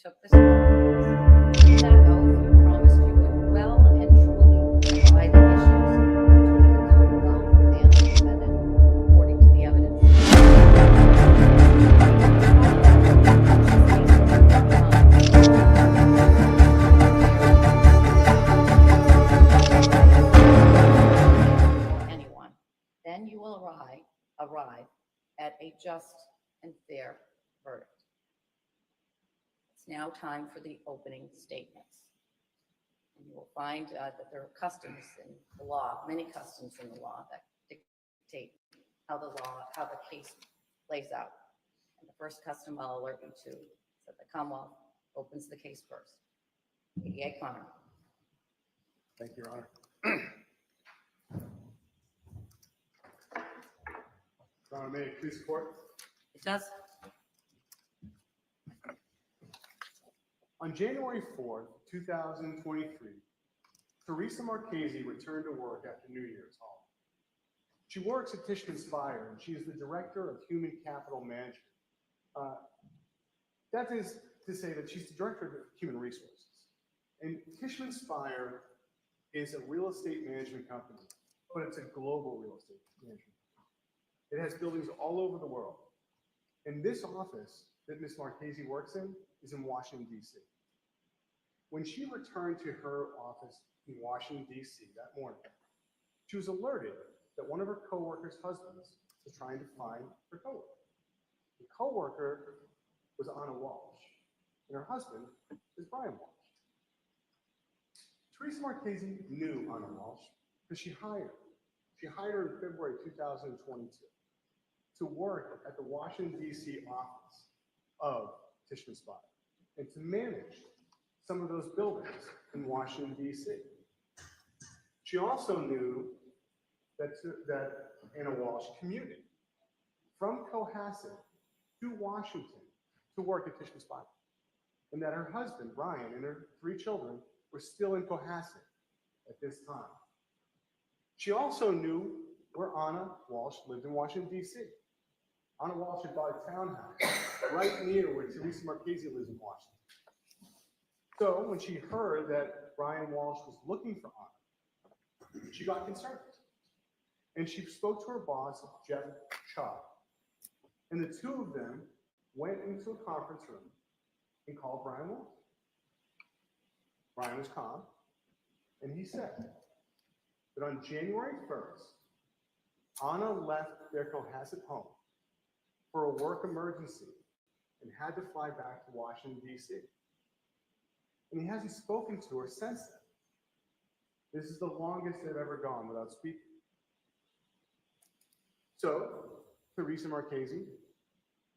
took this oath. In that oath, you promised you would well and truly divide the issues between the Commonwealth and the defendant, according to the evidence. Anyone, then you will arrive at a just and fair verdict. It's now time for the opening statements. And you will find that there are customs in the law, many customs in the law that dictate how the case plays out. And the first custom I'll alert you to is that the Commonwealth opens the case first. ADA Connor. Thank you, Your Honor. Your Honor, may it please the court? It does. On January 4th, 2023, Teresa Marchese returned to work after New Year's holiday. She works at Tishman Speyer, and she is the Director of Human Capital Management. That is to say that she's the Director of Human Resources. And Tishman Speyer is a real estate management company, but it's a global real estate management company. It has buildings all over the world. And this office that Ms. Marchese works in is in Washington, D.C. When she returned to her office in Washington, D.C. that morning, she was alerted that one of her coworkers' husbands was trying to find her coworker. The coworker was Anna Walshe, and her husband is Brian Walshe. Teresa Marchese knew Anna Walshe because she hired her. She hired her in February 2022 to work at the Washington, D.C. office of Tishman Speyer and to manage some of those buildings in Washington, D.C. She also knew that Anna Walshe commuted from Cohasset to Washington to work at Tishman Speyer, and that her husband, Brian, and her 3 children were still in Cohasset at this time. She also knew where Anna Walshe lived in Washington, D.C. Anna Walshe had bought a townhouse right near where Teresa Marchese lives in Washington. So when she heard that Brian Walshe was looking for Anna, she got concerned. And she spoke to her boss, Jeff Shaw. And the two of them went into a conference room and called Brian Walshe. Brian was calm, and he said that on January 1st, Anna left their Cohasset home for a work emergency and had to fly back to Washington, D.C. And he hasn't spoken to her since then. This is the longest they've ever gone without speaking. So, Teresa Marchese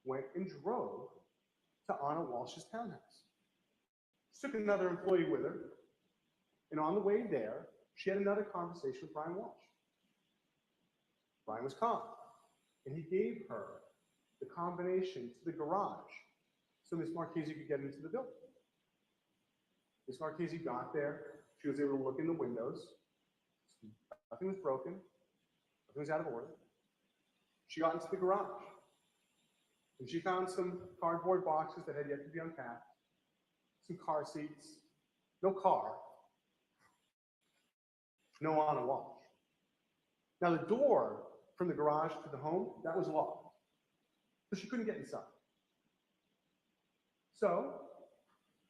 went and drove to Anna Walshe's townhouse. She took another employee with her, and on the way there, she had another conversation with Brian Walshe. Brian was calm, and he gave her the combination to the garage so Ms. Marchese could get into the building. Ms. Marchese got there. She was able to look in the windows. Nothing was broken. Nothing was out of order. She got into the garage, and she found some cardboard boxes that had yet to be unpacked, some car seats, no car, no Anna Walshe. Now the door from the garage to the home, that was locked, so she couldn't get inside. So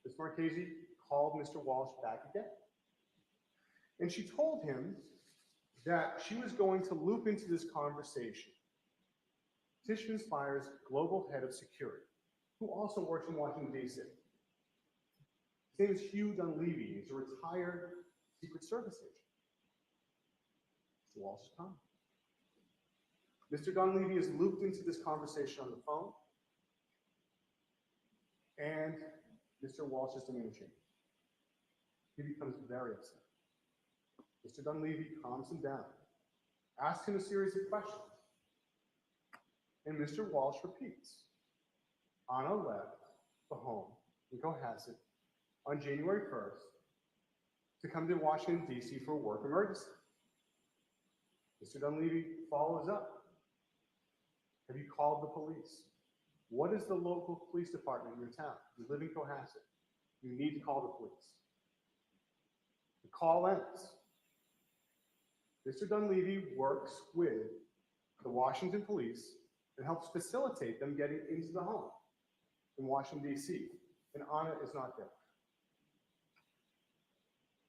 Ms. Marchese called Mr. Walshe back again, and she told him that she was going to loop into this conversation Tishman Speyer's global head of security, who also works in Washington, D.C. His name is Hugh Dunleavy. He's a retired Secret Service agent. Mr. Walshe is calm. Mr. Dunleavy is looped into this conversation on the phone, and Mr. Walsh's demeanor changes. He becomes very upset. Mr. Dunleavy calms him down, asks him a series of questions, and Mr. Walshe repeats. Anna left the home in Cohasset on January 1st to come to Washington, D.C. for a work emergency. Mr. Dunleavy follows up. Have you called the police? What is the local police department in your town? You live in Cohasset. You need to call the police. The call ends. Mr. Dunleavy works with the Washington police and helps facilitate them getting into the home in Washington, D.C., and Anna is not there.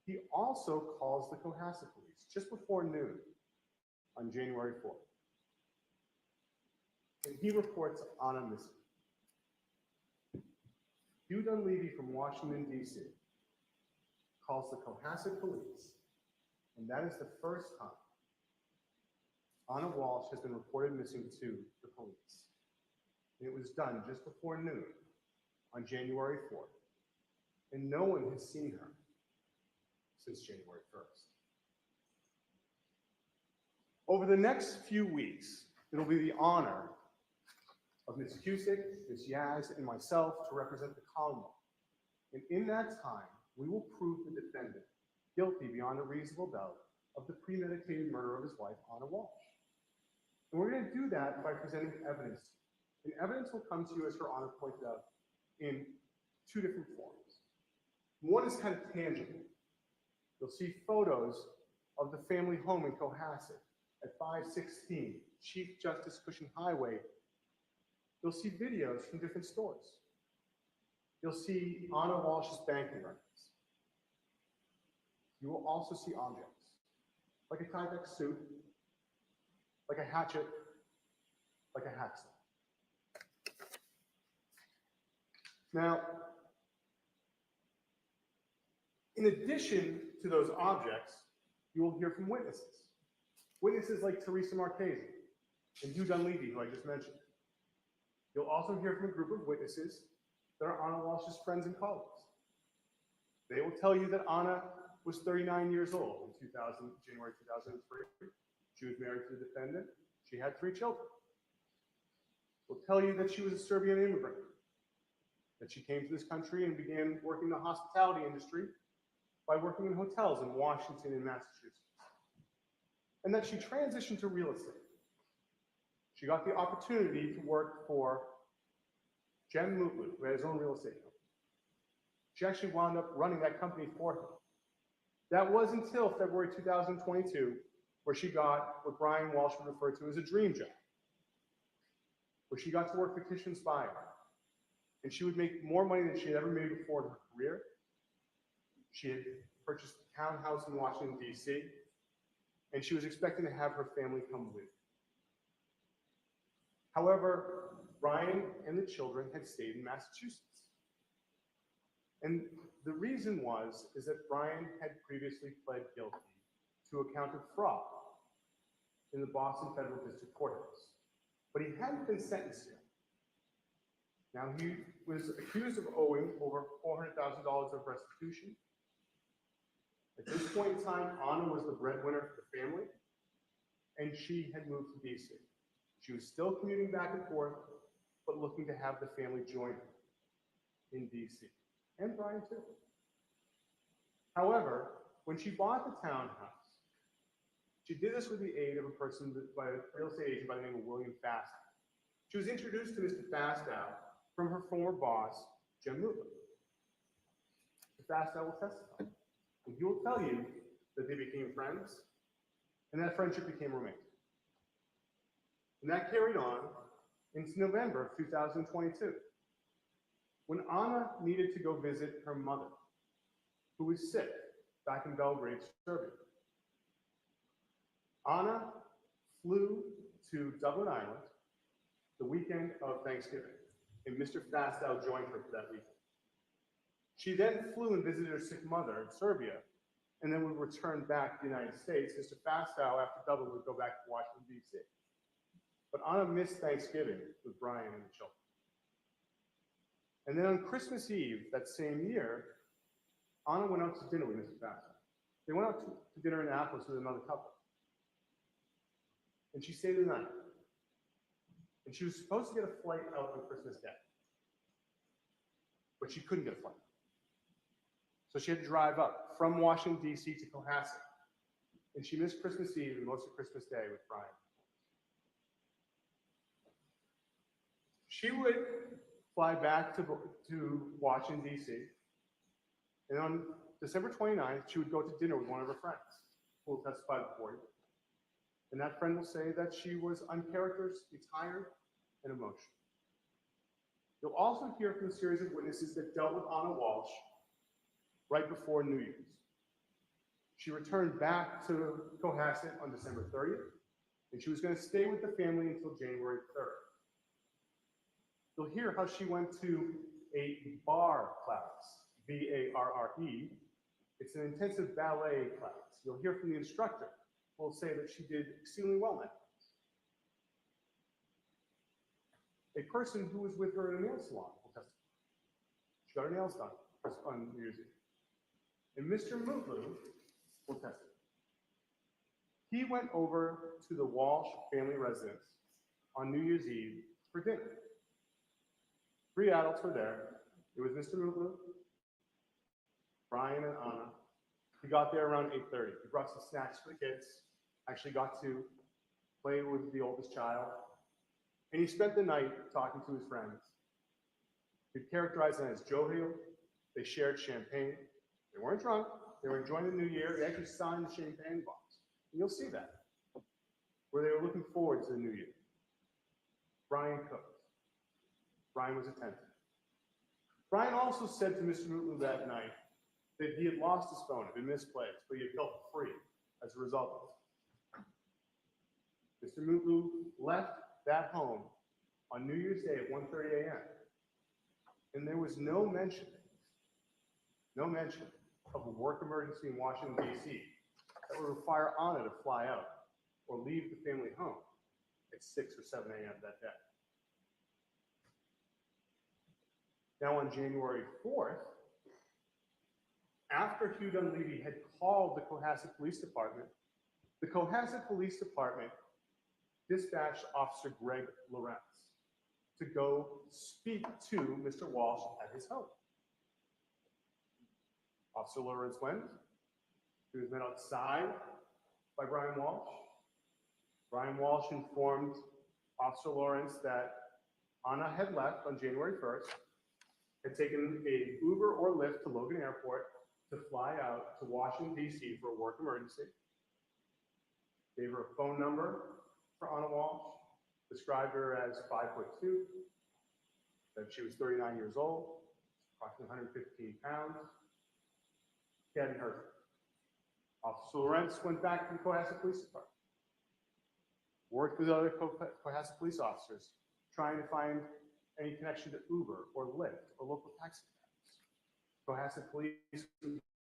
He also calls the Cohasset police just before noon on January 4th. And he reports Anna missing. Hugh Dunleavy from Washington, D.C. calls the Cohasset police, and that is the first time Anna Walshe has been reported missing to the police. And it was done just before noon on January 4th, and no one has seen her since January 1st. Over the next few weeks, it'll be the honor of Ms. Cusick, Ms. Yaz, and myself to represent the Commonwealth. And in that time, we will prove the defendant guilty beyond a reasonable doubt of the premeditated murder of his wife, Anna Walshe. And we're going to do that by presenting evidence. And evidence will come to you, as Her Honor pointed out, in two different forms. One is kind of tangible. You'll see photos of the family home in Cohasset at 516 Chief Justice Cushing Highway. You'll see videos from different stores. You'll see Anna Walsh's banking records. You will also see objects, like a Tyvek suit, like a hatchet, like a hacksaw. Now, in addition to those objects, you will hear from witnesses. Witnesses like Teresa Marchese and Hugh Dunleavy, who I just mentioned. You'll also hear from a group of witnesses that are Anna Walsh's friends and colleagues. They will tell you that Anna was 39 years old in January 2003. She was married to the defendant. She had 3 children. They'll tell you that she was a Serbian immigrant, that she came to this country and began working in the hospitality industry by working in hotels in Washington and Massachusetts, and that she transitioned to real estate. She got the opportunity to work for Jem Mutlu, who had his own real estate company. She actually wound up running that company for him. That was until February 2022, where she got what Brian Walshe would refer to as a dream job, where she got to work for Tishman Speyer, and she would make more money than she had ever made before in her career. She had purchased a townhouse in Washington, D.C., and she was expecting to have her family come with. However, Brian and the children had stayed in Massachusetts. And the reason is that Brian had previously pled guilty to a count of fraud in the Boston Federal District Courthouse, but he hadn't been sentenced yet. Now, he was accused of owing over $400,000 of restitution. At this point in time, Anna was the breadwinner for the family, and she had moved to D.C. She was still commuting back and forth, but looking to have the family join her in D.C., and Brian too. However, when she bought the townhouse, she did this with the aid of a real estate agent by the name of William Fastow. She was introduced to Mr. Fastow from her former boss, Jem Mutlu. Mr. Fastow will testify, and he will tell you that they became friends, and that friendship became romantic. And that carried on into November of 2022, when Anna needed to go visit her mother, who was sick back in Belgrade, Serbia. Anna flew to Dublin Island the weekend of Thanksgiving, and Mr. Fastow joined her for that weekend. She then flew and visited her sick mother in Serbia, and then would return back to the United States. Mr. Fastow, after Dublin, would go back to Washington, D.C. But Anna missed Thanksgiving with Brian and the children. And then on Christmas Eve that same year, Anna went out to dinner with Mr. Fastow. They went out to dinner in Annapolis with another couple. And she stayed the night. And she was supposed to get a flight out on Christmas Day. But she couldn't get a flight. So she had to drive up from Washington, D.C. to Cohasset. And she missed Christmas Eve and most of Christmas Day with Brian. She would fly back to Washington, D.C., and on December 29th, she would go to dinner with one of her friends who will testify before you. And that friend will say that she was uncharacteristically tired and emotional. You'll also hear from a series of witnesses that dealt with Anna Walshe right before New Year's. She returned back to Cohasset on December 30th, and she was going to stay with the family until January 3rd. You'll hear how she went to a bar class, B-A-R-R-E. It's an intensive ballet class. You'll hear from the instructor who will say that she did exceedingly well in that class. A person who was with her in a nail salon will testify. She got her nails done on New Year's Eve. And Mr. Mutlu will testify. He went over to the Walshe family residence on New Year's Eve for dinner. 3 adults were there. It was Mr. Mutlu, Brian, and Anna. He got there around 8:30. He brought some snacks for the kids. Actually got to play with the oldest child. And he spent the night talking to his friends. He'd characterize them as jovial. They shared champagne. They weren't drunk. They were enjoying the new year. They actually signed the champagne box. And you'll see that, where they were looking forward to the new year. Brian cooked. Brian was attentive. Brian also said to Mr. Mutlu that night that he had lost his phone, it had been misplaced, but he had felt free as a result of it. Mr. Mutlu left that home on New Year's Day at 1:30 a.m. And there was no mention of a work emergency in Washington, D.C. that would require Anna to fly out or leave the family home at 6 or 7 a.m. that day. Now on January 4th, after Hugh Dunleavy had called the Cohasset Police Department, the Cohasset Police Department dispatched Officer Greg Lawrence to go speak to Mr. Walshe at his home. Officer Lawrence went. He was met outside by Brian Walshe. Brian Walshe informed Officer Lawrence that Anna had left on January 1st, had taken a Uber or Lyft to Logan Airport to fly out to Washington, D.C. for a work emergency. Gave her a phone number for Anna Walshe, described her as 5'2", that she was 39 years old, approximately 115 pounds. He hadn't heard her. Officer Lawrence went back to the Cohasset Police Department, worked with other Cohasset police officers, trying to find any connection to Uber or Lyft or local taxi cabs. Cohasset police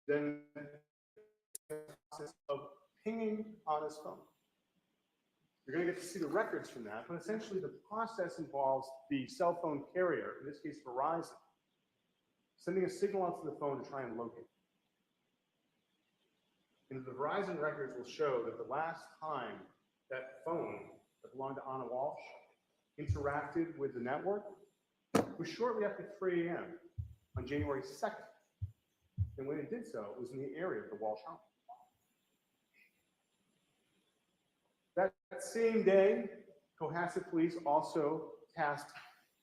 then the process of pinging on his phone. You're going to get to see the records from that, but essentially the process involves the cell phone carrier, in this case Verizon, sending a signal out to the phone to try and locate. And the Verizon records will show that the last time that phone that belonged to Anna Walshe interacted with the network was shortly after 3 a.m. on January 2nd. And when it did so, it was in the area of the Walshe home. That same day, Cohasset Police also tasked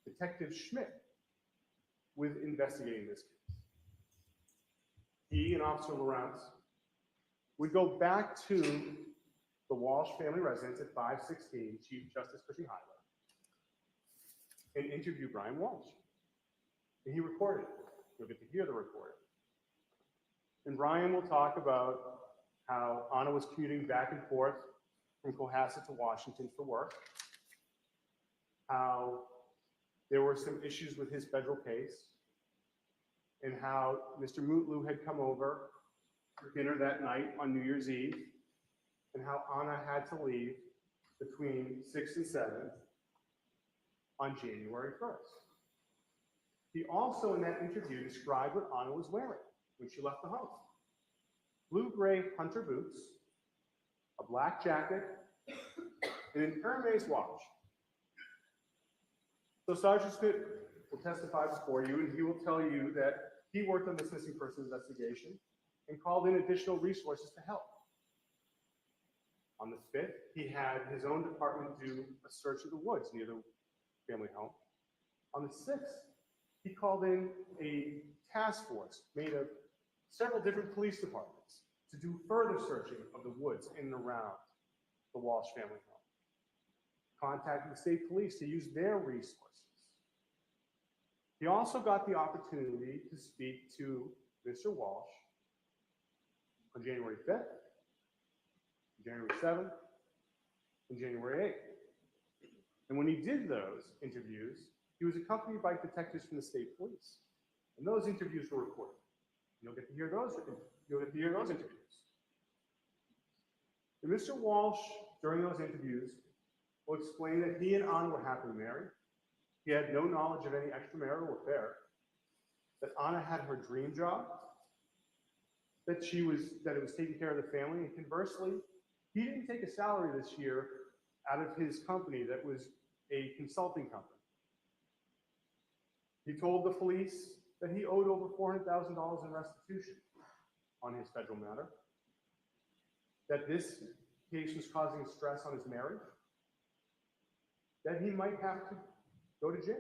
Detective Schmidt with investigating this case. He and Officer Lawrence would go back to the Walshe family residence at 516 Chief Justice Cushing Highway and interview Brian Walshe. And he recorded it. You'll get to hear the recording. And Brian will talk about how Anna was commuting back and forth from Cohasset to Washington for work, how there were some issues with his federal case, and how Mr. Mutlu had come over for dinner that night on New Year's Eve, and how Anna had to leave between 6 and 7 on January 1st. He also, in that interview, described what Anna was wearing when she left the home. Blue-gray hunter boots, a black jacket, and an Hermes watch. So Sergeant Schmidt will testify before you, and he will tell you that he worked on this missing person investigation and called in additional resources to help. On the 5th, he had his own department do a search of the woods near the family home. On the 6th, he called in a task force made of several different police departments to do further searching of the woods in and around the Walsh family home. Contacted the state police to use their resources. He also got the opportunity to speak to Mr. Walsh on January 5th, January 7th, and January 8th. And when he did those interviews, he was accompanied by detectives from the state police. And those interviews were recorded. You'll get to hear those interviews. And Mr. Walsh, during those interviews, will explain that he and Anna were happily married. He had no knowledge of any extramarital affair. That Anna had her dream job. That it was taking care of the family. And conversely, he didn't take a salary this year out of his company that was a consulting company. He told the police that he owed over $400,000 in restitution on his federal matter, that this case was causing stress on his marriage, that he might have to go to jail.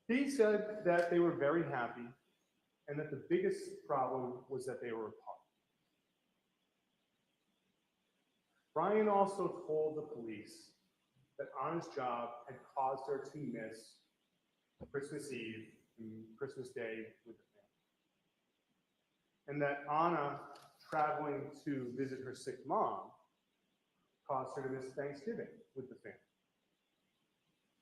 He said that they were very happy and that the biggest problem was that they were apart. Brian also told the police that Anna's job had caused her to miss Christmas Eve and Christmas Day with the family. And that Anna traveling to visit her sick mom caused her to miss Thanksgiving with the family.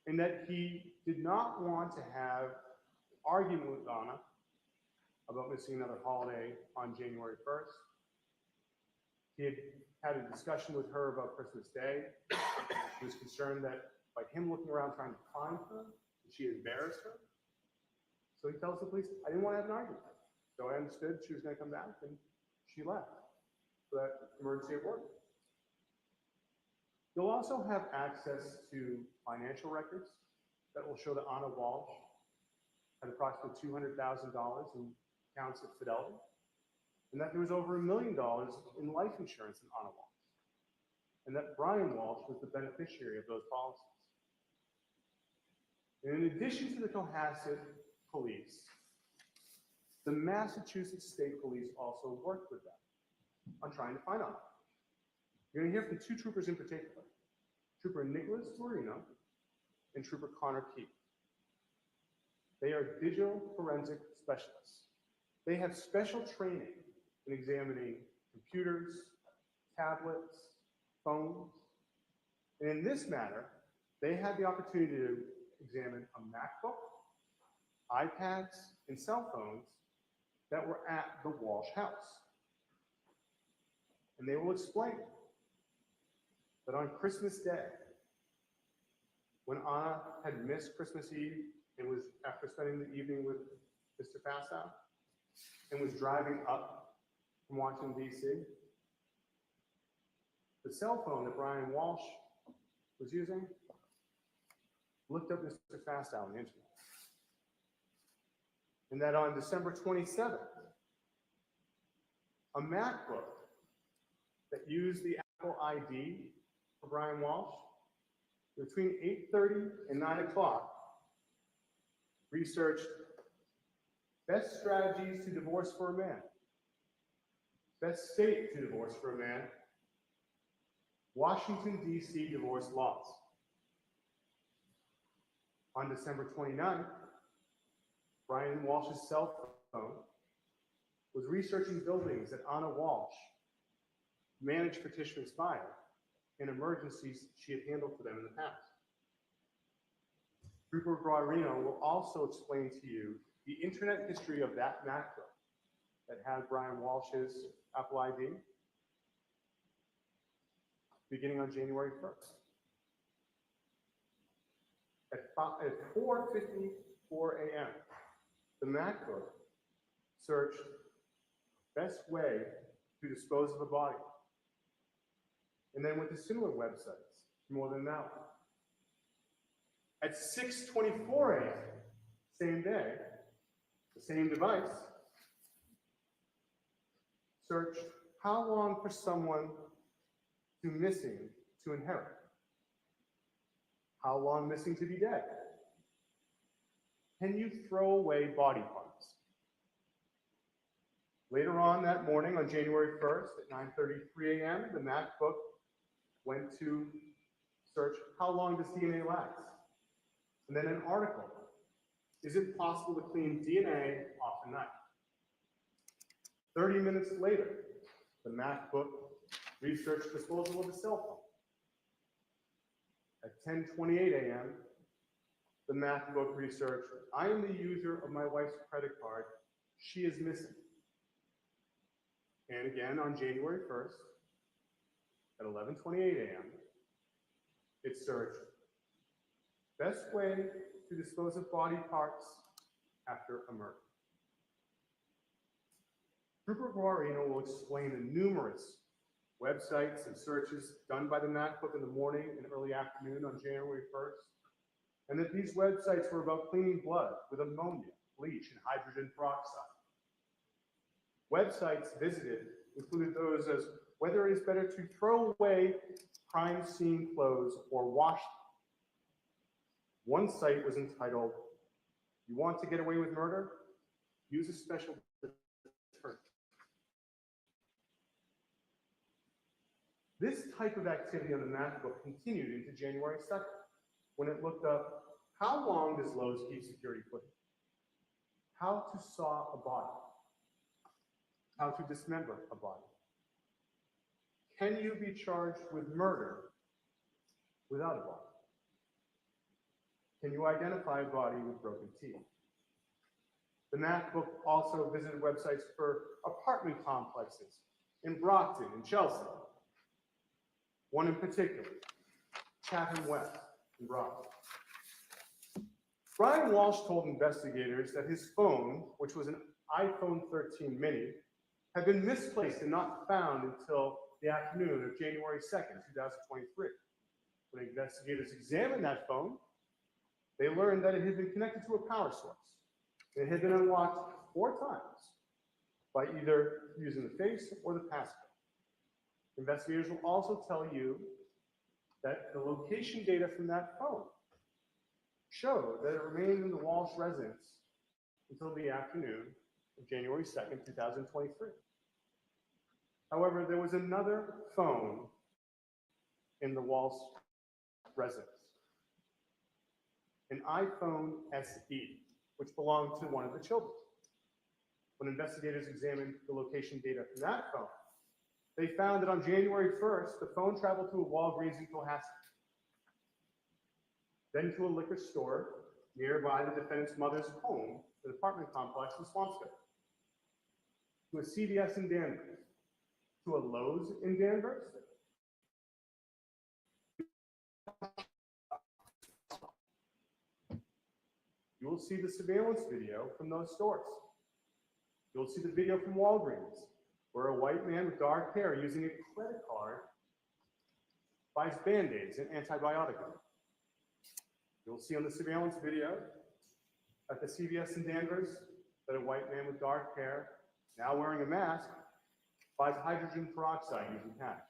And that he did not want to have an argument with Anna about missing another holiday on January 1st. He had a discussion with her about Christmas Day. He was concerned that by him looking around trying to find her, she embarrassed her. So he tells the police, I didn't want to have an argument. So I understood she was going to come back, and she left for that emergency at work. You'll also have access to financial records that will show that Anna Walsh had approximately $200,000 in accounts at Fidelity, and that there was over $1 million in life insurance in Anna Walsh, and that Brian Walsh was the beneficiary of those policies. And in addition to the Cohasset police, the Massachusetts State Police also worked with them on trying to find Anna. You're going to hear from two troopers in particular, Trooper Nicholas Torino and Trooper Connor Keith. They are digital forensic specialists. They have special training in examining computers, tablets, phones. And in this matter, they had the opportunity to examine a MacBook, iPads, and cell phones that were at the Walsh house. And they will explain that on Christmas Day, when Anna had missed Christmas Eve and was after spending the evening with Mr. Fastow and was driving up from Washington, D.C., the cell phone that Brian Walsh was using looked up Mr. Fastow on the internet. And that on December 27th, a MacBook that used the Apple ID for Brian Walsh, between 8:30 and 9 o'clock, researched best strategies to divorce for a man, best state to divorce for a man, Washington, D.C. divorce laws. On December 29th, Brian Walsh's cell phone was researching buildings that Anna Walsh managed for Tishman's Fire in emergencies she had handled for them in the past. Trooper Guarino will also explain to you the internet history of that MacBook that had Brian Walsh's Apple ID beginning on January 1st. At 4:54 a.m., the MacBook searched best way to dispose of a body, and then went to similar websites for more than an hour. At 6:24 a.m., same day, the same device searched how long for someone to missing to inherit. How long missing to be dead? Can you throw away body parts? Later on that morning, on January 1st at 9:33 a.m., the MacBook went to search, how long does DNA last? And then an article, is it possible to clean DNA off a knife? 30 minutes later, the MacBook researched disposal of a cell phone. At 10:28 a.m., the MacBook researched, I am the user of my wife's credit card. She is missing. And again, on January 1st, at 11:28 a.m., it searched, best way to dispose of body parts after a murder. Rupert Guarino will explain the numerous websites and searches done by the MacBook in the morning and early afternoon on January 1st, and that these websites were about cleaning blood with ammonia, bleach, and hydrogen peroxide. Websites visited included those as whether it is better to throw away crime scene clothes or wash them. One site was entitled, you want to get away with murder? Use a special detergent. This type of activity on the MacBook continued into January 2nd, when it looked up, how long does Lowe's keep security footage? How to saw a body? How to dismember a body? Can you be charged with murder without a body? Can you identify a body with broken teeth? The MacBook also visited websites for apartment complexes in Brockton and Chelsea. One in particular, Chatham West in Brockton. Brian Walshe told investigators that his phone, which was an iPhone 13 mini, had been misplaced and not found until the afternoon of January 2nd, 2023. When investigators examined that phone, they learned that it had been connected to a power source. It had been unlocked 4 times by either using the face or the passcode. Investigators will also tell you that the location data from that phone showed that it remained in the Walshe residence until the afternoon of January 2nd, 2023. However, there was another phone in the Walshe residence, an iPhone SE, which belonged to one of the children. When investigators examined the location data from that phone, they found that on January 1st, the phone traveled to a Walgreens in Cohasset, then to a liquor store nearby the defendant's mother's home, an apartment complex in Swampscott, to a CVS in Danvers, to a Lowe's in Danvers, you will see the surveillance video from those stores. You'll see the video from Walgreens, where a white man with dark hair using a credit card buys Band-Aids and antibiotica. You'll see on the surveillance video at the CVS in Danvers that a white man with dark hair, now wearing a mask, buys hydrogen peroxide using cash.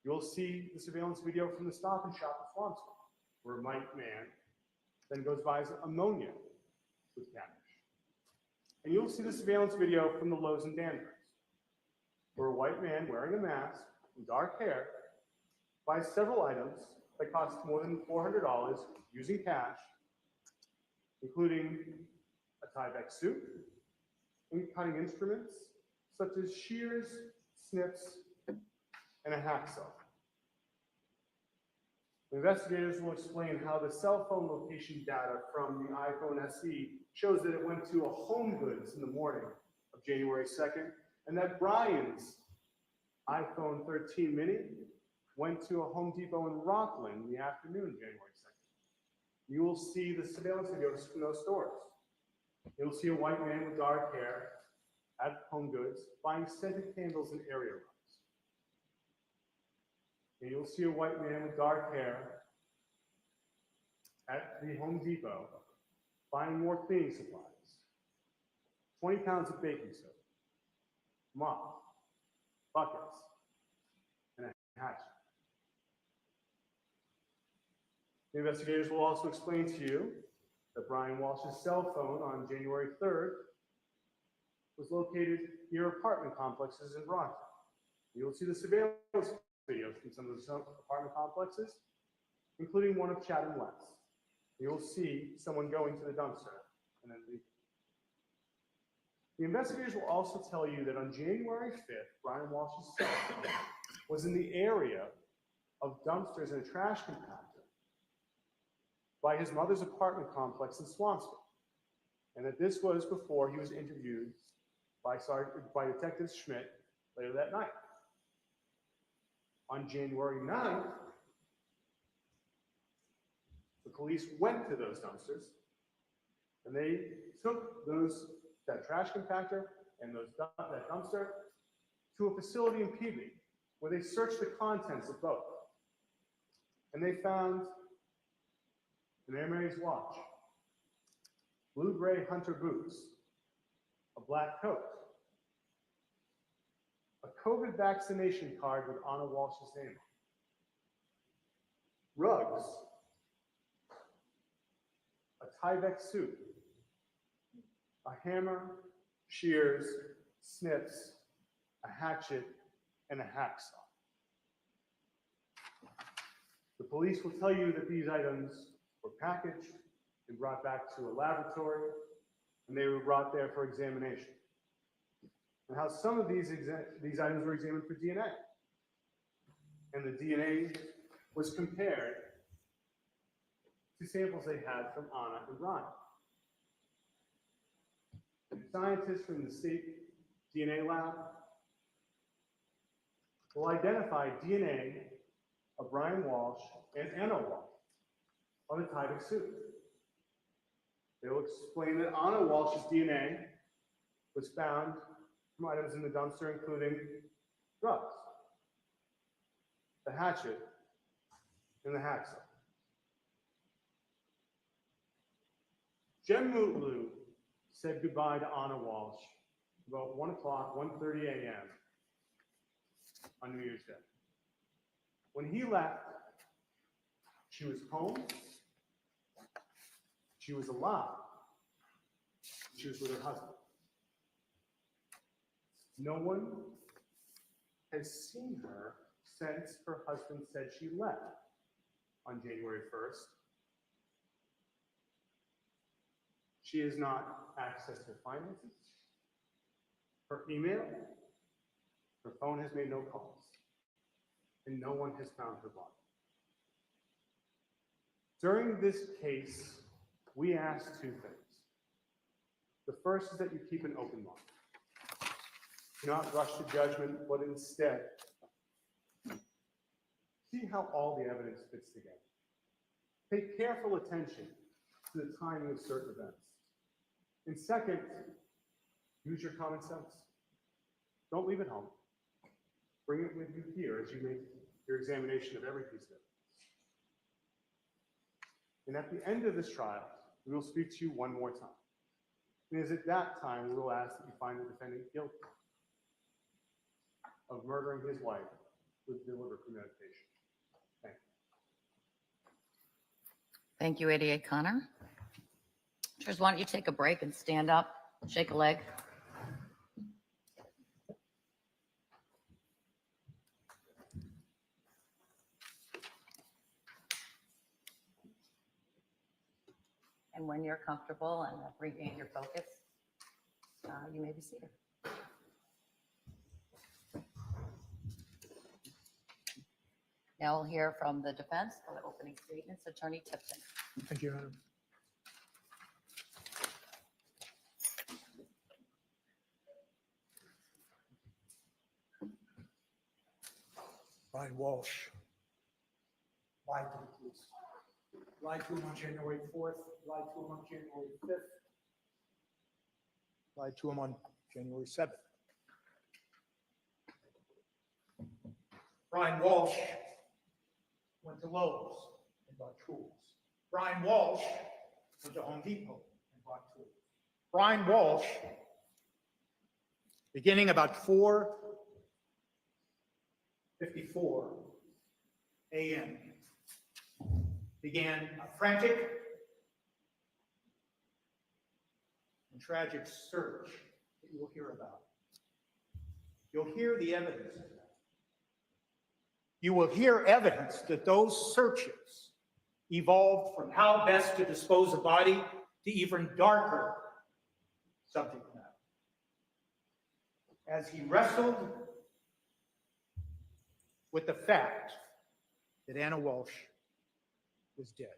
You'll see the surveillance video from the Stop and Shop in Swampscott, where a white man then goes buys ammonia with cash. And you'll see the surveillance video from the Lowe's in Danvers, where a white man wearing a mask and dark hair buys several items that cost more than $400 using cash, including a Tyvek suit and cutting instruments such as shears, snips, and a hacksaw. Investigators will explain how the cell phone location data from the iPhone SE shows that it went to a Home Goods in the morning of January 2nd, and that Brian's iPhone 13 mini went to a Home Depot in Rockland in the afternoon of January 2nd. You will see the surveillance videos from those stores. You'll see a white man with dark hair at Home Goods buying scented candles and area rugs. And you'll see a white man with dark hair at the Home Depot buying more cleaning supplies, 20 pounds of baking soda, mop, buckets, and a hatchet. The investigators will also explain to you that Brian Walsh's cell phone on January 3rd was located near apartment complexes in Brockton. You'll see the surveillance videos from some of those apartment complexes, including one of Chatham West. You'll see someone going to the dumpster and then leaving. The investigators will also tell you that on January 5th, Brian Walsh's cell phone was in the area of dumpsters and a trash compactor by his mother's apartment complex in Swampscott, and that this was before he was interviewed by Detective Schmidt later that night. On January 9th, the police went to those dumpsters and they took that trash compactor and that dumpster to a facility in Peabody where they searched the contents of both. And they found an Hermes watch, blue-gray Hunter boots, a black coat, a COVID vaccination card with Anna Walsh's name, rugs, a Tyvek suit, a hammer, shears, snips, a hatchet, and a hacksaw. The police will tell you that these items were packaged and brought back to a laboratory, and they were brought there for examination. And how some of these items were examined for DNA. And the DNA was compared to samples they had from Anna and Ron. And scientists from the state DNA lab will identify DNA of Brian Walsh and Anna Walsh on the Tyvek suit. They will explain that Anna Walsh's DNA was found from items in the dumpster, including drugs, the hatchet, and the hacksaw. Jem Mutlu said goodbye to Anna Walsh about 1 o'clock, 1:30 a.m. on New Year's Day. When he left, she was home, she was alive, she was with her husband. No one has seen her since her husband said she left on January 1st. She has not accessed her finances, her email, her phone has made no calls, and no one has found her body. During this case, we ask two things. The first is that you keep an open mind. Do not rush to judgment, but instead, see how all the evidence fits together. Pay careful attention to the timing of certain events. And second, use your common sense. Don't leave it home. Bring it with you here as you make your examination of every piece of evidence. And at the end of this trial, we will speak to you one more time. And it is at that time we will ask that you find the defendant guilty of murdering his wife with deliberate premeditation. Thank you. Thank you, 88 Connor. Trish, why don't you take a break and stand up, shake a leg? And when you're comfortable and have regained your focus, you may be seated. Now we'll hear from the defense for the opening statements. Attorney Tipton. Thank you, Your Honor. Brian Walsh lied to the police. Lied to him on January 4th, lied to him on January 5th, lied to him on January 7th. Brian Walsh went to Lowe's and bought tools. Brian Walsh went to Home Depot and bought tools. Brian Walsh, beginning about 4:54 a.m., began a frantic and tragic search that you will hear about. You'll hear the evidence of that. You will hear evidence that those searches evolved from how best to dispose of body to even darker subject matter. As he wrestled with the fact that Anna Walshe was dead.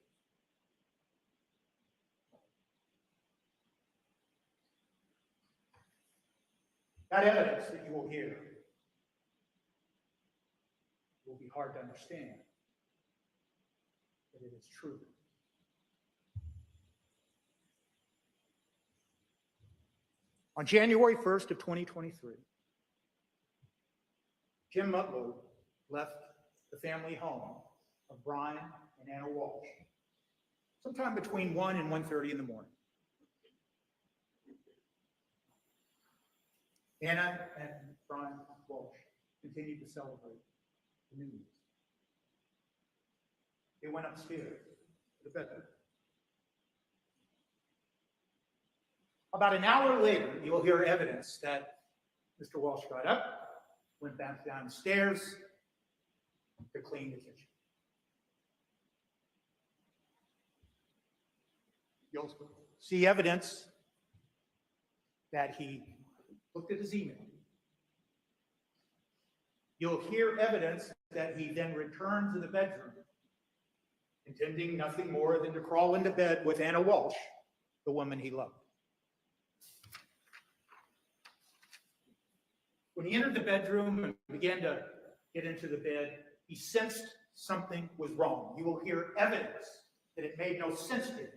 That evidence that you will hear will be hard to understand, but it is true. On January 1st of 2023, Jim Mutlow left the family home of Brian and Anna Walshe sometime between 1 and 1:30 in the morning. Anna and Brian Walshe continued to celebrate the news. They went upstairs to the bedroom. About an hour later, you will hear evidence that Mr. Walshe got up, went back downstairs to clean the kitchen. You'll see evidence that he looked at his email. You'll hear evidence that he then returned to the bedroom, intending nothing more than to crawl into bed with Anna Walshe, the woman he loved. When he entered the bedroom and began to get into the bed, he sensed something was wrong. You will hear evidence that it made no sense to him.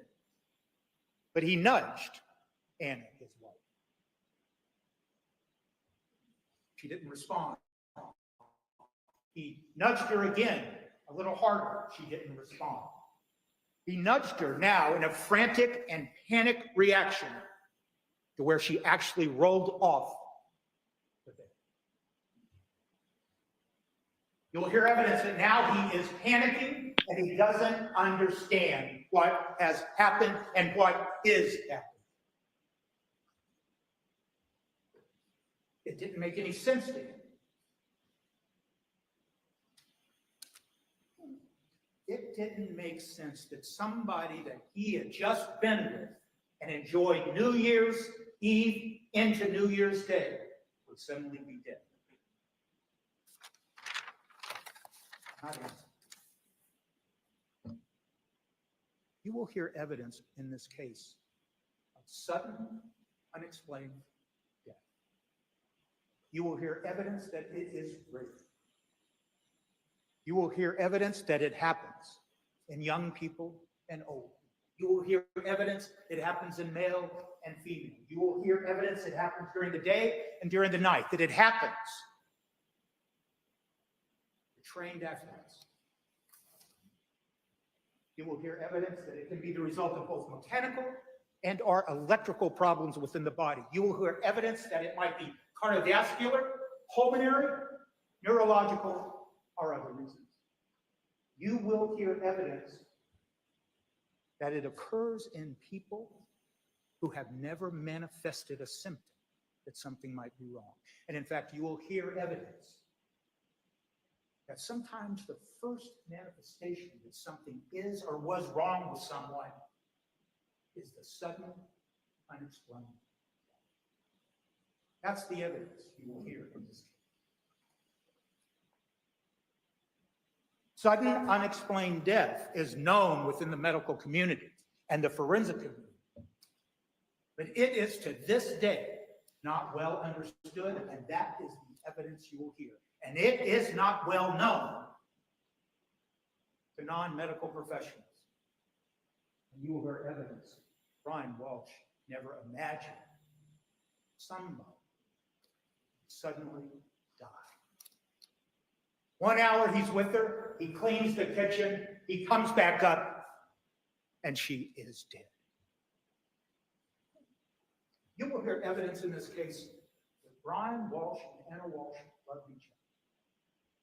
But he nudged Anna, his wife. She didn't respond. He nudged her again, a little harder. She didn't respond. He nudged her now in a frantic and panic reaction to where she actually rolled off the bed. You'll hear evidence that now he is panicking and he doesn't understand what has happened and what is happening. It didn't make any sense to him. It didn't make sense that somebody that he had just been with and enjoyed New Year's Eve into New Year's Day would suddenly be dead. Not him. You will hear evidence in this case of sudden, unexplained death. You will hear evidence that it is rape. You will hear evidence that it happens in young people and old. You will hear evidence it happens in male and female. You will hear evidence it happens during the day and during the night, that it happens to trained athletes. You will hear evidence that it can be the result of both mechanical and or electrical problems within the body. You will hear evidence that it might be cardiovascular, pulmonary, neurological, or other reasons. You will hear evidence that it occurs in people who have never manifested a symptom that something might be wrong. And in fact, you will hear evidence that sometimes the first manifestation that something is or was wrong with someone is the sudden, unexplained death. That's the evidence you will hear in this case. Sudden, unexplained death is known within the medical community and the forensic community. But it is to this day not well understood, and that is the evidence you will hear. And it is not well known to non-medical professionals. And you will hear evidence Brian Walshe never imagined somebody suddenly died. 1 hour he's with her, he cleans the kitchen, he comes back up, and she is dead. You will hear evidence in this case that Brian Walshe and Anna Walshe loved each other.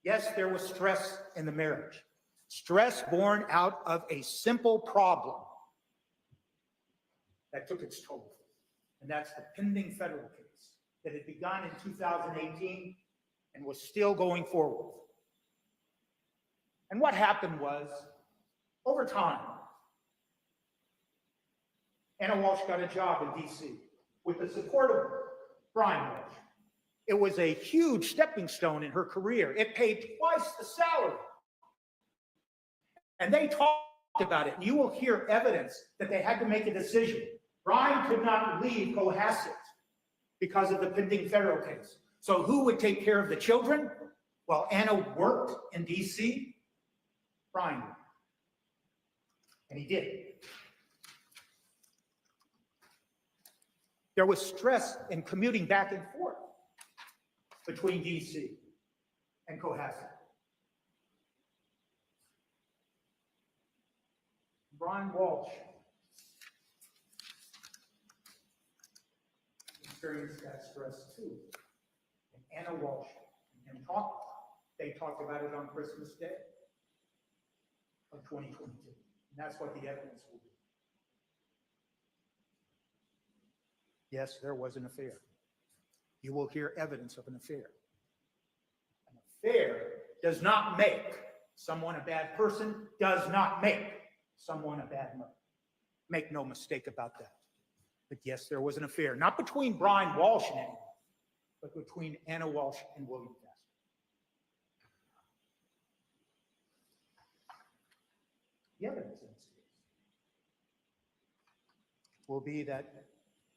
Yes, there was stress in the marriage. Stress born out of a simple problem that took its toll. And that's the pending federal case that had begun in 2018 and was still going forward. And what happened was, over time, Anna Walshe got a job in DC with the support of Brian Walshe. It was a huge stepping stone in her career. It paid twice the salary. And they talked about it. You will hear evidence that they had to make a decision. Brian could not leave Cohasset because of the pending federal case. So who would take care of the children while Anna worked in DC? Brian. And he did. There was stress in commuting back and forth between DC and Cohasset. Brian Walshe experienced that stress too. And Anna Walshe and him they talked about it on Christmas Day of 2022. And that's what the evidence will be. Yes, there was an affair. You will hear evidence of an affair. An affair does not make someone a bad person, does not make someone a bad mother. Make no mistake about that. But yes, there was an affair, not between Brian Walshe and anyone, but between Anna Walshe and William Faster. The evidence in this case will be that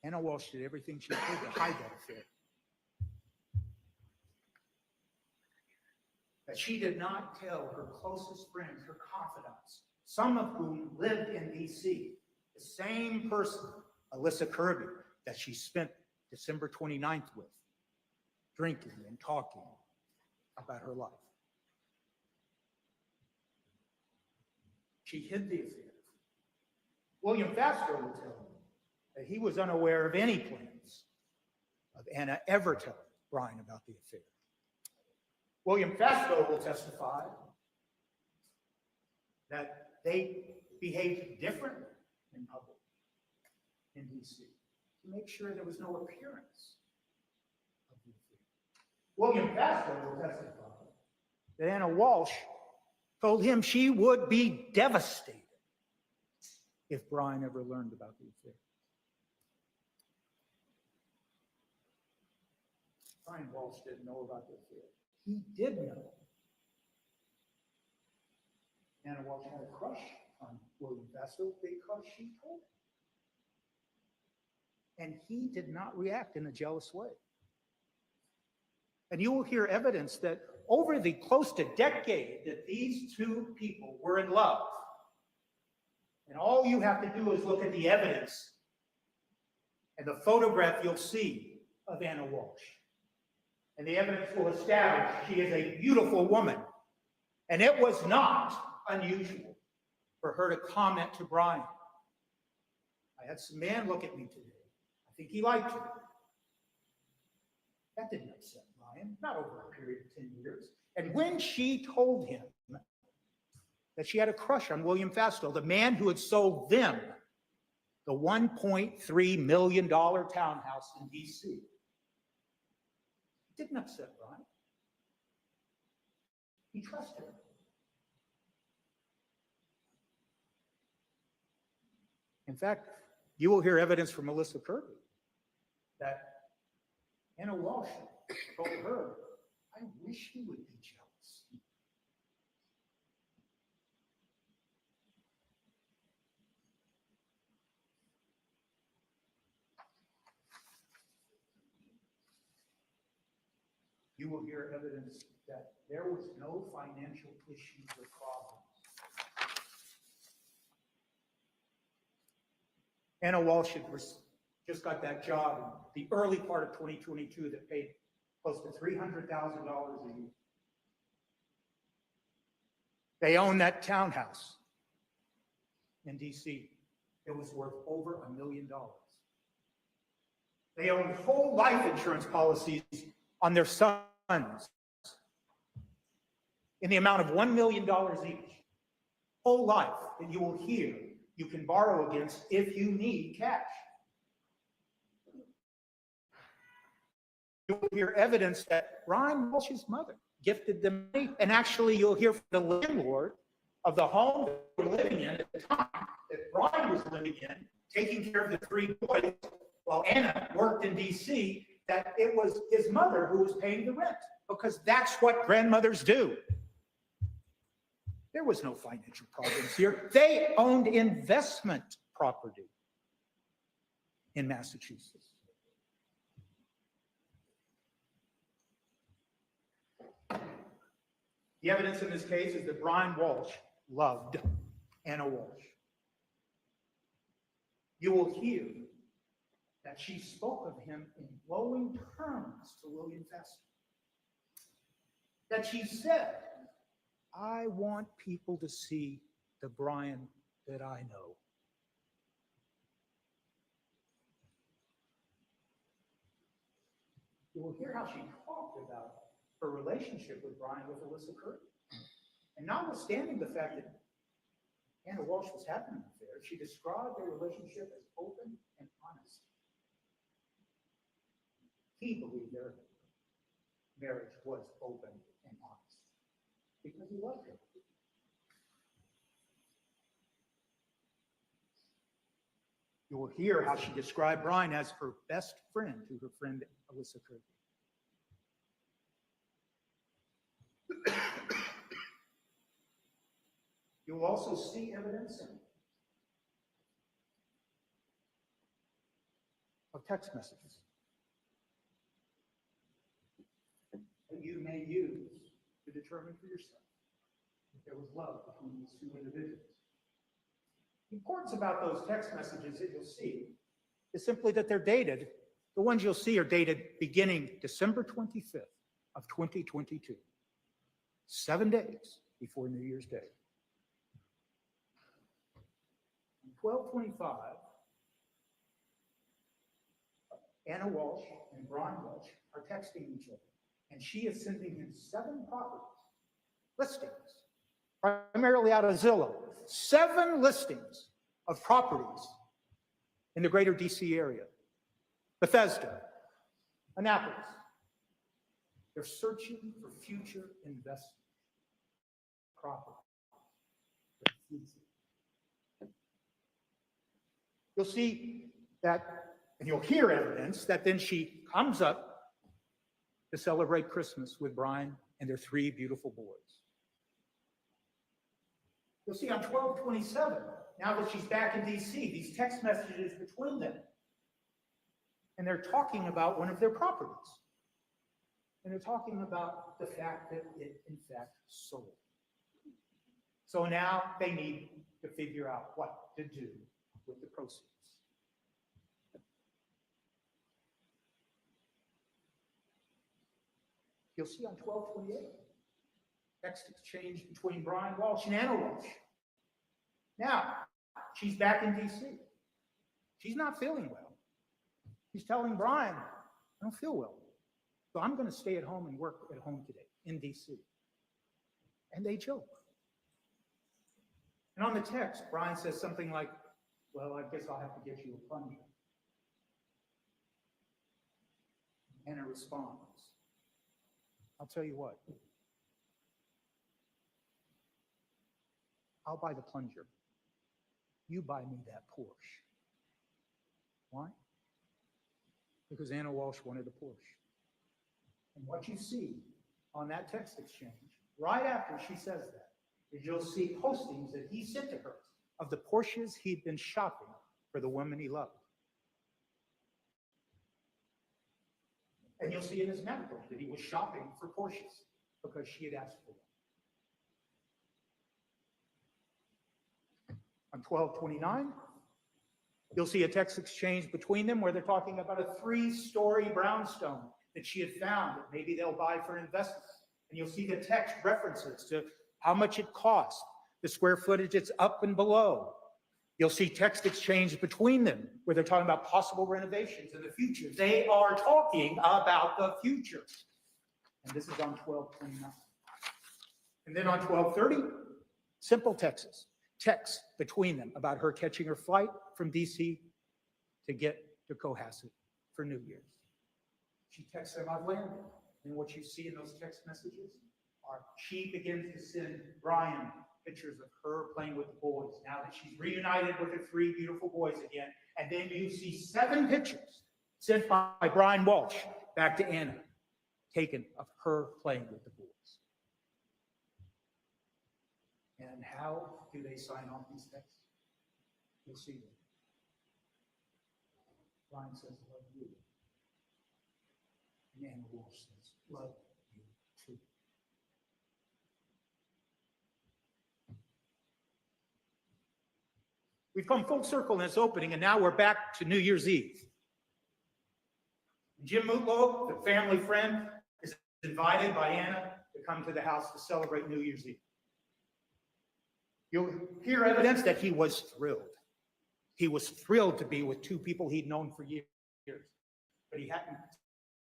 Anna Walshe did everything she could to hide that affair. That she did not tell her closest friends, her confidants, some of whom lived in DC, the same person, Alyssa Kirby, that she spent December 29th with, drinking and talking about her life. She hid the affair. William Faster will tell me that he was unaware of any plans of Anna ever telling Brian about the affair. William Faster will testify that they behaved differently in public in DC to make sure there was no appearance of the affair. William Faster will testify that Anna Walshe told him she would be devastated if Brian ever learned about the affair. Brian Walshe didn't know about the affair. He did know. Anna Walshe had a crush on William Faster because she told him. And he did not react in a jealous way. And you will hear evidence that over the close to decade that these two people were in love, and all you have to do is look at the evidence and the photograph you'll see of Anna Walshe. And the evidence will establish she is a beautiful woman. And it was not unusual for her to comment to Brian. I had some man look at me today. I think he liked you. That didn't upset Brian, not over a period of 10 years. And when she told him that she had a crush on William Faster, the man who had sold them the $1.3 million townhouse in DC, it didn't upset Brian. He trusted her. In fact, you will hear evidence from Melissa Kirby that Anna Walshe told her, I wish he would be jealous. You will hear evidence that there was no financial issues or problems. Anna Walshe had just got that job in the early part of 2022 that paid close to $300,000 a year. They owned that townhouse in DC. It was worth over $1 million. They owned whole life insurance policies on their sons in the amount of $1 million each. whole life that you will hear you can borrow against if you need cash. You'll hear evidence that Brian Walshe's mother gifted them money, and actually you'll hear from the landlord of the home that they were living in at the time that Brian was living in, taking care of the 3 boys while Anna worked in DC, that it was his mother who was paying the rent, because that's what grandmothers do. There was no financial problems here. They owned investment property in Massachusetts. The evidence in this case is that Brian Walshe loved Anna Walshe. You will hear that she spoke of him in glowing terms to William Fester. That she said, I want people to see the Brian that I know. You will hear how she talked about her relationship with Brian with Alyssa Curry. And notwithstanding the fact that Anna Walshe was having an affair, she described their relationship as open and honest. He believed their marriage was open and honest because he loved her. You will hear how she described Brian as her best friend to her friend Alyssa Curry. You will also see evidence of text messages that you may use to determine for yourself if there was love between these 2 individuals. The importance about those text messages that you'll see is simply that they're dated. The ones you'll see are dated beginning December 25th of 2022, 7 days before New Year's Day. 12:25, Anna Walshe and Brian Walshe are texting each other, and she is sending him 7 properties, listings, primarily out of Zillow, 7 listings of properties in the greater DC area, Bethesda, Annapolis. They're searching for future investment property. You'll see that, and you'll hear evidence that then she comes up to celebrate Christmas with Brian and their 3 beautiful boys. You'll see on 12/27, now that she's back in DC, these text messages between them. And they're talking about one of their properties. And they're talking about the fact that it, in fact, sold. So now they need to figure out what to do with the proceeds. You'll see on 12/28, text exchange between Brian Walshe and Anna Walshe. Now, she's back in DC. She's not feeling well. She's telling Brian, I don't feel well, so I'm going to stay at home and work at home today in DC. And they joke. And on the text, Brian says something like, well, I guess I'll have to get you a plunger. Anna responds, I'll tell you what, I'll buy the plunger. You buy me that Porsche. Why? Because Anna Walshe wanted a Porsche. And what you see on that text exchange, right after she says that, is you'll see postings that he sent to her of the Porsches he'd been shopping for the woman he loved. And you'll see in his medical that he was shopping for Porsches because she had asked for them. On 12/29, you'll see a text exchange between them where they're talking about a 3-story brownstone that she had found that maybe they'll buy for an investment. And you'll see the text references to how much it cost, the square footage it's up and below. You'll see text exchange between them where they're talking about possible renovations in the future. They are talking about the future. And this is on 12/29. And then on 12/30, simple texts. texts between them about her catching her flight from DC to get to Cohasset for New Year's. She texts them, "I've landed." And what you see in those text messages are she begins to send Brian pictures of her playing with the boys now that she's reunited with her 3 beautiful boys again. And then you see 7 pictures sent by Brian Walshe back to Anna, taken of her playing with the boys. And how do they sign off these texts? You'll see them. Brian says, "Love you." And Anna Walshe says, "Love you too." We've come full circle in this opening, and now we're back to New Year's Eve. Jim Mutlow, the family friend, is invited by Anna to come to the house to celebrate New Year's Eve. You'll hear evidence that he was thrilled. He was thrilled to be with 2 people he'd known for years, but he hadn't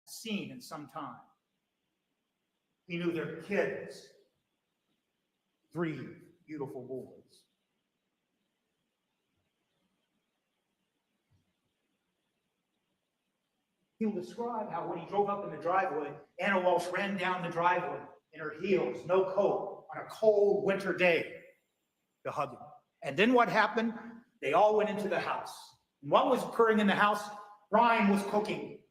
seen in some time. He knew their kids, 3 beautiful boys. He'll describe how when he drove up in the driveway, Anna Walshe ran down the driveway in her heels, no coat, on a cold winter day to hug him. And then what happened? They all went into the house. And what was occurring in the house? Brian was cooking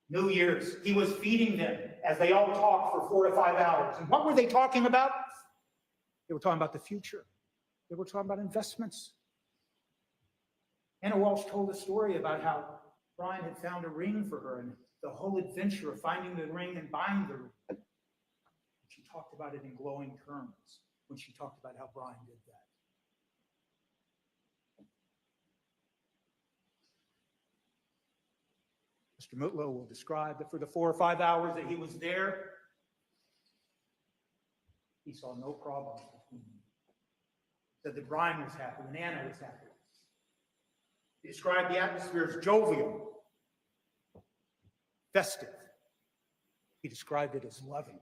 New Year's. He was feeding them as they all talked for 4 to 5 hours. And what were they talking about? They were talking about the future. They were talking about investments. Anna Walshe told a story about how Brian had found a ring for her and the whole adventure of finding the ring and buying the ring. She talked about it in glowing terms when she talked about how Brian did that. Mr. Mutlow will describe that for the 4 or 5 hours that he was there, he saw no problems between them. He said that Brian was happy and Anna was happy. He described the atmosphere as jovial, festive. He described it as loving.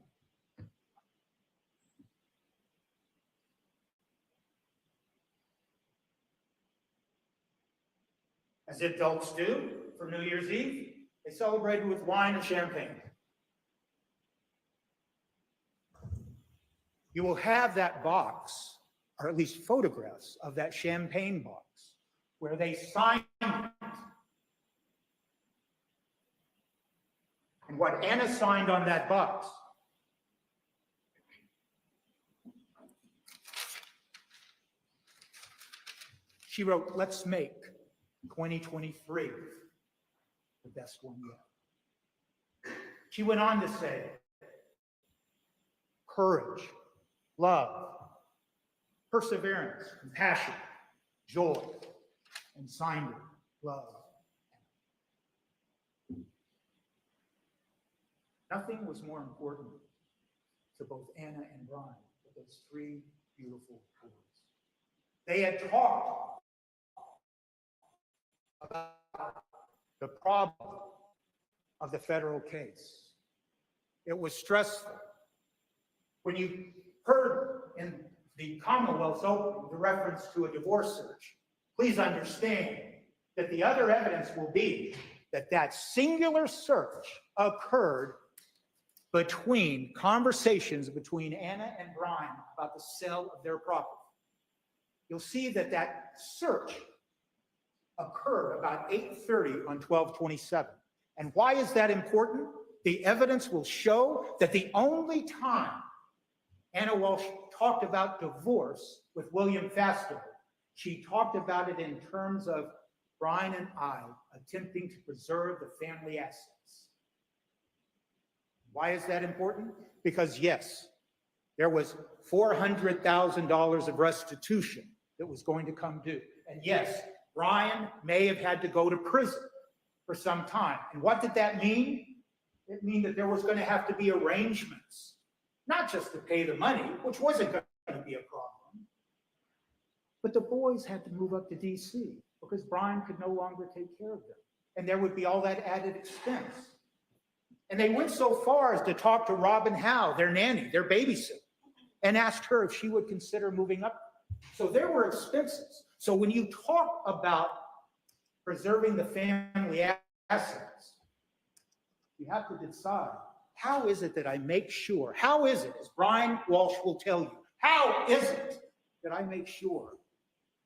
As adults do for New Year's Eve, they celebrated with wine and champagne. You will have that box, or at least photographs of that champagne box, where they signed it. And what Anna signed on that box she wrote, "Let's make 2023 the best one yet." She went on to say, "Courage, love, perseverance, compassion, joy," and signed it, "Love." Nothing was more important to both Anna and Brian than those 3 beautiful boys. They had talked about the problem of the federal case. It was stressful. When you heard in the Commonwealth's opening the reference to a divorce search, please understand that the other evidence will be that that singular search occurred between conversations between Anna and Brian about the sale of their property. You'll see that that search occurred about 8:30 on 12/27. And why is that important? The evidence will show that the only time Anna Walshe talked about divorce with William Fastow, she talked about it in terms of Brian and I attempting to preserve the family assets. Why is that important? Because yes, there was $400,000 of restitution that was going to come due. And yes, Brian may have had to go to prison for some time. And what did that mean? It meant that there was going to have to be arrangements, not just to pay the money, which wasn't going to be a problem, but the boys had to move up to DC because Brian could no longer take care of them. And there would be all that added expense. And they went so far as to talk to Robin Howe, their nanny, their babysitter, and asked her if she would consider moving up So there were expenses. So when you talk about preserving the family assets, you have to decide, how is it that I make sure, how is it, as Brian Walshe will tell you, how is it that I make sure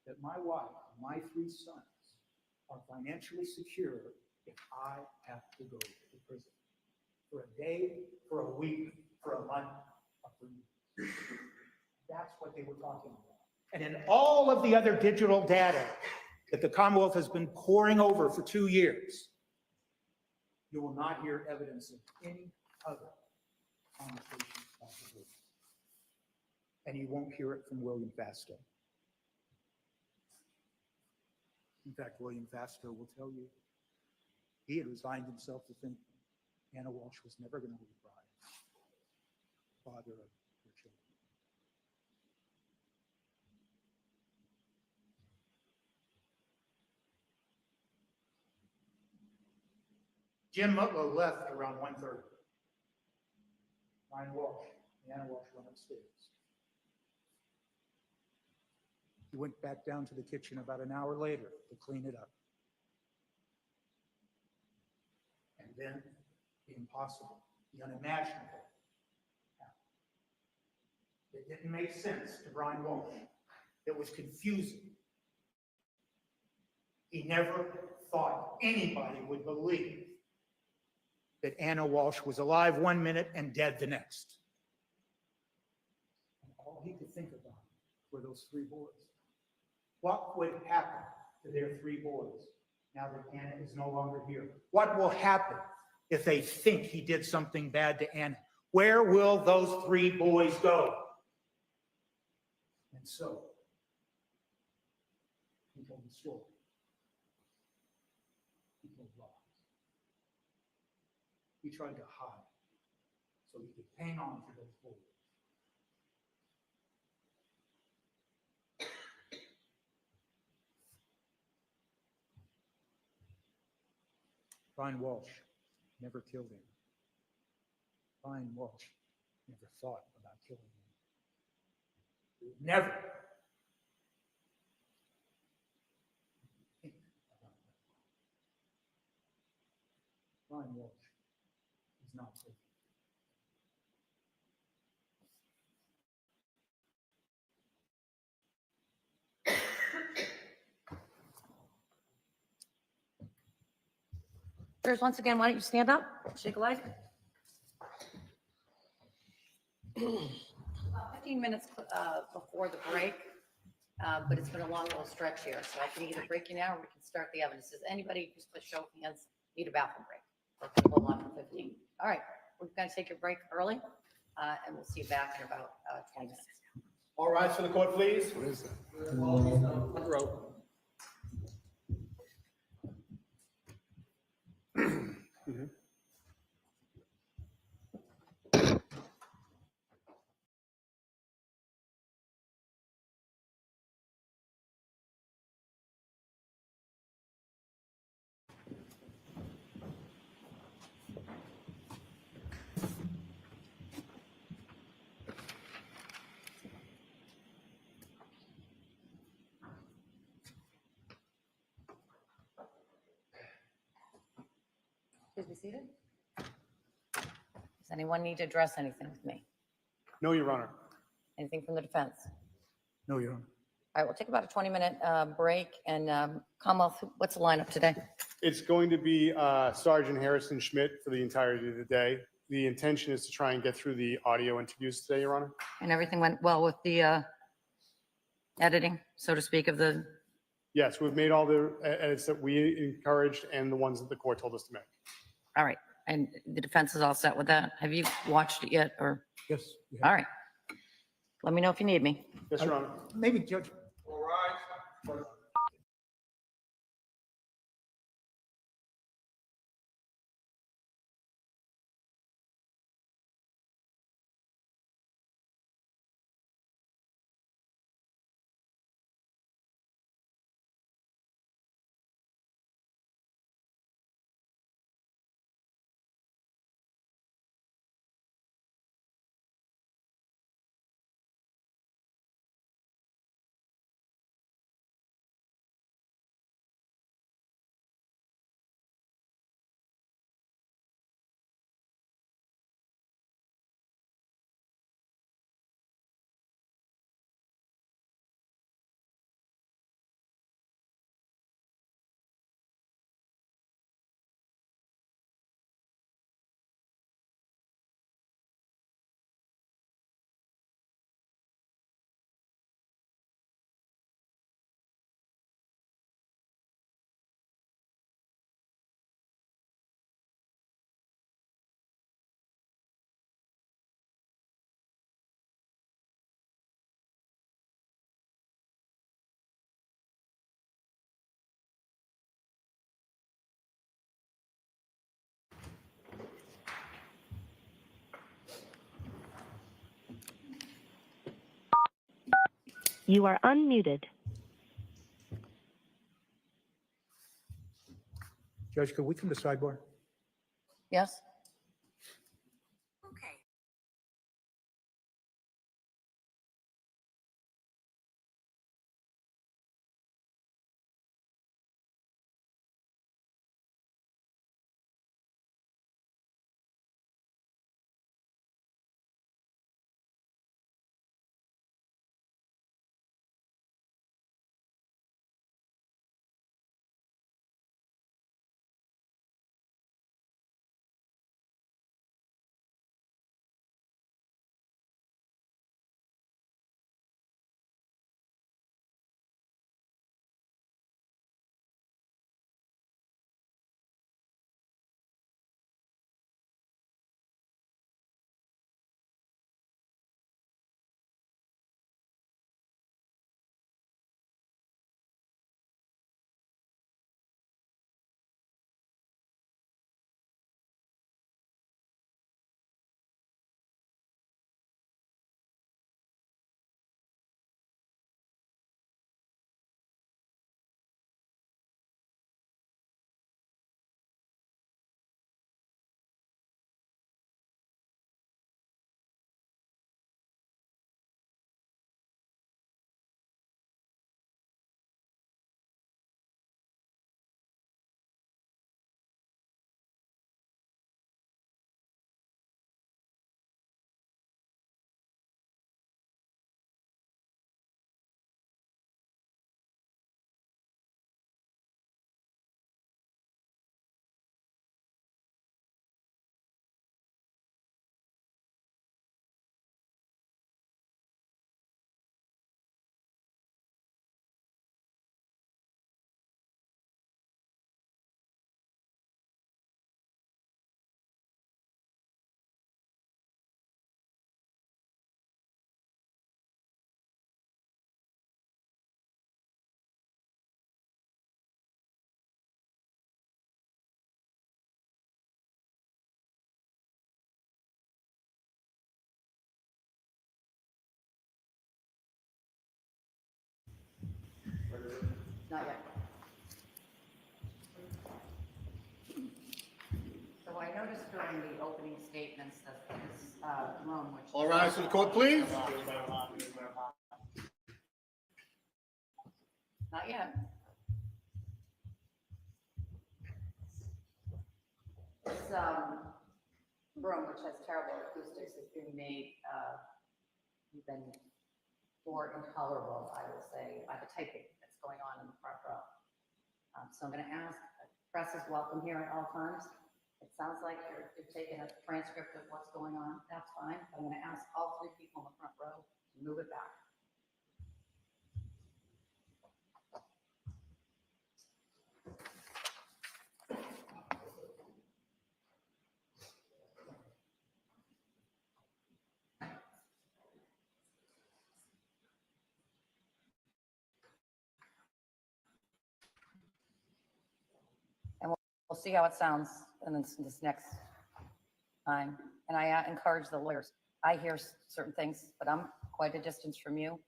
that my wife and my 3 sons are financially secure if I have to go to prison for a day, for a week, for a month, or for years? That's what they were talking about. And in all of the other digital data that the Commonwealth has been poring over for 2 years, you will not hear evidence of any other conversation about divorce. And you won't hear it from William Fastow. In fact, William Fastow will tell you he had resigned himself to think Anna Walshe was never going to be the father of her children. Jim Mutlow left around 1:30. Brian Walshe and Anna Walshe went upstairs. He went back down to the kitchen about an hour later to clean it up. And then the impossible, the unimaginable happened. It didn't make sense to Brian Walshe. It was confusing. He never thought anybody would believe that Anna Walshe was alive 1 minute and dead the next. And all he could think about were those 3 boys. What would happen to their 3 boys now that Anna is no longer here? What will happen if they think he did something bad to Anna? Where will those 3 boys go? And so, he told the story. He told lies. He tried to hide so he could hang on to those boys. Brian Walshe never killed him. Brian Walshe never thought about killing him. Never. Think about that. Brian Walshe is not guilty. Sirs, once again, why don't you stand up, shake a leg? 15 minutes before the break, but it's been a long little stretch here, so I can either break you now or we can start the evidence. Does anybody, just put show of hands, need a bathroom break? Okay, hold on for 15. All right, we're going to take your break early, and we'll see you back in about 20 minutes. All rise for the court, please. What is that? Front row. Please be seated. Does anyone need to address anything with me? No, Your Honor. Anything from the defense? No, Your Honor. All right, we'll take about a 20-minute break, and Commonwealth, what's the lineup today? It's going to be Sergeant Harrison Schmidt for the entirety of the day. The intention is to try and get through the audio interviews today, Your Honor. And everything went well with the editing, so to speak, of the, Yes, we've made all the edits that we encouraged and the ones that the court told us to make. all right, and the defense is all set with that? Have you watched it yet, or, Yes. all right. Let me know if you need me. Yes, Your Honor. Maybe Judge All rise. You are unmuted. Judge, could we come to sidebar? Yes? Not yet. So I noticed during the opening statements that this room, which. All rise to the court, please. Not yet. This room, which has terrible acoustics, is being made even more intolerable, I will say, by the typing that's going on in the front row. So I'm going to ask, press is welcome here at all times. It sounds like you're taking a transcript of what's going on. That's fine. I'm going to ask all three people in the front row to move it back. We'll see how it sounds in this next time. And I encourage the lawyers. I hear certain things, but I'm quite a distance from you.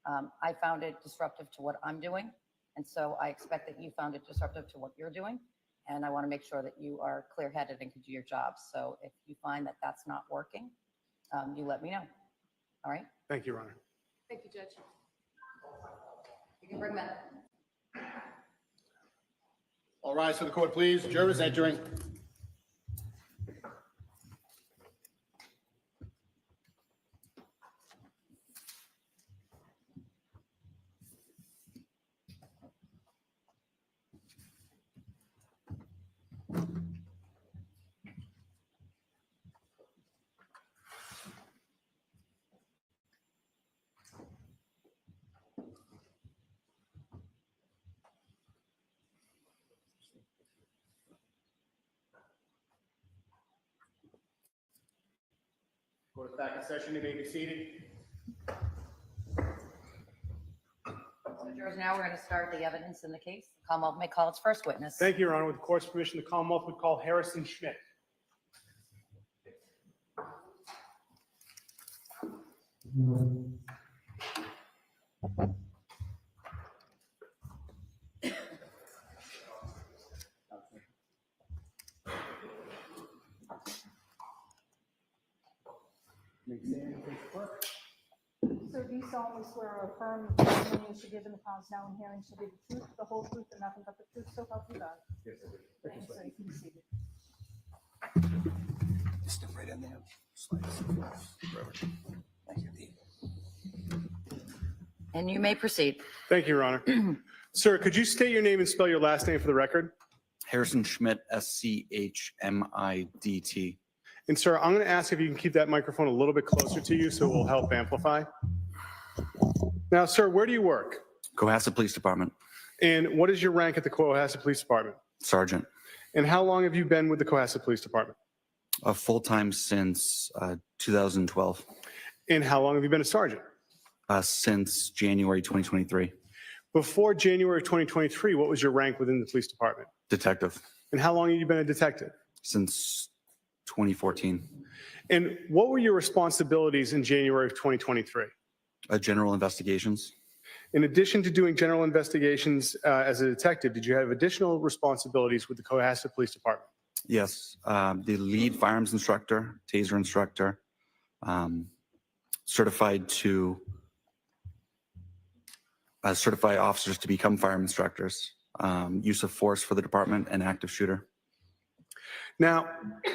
I found it disruptive to what I'm doing. And so I expect that you found it disruptive to what you're doing. And I want to make sure that you are clear-headed and can do your job. So if you find that that's not working, you let me know. All right? Thank you, Your Honor. Thank you, Judge. You can bring them in. All rise to the court, please. Jurors entering. Court is back in session. You may be seated. So jurors, now we're going to start the evidence in the case. The Commonwealth may call its first witness. Thank you, Your Honor. With the court's permission, the Commonwealth would call Harrison Schmidt. Sir, do you solemnly swear or affirm that the testimony you should give in the cause now and hearing shall be the truth, the whole truth, and nothing but the truth, so help you God? Yes, I do. Thank you, sir. You can be seated. Step right in there. Thank you. And you may proceed. Thank you, Your Honor. Sir, could you state your name and spell your last name for the record? Harrison Schmidt, SCHMIDT. And sir, I'm going to ask if you can keep that microphone a little bit closer to you so it will help amplify. Now, sir, where do you work? Cohasset Police Department, And what is your rank at the Cohasset Police Department? Sergeant. And how long have you been with the Cohasset Police Department? Full-time since 2012. And how long have you been a sergeant? Since January 2023. Before January of 2023, what was your rank within the police department? Detective. And how long have you been a detective? Since 2014. And what were your responsibilities in January of 2023? General investigations. In addition to doing general investigations as a detective, did you have additional responsibilities with the Cohasset Police Department? Yes. The lead firearms instructor, taser instructor, certified to certify officers to become firearm instructors, use of force for the department, and active shooter. Now,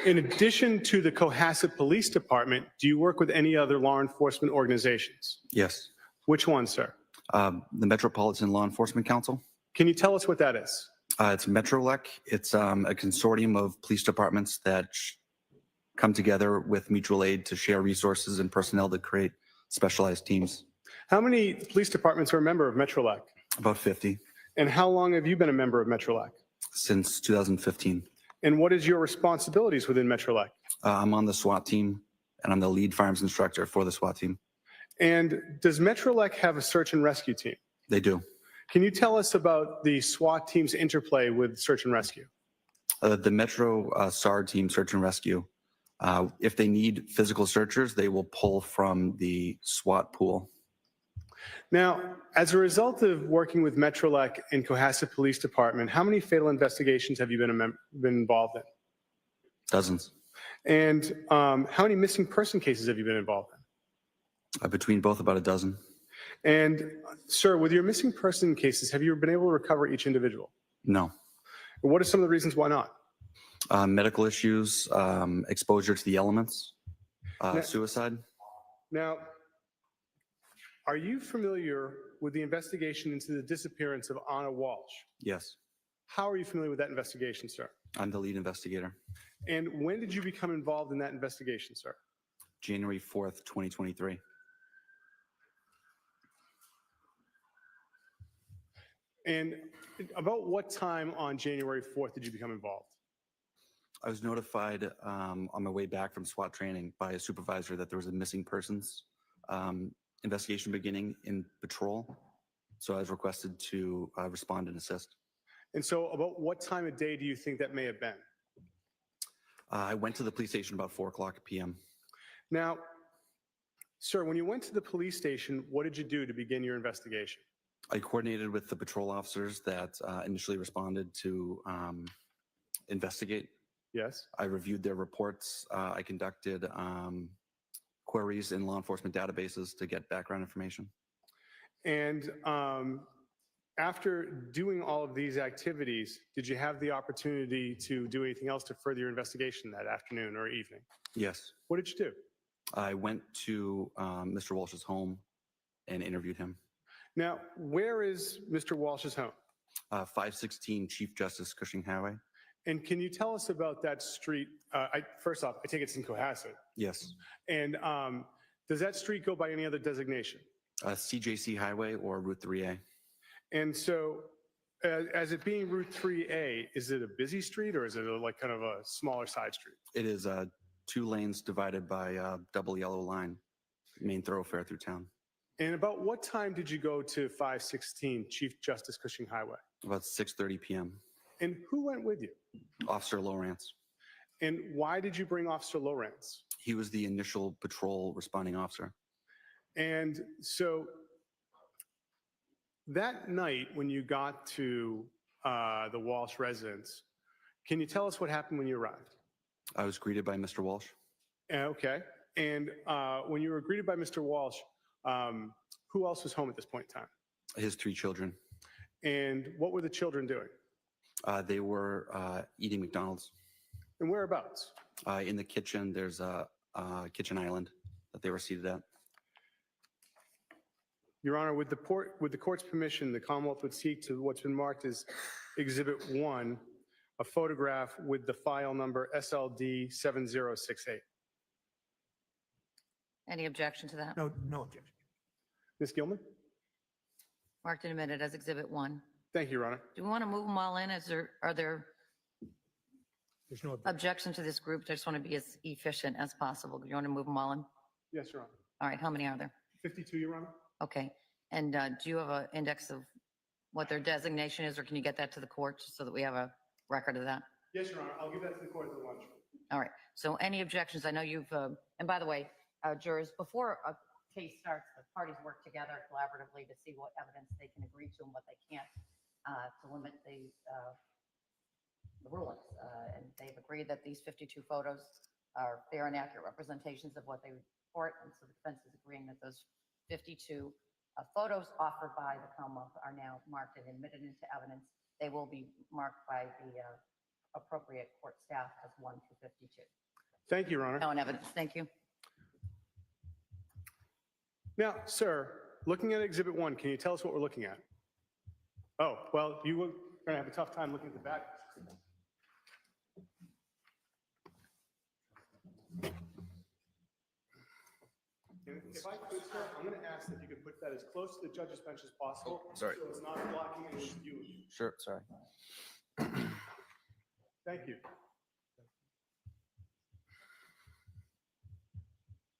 in addition to the Cohasset Police Department, do you work with any other law enforcement organizations? Yes. Which one, sir? The Metropolitan Law Enforcement Council. Can you tell us what that is? It's MetroLEC. It's a consortium of police departments that come together with mutual aid to share resources and personnel to create specialized teams. How many police departments are a member of MetroLEC? About 50 And how long have you been a member of MetroLEC? since 2015. And what is your responsibilities within MetroLEC? I'm on the SWAT team, and I'm the lead firearms instructor for the SWAT team. And does MetroLEC have a search and rescue team? They do. Can you tell us about the SWAT team's interplay with search and rescue? The Metro SAR team, search and rescue, if they need physical searchers, they will pull from the SWAT pool. Now, as a result of working with MetroLEC and Cohasset Police Department, how many fatal investigations have you been involved in? Dozens. And how many missing person cases have you been involved in? Between both, about a dozen. And sir, with your missing person cases, have you been able to recover each individual? No. What are some of the reasons why not? Medical issues, exposure to the elements, suicide. Now, are you familiar with the investigation into the disappearance of Anna Walshe? Yes. How are you familiar with that investigation, sir? I'm the lead investigator. And when did you become involved in that investigation, sir? January 4th, 2023. And about what time on January 4th did you become involved? I was notified on my way back from SWAT training by a supervisor that there was a missing persons investigation beginning in patrol. So I was requested to respond and assist. And so about what time of day do you think that may have been? I went to the police station about 4:00 p.m. Now, sir, when you went to the police station, what did you do to begin your investigation? I coordinated with the patrol officers that initially responded to investigate. Yes. I reviewed their reports. I conducted queries in law enforcement databases to get background information. And after doing all of these activities, did you have the opportunity to do anything else to further your investigation that afternoon or evening? Yes. What did you do? I went to Mr. Walsh's home and interviewed him. Now, where is Mr. Walsh's home? 516 Chief Justice Cushing Highway. And can you tell us about that street? First off, I take it's in Cohasset. Yes. And does that street go by any other designation? CJC Highway or Route 3A. And so as it being Route 3A, is it a busy street or is it like kind of a smaller side street? It is 2 lanes divided by a double yellow line, main thoroughfare through town. And about what time did you go to 516 Chief Justice Cushing Highway? About 6:30 p.m. And who went with you? Officer Lawrence. And why did you bring Officer Lawrence? He was the initial patrol responding officer. And so That night, when you got to the Walsh residence, can you tell us what happened when you arrived? I was greeted by Mr. Walsh. Okay. And when you were greeted by Mr. Walsh, who else was home at this point in time? His 3 children. And what were the children doing? They were eating McDonald's. And whereabouts? In the kitchen, there's a kitchen island that they were seated at. Your Honor, with the court's permission, the Commonwealth would seek to what's been marked as Exhibit 1, a photograph with the file number SLD 7068. Any objection to that? No, no objection. Ms. Gilman? Marked and admitted as Exhibit 1. Thank you, Your Honor. Do we want to move them all in? Are there There's no objection. objection to this group? I just want to be as efficient as possible. Do you want to move them all in? Yes, Your Honor. All right, how many are there? 52, Your Honor? Okay, and do you have an index of what their designation is, or can you get that to the court just so that we have a record of that? Yes, Your Honor. I'll give that to the court at the lunch. All right, so any objections? I know you've, and by the way, jurors, before a case starts, the parties work together collaboratively to see what evidence they can agree to and what they can't to limit the rulings. And they've agreed that these 52 photos are fair and accurate representations of what they report, and so the defense is agreeing that those 52 photos offered by the Commonwealth are now marked and admitted into evidence. They will be marked by the appropriate court staff as 1 to 52. Thank you, Your Honor. No in evidence. Thank you. Now, sir, looking at Exhibit 1, can you tell us what we're looking at? Oh, well, you were going to have a tough time looking at the back. And if I could, sir, I'm going to ask that you could put that as close to the judge's bench as possible. Oh, sorry. So it's not blocking any view. Sure, sorry. Thank you.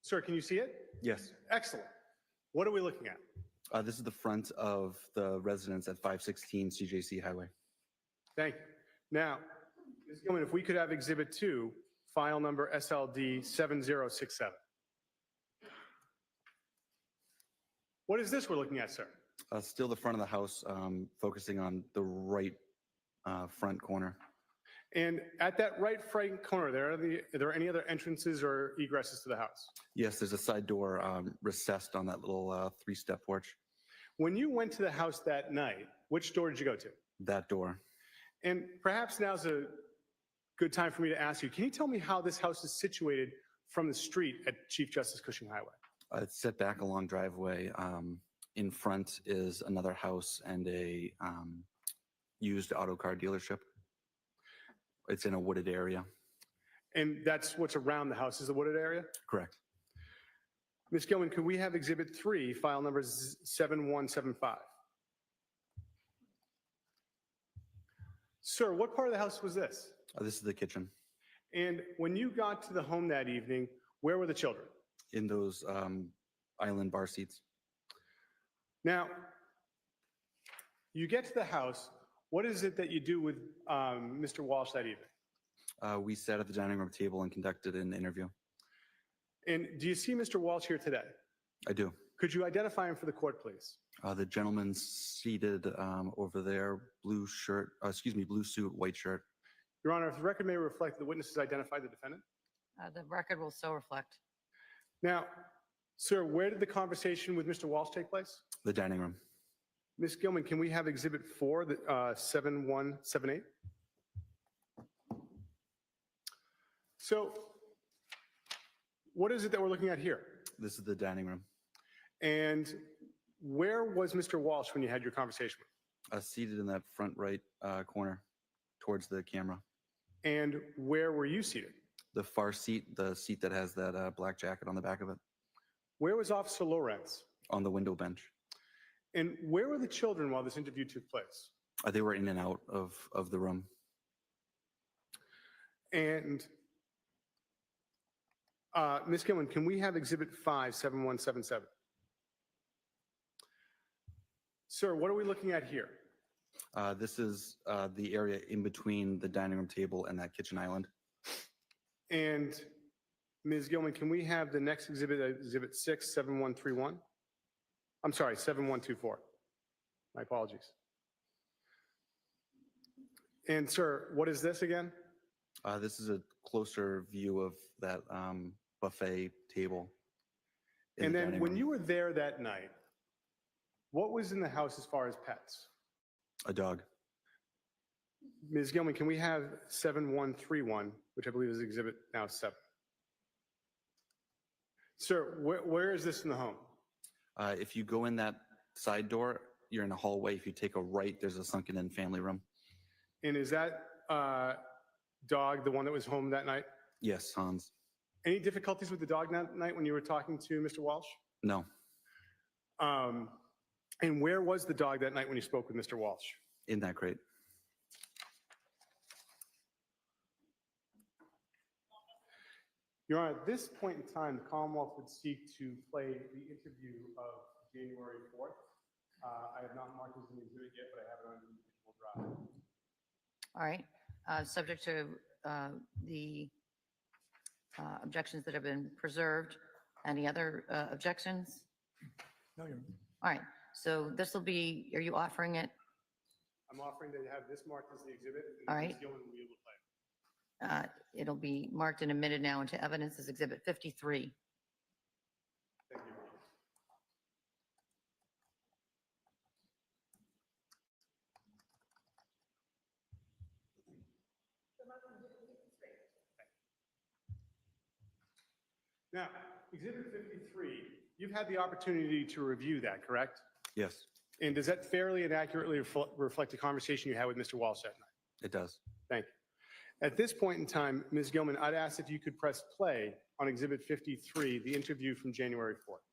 Sir, can you see it? Yes. Excellent. What are we looking at? This is the front of the residence at 516 CJC Highway. Thank you. Now, Ms. Gilman, if we could have Exhibit 2, file number SLD 7067. What is this we're looking at, sir? Still the front of the house, focusing on the right front corner. And at that right front corner, are there any other entrances or egresses to the house? Yes, there's a side door recessed on that little 3-step porch. When you went to the house that night, which door did you go to? That door. And perhaps now's a good time for me to ask you, can you tell me how this house is situated from the street at Chief Justice Cushing Highway? It's set back a long driveway. In front is another house and a used auto car dealership. It's in a wooded area. And that's what's around the house, is the wooded area? Correct. Ms. Gilman, could we have Exhibit 3, file number 7175? Sir, what part of the house was this? This is the kitchen. And when you got to the home that evening, where were the children? In those island bar seats. Now, you get to the house, what is it that you do with Mr. Walsh that evening? We sat at the dining room table and conducted an interview. And do you see Mr. Walsh here today? I do. Could you identify him for the court, please? The gentleman seated over there, blue suit, white shirt. Your Honor, if the record may reflect, the witnesses identified the defendant. The record will so reflect. Now, sir, where did the conversation with Mr. Walsh take place? The dining room. Ms. Gilman, can we have Exhibit 4, the 7178? So what is it that we're looking at here? This is the dining room. And where was Mr. Walsh when you had your conversation with him? Seated in that front right corner towards the camera. And where were you seated? The far seat, the seat that has that black jacket on the back of it, Where was Officer Lorenz? on the window bench. And where were the children while this interview took place? They were in and out of the room. And Ms. Gilman, can we have Exhibit 5, 7177? Sir, what are we looking at here? This is the area in between the dining room table and that kitchen island. And Ms. Gilman, can we have the next exhibit, Exhibit 6, 7131? I'm sorry, 7124. My apologies. And sir, what is this again? This is a closer view of that buffet table. in And the then dining when room. you were there that night, what was in the house as far as pets? A dog. Ms. Gilman, can we have 7131, which I believe is exhibit now 7? Sir, where is this in the home? If you go in that side door, you're in a hallway. If you take a right, there's a sunken in family room. And is that dog the one that was home that night? Yes, Hans. Any difficulties with the dog that night when you were talking to Mr. Walsh? No. And where was the dog that night when you spoke with Mr. Walsh? In that crate. Your Honor, at this point in time, the Commonwealth would seek to play the interview of January 4th. I have not marked this in the exhibit yet, but I have it on the individual drive. All right, subject to the objections that have been preserved. Any other objections? No, you're. All right, so this will be, are you offering it? I'm offering to have this marked as the exhibit, All and right. Ms. Gilman will be able to play. It'll be marked and admitted now into evidence as Exhibit 53. Thank you, Your Honor. Now, Exhibit 53, you've had the opportunity to review that, correct? Yes, And does that fairly and accurately reflect the conversation you had with Mr. Walsh that night? it does. Thank you. At this point in time, Ms. Gilman, I'd ask if you could press play on Exhibit 53, the interview from January 4th.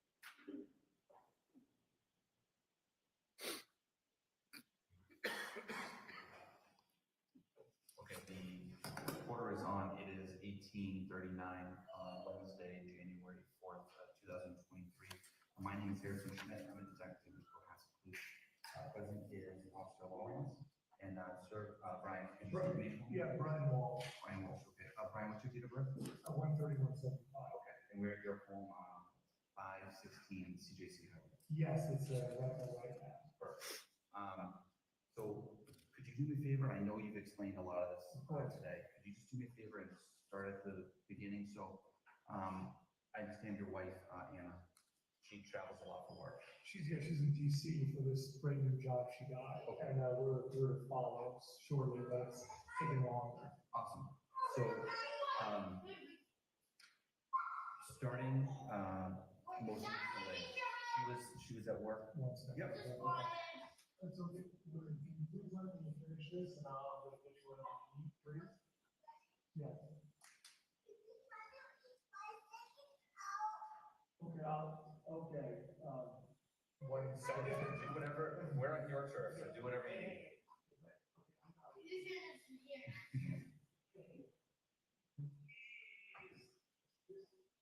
Okay, the order is on. It is 18:39 on Wednesday, January 4th, 2023. My name is Harrison Schmidt. I'm a detective with Cohasset Police. Present is Officer Lawrence and Sir Brian. Can you state your name? Yeah, Brian Walshe, Brian Walshe. Okay. Brian, what's your date of birth? 13175. Okay. And we're at your home on 516 CJC Highway. Yes, it's right now. Perfect. So could you do me a favor? I know you've explained a lot of this today. Could you just do me a favor and start at the beginning? So I understand your wife, Anna, she travels a lot for work. She's in DC for this great new job she got. Okay. And we're to follow shortly, but it's taking longer. Awesome. So starting most recently, she was at work. One second. Yep. That's okay. Please let me finish this and I'll get you what I need, please. Yeah. Okay, one second. Do whatever. We're on your turf, so do whatever you need.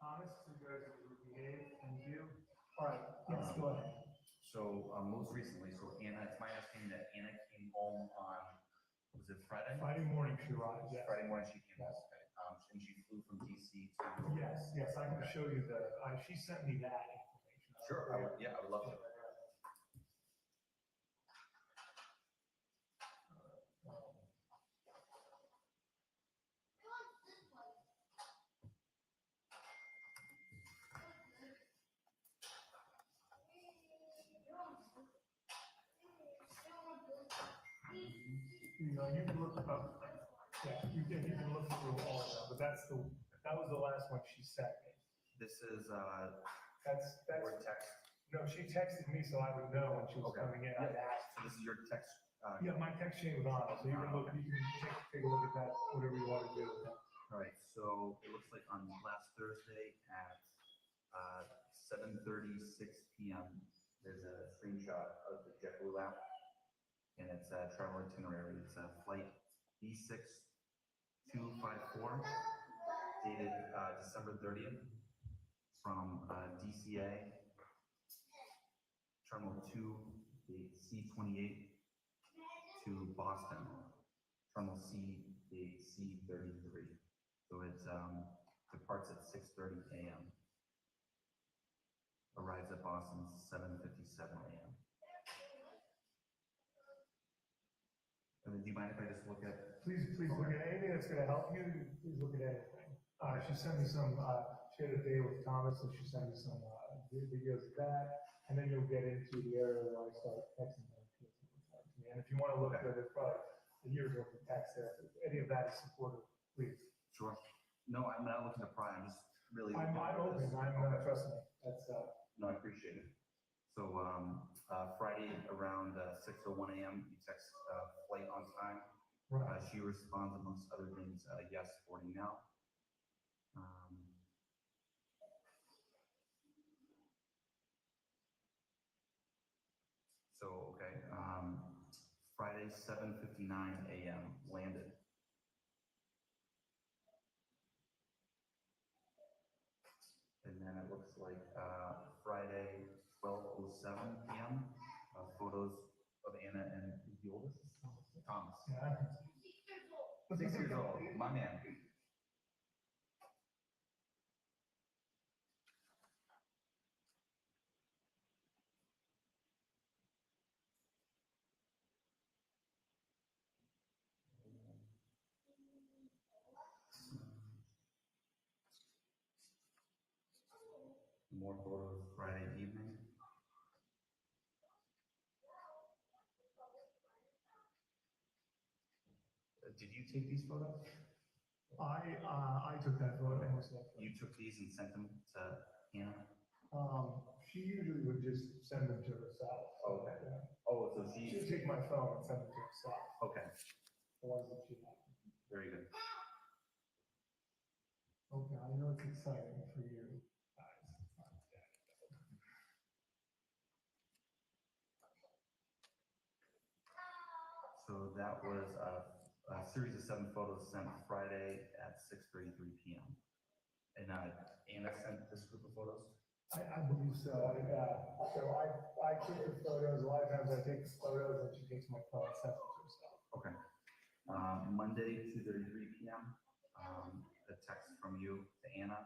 Honest, you guys behave and you. All right, yes, go ahead. So most recently, so Anna, it's my understanding that Anna came home on, was it Friday? Friday morning she arrived, yes. Friday morning she came home, okay. And she flew from DC to. Yes, I can show you she sent me that information. Sure, I would love to. You know, you can look up, yeah, you can look through all of them, but that was the last one she sent me. This is, That's, word text. no, she texted me so I would know when she was Okay. coming in. I'd ask. So this is your text. Yeah, my text chain was on, so you can look, you can take a look at that, whatever you want to do. All right, so it looks like on last Thursday at 7:36 p.m., there's a screenshot of the JetBlue app, and it's a travel itinerary. It's a flight B6254, dated December 30th, from DCA, Terminal 2, the C28, to Boston, Terminal C, the C33. So it departs at 6:30 a.m. Arrives at Boston 7:57 a.m. And then do you mind if I just look at? Please look at anything that's gonna help you, please look at anything. She sent me some, she had a day with Thomas, and she sent me some, videos of that, and then you'll get into the area where I start texting them. And if you wanna look at it, there's probably a year's worth of text there, if any of that is supportive, please. Sure. No, I'm not looking to pry, I'm just really. I'm open, trust me, that's, No, I appreciate it. So, Friday around 6:01 a.m., you text flight on time. right. She responds amongst other things, yes, boarding now. So, okay, Friday, 7:59 a.m., landed. And then it looks like Friday, 12:07 p.m., photos of Anna and the oldest? Thomas. Yeah. 6 years old, my man. More photos Friday evening. Did you take these photos? I took that photo. You took these and sent them to Anna? She usually would just send them to herself. Okay. Yeah. Oh, so She'd take my phone and send them to herself, okay, the ones that she had. very good. Okay, I know it's exciting for you guys. So that was a series of 7 photos sent Friday at 6:33 p.m. And Anna sent this group of photos? I believe so, so I took the photos, a lot of times I take the photos and she takes my phone and sends them to herself. Okay. Monday, 2:33 p.m. A text from you to Anna.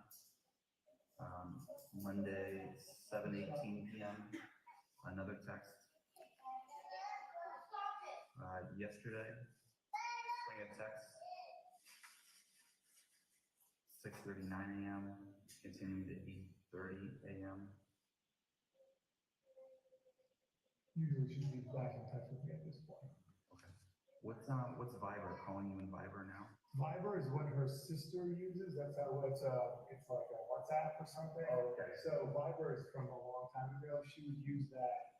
Monday, 7:18 p.m. Another text. Yesterday, string of text. 6:39 a.m. Continuing to 8:30 a.m. Usually she'd be back in touch with me at this point. Okay. What's Viber? Calling you in Viber now? Viber is what her sister uses, that's how it's like a WhatsApp or something. Oh, okay. So Viber is from a long time ago, she would use that,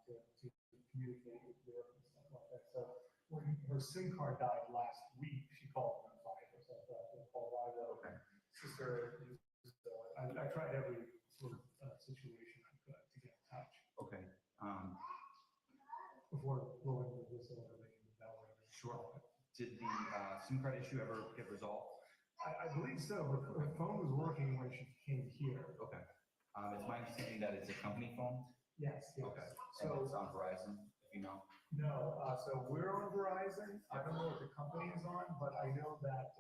to communicate with work and stuff like that. So when her SIM card died last week, she called me on Viber, so I thought I'd call Viber. Okay. Sister used, I tried every sort of, situation I could to get in touch Okay. before rolling the whistle or ringing the bell or whatever. Sure. Did the SIM card issue ever get resolved? I believe so. Her phone was working when she came here. Okay. It's my understanding that it's a company phone? Yes, yes. Okay. So, And it's on Verizon, if you know? no, so we're on Verizon. I don't know what the company is on, but I know that,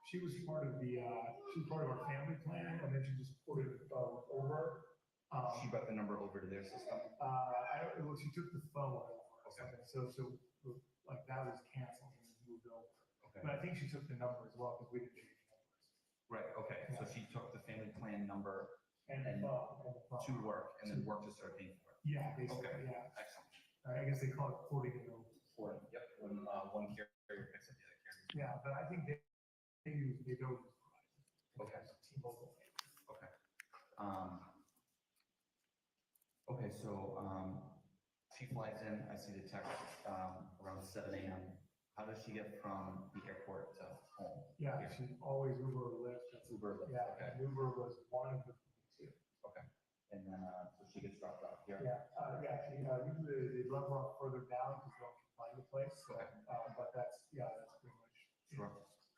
she was part of our family plan, and then she just ported the phone over. She brought the number over to their system? Well, she took the phone over or something, so like that was canceled and moved over. Okay. But I think she took the number as well, because we didn't change numbers. Right, okay. So she took the family plan number And the phone. to work and then work to start paying for it? Yeah, basically, Okay. yeah. Excellent. I guess they call it porting it over. Yep, when one carrier picks up the other carrier. Yeah, but I think they don't use Verizon. Okay. T-Mobile. Okay. Okay, so she flies in, I see the text around 7 a.m. How does she get from the airport to home? Yeah, she always Uber or Lyft. That's Uber, Lyft, Yeah, okay. and Uber was one of the two. Okay. And then, so she gets dropped off here? Yeah, she, usually they drop her off further down because they don't find the place. So, Okay. but that's pretty much. Sure.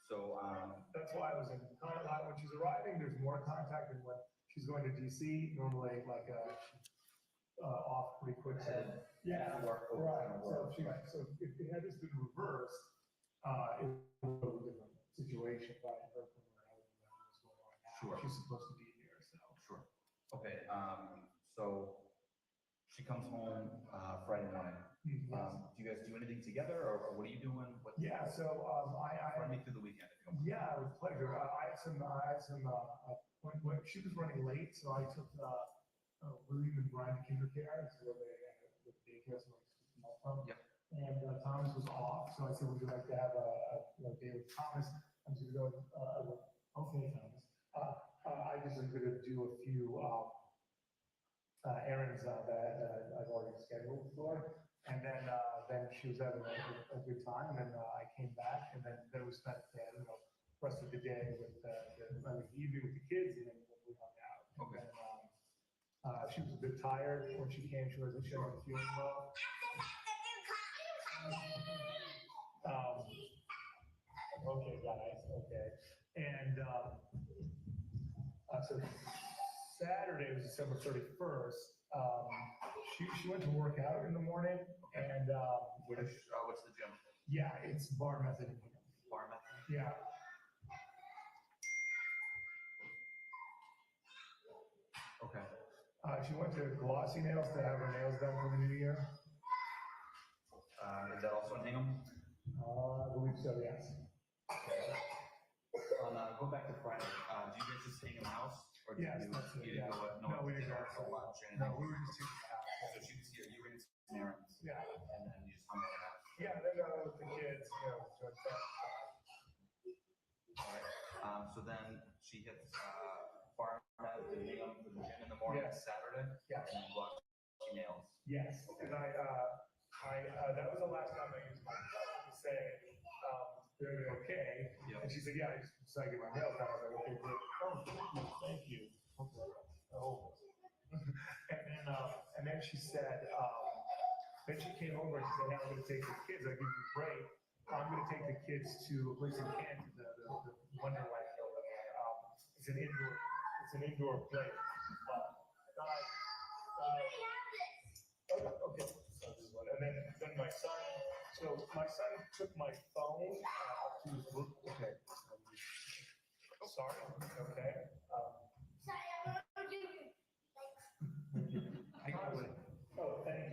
So, That's why I was in contact when she's arriving. There's more contact than when she's going to DC. Normally, like, off pretty quick. So, yeah, work, right. work, So if it had just been reversed, it would be a different situation. But I heard from her, I would know what's going on now. Sure. She's supposed to be here, so. sure. Okay, so she comes home Friday morning. Do you guys do anything together, or what are you doing? What, Yeah, so, run me through the weekend if you don't mind. yeah, with pleasure. I had some, when she was running late, so I took, William and Brian to kinder care, so they, with daycare, so I took them from. Yep. And Thomas was off, so I said, would you like to have a day with Thomas? I'm just gonna go, okay, Thomas. I just was gonna do a few, errands, that I've already scheduled for. And then she was having a good time, and then I came back, and then we spent, rest of the day with, the evening with the kids, and then we hung out. Okay. And then, she was a bit tired when she came, she wasn't feeling well. Okay, guys, okay. And, so Saturday was December 31st. She went to work out in the morning, and, What's the gym? yeah, it's bar method. Bar method? Yeah. Okay. She went to Glossy Nails to have her nails done for the new year. Is that also in Hingham? I believe so, yes. Go back to Friday. Do you guys just hang in the house? Or did Yes, you, that's it, you didn't yeah. go, No, we didn't go for lunch or anything? No, we were just taking the house. So she was here, you ran some errands. Yeah. And then you just hung out. Yeah, then with the kids, doing that. All right. So then she hits farm out to Hingham for the gym in the morning, Yes. Saturday. Yes. And then Glossy Nails. Yes, and that was the last time I used my phone to say, they're okay. Yep. And she said, yeah, I just decided to get my nails done. I was like, okay, great. Oh, thank you. Okay. Oh. And then she said, then she came over and she said, now I'm gonna take the kids, I'll give you a break. I'm gonna take the kids to a place in Canton, the Wonderland building. It's an indoor place. Okay. So this is what, and then my son took my phone to his work. Okay. Sorry. Okay. Oh, thank you.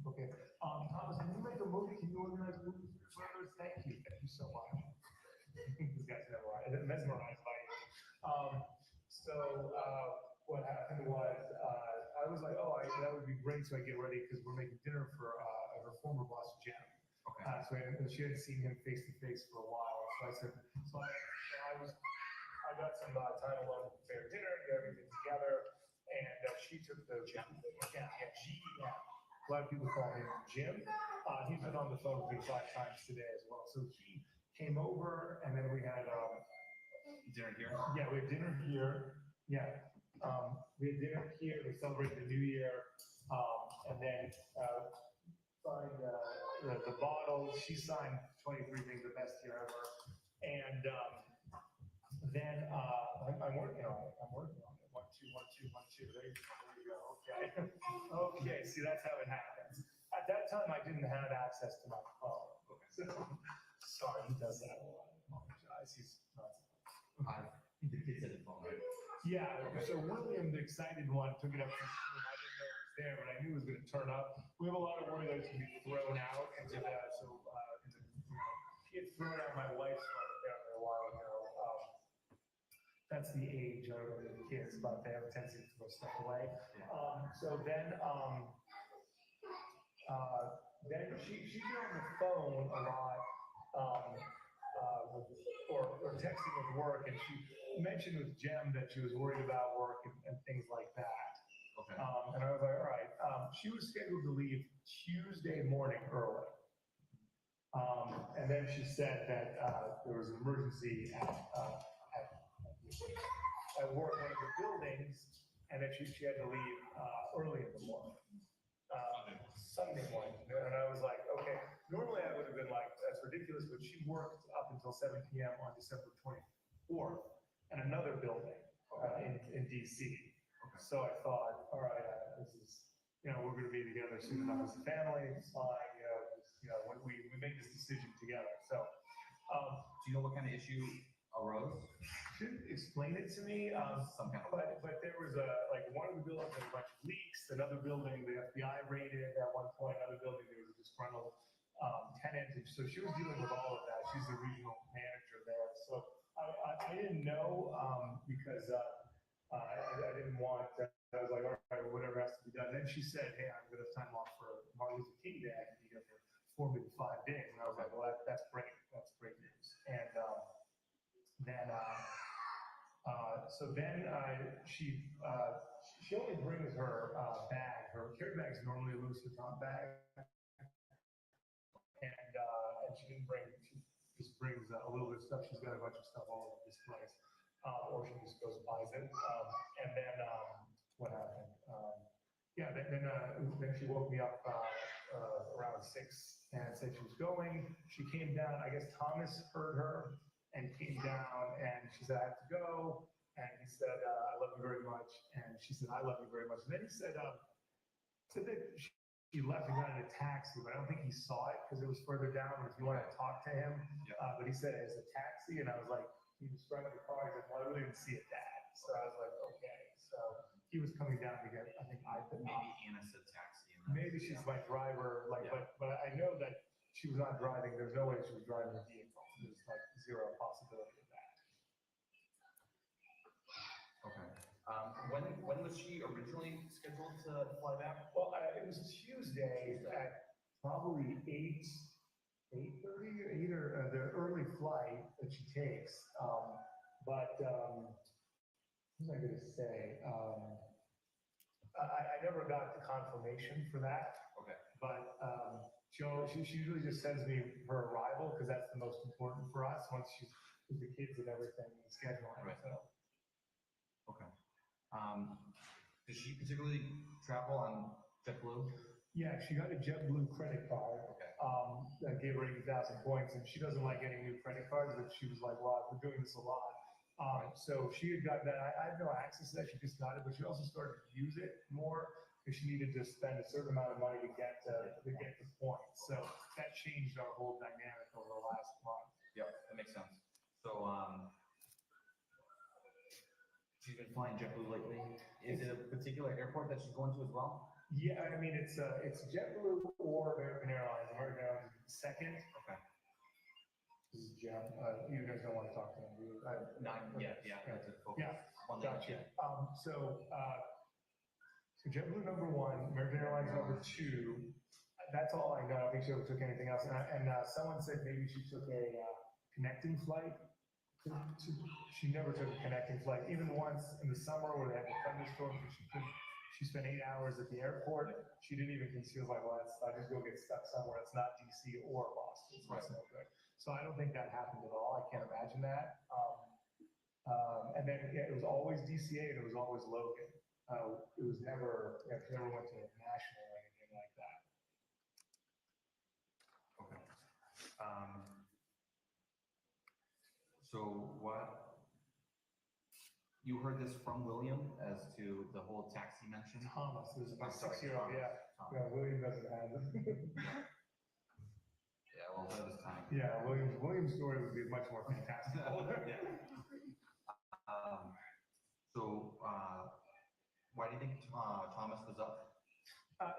Okay. Thomas, can you make a movie? Can you organize movies for us? Thank you so much. This guy's mesmerized by you. What happened was, I was like, oh, that would be great, so I get ready, because we're making dinner for her former boss, Jen. Okay. She hadn't seen him face to face for a while, so I said, I got some time alone to prepare dinner, get everything together, and she took the Jen. Yeah. A lot of people call him Jim. He's been on the phone with me 5 times today as well. So he came over, and then we had Dinner here? yeah, we had dinner here. Yeah. We had dinner here to celebrate the new year. And then signed the bottle. She signed 23 being the best year ever. And then I'm working on it. 1, 2, 1, 2, 1, 2. There you go. Okay. Okay. See, that's how it happens. At that time, I didn't have access to my phone. So, sorry, he does that a lot. I apologize. He's not. The kids had the phone, right? Yeah, so William, the excited one, took it up from school. I didn't know it was there, but I knew it was going to turn up. We have a lot of worry that it's going to be thrown out into that. So, he had thrown out my wife's phone down there a while ago. That's the age of the kids, but they have a tendency to throw stuff away. So then she's been on the phone a lot, or texting with work, and she mentioned with Jem that she was worried about work and things like that. Okay. And I was like, all right. She was scheduled to leave Tuesday morning early. And then she said that there was an emergency at work, one of the buildings, and that she had to leave early in the morning. Sunday morning. And I was like, okay, normally I would have been like, that's ridiculous, but she worked up until 7 p.m. on December 24th in another building in DC. Okay. So I thought, all right, this is, we're going to be together soon enough as a family. It's fine. We make this decision together. So, do you know what kind of issue arose? She explain it to me, Some kind of. but there was like one of the buildings had a bunch of leaks, another building, the FBI raided at one point, another building, there was a disgruntled tenant, and so she was dealing with all of that. She's the regional manager there, so I didn't know, because I didn't want, I was like, all right, whatever has to be done. Then she said, hey, I'm gonna have time off for Martin Luther King Day, I can be here for 4, maybe 5 days, and I was like, well, that's great news. And then, so then she only brings her bag, her carry bag is normally a Louis Vuitton bag, and she didn't bring, she just brings a little bit of stuff, she's got a bunch of stuff all over this place, or she just goes and buys it, and then, what happened? Yeah, then she woke me up around 6 and said she was going. She came down, I guess Thomas heard her and came down, and she said, I have to go. And he said, I love you very much. And she said, I love you very much. And then he said that she left and got in a taxi, but I don't think he saw it because it was further down. If you want to talk to him, but he said it's a taxi, and I was like, he was driving the car. He said, well, I really didn't see it, Dad. So I was like, okay. So he was coming down to get, I think Maybe Anna said taxi. maybe she's my driver, like, but I know that she was not driving. There's no way she was driving a vehicle. There's like zero possibility of that. Okay. When was she originally scheduled to fly back? Well, it was Tuesday at probably 8:30, either the early flight that she takes. But what was I going to say? I never got the confirmation for that. Okay. But she usually just sends me her arrival because that's the most important for us once she's with the kids and everything and scheduling. Right. So. Okay. Does she particularly travel on JetBlue? Yeah, she got a JetBlue credit card. Okay. That gave her 80,000 points, and she doesn't like getting new credit cards, but she was like, well, we're doing this a lot. So she had got that. I had no access to that. She just got it, but she also started to use it more because she needed to spend a certain amount of money to get the points. So that changed our whole dynamic over the last month. Yep, that makes sense. So, she's been flying JetBlue lately. Is it a particular airport that she's going to as well? Yeah, I mean, it's JetBlue or American Airlines. American Airlines is second. Okay. This is Jim. You guys don't want to talk to him, do you? Not yet, yeah. That's a focus. Yeah, One thing, gotcha. yeah. So JetBlue number 1, American Airlines number 2. That's all I know. I don't think she ever took anything else. And someone said maybe she took a connecting flight. She never took a connecting flight. Even once in the summer where they had the thunderstorm, she spent 8 hours at the airport. She didn't even consider like, well, I just go get stuck somewhere. It's not DC or Boston. So it's no good. So I don't think that happened at all. I can't imagine that. And then it was always DCA and it was always Logan. It was never, she never went to national or anything like that. Okay. So what, you heard this from William as to the whole taxi mention? Thomas is my I'm sorry, 6-year-old, Thomas. yeah. Thomas. Yeah, William doesn't have it. Yeah, well, that was time. Yeah, William's story would be much more fantastical. Yeah. So, why do you think Thomas was up?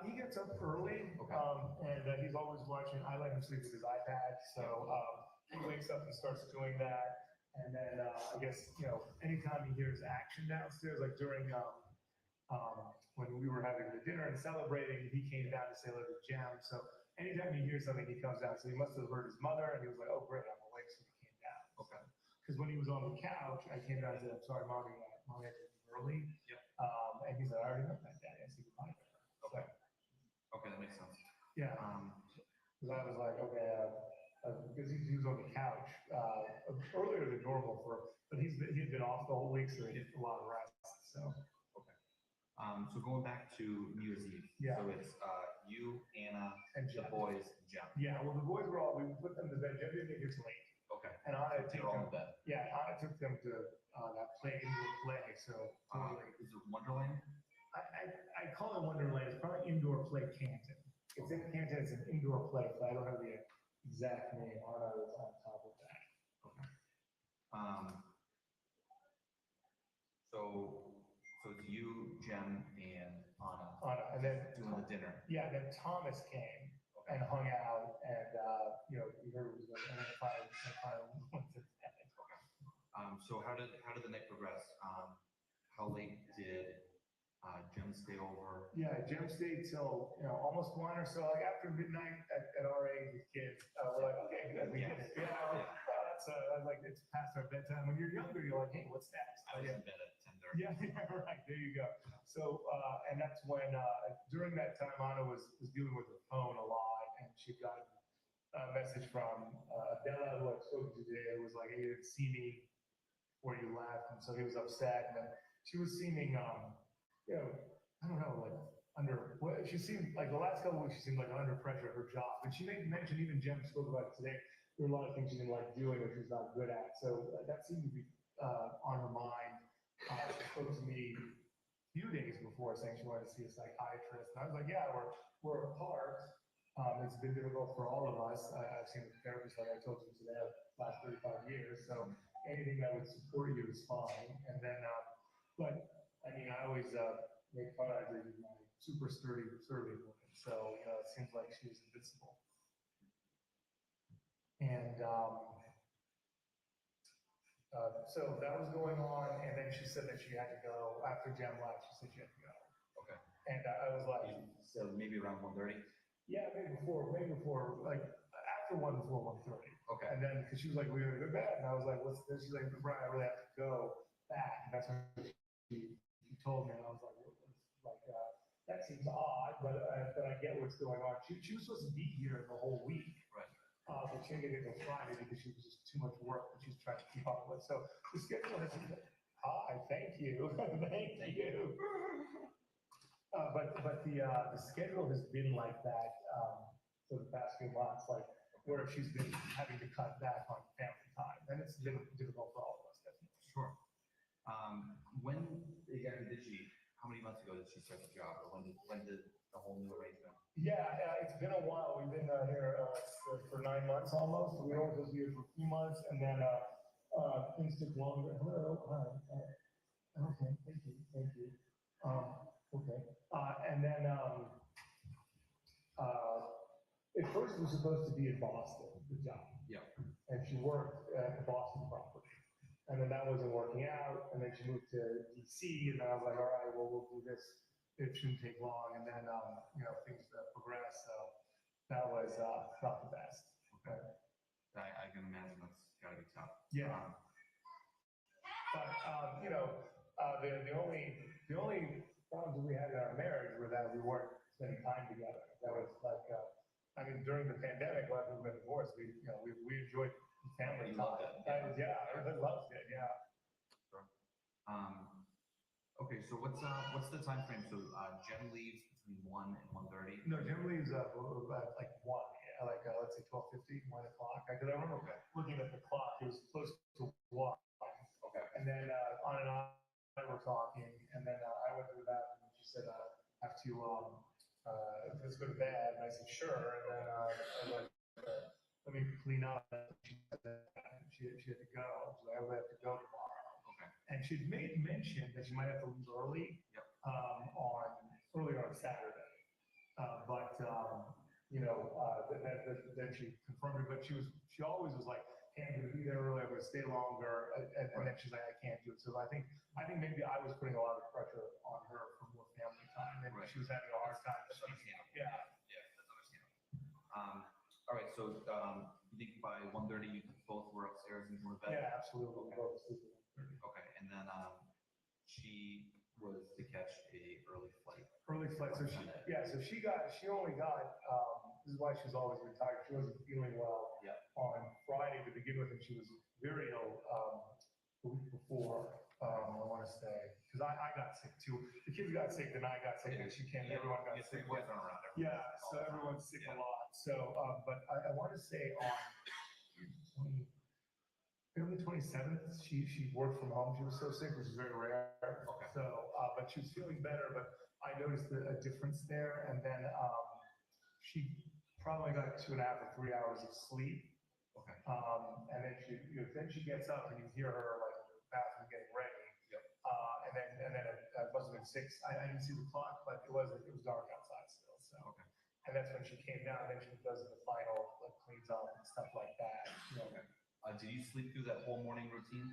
He gets up early, Okay. and he's always watching. I let him sleep with his iPad, so he wakes up and starts doing that. And then I guess anytime he hears action downstairs, like during when we were having the dinner and celebrating, he came down to say hello to Jem. So anytime he hears something, he comes down. So he must have heard his mother, and he was like, "Oh, great, I'm awake," so he came down. Okay. Because when he was on the couch, I came down and said, "I'm sorry, mommy, mommy had to leave early." Yep. And he's like, "I already know that, Daddy. I said goodbye to her." Okay. Okay, that makes sense. Yeah. Because I was like, okay, because he was on the couch earlier than normal but he'd been off the whole week, so he did a lot of rest. So. Okay. So going back to New Year's Eve. Yeah. So it's you, Anna, And the Jem. boys, and Jem. Yeah, well, the boys were we put them to bed. Jem didn't get here till 8. Okay. And Anna They're all in bed. Anna took them to that indoor play. So totally. Is it Wonderland? I call it Wonderland. It's probably indoor play Canton. It's in Canton. It's an indoor play. But I don't have the exact name. Anna was on top of that. Okay. and then, doing the dinner. yeah, then Thomas came and hung out, and, we heard it was going, and then finally went to bed. So how did the night progress? How late did Jim stay over? Yeah, Jim stayed till, almost 1 or so, like after midnight at our age with kids, we're like, okay, good, we did it. That's, I was like, it's past our bedtime. When you're younger, you're like, hey, what's next? I was in bed at 10:30. Yeah, right, there you go. So, and that's when, during that time, Anna was dealing with her phone a lot, and she got a message from Bella, who I spoke to today, who was like, hey, you didn't see me before you left, and so he was upset, and then she was seeming, I don't know, like, she seemed, like, the last couple of weeks, she seemed like under pressure at her job, and she made mention, even Jem spoke about it today, there were a lot of things she didn't like doing, or she was not good at, so that seemed to be on her mind. She spoke to me a few days before saying she wanted to see a psychiatrist, and I was like, yeah, we're apart. It's been difficult for all of us. I've seen a therapist, like I told you today, the last 35 years, so anything that would support you is fine. And then, but I mean, I always make fun of her, my super sturdy woman. So, it seems like she was invincible. And so that was going on. And then she said that she had to go after Jem left. She said she had to go. Okay. And I was like, So maybe around 1:30? yeah, maybe before, like after 1:30. Okay. And then, because she was like, we're gonna go to bed. And I was like, what's this? She's like, Brian, I really have to go back. And that's when she told me. And I was like, that seems odd, but I get what's going on. She was supposed to be here the whole week. Right. But she didn't get it until Friday because she was just too much work that she's trying to keep up with. So the schedule has been, hi, thank you. Thank you. But the schedule has been like that for the past few months, like where she's been having to cut back on family time, and it's been difficult for all of us, definitely. Sure. When exactly did she? How many months ago did she start the job, or when did the whole new arrangement? Yeah, it's been a while. We've been here for 9 months almost. We were only supposed to be here for a few months, and then things took longer. Hello, hi. Okay, thank you. Okay, and then at first it was supposed to be in Boston, the job. Yeah. And she worked at the Boston property. And then that wasn't working out, and then she moved to DC, and I was like, all right, well, we'll do this. It shouldn't take long, and then, things progressed, so that was not the best. Okay. I can imagine that's gotta be tough. Yeah. But, the only problems we had in our marriage were that we weren't spending time together. That was like, during the pandemic, when we were divorced, we enjoyed family You time. loved it. Yeah, I loved it, yeah. Sure. Okay, so what's the time frame? So Jen leaves between 1 and 1:30? No, Jim leaves like 1, let's say 12:50, 1 o'clock. Because I remember looking at the clock, it was close to 1. Okay. And then on and on, were talking, and then I went to the bathroom, and she said, I have to, let's go to bed. And I said, sure. And then I was like, let me clean up. She said that she had to go. So I would have to go tomorrow. Okay. And she'd made mention that she might have to leave early. Yep. Earlier on Saturday. Then she confirmed it, but she always was like, hey, I'm gonna be there early, I'm gonna stay longer, and then she's like, I can't do it. So I think maybe I was putting a lot of pressure on her for more family time, and Right. she was having a hard time That's speaking up. understandable. Yeah. Yeah, that's understandable. All right, so you think by 1:30 you both were upstairs and were in bed? Yeah, absolutely. We both sleeping. Okay, and then she was to catch a early flight. Early flight, so she only got, this is why she's always been tired, she wasn't feeling well. Yeah. On Friday to begin with, and she was very ill, the week before, I wanna say, because I got sick too. The kids got sick, then I got sick, and she came, everyone got sick. Boys run around. Yeah, so everyone's sick a lot, so, but I wanna say on February 27th, she worked from home, she was so sick, which is very rare. Okay. So, but she was feeling better, but I noticed a difference there, and then, she probably got 2.5 or 3 hours of sleep. Okay. And then she gets up and you hear her like in the bathroom getting ready. Yep. And then it must have been between 6. I didn't see the clock, but it was dark outside still, so. Okay. And that's when she came down, then she does the final, like, cleans up and stuff like that, you know. Did you sleep through that whole morning routine?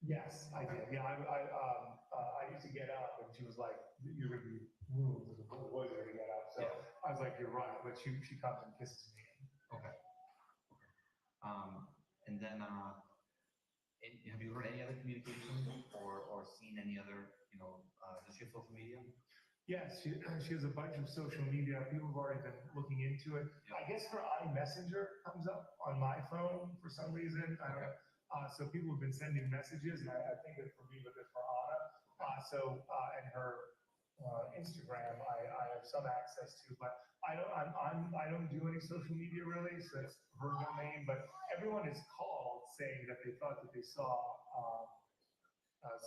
Yes, I did. Yeah, I used to get up and she was like, "You're gonna be ruined because the boys are gonna get up." So Yeah. I was like, "You're right," but she comes and kisses me. Okay. And then, have you heard any other communication or seen any other, does she have social media? Yes, she has a bunch of social media. People have already been looking into it. Yeah. I guess her iMessenger comes up on my phone for some reason. I don't know. So people have been sending messages, and I think it's for me, but it's for Anna. And her Instagram, I have some access to, but I don't do any social media really, so it's her domain. But everyone is called saying that they thought that they saw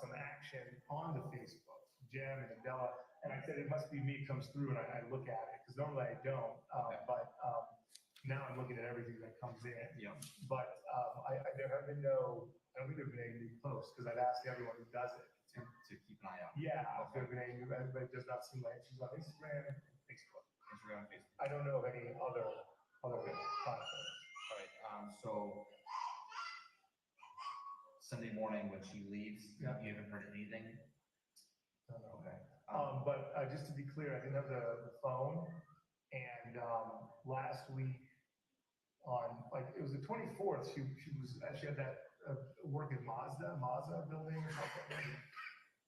some action on the Facebook, Jem and Adela, and I said it must be me. Comes through, and I look at it because normally I don't, but now I'm looking at everything that comes in. Yeah. But there have been no. I don't think there've been any new posts because I've asked everyone who does it To keep an eye out. yeah, if there have been any new, but it does not seem like she's on Instagram and Facebook. Instagram, Facebook. I don't know of any other platforms. All right, so Sunday morning when she leaves, Yeah. you haven't heard anything? Okay. But just to be clear, I didn't have the phone, and last week it was the 24th. She had that work in Mazda building or something.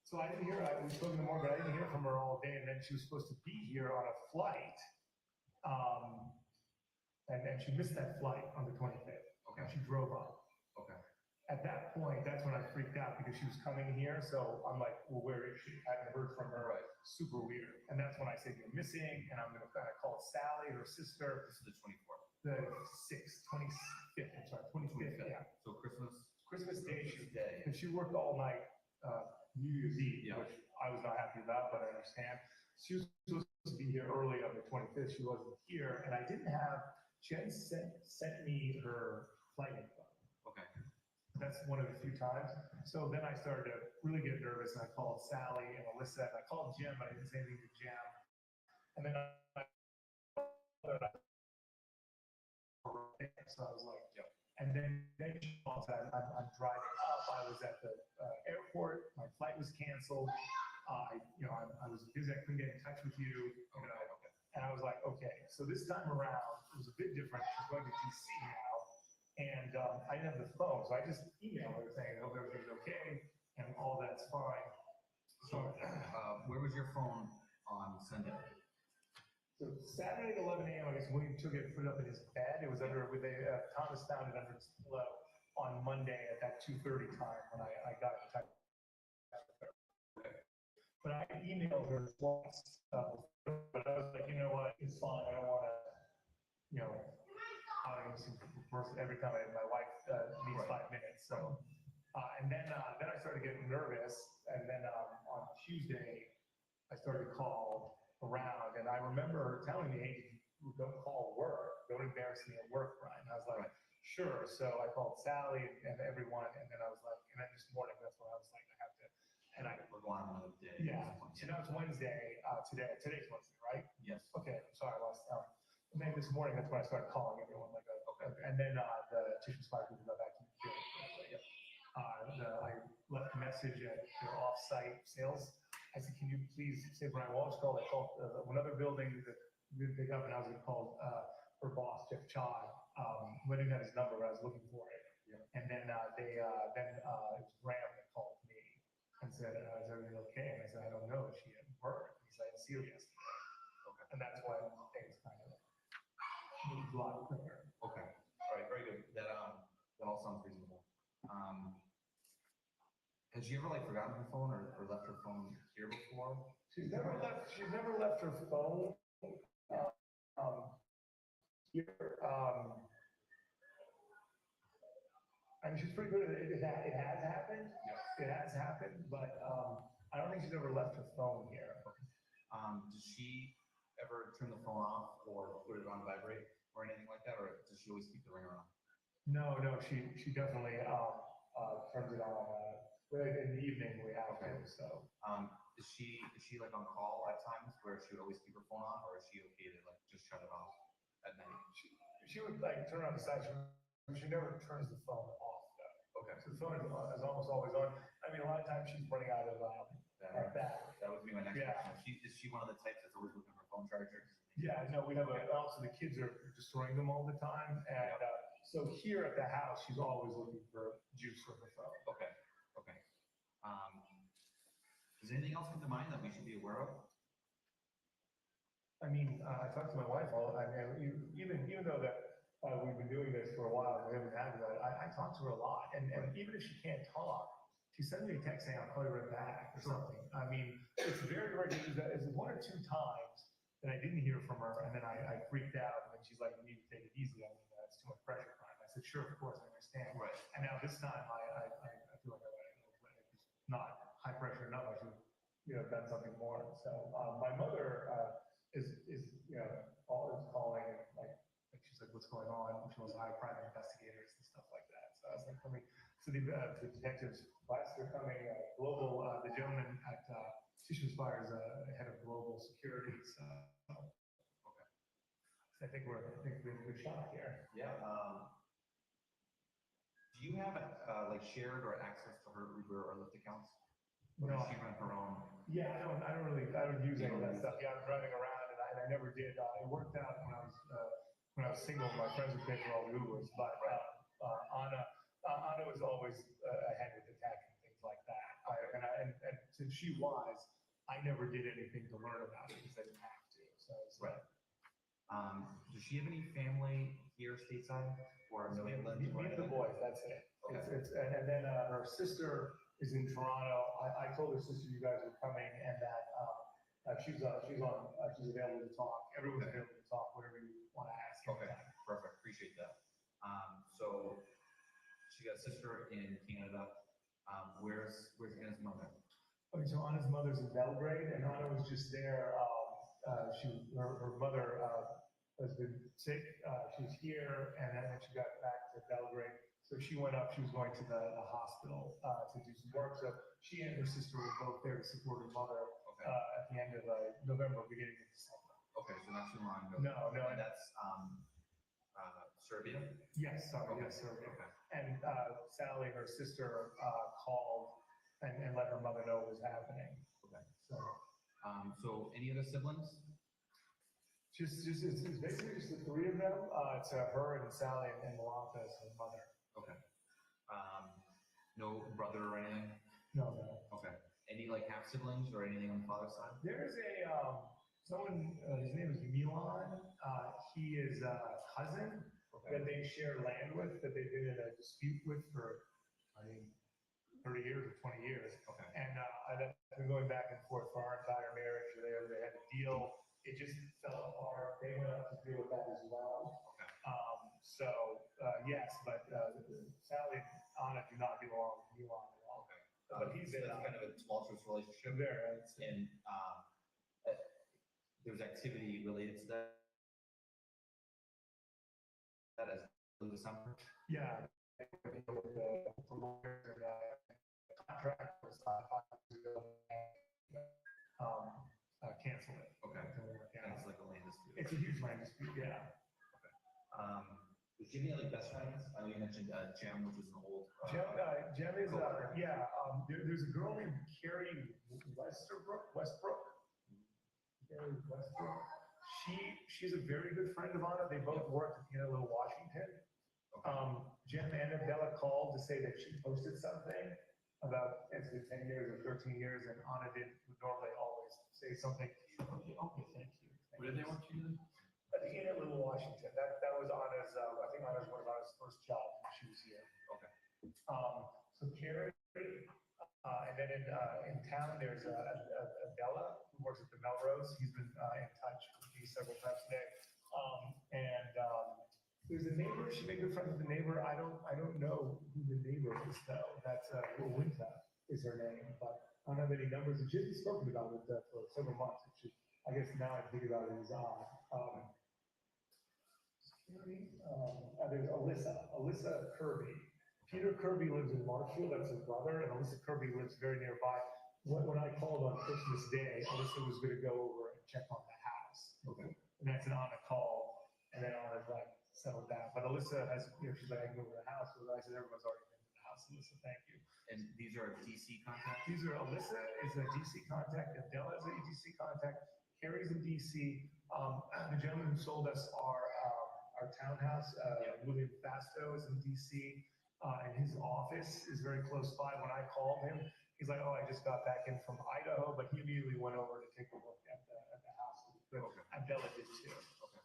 So I didn't hear. We spoke in the morning, but I didn't hear from her all day. And then she was supposed to be here on a flight, and she missed that flight on the 25th. Okay. And she drove up. Okay. At that point, that's when I freaked out because she was coming here. So I'm like, well, where is she? I haven't heard from her. Right. Super weird. And that's when I said, you're missing. And I'm going to kind of call Sally, her sister. This is the 24th. The 25th, I'm sorry, 25th, yeah. So Christmas Day, Day. and she worked all night, New Year's Eve, Yeah. which I was not happy about, but I understand. She was supposed to be here early on the 25th. She wasn't here, and I didn't have, she hadn't sent me her flight info. Okay. That's one of the few times. So then I started to really get nervous, and I called Sally and Alyssa, and I called Jim, but I didn't say anything to Jim. And then so I was like, yep. And then she calls out, I'm driving up. I was at the airport. My flight was canceled. I was busy. I couldn't get in touch with you. And I was like, okay. So this time around, it was a bit different. She's going to DC now. And I didn't have the phone. So I just emailed her saying, I hope everything's okay. And all that's fine. So where was your phone on Sunday? So Saturday at 11 a.m., I guess William took it, put it up in his bed. It was under, Thomas found it under his pillow on Monday at that 2:30 time when I got in touch with her. But I emailed her twice, but I was like, you know what, it's fine. I don't want to, every time my wife needs 5 minutes. So, and then I started getting nervous. And then on Tuesday, I started to call around, and I remember her telling me, hey, don't call work, don't embarrass me at work, Brian. I was like, sure. So I called Sally and everyone, and then I was like, and then this morning, that's when I was like, I have to, and We're going on another day. yeah. So now it's Wednesday, today's Wednesday, right? Yes. Okay, I'm sorry, I lost, and then this morning, that's when I started calling everyone, like, and then the tissue spike got back to me. I left a message at their off-site sales. I said, can you please say Brian Walshe called? I called another building that we didn't pick up, and I was going to call her boss, Jeff Chod. I didn't have his number, but I was looking for it. Yeah. And then it was Graham that called me and said, is everything okay? And I said, I don't know. Is she at work? He said, I didn't see her yesterday. Okay. And that's when things kind of moved a lot quicker. Okay. All right. Very good. That all sounds reasonable. Has she ever forgotten her phone or left her phone here before? She's never left her phone here. I mean, she's pretty good at it. It has happened. Yeah. It has happened, but I don't think she's ever left her phone here. Does she ever turn the phone off or put it on vibrate or anything like that, or does she always keep the ringer on? No, she definitely turns it on But in the evening, we have to, so. Is she like on call at times where she would always keep her phone on, or is she okay to like just shut it off at night? She would like turn on the side, she never turns the phone off though. Okay. So the phone is almost always on. I mean, a lot of times she's running out of, battery. That would be my next Yeah. question. Is she one of the types that's always looking for phone chargers? Yeah, no, we have, also the kids are destroying them all the time, and, so here at the house, she's always looking for juice for her phone. Okay, okay. Does anything else come to mind that we should be aware of? I mean, I talked to my wife I mean, even though that, we've been doing this for a while, we haven't had that, I talk to her a lot, and even if she can't talk, she sends me a text saying, I'll call you right back, or something. I mean, it's very rare, it's one or two times that I didn't hear from her, and then I freaked out, and then she's like, you need to take it easy, I mean, that's too much pressure for me. I said, sure, of course, I understand. Right. And now this time, I feel like it's not high pressure enough, I should, done something more. So, my mother, is, always calling, and like, she's like, what's going on? She wants to hire private investigators and stuff like that. So I was like, so the detectives, class, they're coming, global, the gentleman at, Tishman-Speyer is head of global security, so. Okay. I think we have a good shot here. Yeah. Do you have like shared or access to her Uber or Lyft accounts? Or No. does she run her own? Yeah, I don't use any of that stuff. Yeah, I'm driving around and I never did. It worked out when I was single, my friends would pay for all the Ubers, but, Anna was always ahead with the tech and things like that. And since she was, I never did anything to learn about it because I didn't have to, so. Right. Does she have any family here stateside or New England? Me and the boys, that's it. Okay. And then her sister is in Toronto. I told her sister you guys were coming and that she's available to talk. Everyone's available to talk, whatever you want to ask. Okay, perfect. Appreciate that. So she got a sister in Canada. Where's Anna's mother? Okay, so Anna's mother's in Belgrade, and Anna was just there. Her mother has been sick. She was here, and then she got back to Belgrade. So she went up. She was going to the hospital to do some work. So she and her sister were both there to support her mother at the end of November, beginning of December. Okay, so not too long ago. No. And that's Serbia? Yes, sorry, Okay. yes, Serbia. Okay. And Sally, her sister, called and let her mother know what was happening. Okay. So So any other siblings? it's basically just the three of them. It's her and Sally and Malaka as her mother. Okay. No brother or anything? No. Okay. Any like half siblings or anything on the father's side? There's someone, his name is Milan. He is a cousin that they share land with, that they've been in a dispute with for, 30 years or 20 years. Okay. And I've been going back and forth for our entire marriage. They had a deal. It just fell apart. They went up to deal with that as well. Okay. Yes, but Sally and Anna do not belong to Milan at all. Okay. But he's So in that's kind of a tumultuous relationship. there. And there's activity related to that as early December. Yeah. With the promoters and contract was 5 years ago. Cancel it. Okay. Yeah. And it's like a land dispute. It's a huge land dispute, yeah. Does she have any like best friends? I know you mentioned Jem, which was an old. Jem is, there's a girl named Carrie Westbrook. Carrie Westbrook. She's a very good friend of Anna. They both worked in Little Washington. Jem Annabella called to say that she posted something about 10 years or 13 years, and Anna would normally always say something. Okay, thank you. What did they want you to do? In Little Washington. That was Anna's, I think Anna's one of Anna's first jobs when she was here. Okay. So Carrie, and then in town, there's Bella, who works at the Melrose. He's been in touch with me several times today. There's a neighbor, she made good friends with the neighbor. I don't know who the neighbor is though. That's Winta is her name, but I don't have any numbers. And she hasn't spoken about it for several months. I guess now I think about it as odd. There's Alyssa Kirby. Peter Kirby lives in Marshfield, that's his brother, and Alyssa Kirby lives very nearby. When I called on Christmas Day, Alyssa was gonna go over and check on the house. Okay. And that's an Anna call, and then Anna's like settled down. But Alyssa has, she's like, I can go over to the house, so I said, everyone's already been to the house. Alyssa, thank you. And these are DC contacts? These are, Alyssa is a DC contact, Adele is a DC contact, Carrie's in DC. The gentleman who sold us our townhouse, William Fasto is in DC. And his office is very close by. When I called him, he's like, oh, I just got back in from Idaho, but he immediately went over to take a look at the house. But Okay. Adela did too. Okay.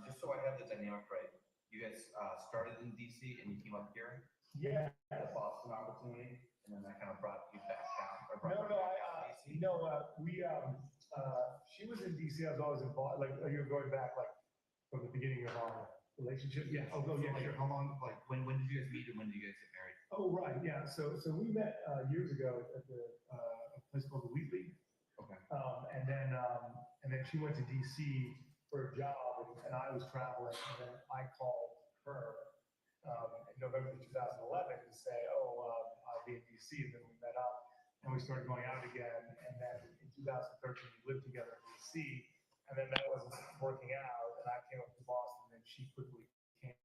Just so I have the dynamic right, you guys started in DC and you came up here, Yeah. the Boston opportunity, and then that kind of brought you back down. Or brought No, you no, back down to DC? she was in DC, I was always in Boston, like, you're going back like from the beginning of our relationship. Yeah, oh, yeah, Like, sure. how long, like, when did you guys meet and when did you guys get married? Oh, right, yeah, so we met years ago at a place called the Wheatley. Okay. And then she went to DC for a job, and I was traveling, and then I called her in November 2011 to say, I'll be in DC, and then we met up, and we started going out again, and then in 2013, we lived together in DC, and then that wasn't working out, and I came up to Boston, and she quickly came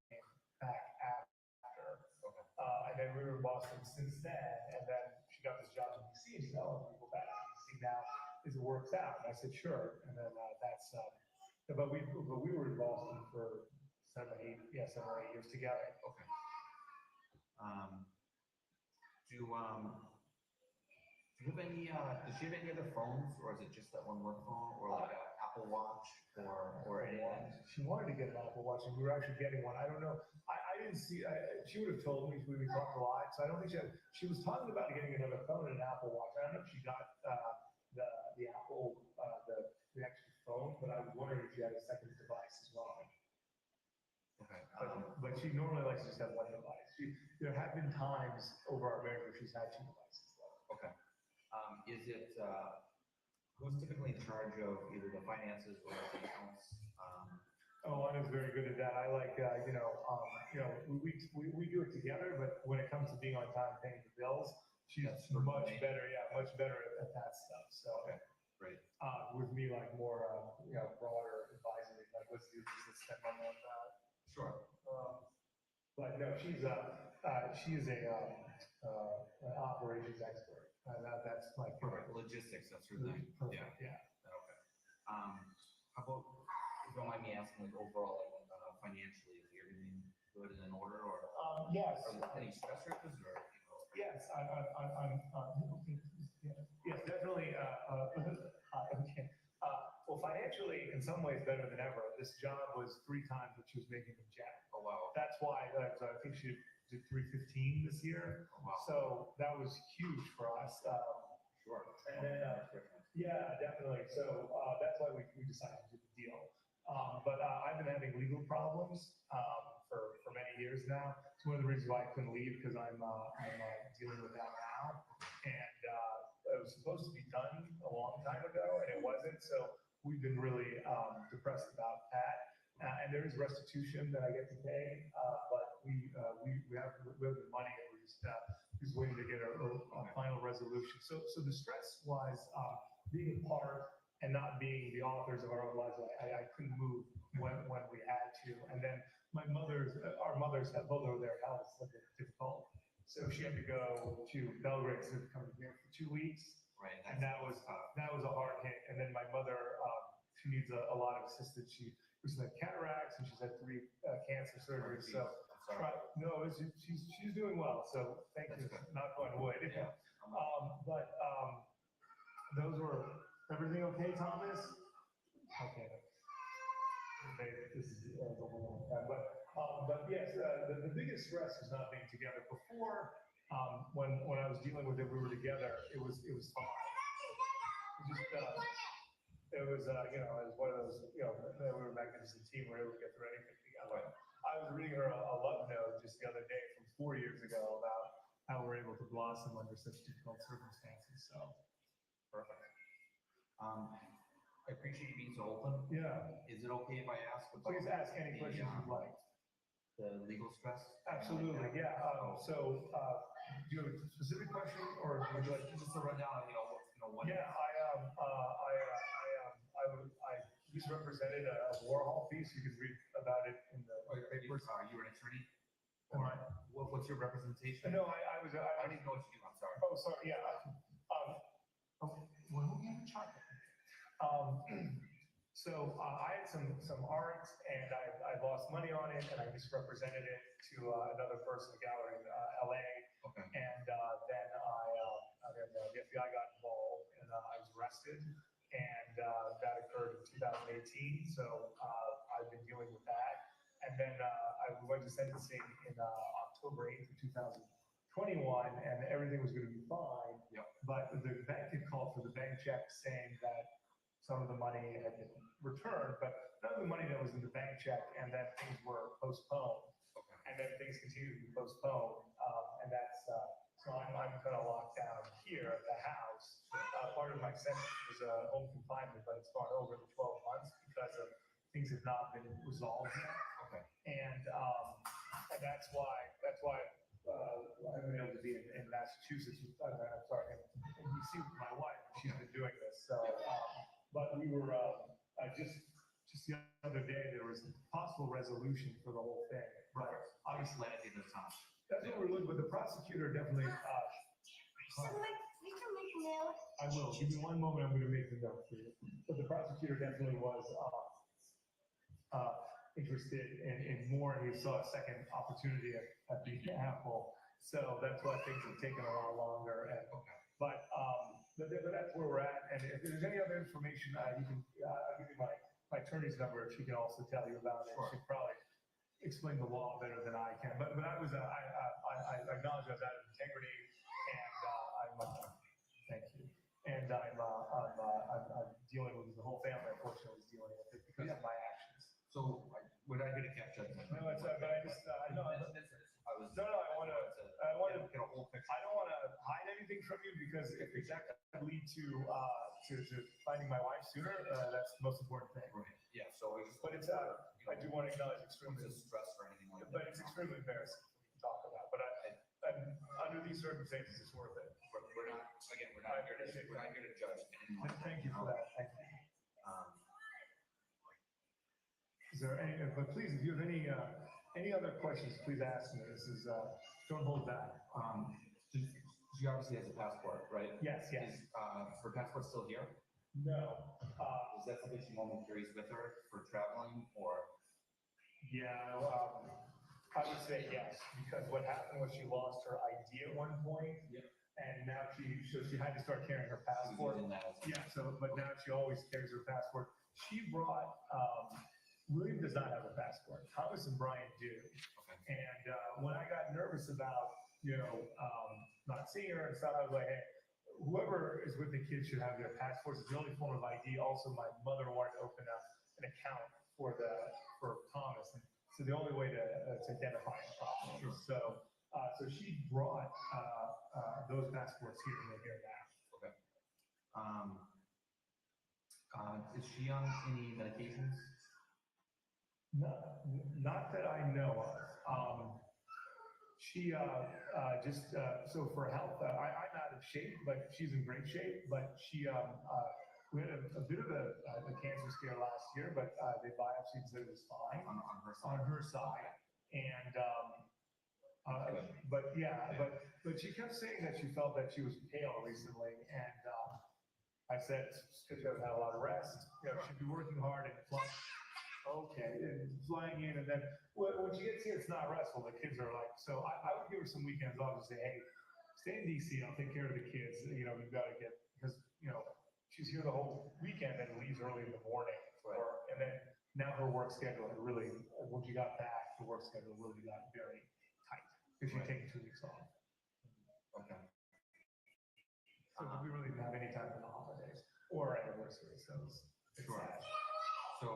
back after. Okay. And then we were in Boston since then, and then she got this job in DC, and she said, oh, we go back to DC now, as it works out, and I said, sure, and then but we were in Boston for 7 or 8 years together. Okay. Do you have any, does she have any other phones, or is it just that one work phone, or like an Apple Watch, or anything? She wanted to get an Apple Watch, and we were actually getting one. I don't know. I didn't see. She would have told me we talked a lot, so I don't think she was talking about getting another phone and an Apple Watch. I don't know if she got the Apple the extra phone, but I was wondering if she had a second device as well. Okay. But she normally likes to just have one device. There have been times over our marriage where she's had 2 devices. Okay. Is it, who's typically in charge of either the finances or the accounts? Oh, Anna's very good at that. I like, we do it together, but when it comes to being on time paying the bills, she's That's much her better, much better at that stuff. So, Okay, great. with me, like more, broader advisory, like let's do this, let's spend money on that. Sure. But no, she is an operations expert. That's like. Perfect. Logistics, that's her thing. Perfect, yeah. Okay. How about, if you don't mind me asking, like overall, like financially, is everything good and in order, or Yes. are there any stressors, or, you know? Yes, I'm, yes, definitely, okay. Well, financially, in some ways, better than ever. This job was 3 times what she was making in Jack. Oh, wow. That's why, I think she did 315 this year. Oh, wow. So that was huge for us. Sure. And then, yeah, definitely. So that's why we decided to do the deal. But I've been having legal problems for many years now. It's one of the reasons why I couldn't leave, because I'm dealing with that now. And it was supposed to be done a long time ago, and it wasn't. So we've been really depressed about that. And there is restitution that I get to pay, but we have the money, and we're just waiting to get a final resolution. So the stress was being a part and not being the authors of our own lives. I couldn't move when we had to. And then our mothers had both of their health a bit difficult. So she had to go to Belgrade to come here for 2 weeks. Right. And that was a hard hit. And then my mother, she needs a lot of assistance. She was had cataracts, and she's had 3 cancer surgeries. So she's doing well. So thank you. Knock on wood. Yeah. But those were everything okay, Thomas? Okay. This is a long time, but yes, the biggest stress is not being together. Before, when I was dealing with it, we were together. It was fine. It was one of those, we were a magnificent team. We were able to get through anything together. I was reading her a love note just the other day from 4 years ago about how we're able to blossom under such difficult circumstances. So. Perfect. I appreciate you being so open. Yeah. Is it okay if I ask about? Please ask any questions you'd like. the legal stress? Absolutely, yeah. So, do you have a specific question or would you like? Just a rundown, what? Yeah, I misrepresented a Warhol piece. You can read about it in the papers. Are you an attorney? Am Or I? what's your representation? No, I was, I don't even know what you do, I'm sorry. oh, sorry, yeah. Well, who gave a charge? So I had some art and I lost money on it and I misrepresented it to another person, a gallery in LA. Okay. And then the FBI got involved and I was arrested. And that occurred in 2018. So I've been dealing with that. And then I went to sentencing in October 8th of 2021 and everything was going to be fine. Yep. But the bank had called for the bank check saying that some of the money had been returned, but none of the money that was in the bank check, and then things were postponed. Okay. And then things continue to be postponed, and that's, so I'm kind of locked down here at the house. Part of my sentence was home confinement, but it's gone over the 12 months because of things have not been resolved yet. Okay. And that's why I've been able to be in Massachusetts, I'm sorry, in DC with my wife, she's been doing this, so, but we were, just the other day, there was a possible resolution for the whole thing. Right. Obviously, at the time. That's what we're looking, but the prosecutor definitely, I will, give me one moment, I'm gonna make the note for you. But the prosecutor definitely was, interested in more, and he saw a second opportunity at the Apple. So that's why things have taken a lot longer, and, but that's where we're at, and if there's any other information, you can, I'll give you my attorney's number, she can also tell you about it. Sure. She can probably explain the law better than I can, but I was, I acknowledge I was out of integrity, and thank you. And I'm dealing with, the whole family unfortunately is dealing with it because of my actions. So, we're not here to catch judgment. No, it's, but I just, no, I wanna get a whole picture. I don't want to hide anything from you because if that could lead to finding my wife sooner, that's the most important thing. Right, yeah, so it's. But it's, I do want to acknowledge extremely, stress or anything like that. but it's extremely embarrassing to talk about. But under these circumstances, it's worth it. We're not, again, we're not here to judge anyone. Thank you for that. Thank you. Um, Is there any? But please, if you have any other questions, please ask me. This is don't hold back. She obviously has a passport, right? Yes, yes. Is, her passport still here? No. Is that something she normally carries with her for traveling or? Yeah, I would say yes, because what happened was she lost her ID at one point. Yep. And now she had to start carrying her passport. Using that as- Yeah, so, but now she always carries her passport. She brought, William does not have a passport. Thomas and Brian do. Okay. And when I got nervous about, not seeing her and stuff, I was like, hey, whoever is with the kids should have their passports. It's the only form of ID. Also, my mother wanted to open an account for Thomas. And so the only way to identify him properly. Sure. So she brought those passports here and they're here now. Okay. Is she on any medications? Not that I know of. She so for health, I'm out of shape, but she's in great shape. But she, we had a bit of a cancer scare last year, but they biopsied and said it was fine On her side? on her side. And but yeah, but she kept saying that she felt that she was pale recently, and I said because she hasn't had a lot of rest, she'd be working hard and flying. Okay, and flying in, and then when she gets here, it's not restful. The kids are like, so I would give her some weekends off and say, hey, stay in DC. I'll take care of the kids. You've got to get because she's here the whole weekend and leaves early in the morning. And then now her work schedule had really, when she got back, the work schedule really got very tight because she'd taken 2 weeks off. Okay. So we really didn't have any time for the holidays or anniversary. So it's Sure. sad. So,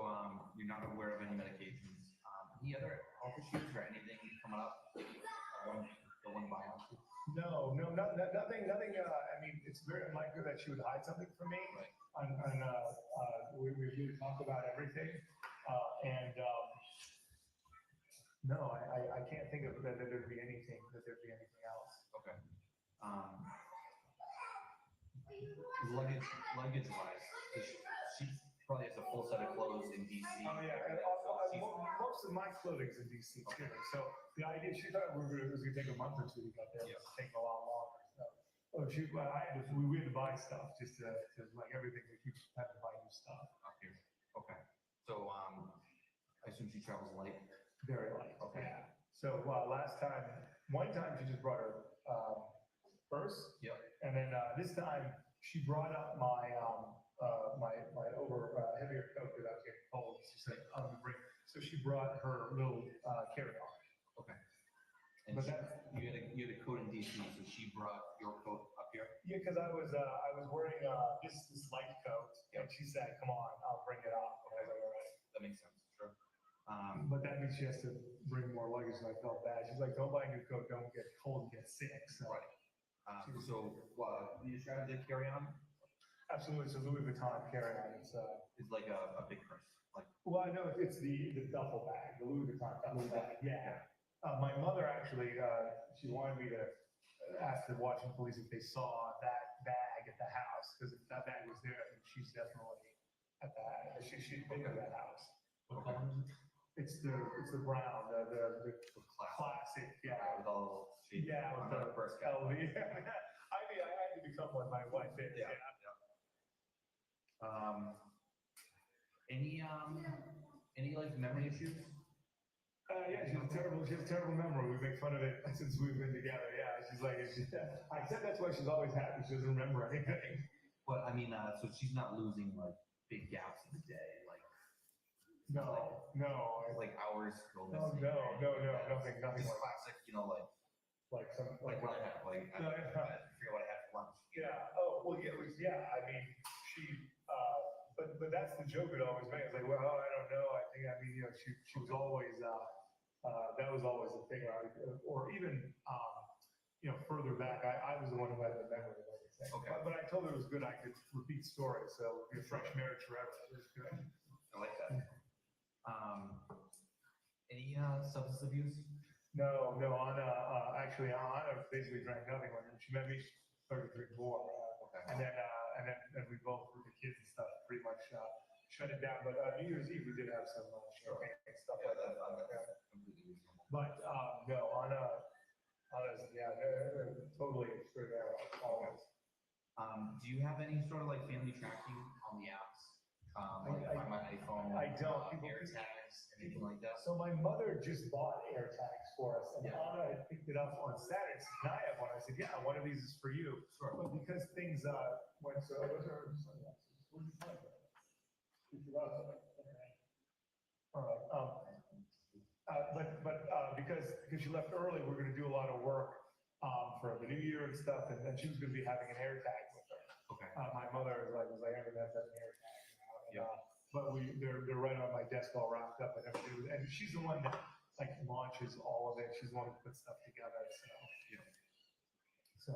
you're not aware of any medications, any other health issues or anything coming up? The one biopsy? No, nothing. I mean, it's very unlikely that she would hide something from me. Right. We really talk about everything, and No, I can't think of that there'd be anything else. Okay. Luggage wise, she probably has a full set of clothes in DC. Oh, yeah, and most of my clothing's in DC too, so the idea, she thought it was gonna take a month or two to get there, Yeah. it's taking a lot longer, so. Oh, we had to buy stuff, just to, like everything, we keep having to buy new stuff. Up here. Okay. So, I assume she travels light. Very light. Okay. Yeah. So, one time she just brought her, purse. Yep. And then, this time, she brought up my heavier coat because I was getting cold. She said, I'm gonna bring, so she brought her little, carry-on. Okay. And But you had a coat in DC, so she brought your coat up here? Yeah, because I was wearing, this light coat, and she said, come on, I'll bring it up. And I was like, all right. That makes sense, sure. But that means she has to bring more luggage, and I felt bad. She's like, don't buy a new coat, don't get cold and get sick, so. Right. You tried to carry on? Absolutely, so Louis Vuitton carry-on, it's, It's like a big purse, like. well, I know it's the duffel bag, the Louis Vuitton duffel bag, yeah. My mother actually, she wanted me to ask the Washington police if they saw that bag at the house, because if that bag was there, I think she's definitely at that, she'd been to that house. What color is it? It's the brown, the classic, yeah. With all shades. Yeah, I'm with not the a first guy. LV. I mean, I had to become what my wife is, Yeah. yeah. Any like memory issues? Yeah, she has a terrible memory. We make fun of it since we've been together. Yeah, she's like, I said that's why she's always happy. She doesn't remember anything. But I mean, so she's not losing like big gaps in the day, like No. like hours go No, missing. nothing Just like, classic, you know, like like some, what I had, like No, I yeah. forget what I had for lunch. yeah, oh, well, yeah, I mean, she, but that's the joke it always makes, like, well, I don't know, she was always, that was always the thing, or even, further back, I was the one who had the memory, like I say. Okay. But I told her it was good, I could repeat stories, so it'd be a fresh marriage forever, it was good. I like that. Any substance abuse? No, actually, Anna basically drank nothing when she met me, she started to drink more. Okay. And then we both, with the kids and stuff, pretty much shut it down. But New Year's Eve, we did have some champagne and stuff like that. That's completely reasonable. But no, Anna's, totally straight out, always. Do you have any sort of like family tracking on the apps? Like Find My iPhone? I don't. AirTags, anything like that? So my mother just bought AirTags for us, and Yeah. Anna had picked it up on Saturday. She said, I have one. I said, yeah, one of these is for you. Sure. But because things went so, those are sunglasses. Where'd you find them? You forgot them? Okay. All right. But because she left early, we're going to do a lot of work for the new year and stuff, and then she was going to be having an AirTag with her. Okay. My mother was like, I'm going to have an AirTag. Yeah. But they're right on my desk, all wrapped up and everything. And she's the one that like launches all of it. She's the one who puts stuff together. So, Yeah. so,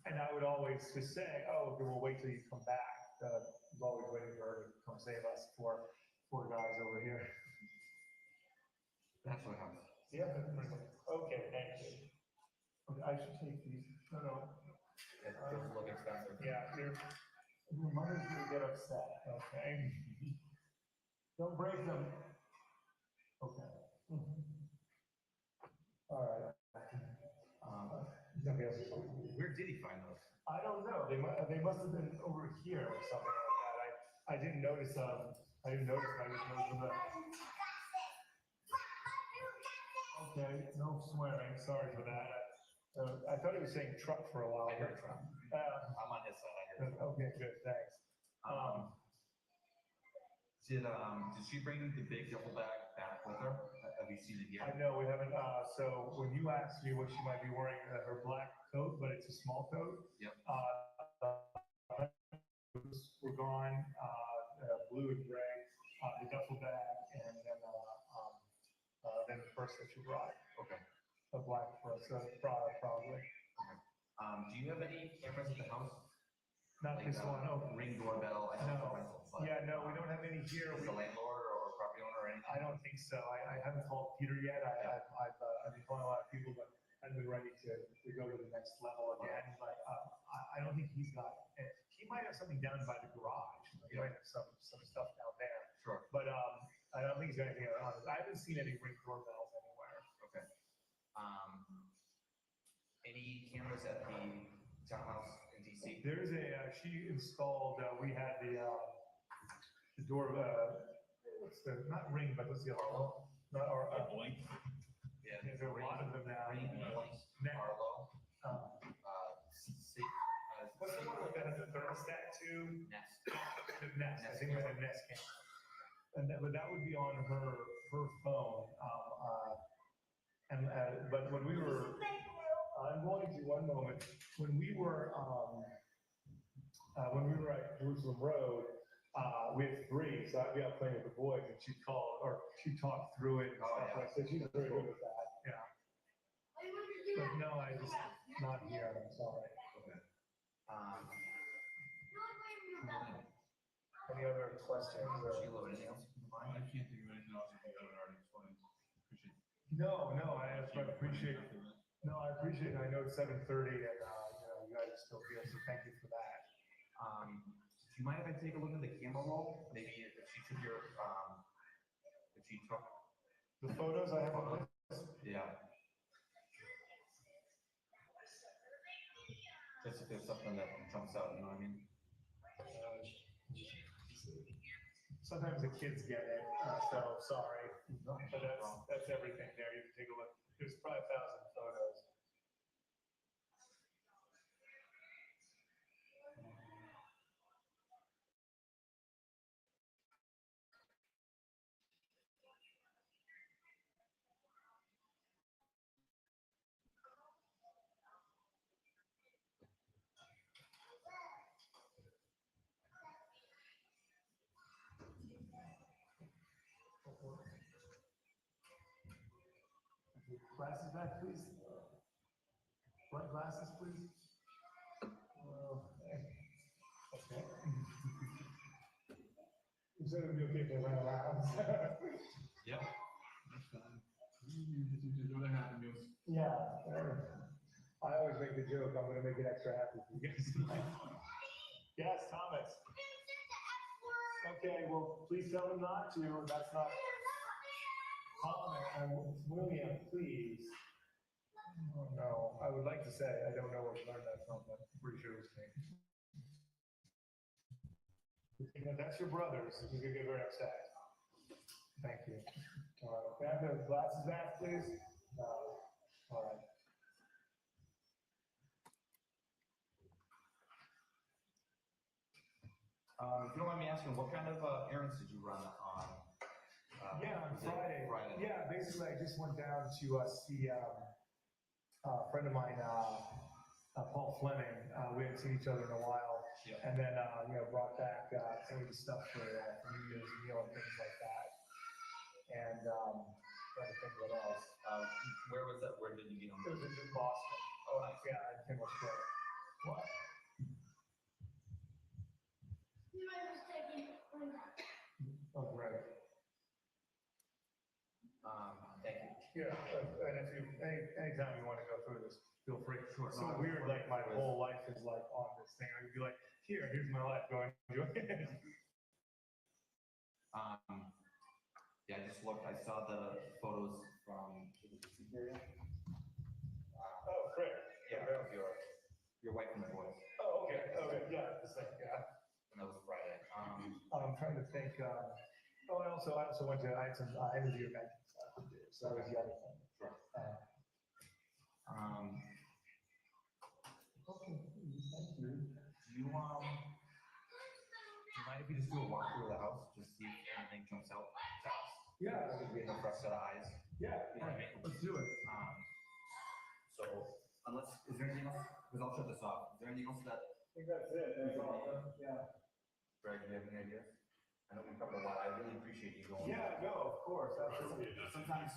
and I would always just say, oh, okay, we'll wait till you come back. I was always waiting for her to come save us four guys over here. That's what happens. Yeah. Okay, thank you. Okay, I should take these. No. It does look expensive. Yeah, your mother's gonna get upset, okay? Don't break them. Okay. All right. Okay. Where did he find those? I don't know, they must have been over here or something like that. I didn't notice, I just noticed them. Okay, no swearing, sorry for that. I thought he was saying truck for a while. I heard truck. I'm on his side, I heard truck. Okay, good, thanks. Did she bring the big duffel bag back with her? Have you seen it yet? I know, we haven't, so when you asked me what she might be wearing, her black coat, but it's a small coat. Yep. We're gone, blue and gray, the duffel bag, and then the purse that you brought, Okay. a black purse, product probably. Do you have any cameras at the house? Not Like, this one, no. Ring doorbell, I know No. for rental, but. Yeah, no, we don't have any here. Is the landlord or property owner anything? I don't think so. I haven't called Peter yet. I've been calling a lot of people, but I've been ready to go to the next level again. But I don't think he's got, he might have something down by the garage. He might have some stuff down there. Sure. But I don't think he's got anything on it. I haven't seen any ring doorbells anywhere. Okay. Any cameras at the townhouse in DC? There's she installed, we had the door, what's the, not ring, but what's the other one? Not our, Blink. Yeah. there's a lot of them now. Ring, Blink, Net- Arlo, What's the one with that, the thermostat too? Nest. The Nest, I think it was a Nest camera. And that, but that would be on her phone. But when we were, I'm going to one moment, when we were at Jerusalem Road, we had 3, so I'd be out playing with the boys and she'd call, or she'd talk through it and stuff like that. So she's very good with that, yeah. But no, I just, not here, I'm sorry. Any other questions or? Sheila, anything else? I can't think of anything else that you haven't already explained. Appreciate No, I appreciate it. No, I appreciate it. I know it's 7:30 and, you guys are still here, so thank you for that. Do you mind if I take a look at the camera roll? Maybe if she took your, if she took. The photos I have on this, Yeah. Just if there's something that jumps out, you know what I mean? sometimes the kids get it, so sorry. But that's everything there. You can take a look. There's probably 1,000 photos. Glasses back, please. Front glasses, please. Okay. You said it would be okay if they ran around. Yep. That's fine. You know that happened, Yeah. I always make the joke, I'm gonna make it extra happy for you guys. Yes, Thomas. Okay, well, please tell them not to, that's not. William, please. Oh, no, I would like to say, I don't know where you learned that from, but I'm pretty sure it was me. You know, that's your brother, so he's gonna get very upset. Thank you. All right, can I have those glasses back, please? All right. If you don't mind me asking, what kind of errands did you run on? Yeah, on was it Friday. Friday. Yeah, basically, I just went down to see a friend of mine, Paul Fleming. We hadn't seen each other in a while. Yeah. And then, brought back some of the stuff for New Year's meal and things like that. And trying to think what else. Where was that? Where did you get them? It was in Boston. Oh, nice. Yeah, in Kimball Square. What? Oh, great. Thank you. Yeah, and if you, anytime you want to go through this, feel free. Sure. It's so weird, like my whole life is like on this thing. I'd be like, here's my life going. Yeah, I just looked, I saw the photos from the DC area. Oh, great. Yeah, of your wife and boys, Oh, okay, yeah, this thing, yeah. and that was Friday. I'm trying to think, I also went to, I had some interview event stuff to do, so that was the other thing. Sure. Okay, thank you. Do you mind if we just do a walkthrough of the house, just see if anything jumps out to us? Yeah. Because we have a fresh set of eyes. Yeah, You know what I mean? let's do it. So, unless, is there anything else, because I'll shut this off, is there anything else that, I think that's it, that's all, yeah. Greg, do you have any ideas? I know we covered a lot, I really appreciate you going. Yeah, no, of course, absolutely. Sometimes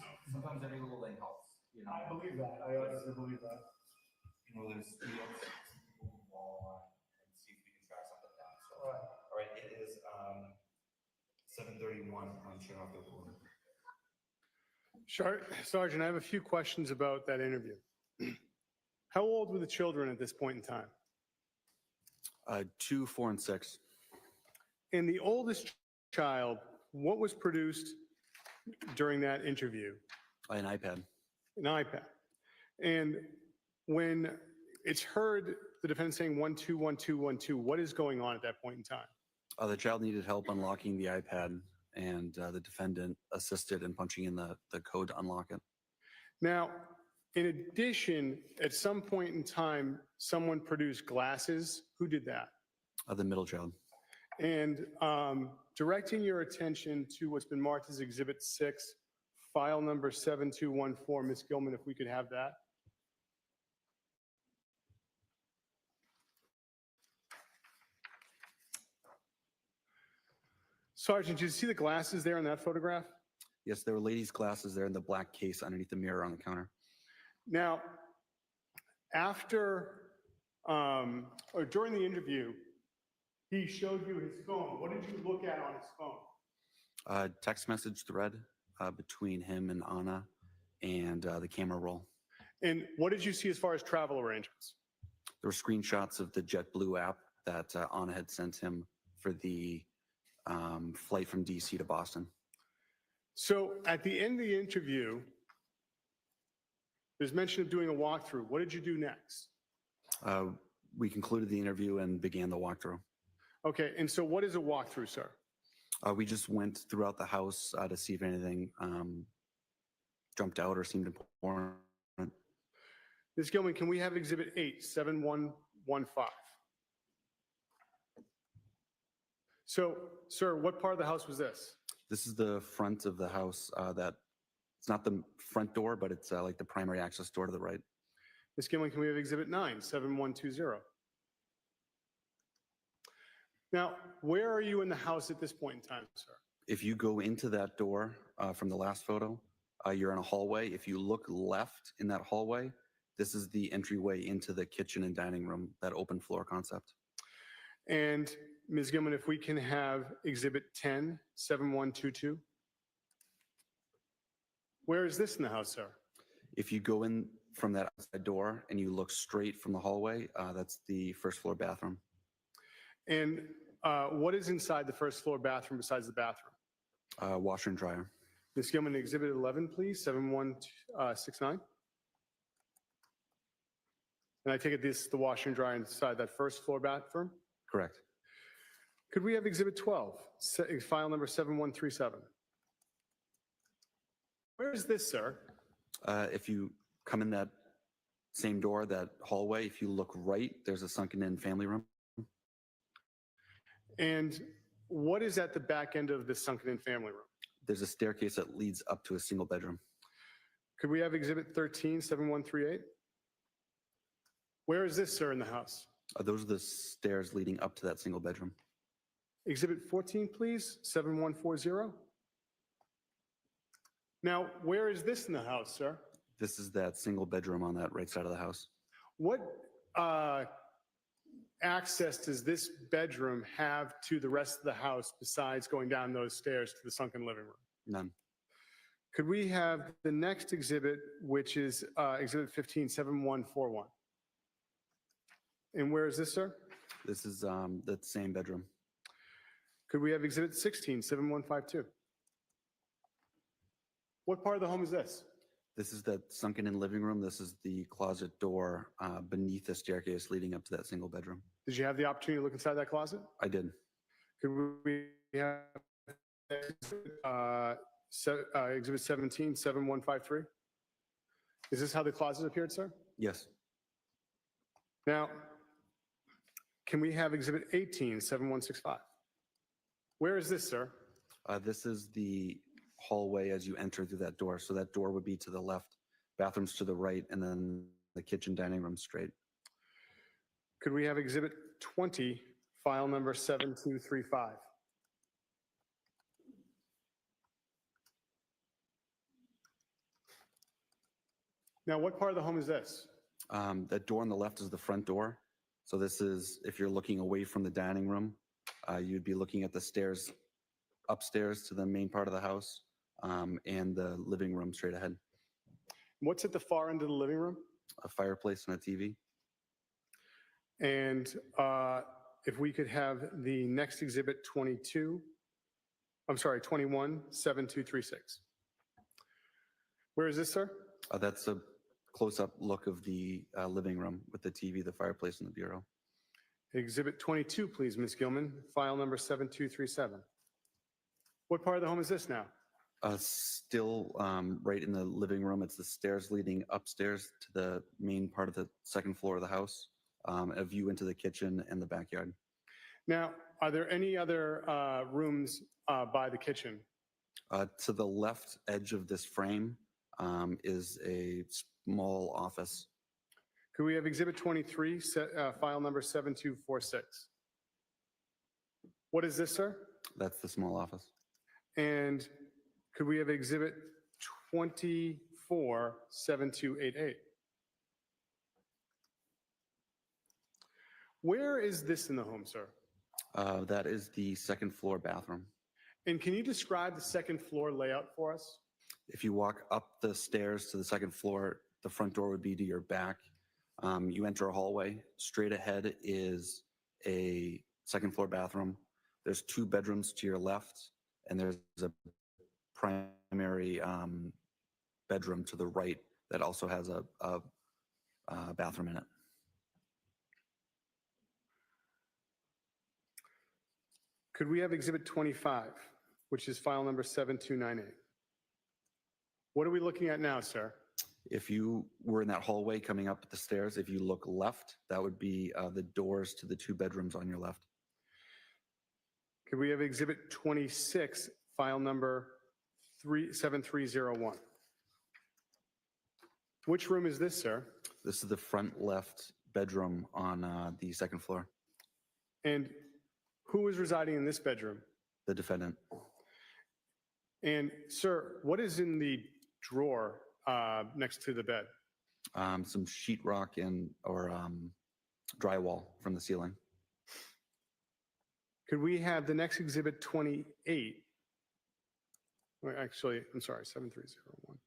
every little thing helps, you know? I believe that, I honestly believe that. You know, there's, we have to move the wall and see if we can track something down, so. All right. All right, it is, 7:31 on Chernobyl. Sergeant, I have a few questions about that interview. How old were the children at this point in time? 2, 4, and 6. And the oldest child, what was produced during that interview? An iPad. An iPad. And when it's heard the defendant saying 121212, what is going on at that point in time? The child needed help unlocking the iPad, and the defendant assisted in punching in the code to unlock it. Now, in addition, at some point in time, someone produced glasses. Who did that? The middle child. And directing your attention to what's been marked as Exhibit 6, file number 7214, Ms. Gilman, if we could have that. Sergeant, did you see the glasses there in that photograph? Yes, there were ladies' glasses there in the black case underneath the mirror on the counter. Now, after or during the interview, he showed you his phone. What did you look at on his phone? Text message thread between him and Anna, and the camera roll. And what did you see as far as travel arrangements? There were screenshots of the JetBlue app that Anna had sent him for the flight from DC to Boston. So at the end of the interview, there's mention of doing a walkthrough. What did you do next? We concluded the interview and began the walkthrough. Okay, and so what is a walkthrough, sir? We just went throughout the house to see if anything jumped out or seemed important. Ms. Gilman, can we have Exhibit 8, 7115? So, sir, what part of the house was this? This is the front of the house it's not the front door, but it's like the primary access door to the right. Ms. Gilman, can we have Exhibit 9, 7120? Now, where are you in the house at this point in time, sir? If you go into that door from the last photo, you're in a hallway. If you look left in that hallway, this is the entryway into the kitchen and dining room, that open floor concept. And Ms. Gilman, if we can have Exhibit 10, 7122? Where is this in the house, sir? If you go in from that outside door and you look straight from the hallway, that's the first floor bathroom. And what is inside the first floor bathroom besides the bathroom? Washer and dryer. Ms. Gilman, Exhibit 11, please, 7169. And I take it this is the washer and dryer inside that first floor bathroom? Correct. Could we have Exhibit 12, file number 7137? Where is this, sir? If you come in that same door, that hallway, if you look right, there's a sunken-in family room. And what is at the back end of the sunken-in family room? There's a staircase that leads up to a single bedroom. Could we have Exhibit 13, 7138? Where is this, sir, in the house? Those are the stairs leading up to that single bedroom. Exhibit 14, please, 7140. Now, where is this in the house, sir? This is that single bedroom on that right side of the house. What access does this bedroom have to the rest of the house besides going down those stairs to the sunken living room? None. Could we have the next exhibit, which is Exhibit 15, 7141? And where is this, sir? This is the same bedroom. Could we have Exhibit 16, 7152? What part of the home is this? This is that sunken-in living room. This is the closet door beneath the staircase leading up to that single bedroom. Did you have the opportunity to look inside that closet? I did. Could we have Exhibit 17, 7153? Is this how the closet appeared, sir? Yes. Now, can we have Exhibit 18, 7165? Where is this, sir? This is the hallway as you enter through that door. So that door would be to the left, bathrooms to the right, and then the kitchen dining room straight. Could we have Exhibit 20, file number 7235? Now, what part of the home is this? That door on the left is the front door. So this is, if you're looking away from the dining room, you'd be looking at the stairs upstairs to the main part of the house. and the living room straight ahead. What's at the far end of the living room? A fireplace and a TV. And if we could have the next exhibit 217236. Where is this, sir? That's a close-up look of the living room with the TV, the fireplace, and the bureau. Exhibit 22, please, Ms. Gilman, file number 7237. What part of the home is this now? Still right in the living room. It's the stairs leading upstairs to the main part of the second floor of the house. A view into the kitchen and the backyard. Now, are there any other rooms by the kitchen? To the left edge of this frame is a small office. Could we have exhibit 23, file number 7246? What is this, sir? That's the small office. And could we have exhibit 24, 7288? Where is this in the home, sir? That is the second floor bathroom. And can you describe the second floor layout for us? If you walk up the stairs to the second floor, the front door would be to your back. You enter a hallway. Straight ahead is a second floor bathroom. There's 2 bedrooms to your left, and there's a primary bedroom to the right that also has a bathroom in it. Could we have exhibit 25, which is file number 7298? What are we looking at now, sir? If you were in that hallway coming up the stairs, if you look left, that would be the doors to the 2 bedrooms on your left. Could we have exhibit 26, file number 7301? Which room is this, sir? This is the front left bedroom on the second floor. And who is residing in this bedroom? The defendant. And sir, what is in the drawer next to the bed? Some sheetrock or drywall from the ceiling. Could we have the next exhibit 28? Well, actually, I'm sorry, 7301.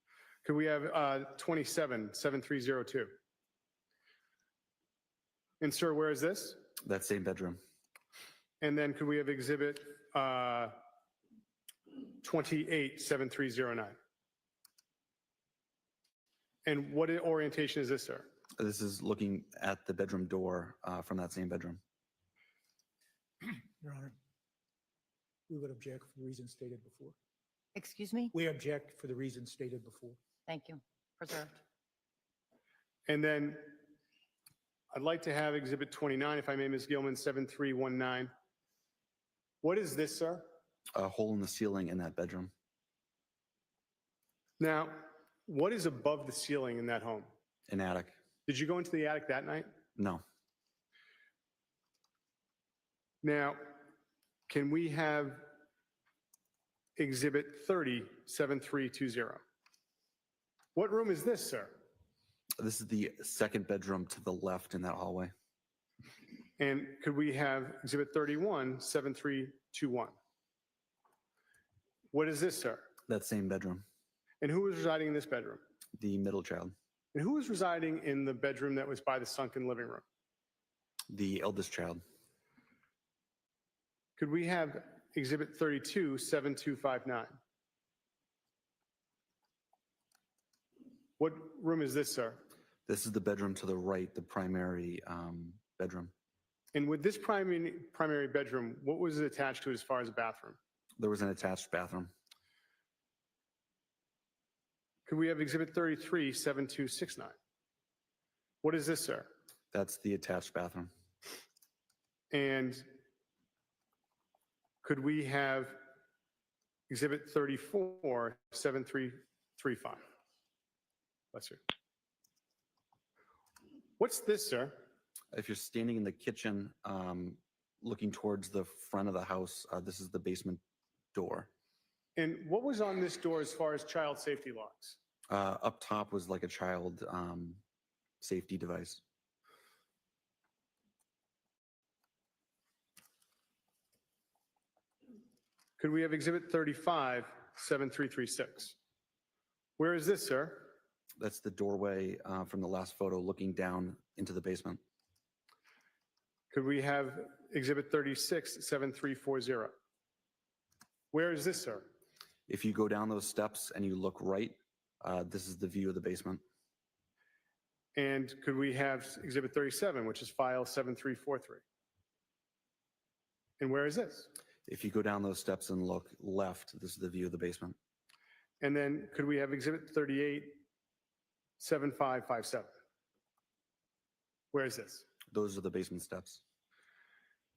Could we have 27, 7302? And sir, where is this? That same bedroom. And then could we have exhibit 28, 7309? And what orientation is this, sir? This is looking at the bedroom door from that same bedroom. Your Honor, we would object for the reasons stated before. Excuse me? We object for the reasons stated before. Thank you. Preserved. And then I'd like to have exhibit 29, if I may, Ms. Gilman, 7319. What is this, sir? A hole in the ceiling in that bedroom. Now, what is above the ceiling in that home? An attic. Did you go into the attic that night? No. Now, can we have exhibit 30, 7320? What room is this, sir? This is the second bedroom to the left in that hallway. And could we have exhibit 31, 7321? What is this, sir? That same bedroom. And who is residing in this bedroom? The middle child. And who is residing in the bedroom that was by the sunken living room? The eldest child. Could we have exhibit 32, 7259? What room is this, sir? This is the bedroom to the right, the primary bedroom. And with this primary bedroom, what was it attached to as far as a bathroom? There was an attached bathroom. Could we have exhibit 33, 7269? What is this, sir? That's the attached bathroom. And could we have exhibit 34, 7335? Bless you. What's this, sir? If you're standing in the kitchen, looking towards the front of the house, this is the basement door. And what was on this door as far as child safety locks? Up top was like a child safety device. Could we have exhibit 35, 7336. Where is this, sir? That's the doorway from the last photo looking down into the basement. Could we have Exhibit 36, 7340? Where is this, sir? If you go down those steps and you look right, this is the view of the basement. And could we have Exhibit 37, which is file 7343? And where is this? If you go down those steps and look left, this is the view of the basement. And then could we have Exhibit 38, 7557? Where is this? Those are the basement steps.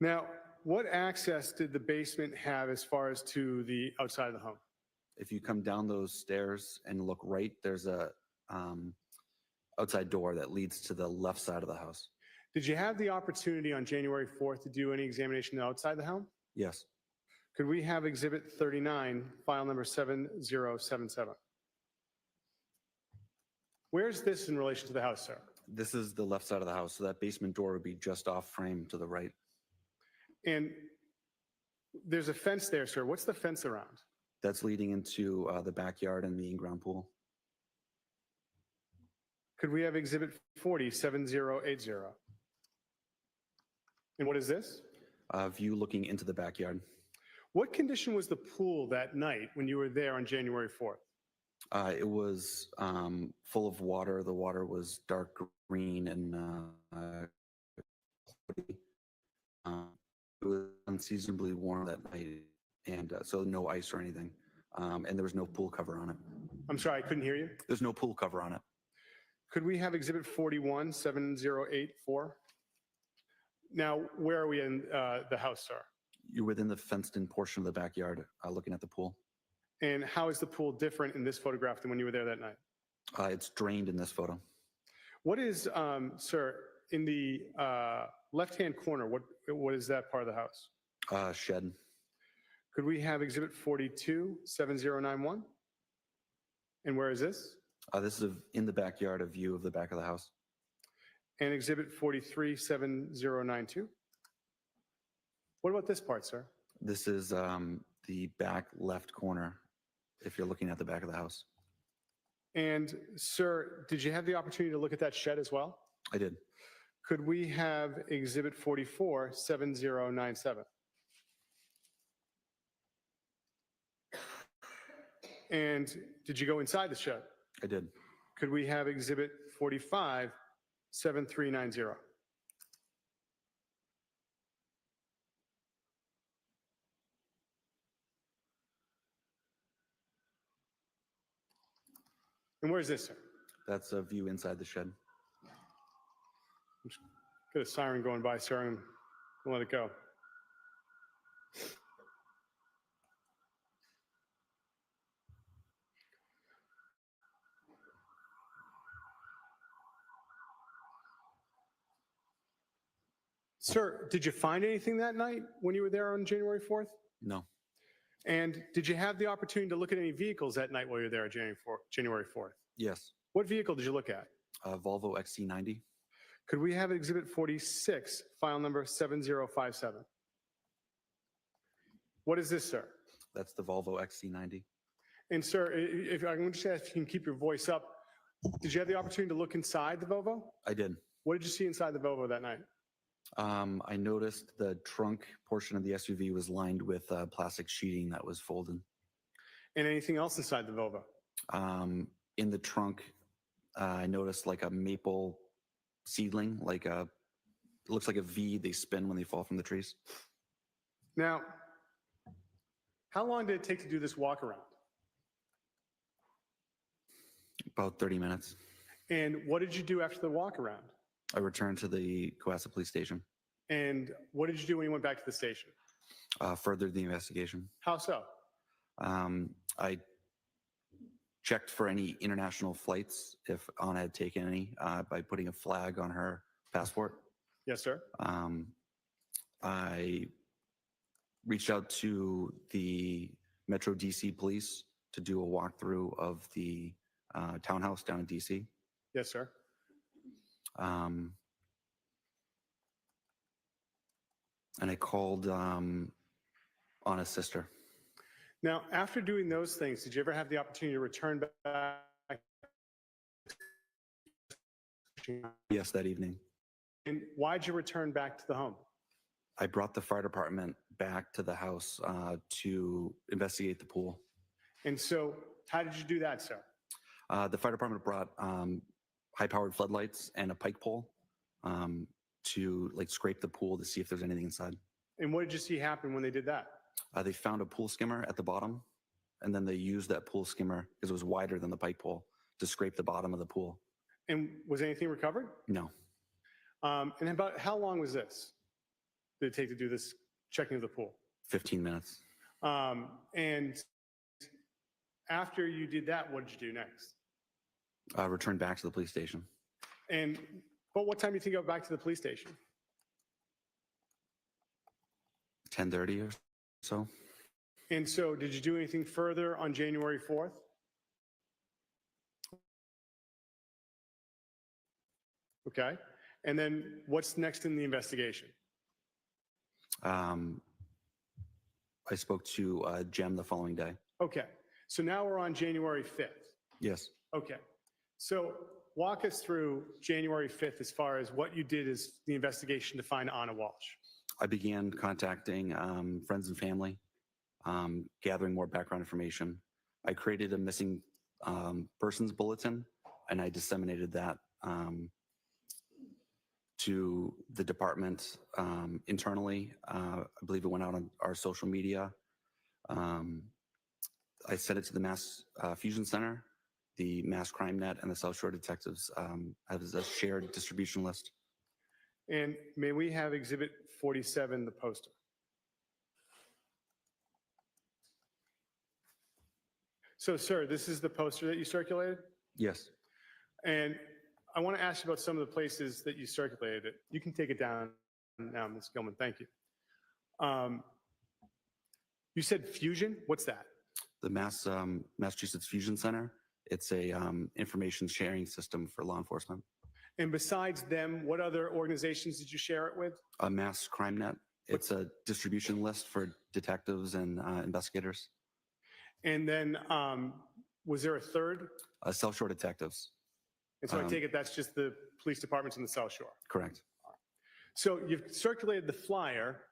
Now, what access did the basement have as far as to the outside of the home? If you come down those stairs and look right, there's a outside door that leads to the left side of the house. Did you have the opportunity on January 4th to do any examination outside the home? Yes. Could we have Exhibit 39, file number 7077? Where's this in relation to the house, sir? This is the left side of the house, so that basement door would be just off frame to the right. And there's a fence there, sir. What's the fence around? That's leading into the backyard and the in-ground pool. Could we have Exhibit 40, 7080? And what is this? View looking into the backyard. What condition was the pool that night when you were there on January 4th? It was full of water. The water was dark green and cloudy. It was unseasonably warm that night, and so no ice or anything. And there was no pool cover on it. I'm sorry, I couldn't hear you. There's no pool cover on it. Could we have Exhibit 41, 7084? Now, where are we in the house, sir? You're within the fenced-in portion of the backyard, looking at the pool. And how is the pool different in this photograph than when you were there that night? It's drained in this photo. What is, sir, in the left-hand corner, what is that part of the house? Shed. Could we have Exhibit 42, 7091? And where is this? This is in the backyard, a view of the back of the house. And Exhibit 43, 7092? What about this part, sir? This is the back left corner, if you're looking at the back of the house. And sir, did you have the opportunity to look at that shed as well? I did. Could we have Exhibit 44, 7097? And did you go inside the shed? I did. Could we have Exhibit 45, 7390? And where's this, sir? That's a view inside the shed. Got a siren going by, sir. I'm gonna let it go. Sir, did you find anything that night when you were there on January 4th? No. And did you have the opportunity to look at any vehicles that night while you were there on January 4th? Yes. What vehicle did you look at? Volvo XC90. Could we have Exhibit 46, file number 7057? What is this, sir? That's the Volvo XC90. And sir, if I'm going to ask if you can keep your voice up, did you have the opportunity to look inside the Volvo? I did. What did you see inside the Volvo that night? I noticed the trunk portion of the SUV was lined with plastic sheeting that was folded. And anything else inside the Volvo? In the trunk, I noticed like a maple seedling, like it looks like a V they spin when they fall from the trees. Now, how long did it take to do this walk around? About 30 minutes. And what did you do after the walk around? I returned to the Cohasset police station. And what did you do when you went back to the station? Furthered the investigation. How so? I checked for any international flights, if Anna had taken any, by putting a flag on her passport. Yes, sir. I reached out to the Metro DC police to do a walkthrough of the townhouse down in DC. Yes, sir. And I called Anna's sister. Now, after doing those things, did you ever have the opportunity to return back? Yes, that evening. And why'd you return back to the home? I brought the fire department back to the house to investigate the pool. And so how did you do that, sir? The fire department brought high-powered floodlights and a pike pole to like scrape the pool to see if there's anything inside. And what did you see happen when they did that? They found a pool skimmer at the bottom, and then they used that pool skimmer because it was wider than the pike pole to scrape the bottom of the pool. And was anything recovered? No. And about how long was this? Did it take to do this checking of the pool? 15 minutes. And after you did that, what did you do next? Returned back to the police station. But what time do you think you got back to the police station? 10:30 or so. And so did you do anything further on January 4th? Okay. And then what's next in the investigation? I spoke to Jem the following day. Okay. So now we're on January 5th. Yes. Okay. So walk us through January 5th as far as what you did as the investigation to find Anna Walshe. I began contacting friends and family, gathering more background information. I created a missing persons bulletin, and I disseminated that to the department internally. I believe it went out on our social media. I sent it to the Mass Fusion Center, the Mass Crime Net, and the South Shore Detectives as a shared distribution list. And may we have Exhibit 47, the poster? So, sir, this is the poster that you circulated? Yes. And I want to ask you about some of the places that you circulated it. You can take it down now, Ms. Gilman. Thank you. You said Fusion? What's that? The Massachusetts Fusion Center. It's a information sharing system for law enforcement. And besides them, what other organizations did you share it with? A Mass Crime Net. It's a distribution list for detectives and investigators. And then was there a third? South Shore Detectives. And so I take it that's just the police departments in the South Shore. Correct. So you've circulated the flyer.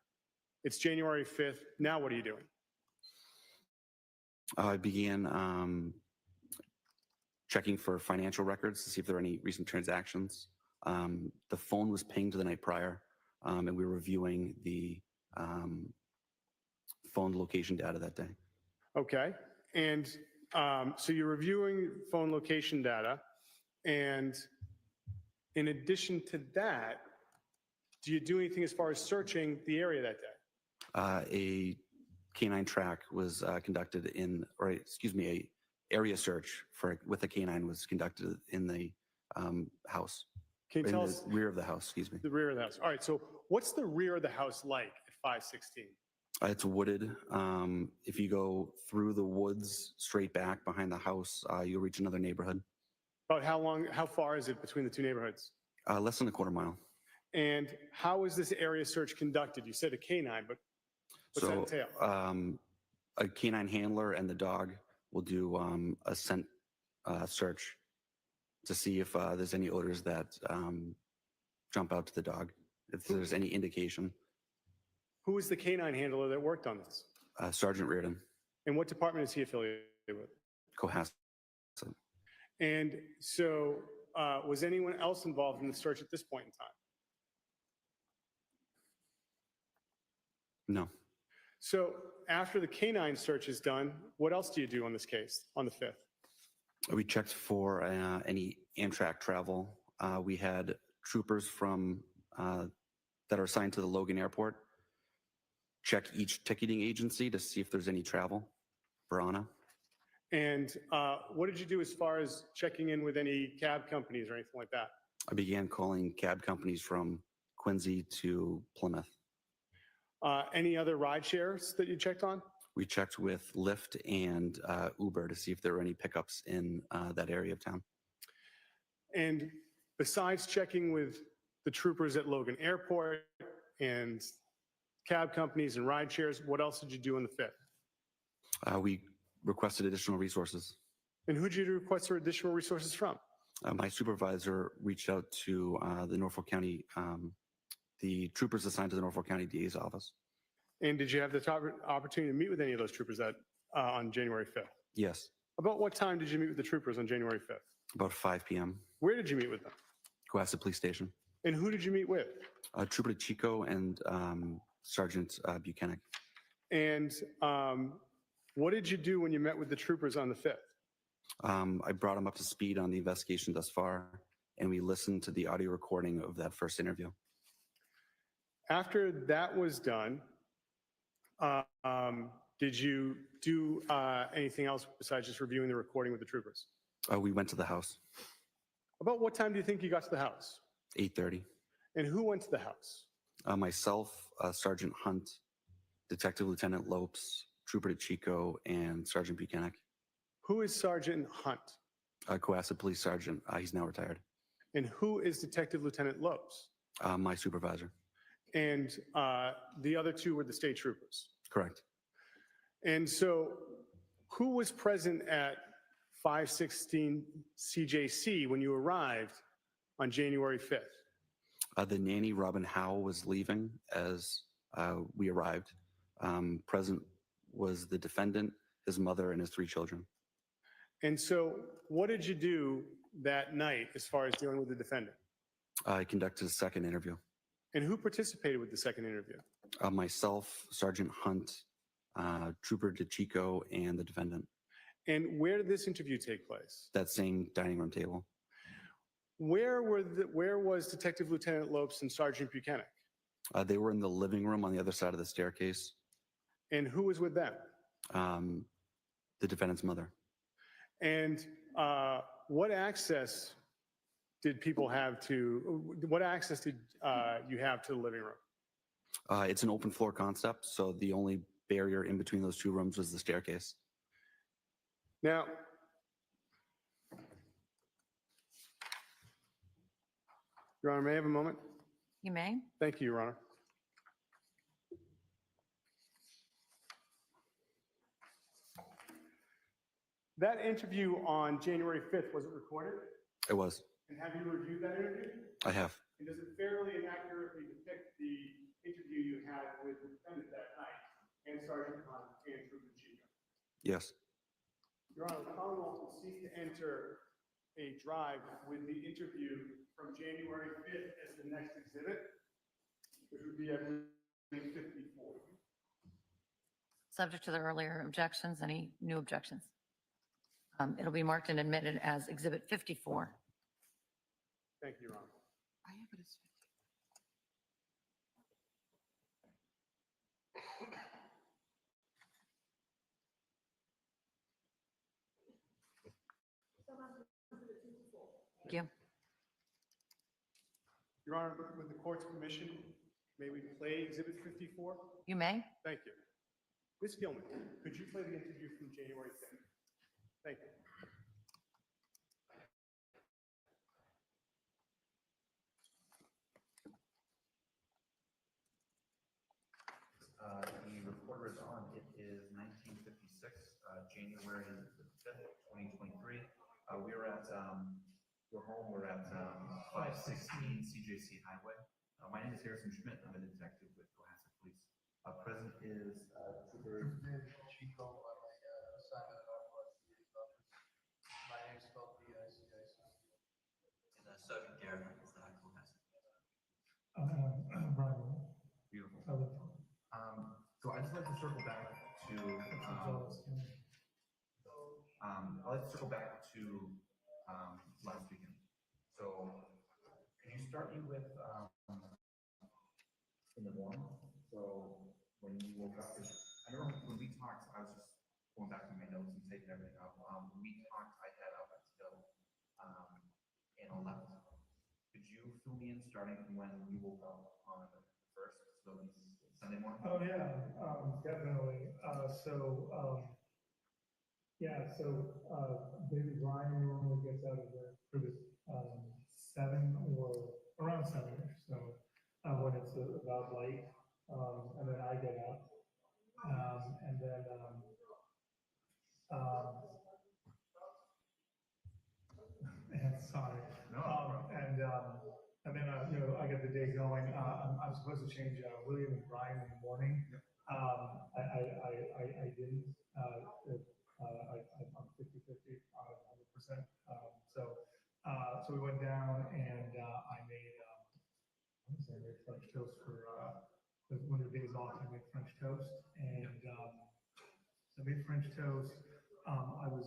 It's January 5th. Now what are you doing? I began checking for financial records to see if there were any recent transactions. The phone was pinged the night prior, and we were reviewing the phone location data that day. Okay. And so you're reviewing phone location data. And in addition to that, do you do anything as far as searching the area that day? A canine track was conducted in, or excuse me, a area search with a canine was conducted in the house. Can you in tell the us rear of the house, excuse me. the rear of the house? All right. So what's the rear of the house like at 516? It's wooded. If you go through the woods straight back behind the house, you'll reach another neighborhood. About how far is it between the two neighborhoods? Less than a quarter mile. And how is this area search conducted? You said a canine, but what's that entail? A canine handler and the dog will do a scent search to see if there's any odors that jump out to the dog, if there's any indication. Who is the canine handler that worked on this? Sergeant Reardon. And what department is he affiliated with? Cohasset. And so was anyone else involved in the search at this point in time? No. So after the canine search is done, what else do you do on this case on the 5th? We checked for any Amtrak travel. We had troopers from that are assigned to the Logan Airport check each ticketing agency to see if there's any travel for Anna. And what did you do as far as checking in with any cab companies or anything like that? I began calling cab companies from Quincy to Plymouth. Any other ride shares that you checked on? We checked with Lyft and Uber to see if there were any pickups in that area of town. And besides checking with the troopers at Logan Airport and cab companies and ride shares, what else did you do on the 5th? We requested additional resources. And who'd you request for additional resources from? My supervisor reached out to the Norfolk County, the troopers assigned to the Norfolk County DA's office. And did you have the opportunity to meet with any of those troopers on January 5th? Yes, About what time did you meet with the troopers on January 5th? about 5 p.m. Where did you meet with them? Cohasset Police Station. And who did you meet with? Trooper Chico and Sergeant Buchanan. And what did you do when you met with the troopers on the 5th? I brought him up to speed on the investigation thus far, and we listened to the audio recording of that first interview. After that was done, did you do anything else besides just reviewing the recording with the troopers? We went to the house, About what time do you think you got to the house? 8:30. And who went to the house? Myself, Sergeant Hunt, Detective Lieutenant Lopes, Trooper Chico, and Sergeant Buchanan. Who is Sergeant Hunt? Cohasset Police Sergeant. He's now retired. And who is Detective Lieutenant Lopes? My supervisor. And the other two were the state troopers. Correct. And so who was present at 516 CJC when you arrived on January 5th? The nanny, Robin Howe, was leaving as we arrived. Present was the defendant, his mother, and his 3 children. And so what did you do that night as far as dealing with the defendant? I conducted a second interview. And who participated with the second interview? Myself, Sergeant Hunt, Trooper DeChico, and the defendant. And where did this interview take place? That same dining room table. Where was Detective Lieutenant Lopes and Sergeant Buchanan? They were in the living room on the other side of the staircase. And who was with them? The defendant's mother. And what access did people have to, what access did you have to the living room? It's an open floor concept, so the only barrier in between those 2 rooms was the staircase. Now, Your Honor, may I have a moment? You may. Thank you, Your Honor. That interview on January 5th, was it recorded? It was. And have you reviewed that interview? I have. And does it fairly and accurately depict the interview you had with the defendant that night and Sergeant Hunt and Trooper Chico? Yes. Your Honor, the Commonwealth will seek to enter a drive with the interview from January 5th as the next exhibit, which would be, I believe, 54. Subject to the earlier objections, any new objections? It'll be marked and admitted as Exhibit 54. Thank you, Your Honor. Thank you. Your Honor, with the court's permission, may we play Exhibit 54? You may. Thank you. Ms. Gilman, could you play the interview from January 5th? Thank you. The recorder is on. It is 1956, January 5th, 2023. We're at, we're home, we're at 516 CJC Highway. My name is Harrison Schmidt. I'm a detective with Cohasset Police. Present is Trooper Chico, on my assignment at Northwest DA's office. My name is spelled B-I-C-I-C. and Sergeant Garrett is Cohasset. Brian. Beautiful. I live- So I'd just like to circle back to, I'd like to circle back to last weekend. So can you start me with in the morning? So when you woke up, 'cause I remember when we talked, I was just going back to my notes and taking everything up. When we talked, I had up until and 11. Could you fill me in starting from when you woke up on the first, so Sunday morning? Oh, yeah, definitely. Baby Brian normally gets out of bed for this, 7 or around 7-ish, so, when it's about light, and then I get up. And then, Um, and sorry. And then, I got the day going. I'm supposed to change William and Brian in the morning. I didn't. I'm 50/50, 100%. So we went down and I made, I made French toast for one of the days off. I made French toast and I made French toast. I was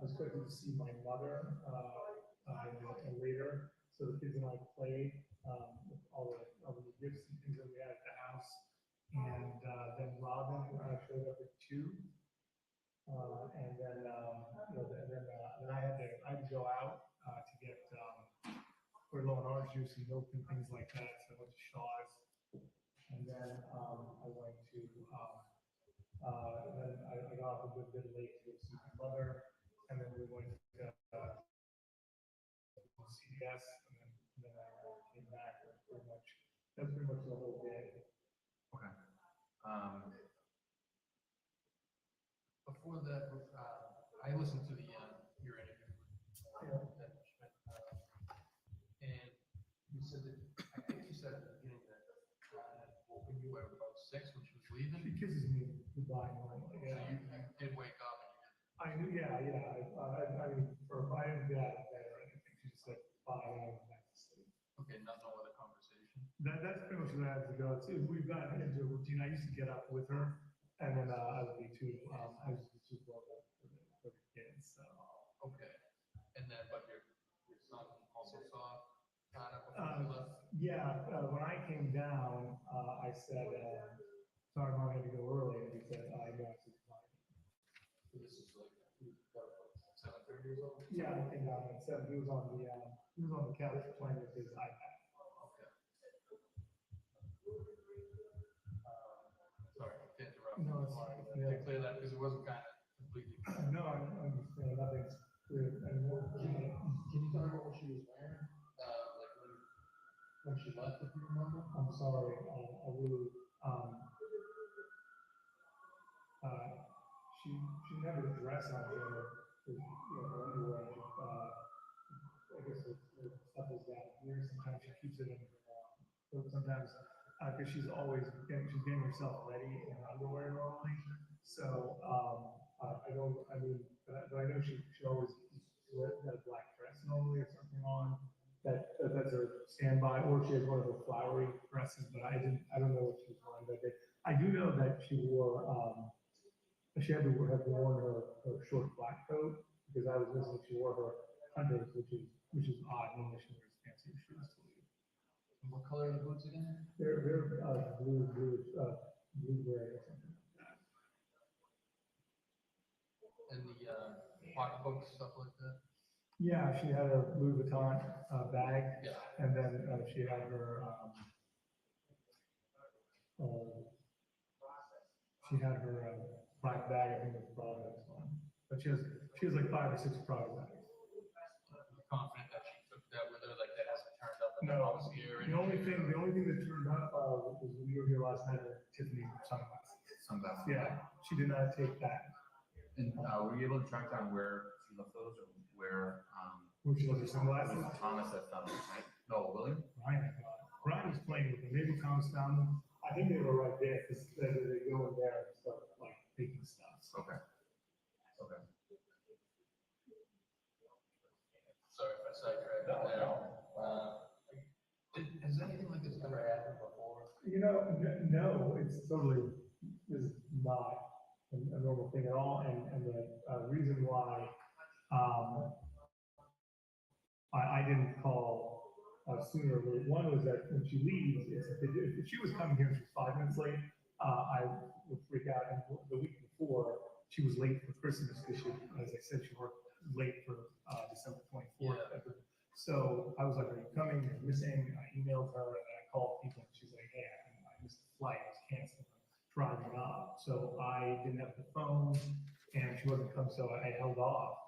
expected to see my mother later. So the kids and I played with all the gifts and things that we had at the house. And then Robin showed up at 2. And then I had to go out to get for low and orange juice and milk and things like that. So I went to Shaw's. And then I went to then I got off a bit late to go see my mother. And then we went to CVS, and then I came back. That's pretty much the whole day. Okay. Before that, I listened to your interview. And you said that, I think you said at the beginning that when you were about 6 when she was leaving. She kisses me goodbye normally. So you did wake up and you did. I knew, yeah. I mean, I didn't get out of bed or anything. She just said bye and I went back to sleep. Okay, no other conversation. That's pretty much what I had to go to. We've gotten into a routine. I used to get up with her, and then I would be too. I used to be too grown up for the kids. So. Okay, and then but your son also saw Anna before you left. Yeah, when I came down, I said, "Sorry, Mom, I had to go early." And he said, "I know." I said, "Fine." So this is like 7 years old. Yeah, I came down at 7. He was on the couch playing with his iPad. Okay. Sorry to interrupt. No, it's Wanted to yeah. clear that because it wasn't kind of completely. No, I understand. Nothing's clear anymore. Can you tell me what she was wearing? Like when she left, if you remember? I'm sorry. I really. She didn't have a dress on her. Her underwear. I guess the stuff is down here. Sometimes she keeps it in her. Sometimes, because she's getting herself ready in her underwear normally. So I don't. I mean, but I know she always got a black dress normally or something on. That's her standby, or she has one of her flowery dresses. But I don't know what she was wearing that day. I do know that she wore. She had to have worn her short black coat because I was listening. She wore her hunters, which is odd. Normally she wears fancy shoes to leave. And what color are the boots again? They're blue gray or something like that. And the pocketbook, stuff like that? Yeah, she had a Louis Vuitton bag, Yeah. and then she had her black bag. I think it's Prada on. But she has like 5 or 6 Prada bags. You're confident that she took that with her, like that hasn't turned up in the No, house here? the only thing that turned up was when you were here last night at Tiffany sunglasses. Sunglasses. Yeah, she did not take that. And were you able to track down where she left those or where Where she left her sunglasses? Thomas had found them, right? No, William? Brian was playing with them. Maybe Thomas found them. I think they were right there because they go in there and start like taking stuff. Okay. Okay. Sorry if I sidetracked there. Has anything like this ever happened before? No, it's totally, this is not a normal thing at all. And the reason why I didn't call sooner, one was that when she leaves, if she was coming here and she was 5 minutes late, I would freak out. And the week before, she was late for Christmas because as I said, she worked late for December 24th. Yeah. So I was like, "Are you coming? You're missing." I emailed her and I called people and she's like, "Hey, I missed the flight. I was canceled. I'm driving up." So I didn't have the phone and she wasn't coming, so I held off.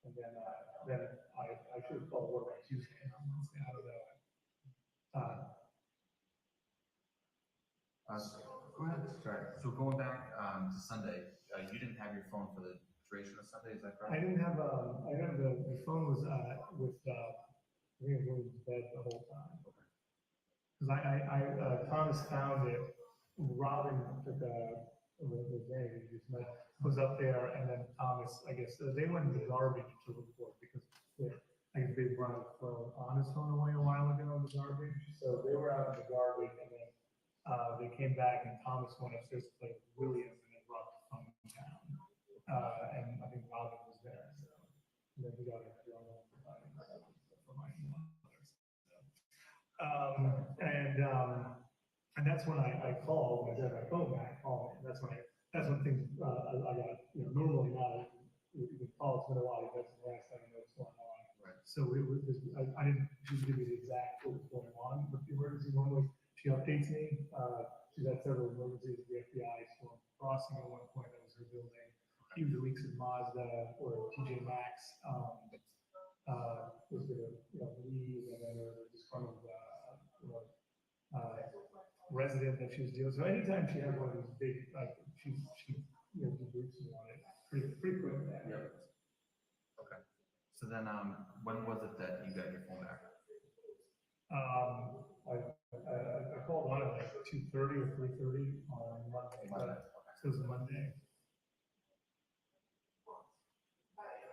And then I should have called work on Tuesday. I don't know. Go ahead. Sorry. So going back to Sunday, you didn't have your phone for the duration of Sunday, is that I correct? didn't have, I have the phone was, with, I think I was going to bed the whole time. Cause Thomas found it, Robin took the day, he just was up there, and then Thomas, I guess, they went in the garbage to look for it, because I guess they brought his phone on his phone away a while ago in the garbage, so they were out in the garbage, and then, they came back, and Thomas went upstairs to play with Williams, and then brought the phone down. And I think Robin was there, so, and then we got it thrown on for my mother. And that's when I called, I got my phone back, called, and that's when things, I got, normally now, you can call, it's been a while, that's the last time I know what's going on. Right. So it was, I didn't give you the exact what was going on with the emergency. Normally, she updates me, she's had several emergencies with the FBI, storm crossing at one point, that was her building, huge leaks at Mazda, or TJ Maxx, was gonna, leave, and then there was a disgruntled, resident that she was dealing with. So anytime she had one of these big, like, she debriefs me on it pretty quick. Yeah. Okay. So then, when was it that you got your phone back? I called on at like 2:30 or 3:30 on Monday. So it was Monday.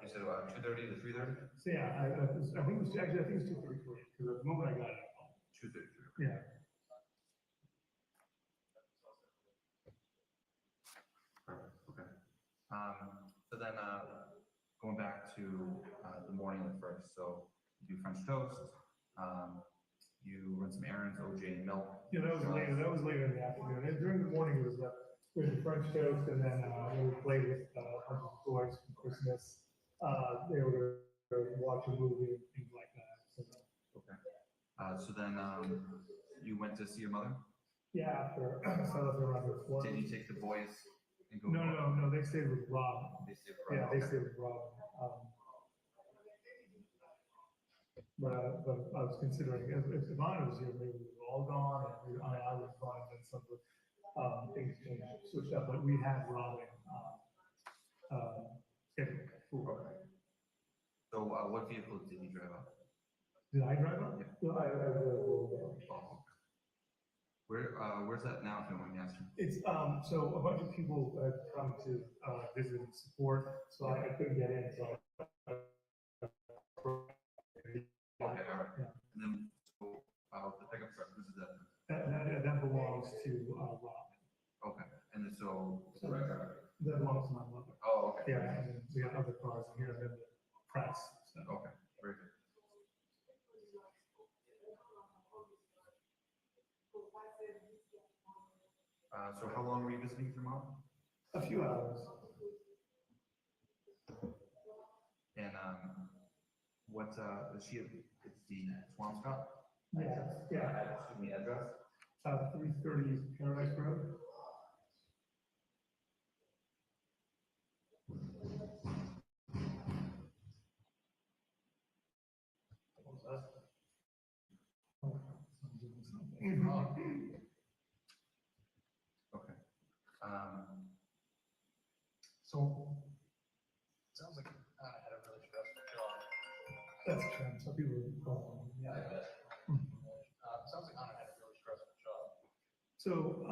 You said about 2:30 to 3:30? So yeah, I think it was 2:33, because the moment I got it, I called. 2:30. Yeah. Perfect. Okay. So then, going back to the morning of the first, so you do French toast, you run some errands, OJ and milk. Yeah, that was later. That was later in the afternoon. And during the morning, it was the French toast, and then we played with a bunch of toys from Christmas. They were going to watch a movie and things like that. So, Okay. So then, you went to see your mother? yeah, after I left around the 4. Did you take the boys and go? No. They stayed with Rob. They stayed Yeah, around? they Okay. stayed with Rob. But I was considering if Ivana was here, maybe we were all gone, and I was gone, and some of the things changed, switched up. But we had Robin scheduled for. Okay. So, what vehicle did you drive up? Did I drive up? Yeah. No, I Oh, okay. Where's that now, if you don't mind me asking? It's, so a bunch of people have come to visit and support, so I couldn't get in, so. Okay, all right. Yeah. And then, so, the pickup truck, who's that? That belongs to Rob. Okay, and then so. That belongs to my mother. Oh, okay. Yeah, and then we have other cars in here, and then the press, so. Okay, very good. So how long were you visiting with your mom? A few hours. And, what, is she, it's the Swampscott? Yeah. Excuse me, address? 330 Paradise Road. Okay. So, sounds like Anna had a really stressful job. That's true. Some people call them. Yeah, I bet. Sounds like Anna had a really stressful job. So,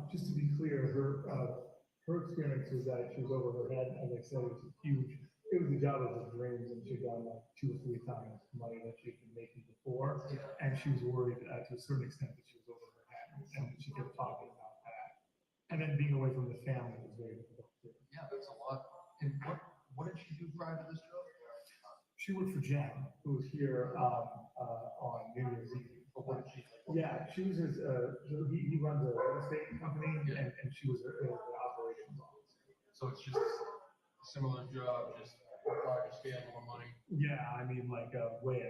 just to be clear, her experience was that she was over her head. As I said, it was the job of her dreams, and she'd done like 2 or 3 times money that she had been making before. And she was worried to a certain extent that she was over her head, and she kept talking about that. And then being away from the family was very difficult too. Yeah, that's a lot. And what did she do prior to this job? She worked for Jen, who was here on New Year's Eve. But what did she do? Yeah, she was his, he runs a real estate company, and she was the operations officer. So it's just a similar job, just larger scale, more money. Yeah, I mean, like, it's a way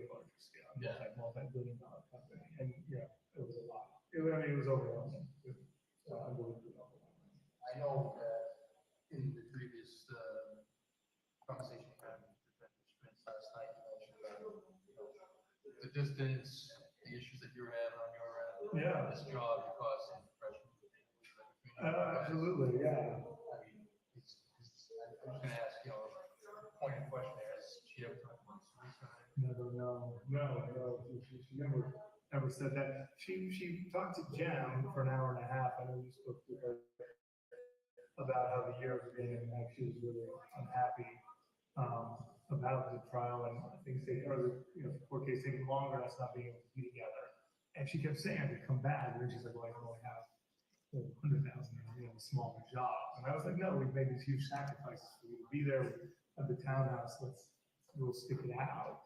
larger scale, Yeah. multi-billion-dollar company, and, it was a lot. It was overwhelming, it was unbelievably overwhelming. I know that in the previous conversation we had with Vince last night, you mentioned that, the distance, the issues that you're having on your end. Yeah. This job, your cost and depression. Absolutely, yeah. I mean, I'm just gonna ask, pointed question there, has she ever talked about suicide? No. She never said that. She talked to Jem for an hour and a half. I know you spoke to her about how the year was being, and how she was really unhappy about the trial and things taking, or the court case taking longer, us not being able to be together. And she kept saying I could come back, and then she's like, well, I can only have 100,000, a smaller job. And I was like, no, we've made these huge sacrifices for you to be there at the townhouse. We'll stick it out.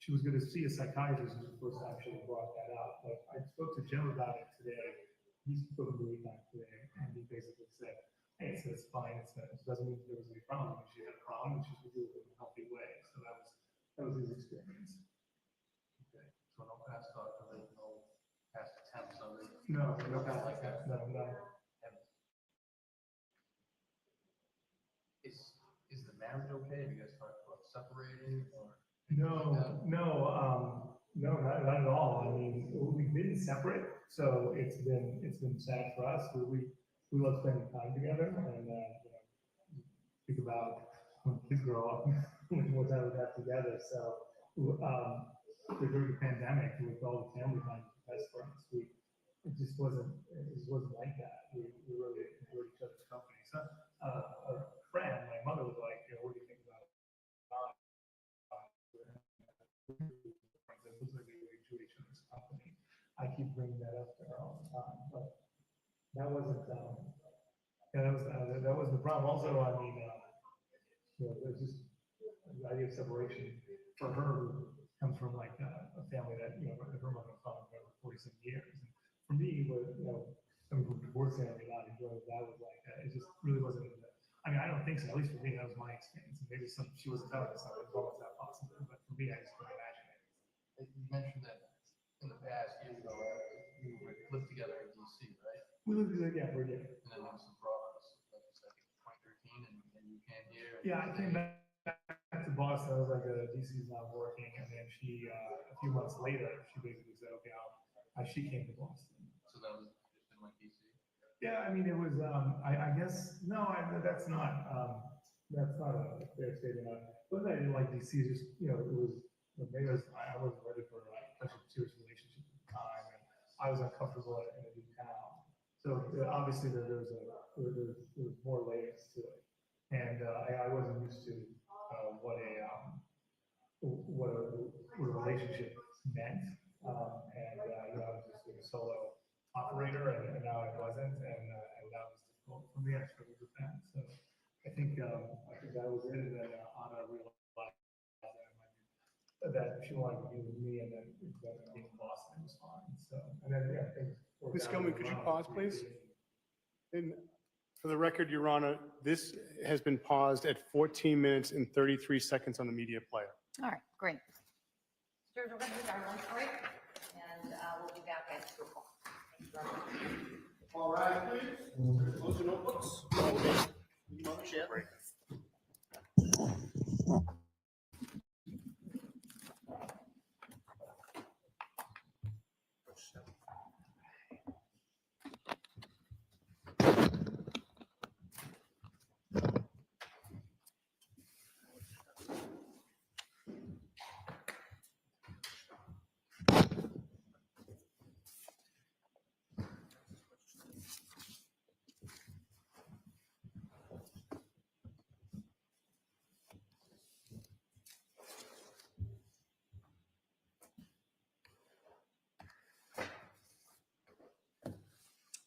She was going to see a psychiatrist, who of course actually brought that up. But I spoke to Jim about it today. He spoke to me back today, and he basically said, hey, so it's fine. It doesn't mean there was any problem. She had a problem, and she's going to do it in a healthy way. So that was his experience. Okay, so no past talk, no past attempts of it? No Nothing past like that? no. And is the marriage okay? Have you guys talked about separating or? No, not at all. I mean, we've been separate, so it's been sad for us. We love spending time together, and think about when kids grow up, what time we have together. So, during the pandemic, with all the family time best for us, it just wasn't like that. We really enjoyed each other's company. So, a friend, my mother was like, what do you think about it looks like we enjoy each other's company. I keep bringing that up to her all the time, but that wasn't, that wasn't the problem. Also, I mean, there's just the idea of separation for her who comes from like a family that, her mother and father were 47 years. And for me, coming from a divorce family, not enjoying that was like, it just really wasn't, I mean, I don't think so. At least for me, that was my experience. And maybe she wasn't telling us, so it was almost that possible. But for me, I just couldn't imagine it. You mentioned that in the past, years ago, you lived together in DC, right? We lived together, yeah, for a year. And then there was some problems, like you said, I think 2013, and you came here. Yeah, I came back to Boston. I was like, DC's not working. And then she, a few months later, she basically said, okay, she came to Boston. So that was just in like DC? Yeah, I mean, it was, I guess, no, that's not a fair statement. It wasn't that I didn't like DC, it's just, it was, maybe I wasn't ready for such a serious relationship at the time, and I was uncomfortable in a new town. So obviously there was more layers to it, and I wasn't used to what a relationship meant, and I was just like a solo operator, and now I wasn't, and that was difficult for me. I struggled with that, so I think that was it. And then Anna realized that she wanted to be with me, and then being in Boston was fine. So, and then things. Ms. Gilman, could you pause, please? And for the record, Your Honor, this has been paused at 14 minutes and 33 seconds on the media player. All right, great. We're going to do our lunch break, and we'll be back at 2 o'clock. Thank you very much. All right, please. Close the notebooks. Mother share.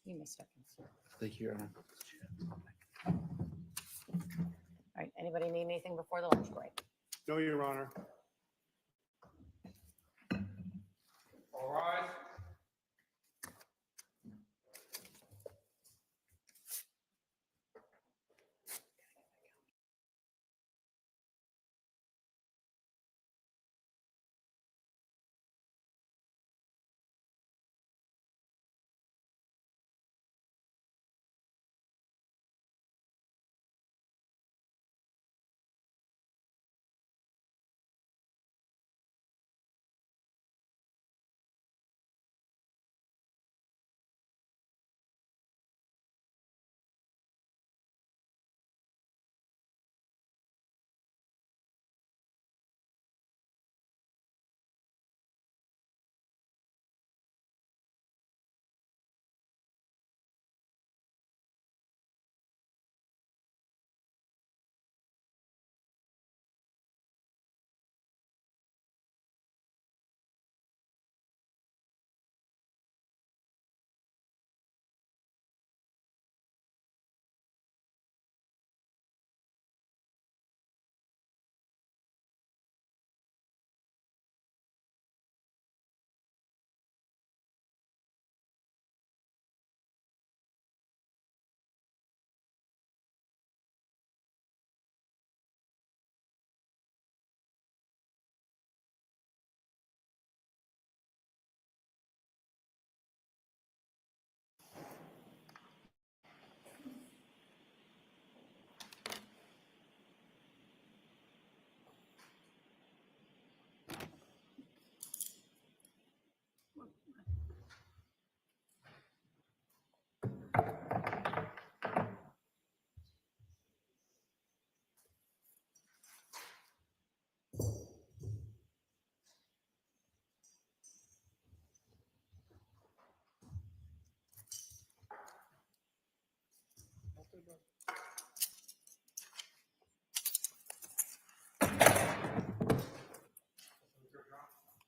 You may step in. Thank you, Your Honor. All right, anybody need anything before the lunch break? No, Your Honor. All right.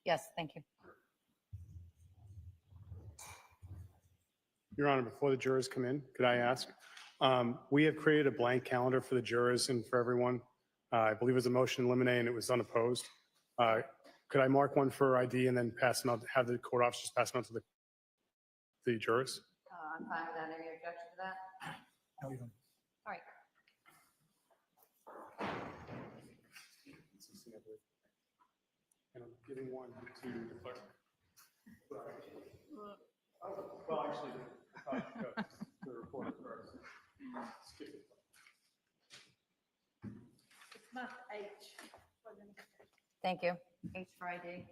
Yes, thank you. Your Honor, before the jurors come in, could I ask? We have created a blank calendar for the jurors and for everyone. I believe it was a motion to eliminate and it was unopposed. Could I mark one for ID and then pass them out, have the court officers pass them out to the jurors? I'm fine with that. Any objection to that? No, you don't. All right. And I'm giving one to the clerk. Well, actually, the reporter first. Skip it. Mark H. Thank you. H for ID.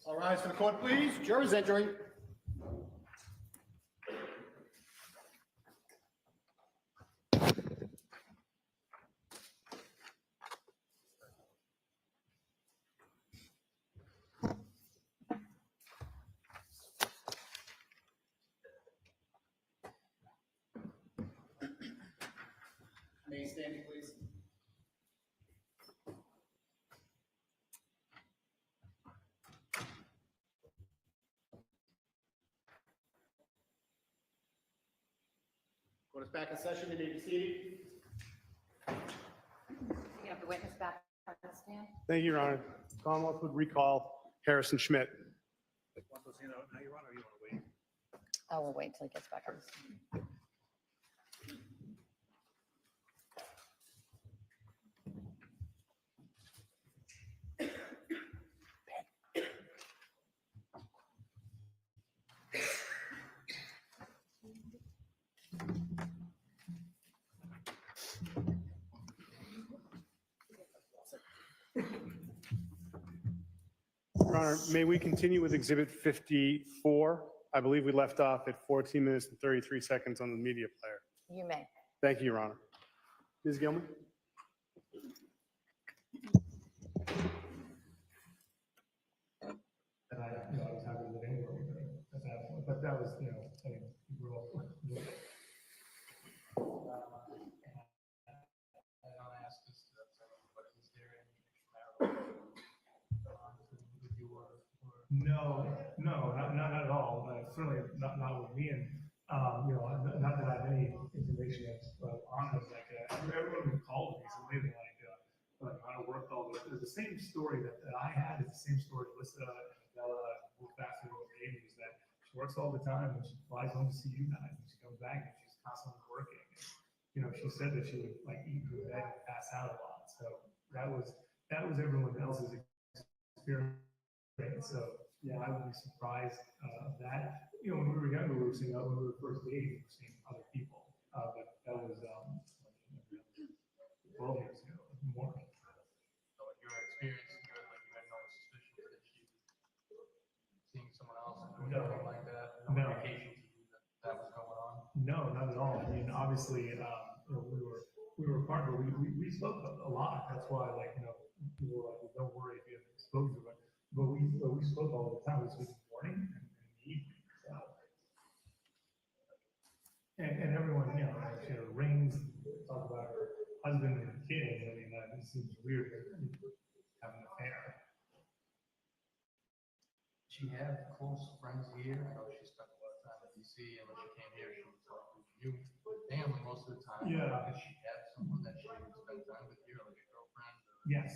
All rise for the court, please. Jurors entering. May you stand, please. Court is back in session. You may be seated. You have the witness back on the stand? Thank you, Your Honor. Commonwealth would recall Harrison Schmidt. Want those hand out now, Your Honor, or you want to wait? I will wait till he gets back on the stand. Your Honor, may we continue with Exhibit 54? I believe we left off at 14 minutes and 33 seconds on the media player. You may. Thank you, Your Honor. Ms. Gilman? And I was happy to live anywhere with her at that point, but that was, I mean, we grew up with. I don't ask this, but is there any extramarital with you or? No, not at all. Certainly not with me. And, not that I have any information that's on this, like, everyone who called me is amazing, like how to work all this. It's the same story that I had. It's the same story Alyssa and Bella, who faster with Amy, is that she works all the time and she flies home to see you guys and she comes back and she's constantly working. And, she said that she would like eat in bed and pass out a lot. So that was everyone else's experience. So yeah, I would be surprised of that. When we were younger, we were seeing when we were first dating, we were seeing other people. But that was 12 years ago, more. So in your experience, you had no suspicion that she was seeing someone else or doing anything like that? No indication to you that was going on? No, not at all. I mean, obviously, we were partnered. We spoke a lot. That's why, we were like, don't worry if you have exposure, but we spoke all the time. We spoke in the morning and in the evening. So. And everyone, she had rings, talk about her husband and kids. I mean, that seems weird to have an affair. She had close friends here. I know she spent a lot of time in DC, and when she came here, she was like with you, with family most of the time. Yeah. Did she have someone that she would spend time with here, like a girlfriend? Or? Yes.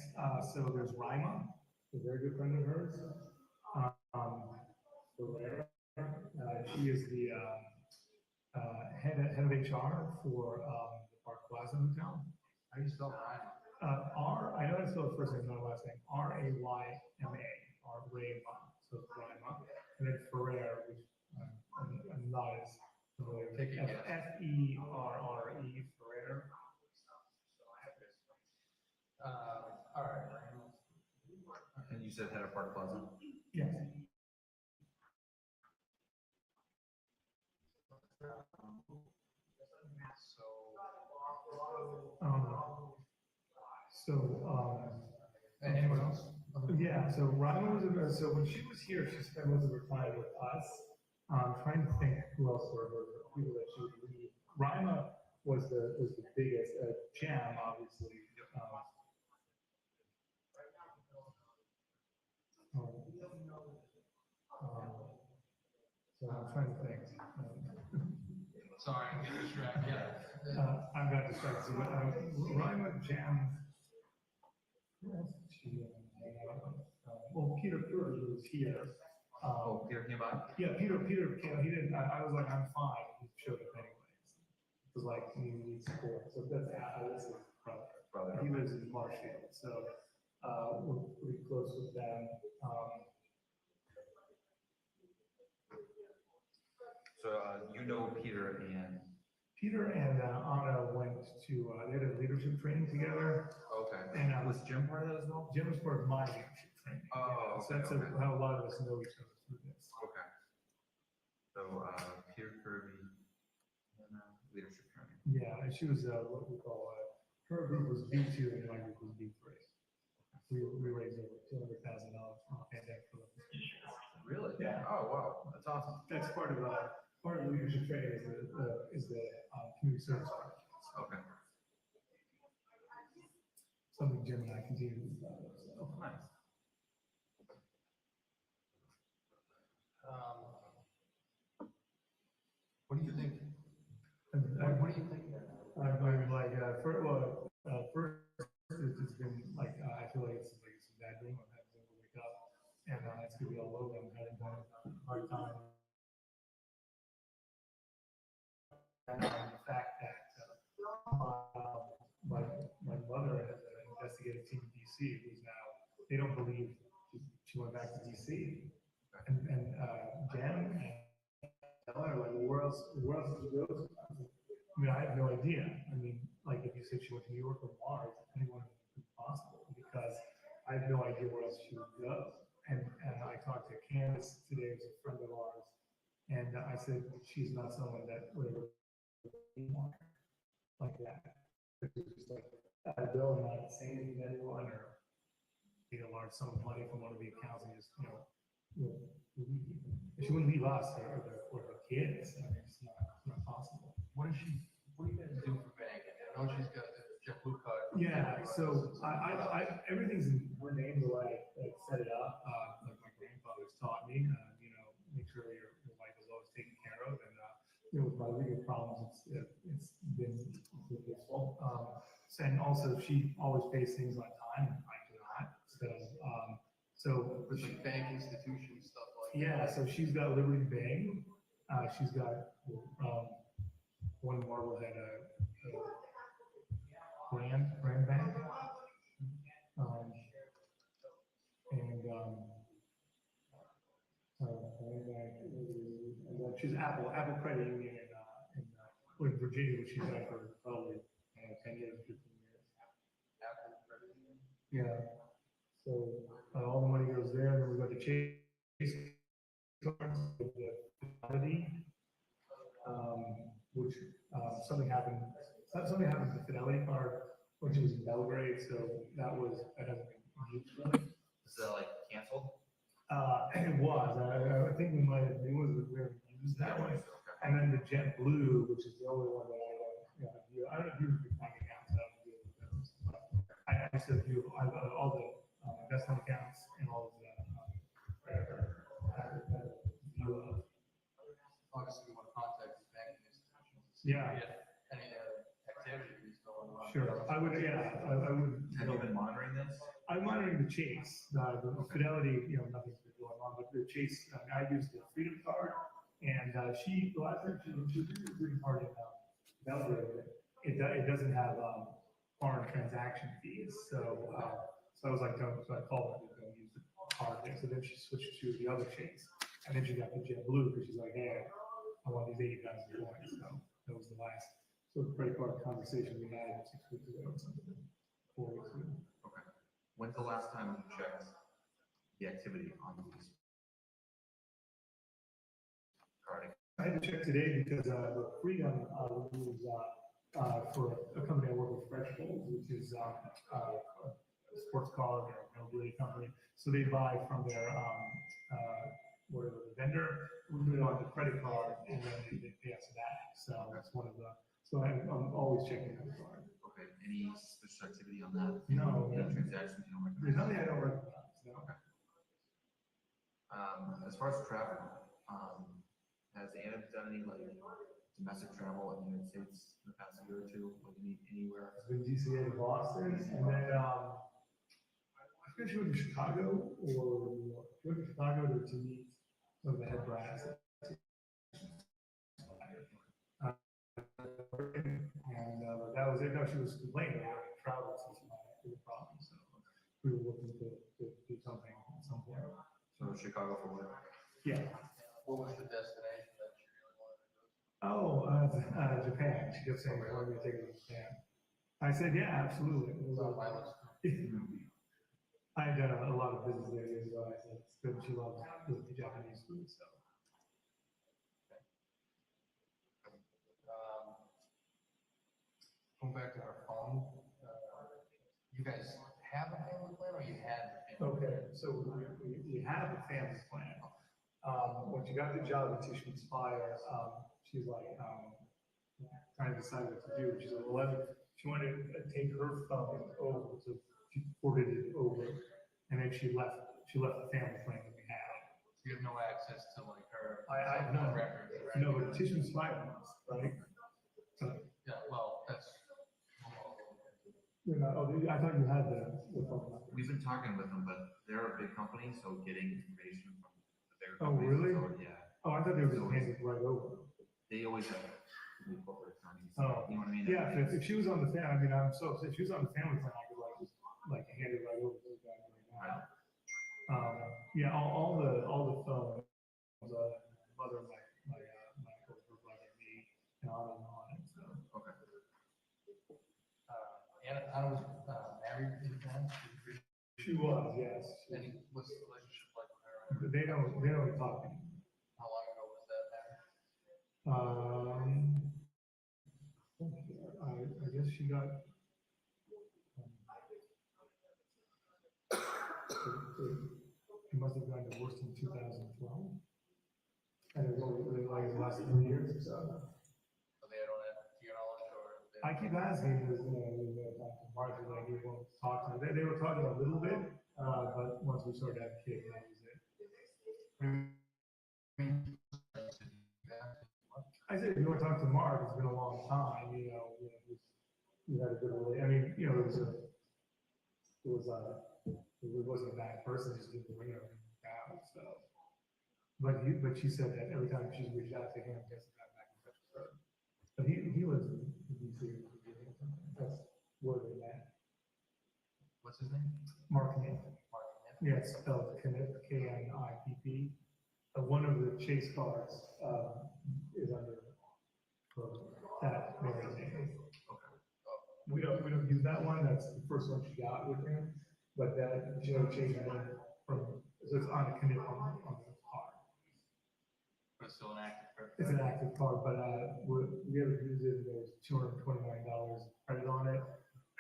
So there's Rima, a very good friend of hers. She is the head of HR for the Park Plaza Hotel. How do you spell Rima? I know how to spell his first name, not last name. Rayma, Rayma. So Rayma. And then Ferrer, which I'm not as familiar with. Ferre, Ferrer. All right. you said Header Park Plaza? Yes. Anyone else? Yeah, so Rima was, so when she was here, she spent most of her time with us. Trying to think who else were the people that she would lead. Rima was the biggest, Jam, obviously. So I'm trying to think. Sorry, I'm getting distracted. I'm got distracted. Rima, Jam. Who else did she? Well, Peter Purdy was here. Oh, Peter came by? Yeah, Peter came. He didn't. I was like, I'm fine. He showed up anyways. It was like he needs support. So that's Alice's brother. He lives in Marshfield, so we're pretty close with them. So you know Peter and. Peter and Anna went to, they had a leadership training together. Okay. And was Jim part of that as well? Jim was part of my leadership training. Oh, So that's how a lot of us know each other through this. Okay. So Peter Kirby and leadership training. Yeah, and she was what we call, her group was B2 and my group was B3. We raised over $200,000 from a pandemic. Really? Yeah. Oh, wow. That's awesome. That's part of leadership training is the community service part. Okay. Something Jim and I continue to do. So. Nice. What do you think? What do you think? I'm like, first, it's been like, I feel like it's a bad dream. I'm having to wake up and it's gonna be all over. I'm having a hard time. And the fact that my mother has an investigative team in DC who's now, they don't believe she went back to DC. And Jan and Ella are like, well, where else did she go to? I mean, I have no idea. I mean, like if you said she went to New York or Mars, anyone is possible because I have no idea where else she would go. And I talked to Candace today, who's a friend of ours, and I said she's not someone that would ever like that. It's just like I will not say anything to anyone or take a large sum of money from one of the accounts and just she wouldn't leave us or the kids. I mean, it's not possible. What are you guys do for bank? I know she's got the JetBlue card. Yeah, so I everything's in her name the way I set it up. Like my grandfather's taught me, make sure your life is always taken care of. And with my legal problems, it's been useful. And also, she always pays things on time, and I do not. So With like bank institution stuff like. yeah, so she's got Liberty Bank. She's got one Marblehead, Grand Bank. And she's Apple Credit Union in Virginia, which she's had for probably 10 years, 15 years. Apple Credit Union? Yeah. So all the money goes there, and then we got the Chase cards, the Fidelity, which something happened with the Fidelity card when she was in Belgrade, so that hasn't been used really. Is that like canceled? It was. I think we might have knew it was we haven't used that one. And then the JetBlue, which is the only one that I don't view the bank accounts. I don't deal with those. But I still view all the investment accounts and all of the view of. Obviously, we want to contact the banking institutions. Yeah. Any activities going on. Sure. I would. Have you been monitoring this? I'm monitoring the Chase, the Fidelity, nothing's been going on, but the Chase, I used the Freedom card, and the last time she used the Freedom card in Belgrade, it doesn't have foreign transaction fees, so I was like, so I called her to go use the card there, so then she switched to the other Chase, and then she got the JetBlue, because she's like, hey, I want these 80,000 points, so that was the last sort of credit card conversation we had 6 weeks ago or something, 4 weeks ago. Okay. When's the last time you checked the activity on these card. I had to check today because the Freedom was for a company I work with, Fresh Bowls, which is a sports car, or a company. So they buy from their whatever the vendor, we do it on the credit card, and then they pay us back. So that's one of the. So I'm always checking that card. Okay. Any suspicious activity on that? No, Any transactions you don't there's recognize? nothing I don't recognize. No. Okay. As far as travel, has Anna done any like domestic travel in the United States in the past year or two, like anywhere? It's been DCA to Boston, and then I forget if she went to Chicago or New York. She went to Chicago to meet some of the head brass. And that was it. No, she was complaining about travel since my problem. So we were looking to do something at some point. So Chicago for work. Yeah. What was the destination that you really wanted to go to? Oh, Japan. She kept saying, "Why don't we take it to Japan?" I said, "Yeah, absolutely." It was On my list. I had done a lot of business there years ago. I said, "It's good." She loves the Japanese food, so. Going back to our phone, you guys have a family plan or you had a family plan? Okay, so we have a family plan. When she got the job at Tishman Spire, she's like, trying to decide what to do. She's like, well, she wanted to take her phone over, so she ported it over, and then she left the family plan that we have. You have no access to like her. I have cell phone no records, right? No, but Tishman Spire was, right? So, Yeah, well, that's. I thought you had the phone number. We've been talking with them, but they're a big company, so getting information from the bigger Oh, companies. really? So, yeah, Oh, I thought they were just handing it right over. they always have corporate attorneys. Oh, You know what I mean? yeah, if she was on the family, I mean, I'm so upset. If she was on the family plan, I could like hand it right over to the guy right now. Yeah, all the phones, mother, my her brother, me, and on it, so. Okay. Anna was married to them. She was, yes. And what's the relationship like with her? They don't talk anymore. How long ago was that marriage? I guess she got. She must have gotten divorced in 2012. And it was only like the last 3 years or so. So they don't have, to your knowledge, or? I keep asking, Martha, like, you won't talk to them. They were talking a little bit, but once we started having kids, that was it. I said, if you want to talk to Mark, it's been a long time, we had a good relationship. I mean, it wasn't a bad person, just didn't bring everything down, so. But she said that every time she's reached out to him, he hasn't got back in touch with her. But he lives in DC. That's where they met. What's his name? Mark Knipp. Mark Knipp? Yeah, it's spelled Knipp, K-N-I-P-P. One of the chase cards is under that Mary's name. We don't use that one. That's the first one she got with him. But that Joe changed it from, so it's on a Knipp on the card. But it's still an active card. It's an active card, but we haven't used it. There's $229 credit on it.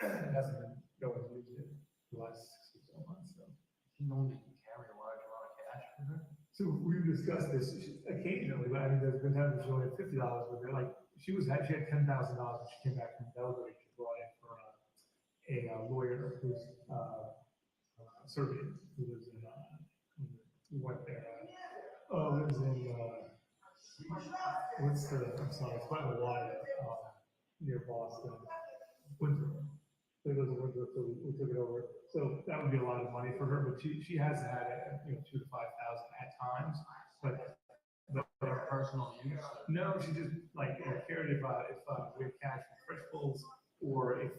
It hasn't been, no one's used it the last 6 or so months. So. He known that you carry a large amount of cash with her? So we've discussed this occasionally, but I mean, there's been times she only had $50 with her. Like she had $10,000 when she came back from Belgrade. She brought it for a lawyer who's Serbian, who lives in, we went there, lives in, I'm sorry, it's by the water, near Boston, Winthrop. So he lives in Winthrop, so we took it over. So that would be a lot of money for her, but she has had it, $2,000 to $5,000 at times, but For personal use? no, she just like cared if we had cash from Fresh Bowls, or if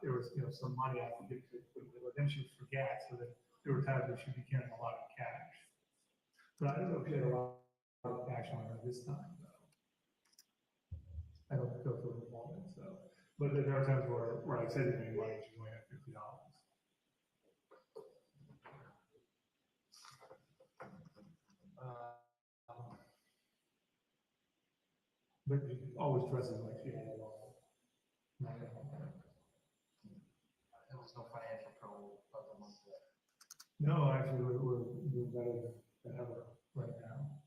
there was some money I could give to her, but then she would forget, so that there were times where she'd be carrying a lot of cash. But I don't know if she had a lot of cash on her this time, though. I don't go through the moment, so. But there are times where I said to me, why don't you only have $50? But she always dresses like she had a lot. There was no financial trouble about the month yet. No, actually, we're doing better than ever right now.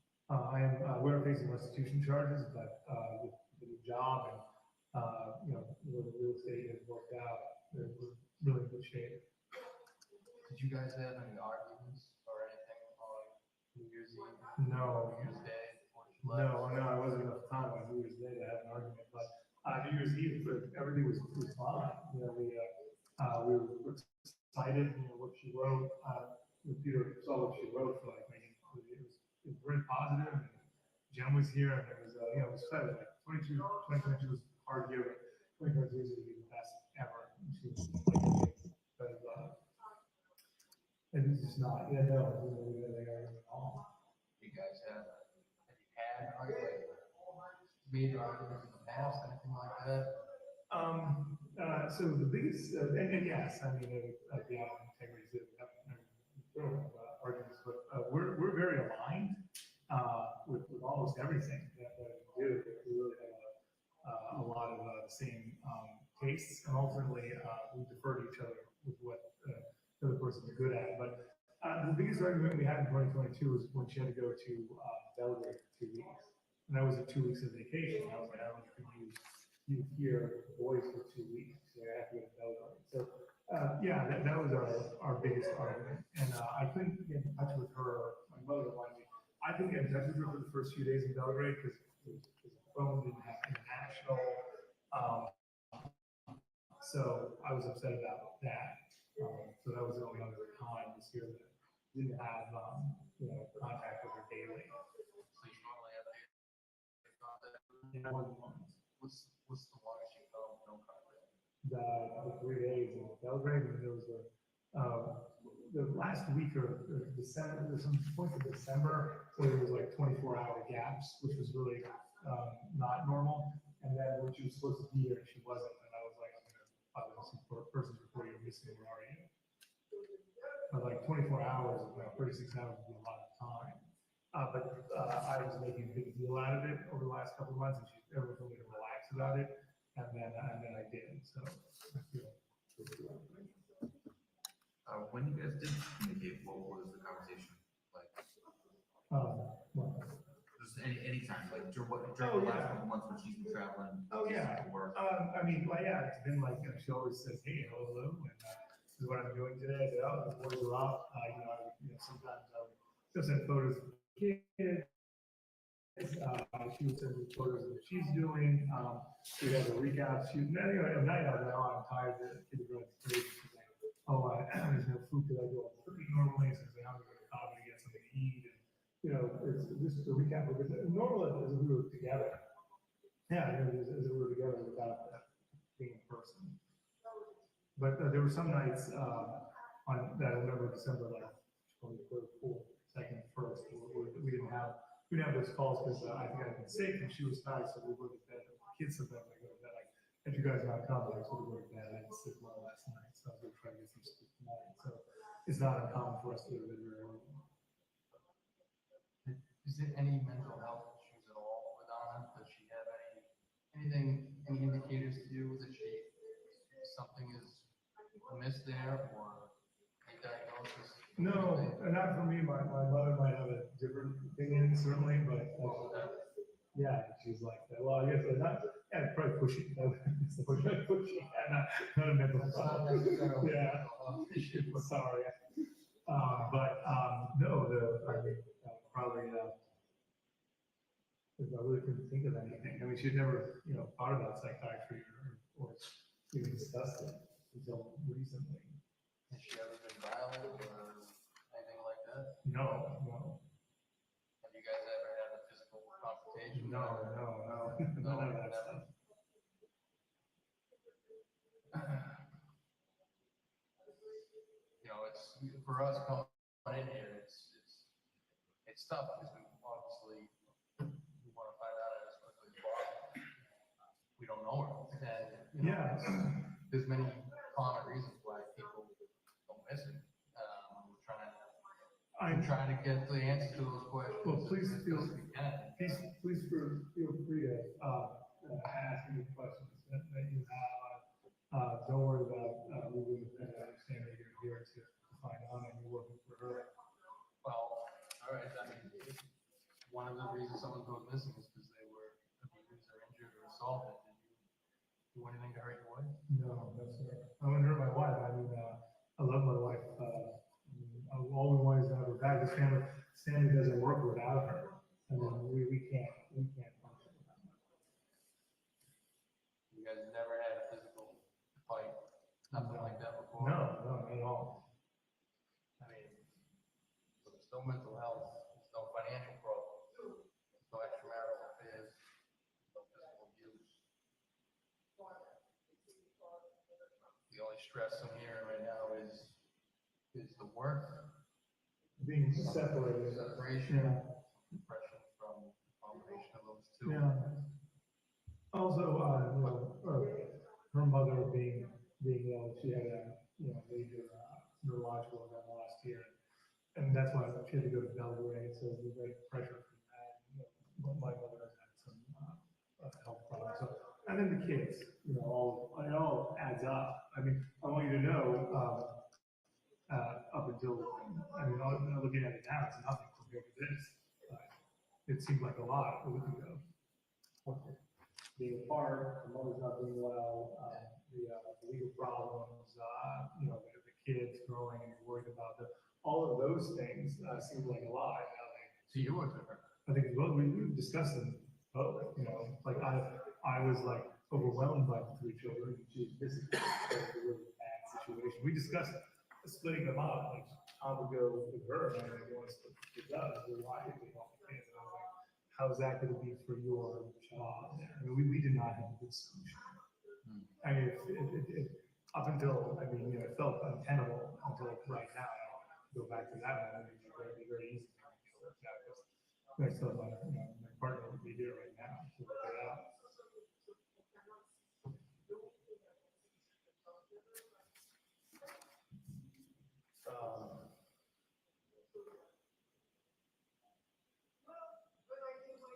We're facing restitution charges, but, the new job and, where the real estate has worked out, we're really in good shape. Did you guys have any arguments or anything on New Year's Eve? No. New Year's Day? Before she left? No, I wasn't enough time on New Year's Day to have an argument, but, New Year's Eve, everything was fine. We were excited, what she wrote, the Peter saw what she wrote for like, it was very positive, and Jen was here, and it was, it was exciting, like 2022 was a hard year, but 2023 is gonna be the best ever. And she was like, but, and it's just not, they are at all. You guys have you had arguments? Made arguments in the past, anything like that? So the biggest, and yes, I mean, the integrity is arguments, but we're very aligned with almost everything that we do. We really have a lot of the same tastes, and ultimately we defer to each other with what the other person's good at. But the biggest argument we had in 2022 was when she had to go to Belgrade for 2 weeks, and that was 2 weeks of vacation. I was like, I don't think we could use you here with the boys for 2 weeks. So I have to go to Belgrade. So yeah, that was our biggest argument. And I couldn't get in touch with her. My mother wanted me. I couldn't get in touch with her for the first few days in Belgrade because the phone didn't have international. So I was upset about that. So that was the only other time this year that I didn't have contact with her daily. So you normally have contact. Yeah, one month. What's the longest you go no contact? The 3 days in Belgrade, and there was the last week of December, there's some points of December where there was like 24-hour gaps, which was really not normal. And then when she was supposed to be here, she wasn't, and I was like, I'm gonna some person's report, you're missing, where are you? But like 24 hours, 36 hours would be a lot of time. But I was making a big deal out of it over the last couple of months, and everyone told me to relax about it, and then I did. So I feel When you guys did communicate, what was the conversation like? well, Just any time, like during the Oh, last yeah. couple months when she's been traveling. Oh, yeah. For work. I mean, well, yeah, it's been like, she always says, hey, hello, and this is what I'm doing today. I said, oh, the boys are up. Sometimes I would send photos of the kids. She would send me photos of what she's doing. We have a recap. Anyway, at night, now I'm tired. The kids are going crazy. She's like, oh, there's no food because I go on cooking normally. So I'm going to go to coffee to get something to eat. And, this is a recap because normal as we were together. Yeah, as we were together without being in person. But there were some nights on that I remember December like 23rd, 4th, 2nd, 1st. We didn't have those calls because I think I'd been sick and she was tired, so we go to bed. The kids sometimes I go to bed like, if you guys not come, I sort of go to bed. I didn't sleep well last night, so I was going to try to get some sleep tonight. So it's not uncommon for us to go to bed very early. Is there any mental health issues at all with Anna? Does she have any indicators to you that something is amiss there, or a diagnosis? No, not for me. My mother might have a different opinion, certainly, but yeah, she's like that. Well, I guess probably pushing. Pushing, not a mental health. Yeah, sorry. But no, probably. I really couldn't think of anything. I mean, she'd never, thought about psychiatry or even discussed it until recently. Has she ever been violent or anything like that? No. Have you guys ever had a physical confrontation? No. None of that stuff. It's for us coming in here. It's tough because we obviously want to find out as quickly as possible. We don't know her, and there's many common reasons why people don't miss it. We're trying to. I I'm trying to get the answer to those questions. Well, please as feel, best we can. feel free to, ask any questions that you have. Don't worry about, moving, I understand that you're here to find out and you're working for her. Well, all right, I mean, one of the reasons someone goes missing is because they were abused or injured or assaulted. Did you do anything to hurt your wife? No, no, sir. I wouldn't hurt my wife. I mean, I love my wife. All we want is to have her back. This family doesn't work without her. I mean, we can't function without her. You guys never had a physical fight, nothing like that before? No, not at all. I mean, so there's no mental health, there's no financial problems, there's no extramarital affairs, no physical abuse. The only stress I'm hearing right now is the work. Being separated. Separation, Yeah. depression from the combination of those two. Yeah. Also, her mother being ill, she had a, major neurological event last year. And that's why she had to go to Belgrade, so there's great pressure from that. My mother has had some health problems. So, and then the kids, it all adds up. I mean, I want you to know, up until, looking at it now, it's nothing compared to this. It seemed like a lot a week ago. Being apart, the mother's not doing well, the legal problems, the kids growing and worried about them. All of those things seem like a lot. So you worked with her? I think we discussed them both, like I was like overwhelmed by the 3 children. This is a really bad situation. We discussed splitting them up, like Tom would go with her and I go and split the kids up. So why did we want the kids? And I'm like, how's that going to be for your job? I mean, we did not have a good solution. I mean, it up until, it felt untenable until right now. Go back to that one, it'd be very easy to work out because I still have my partner would be here right now to work it out.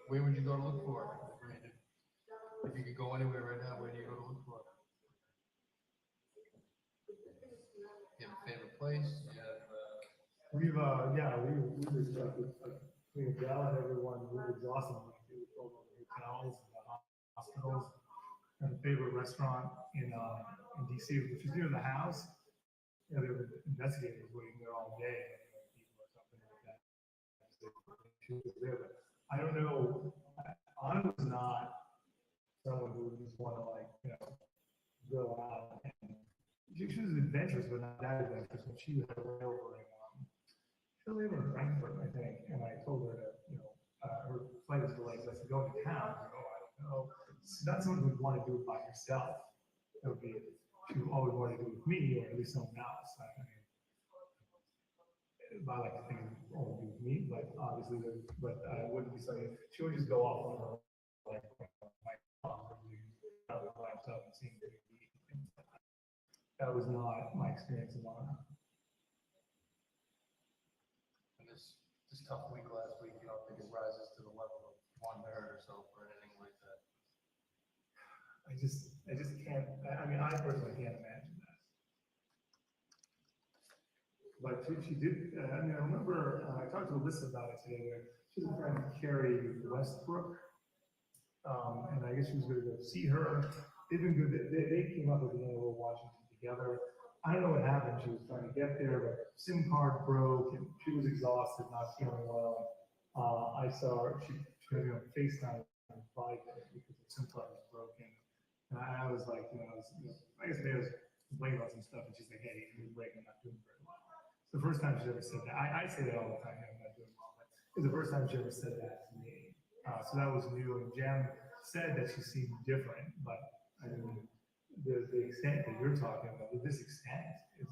Where would you go to look for it? If you could go anywhere right now, where do you go to look for it? You have a favorite place? You have, We gathered everyone, we were exhausted, we would go to the hotels, the hospitals, and a favorite restaurant in DC, which is near the house. There were investigators waiting there all day, people or something like that. She was there, but I don't know, Anna was not someone who would just want to go out and she was adventurous, but not that adventurous. And she had a way over she lived in Frankfurt, I think, and I told her that, her flight was delayed, so I said, go to town. I go, I don't know. So that's someone who would want to do it by herself. It would be, she would always want to do it with me, or at least someone else. I like to think it would only be with me, but obviously, I wouldn't be something, she would just go off on her, my laptop and seeing TV. That was not my experience of Anna. this tough week last week, you don't think it rises to the level of wanting to hurt herself or anything like that? I just can't, I personally can't imagine that. But she did, I remember, I talked to Alyssa about it today, she's a friend of Carrie Westbrook. And I guess she was gonna go see her. They've been good, they came up with the Antelope Washington together. I don't know what happened, she was trying to get there, but SIM card broke and she was exhausted, not feeling well. I saw her, she was on FaceTime on Friday because the SIM card was broken. And I was like, I guess maybe I was complaining about some stuff and she's like, hey, you're breaking, I'm not doing very well. It's the first time she's ever said that. I say that all the time, I'm not doing well, but it's the first time she ever said that to me. So that was new, and Jem said that she seemed different, but the extent that you're talking about, this extent is,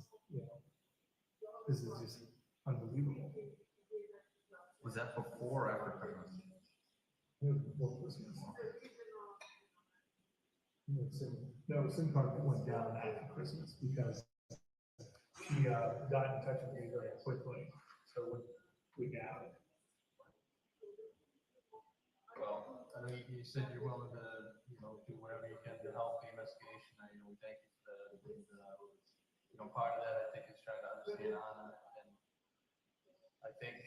this is just unbelievable. Was that before or after Christmas? Before Christmas. No, SIM card went down after Christmas because she got in touch with me very quickly. So legality. Well, I know you said you're willing to, do whatever you can to help the investigation. We thank you for that. And, part of that, I think, is trying to understand Anna. And I think,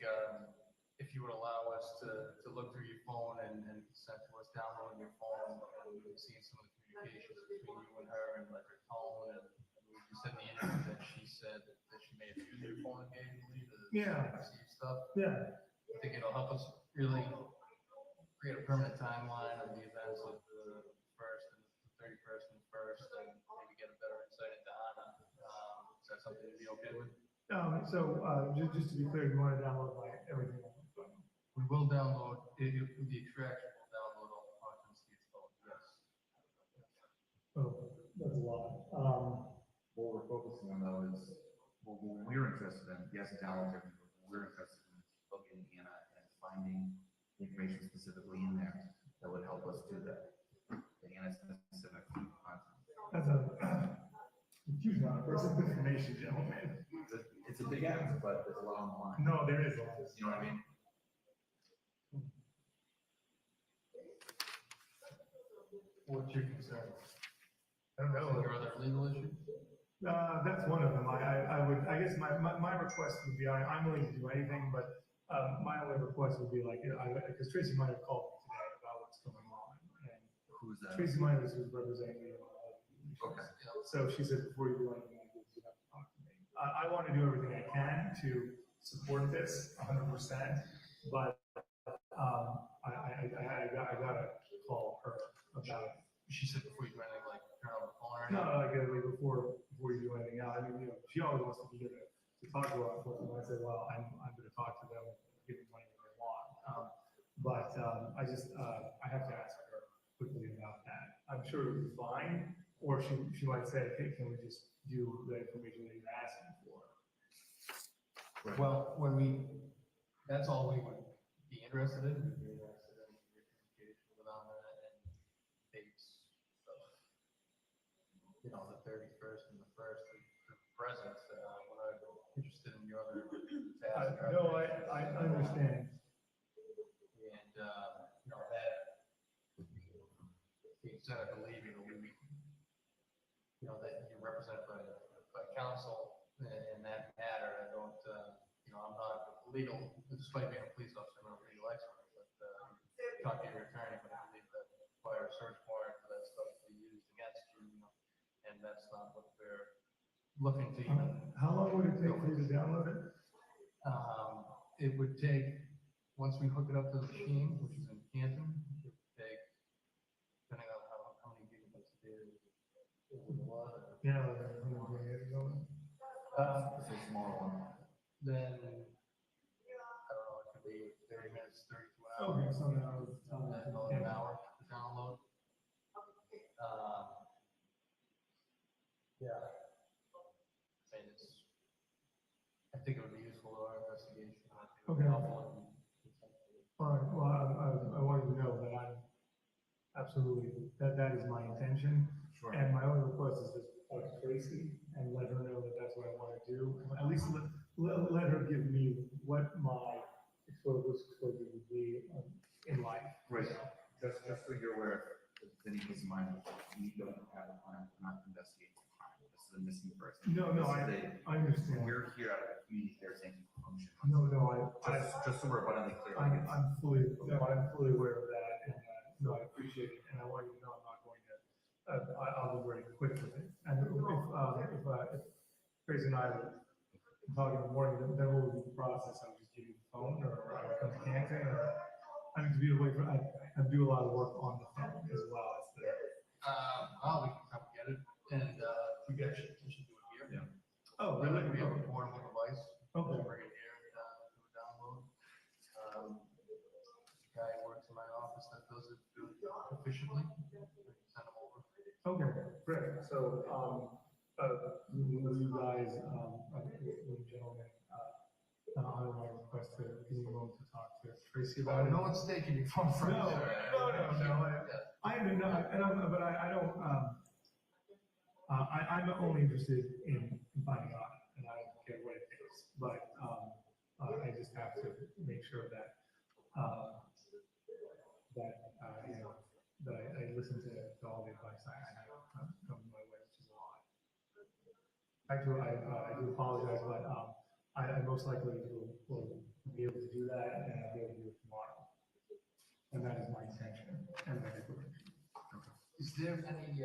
if you would allow us to look through your phone and send to us downloading your phone, and we've seen some of the communications between you and her and like her tone, and you said in the interview that she said that she may have used your phone occasionally to receive stuff. Yeah. I think it'll help us really create a permanent timeline of the events of the 1st and the 31st and 1st, and maybe get a better insight into Anna. Is that something you'd be okay with? Just to be clear, you want to download everything on my phone? We will download, the extraction will download all the contents to your phone, yes. Oh, that's a lot. What we're focusing on though is, what we're interested in, yes, download everything, but what we're interested in is looking in and finding the information specifically in there that would help us do that. The Anna specific content. That's a huge amount of personal information, gentlemen. It's a big ask, but there's a lot on the line. No, there is a lot. You know what I mean? What's your concern? I don't know. Your other legal issues? That's one of them. I guess my request would be, I'm willing to do anything, but my only request would be because Tracy might have called me today about what's going on. And Who's that? Tracy might have was representing me. Okay. So she said, before you do anything, you have to talk to me. I want to do everything I can to support this 100%, but I gotta call her about it. She said before you do anything, like turn on the phone or No, anything? before you do anything else. I mean, she always wants to be here to talk to law enforcement. I said, well, I'm going to talk to them, give them money they want. I have to ask her quickly about that. I'm sure it'll be fine, or she might say, hey, can we just do the information that you're asking for? Right. Well, that's all we would be interested in. We'd be interested in your communication with Anna and dates of, the 31st and the 1st, the present. We're not interested in your other tasks. No, I understand. And, that being said, I believe, that you're represented by counsel in that matter. I don't, I'm not legal, despite being a police officer, I'm not a legal expert, but, talk to your attorney, but I believe that require a search warrant for that stuff to be used against you, and that's not what we're looking to even. How long would it take for you to download it? It would take, once we hook it up to the machine, which is in Canton, it would take, depending on how many gigabytes a day. Yeah. It's a smaller one. Then, I don't know, it could be 30 minutes, 32 hours. Okay, so now it's An hour to download. Yeah. I think it would be useful to our investigation. Okay. All right, well, I wanted to know that I'm absolutely, that is my intention. Sure. And my only request is just talk to Tracy and let her know that that's what I want to do. At least let her give me what my exposure would be in life. Right. Just so you're aware, any peace of mind, we don't have a plan, we're not investigating a crime. This is a missing person. No, I understand. We're here out of a community caretaking function. No, Just so we're abundantly clear. I'm fully aware of that, and I appreciate it, and I want you to know I'm not going to. I'll be very quick with it. And if Tracy and I were talking in the morning, then what would be the process? I would just give you the phone, or I would come to Canton, or I mean to be away from. I do a lot of work on the phone as well as the. We can come get it, and we should do it here. Yeah. Oh, really? We have a portable device. Okay. Bring it here and do a download. Guy works in my office that does it efficiently. Send him over. Okay, great. So, will you guys, gentlemen, honor my request to give me a moment to talk to Tracy about it? No one's taking your phone from you. I don't. I'm only interested in finding out, and I don't care what it takes. But I just have to make sure that, you know, that I listen to all the advice I have come my way, which is a lot. I do apologize, but, I most likely will be able to do that, and I'll be able to do it tomorrow. And that is my intention and my declaration. Is there any,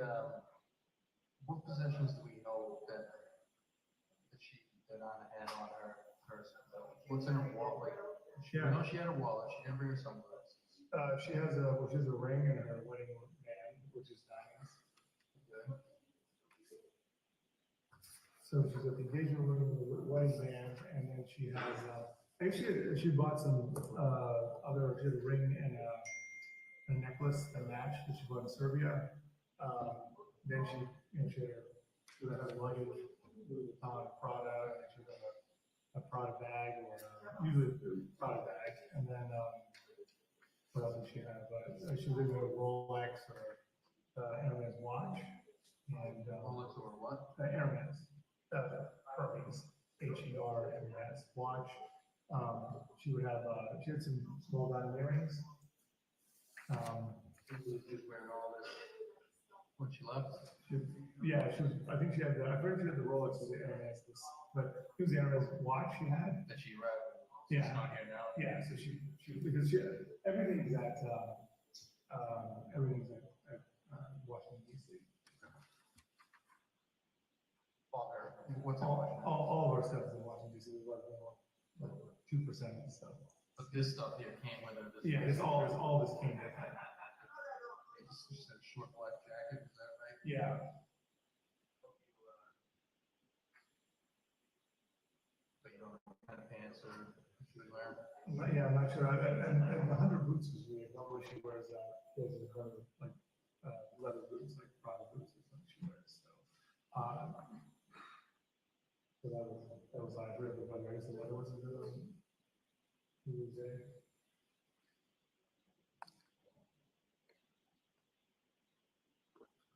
what possessions do we know that she did not have on her person? What's in her wallet? Like, I know she had a wallet, she didn't bring her sunglasses. She has a ring and her wedding band, which is diamonds. Okay. So she's got the engagement ring, the wedding band, and then she has, I think she bought some, she had a ring and a necklace that matched that she bought in Serbia. Then she, you know, she had her luggage, Louis Vuitton, Prada, and she had a Prada bag, or usually a Prada bag, and then, what else did she have? She was in a Rolex or Hermes watch, and Rolex or what? Hermes, Hermes, Hermes watch. She would have, she had some small diamond earrings. She was wearing all this when she left. I think she had I forget if she had the Rolex or the Hermes, but it was the Hermes watch she had. That she read. Yeah. She's not here now. Yeah, so because everything's at Washington DC. What's All of our stuff is in Washington DC. We've like 2% of the stuff. But this stuff here came with her. Yeah, all this came with it. She said short black jacket, is that right? Yeah. But you don't know what kind of pants or she was wearing. I'm not sure. And the 100 boots is weird. Normally she wears like leather boots, like Prada boots is what she wears. So that was odd. But I guess the leather wasn't really. Who was there?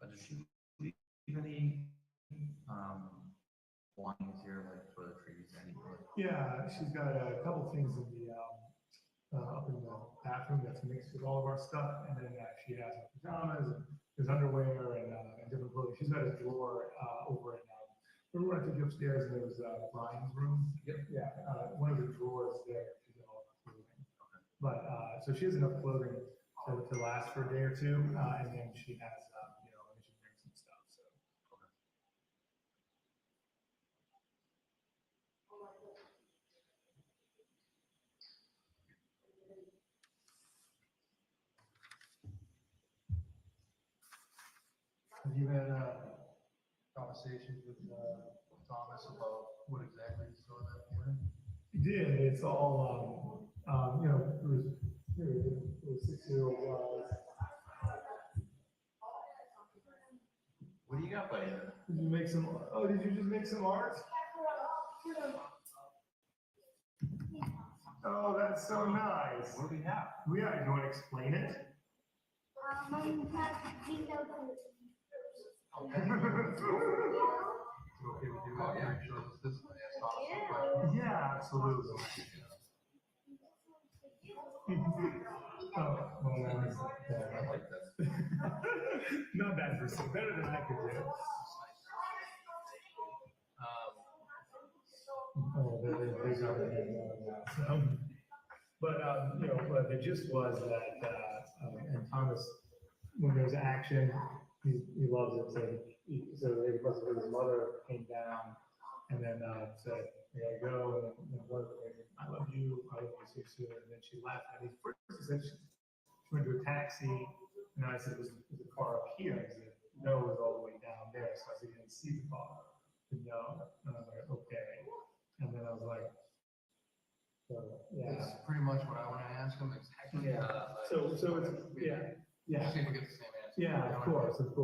Does she leave any, belongings here, like toiletries, anything? Yeah, she's got a couple things in the up in the bathroom that's mixed with all of our stuff, and then she has her pajamas and there's underwear and different clothing. She's got a drawer over in. Remember when I took you upstairs and there was Brian's room? Yep. Yeah, one of the drawers there. She's got all her clothing. Okay. But so she has enough clothing to last for a day or two, and then she has you know, and she brings some stuff. So. Okay. Have you had conversations with Thomas about what exactly you saw that morning? He did. It's all you know. It was 6-year-old. What do you got, buddy? Did you make some? Oh, did you just make some art? Oh, that's so nice. What do we have? You want to explain it? Okay. Okay with you? Oh, yeah. Sure this is ask Thomas some questions. Yeah, absolutely. Oh, well, that was, I like this. not bad for some, better than I could do. Oh, there's already but you know, but the gist was that and Thomas, when there's action, he loves it. So his mother came down and then said, "We gotta go." And then I love you. I love you, see you soon. And then she left. And he said she went to a taxi. And I said, "Was the car up here?" And he said, "No, it was all the way down there." So I said, "You didn't see the car?" He said, "No." And I was like, "Okay." And then I was like, so, yeah. That's pretty much what I want to ask him exactly. Yeah. So it's, yeah. See if we get the same answer. Yeah, of course. So.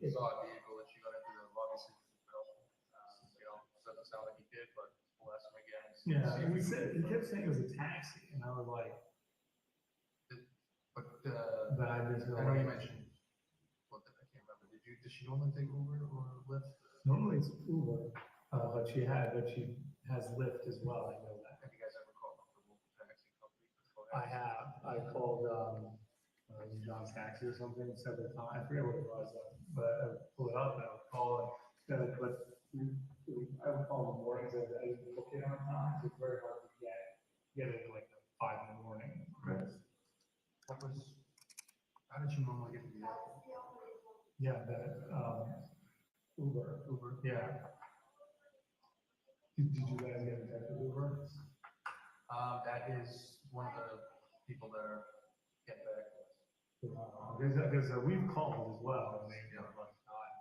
You saw a vehicle that she got into, obviously, you know, doesn't sound like he did, but we'll ask him again. Yeah, and he kept saying it was a taxi, and I was like. But, I know you mentioned, I can't remember, does she normally take Uber or Lyft? Normally it's Uber, but she has Lyft as well, I know that. Have you guys ever called up the local taxi company? I have, I called, John Taxi or something several times, I forget what it was, but I would pull it up and I would call and, I would call in the mornings, I didn't book it on time, so it's very hard to get it like 5 in the morning. Right. How did you normally get to the airport? Yeah, that, Uber, yeah. Did you guys get in touch with Uber? That is one of the people that are getting back to us. Because we've called as well, and they never like not.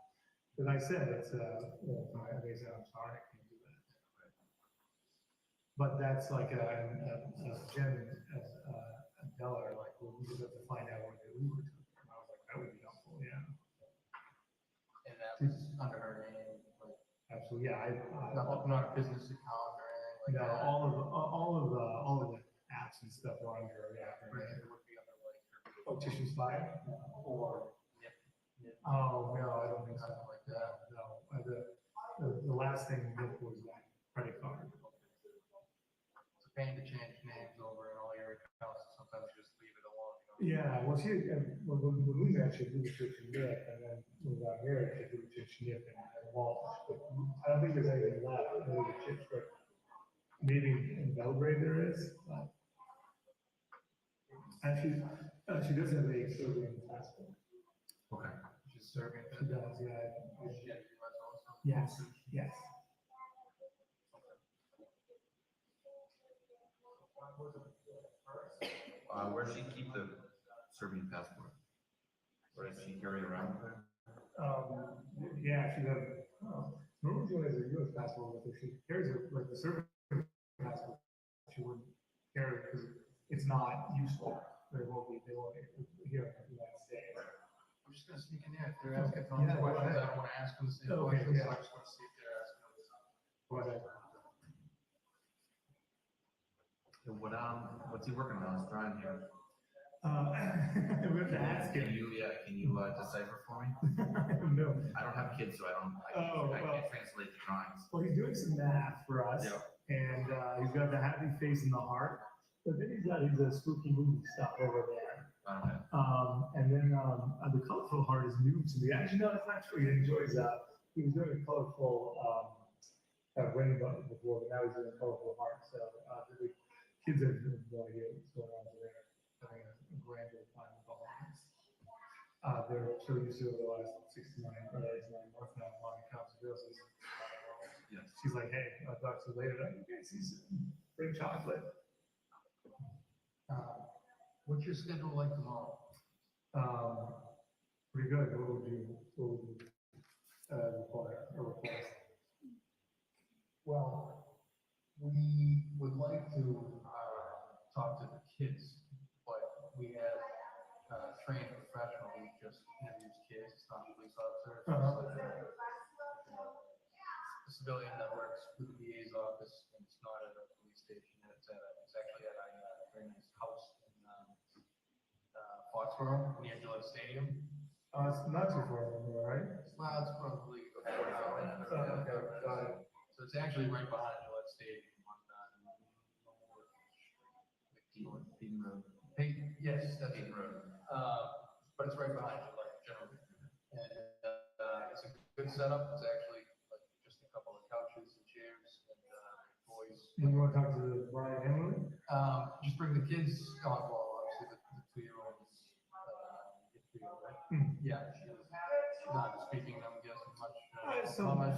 Because I said it's, they said, I'm sorry, I can't do that. But that's like Jen, tell her, like, well, we just have to find out when the Uber took. And I was like, that would be helpful, yeah. And that was under her name, like, Absolutely, yeah, not a business account or anything like no, that. all of the apps and stuff are under, yeah. It would be under like her. Oh, Tissue Spy? Or, Yep. oh, no, I don't think so. Something like that. No, the last thing we did was that credit card. It's a pain to change names over in all your accounts, sometimes you just leave it alone, you know? Yeah, well, when we met, she did the church and Nick, and then when we got married, she did the church and Nick and Walsh. But I don't think there's anything left, I know the church, but maybe in Belgrade there is. And she does have a Serbian passport. Okay. She's Serbian. She does, yeah. Is she at US also? Yes, yes. Where does she keep the Serbian passport? Or does she carry it around with her? Yeah, she does. Normally she has a US passport, but if she carries it, like the Serbian passport, she wouldn't carry it because it's not useful. They won't here in the United States. I'm just gonna sneak in there, if they're asking Tom's questions, I don't wanna ask them the same Okay, questions, so yeah. I just wanna see if they're asking them. Whatever. What's he working on? It's Brian here. We have to ask Can him. you decipher for me? No. I don't have kids, so I Oh, can't well. translate the drawings. Well, he's doing some math for us, Yeah. and he's got the happy face and the heart. But then he's got his spooky movie stuff over there. Okay. And then the colorful heart is new to me. Actually, no, that's not true. He enjoys he was doing a colorful rainbow before, but now he's doing a colorful heart. So the kids have no idea what's going on over there. Having a grand old time with all of this. They're so used to it the last 69 months now on the couch of girls. Yes. She's like, hey, I'll talk to you later. You guys see some bring chocolate. What's your schedule like tomorrow? Pretty good. What would you require or request? Well, we would like to talk to the kids, but we have trained professional who just interviews kids, it's not a police officer. It's just like a civilian that works with the DA's office, and it's not at a police station, it's actually at a very nice house in Foxborough, near Gillette Stadium. It's not too far from here, right? Well, it's probably a 45 minutes. Okay, got it. So it's actually right behind Gillette Stadium on Beaton Road. yes, that's Beaton Road. But it's right behind Gillette generally. And it's a good setup. It's actually like just a couple of couches and chairs and toys. You want to talk to Brian Emily? Just bring the kids. Well, obviously the 2-year-old is right? Yeah, she's not speaking, I'm guessing much.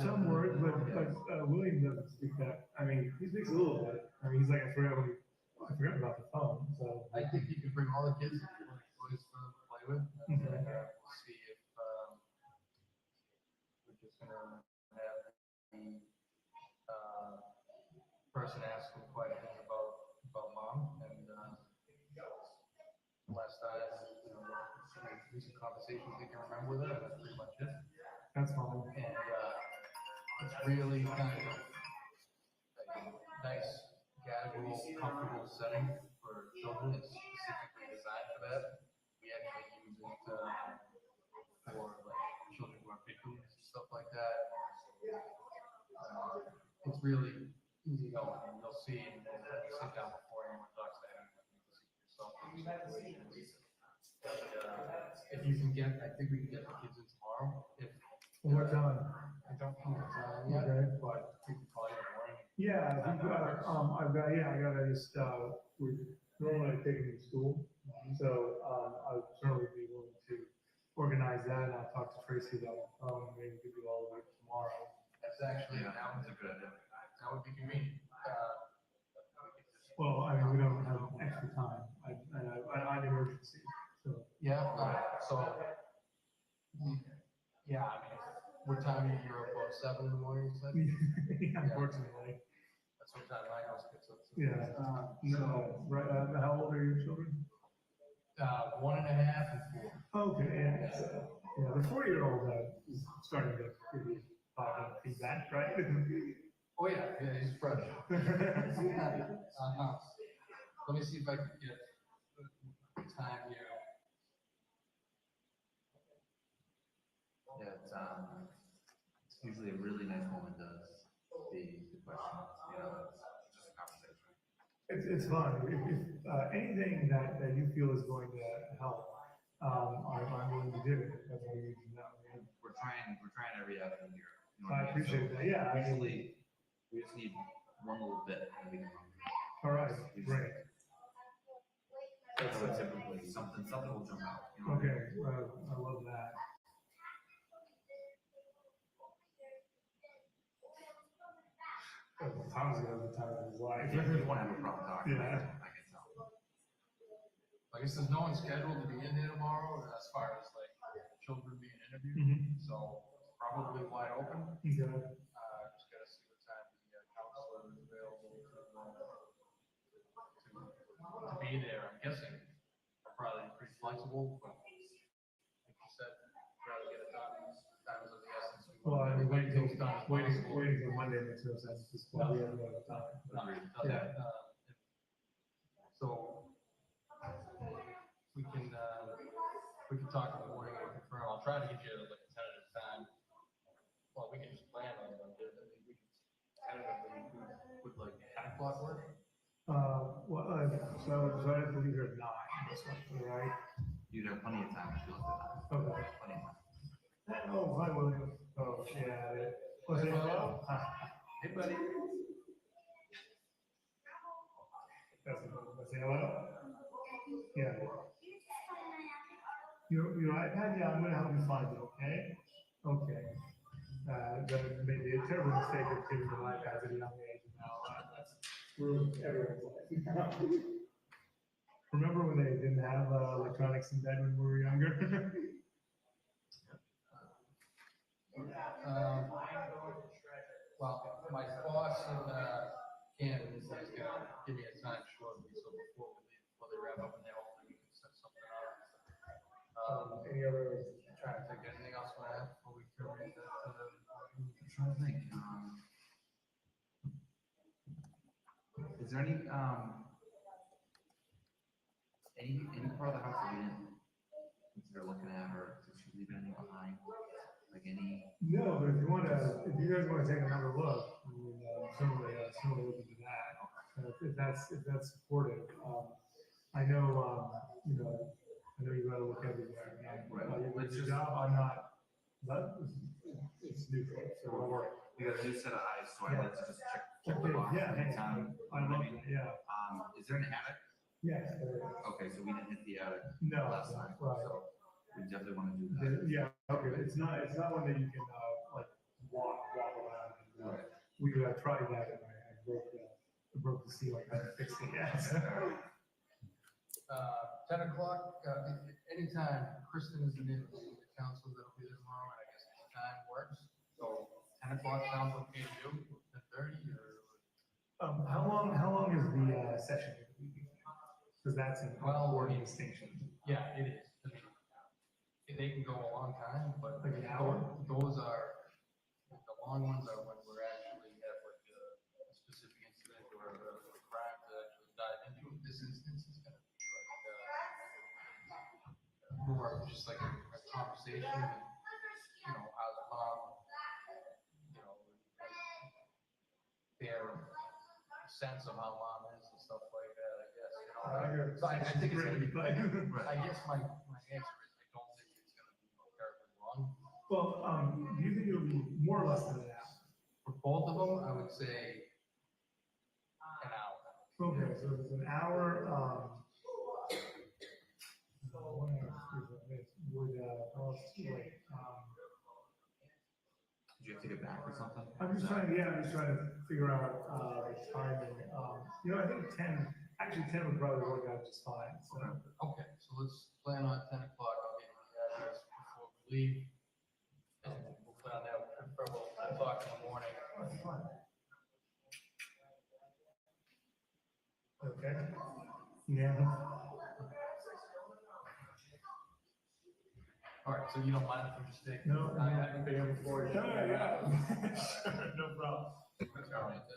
Some words, but William doesn't speak that. I mean, he speaks a little bit. I mean, he's like, I forgot about the phone. So I think you can bring all the kids and toys for them to play with. And we'll see if we're just gonna have the person ask them questions about mom and last time, recent conversations they can remember with her. That's pretty much it. that's fine. And it's really kind of a nice, casual, comfortable setting for children. It's specifically designed for that. We actually use it for like children who are victims and stuff like that. It's really, easy going, and you'll see, and then you sit down before anyone talks to anyone, you can see yourself in situations. If you can get, I think we can get the kids in tomorrow, if. What time? I don't know what time yet, Okay. but we can call you in the morning. Yeah, I gotta just, we're normally taking them to school, so, I would certainly be willing to organize that, and I'll talk to Tracy about, maybe we could do all of it tomorrow. That's actually, that was a good idea. That would be convenient. Well, I mean, we don't have extra time, I'm emergency, so. Yeah, so, yeah, I mean, what time are you up, about 7 in the morning, you said? Unfortunately, That's what time my house gets up to. yeah, no, right, how old are your children? 1.5 and 4. Okay, yeah, so, yeah, the 4-year-old is starting to give you positive feedback, right? Oh, yeah, he's fresh. Let me see if I can get the time here. Yeah, it's usually a really nice woman does the questions, you know, it's just a conversation. It's fun, if, anything that you feel is going to help, I'm willing to do it, that's what you need to know. We're trying every avenue here. You know what I mean? appreciate So that, yeah, I mean, Usually, we just need one little bit and we can. all right, great. So typically, something will jump out. You know what I mean? Okay, I love that. Tom's gonna have the time of his life. You won't have a problem talking. Yeah. I can tell. I guess there's no one scheduled to be in there tomorrow as far as like children being interviewed, Mhm. so it's probably wide open. Okay. Just gotta see what time the counselor is available to be there. I'm guessing I'm probably pretty flexible, but like you said, rather get it done. Time is of the essence. We Well, want I mean, everybody things done as possible. waiting till Monday makes no sense, at this point, we have no time. No, it doesn't. So we can talk in the morning and confirm. I'll try to get you like a tentative time. Well, we can just plan on it. We can tentatively would like 10 o'clock work. So I have to leave here at 9, this one, right? You'd have plenty of time if you looked at that. Okay. Plenty of time. Oh, hi, William. Oh, yeah. What's it about? Hey, buddy. Say hello? Yeah. Your iPad? Yeah, I'm gonna help you find it, okay? Okay. That made a terrible mistake of giving them iPads at a young age, and now that's ruined everyone's life. Remember when they didn't have electronics in bed when we were younger? Well, my boss in Canada is gonna give me a time shortly, so before they wrap up in their home, we can set something up. Any other? Trying to think, anything else I have before we terminate that? I'm trying to think. Is there any part of the house that we didn't consider looking at, or did she leave anything behind? Like any? No, but if you guys wanna take another look, I mean, certainly open to that. If that's supportive, I know, I know you gotta look everywhere. Right. With your job, I'm not, it's neutral, so don't worry. We got a new set of eyes, so I like to just check the Okay, box yeah, every hey, time. I love it, yeah. Is there an attic? Yes, there is. Okay, so we didn't hit the attic No, last time, right. so we definitely want to do that. Yeah, okay, it's not one that you can, like, walk around. Right. We tried that and I broke the ceiling, I fixed it, yes. 10 o'clock, anytime Kristen is in the council, that'll be there tomorrow, and I guess any time works. So 10 o'clock sounds okay to you, 10:30 or? How long is the session? Because that's an important distinction. Yeah, it is. I mean, they can go a long time, but Like an hour? those are, the long ones are when we're actually have like a specific incident or a crime to actually dive into. This instance is gonna be like, more of just like a conversation, and, how's mom, their sense of how mom is and stuff like that, I guess, you know. So I think it's gonna be, I guess my answer is I don't think it's gonna be terribly long. Well, do you think it'll be more or less than an hour? For both of them, I would say an hour. Okay, so if it's an hour, would, well, like, Did you have to get back or something? I'm just trying to figure out, the timing. You know, I think 10 would probably work out just fine, so. Okay, so let's plan on 10 o'clock. I'll get you the address before we leave. And we'll plan on that, we'll talk in the morning. Okay. Yeah. All right, so you don't mind if we just take? No, I can pay him for it. Yeah. No problem.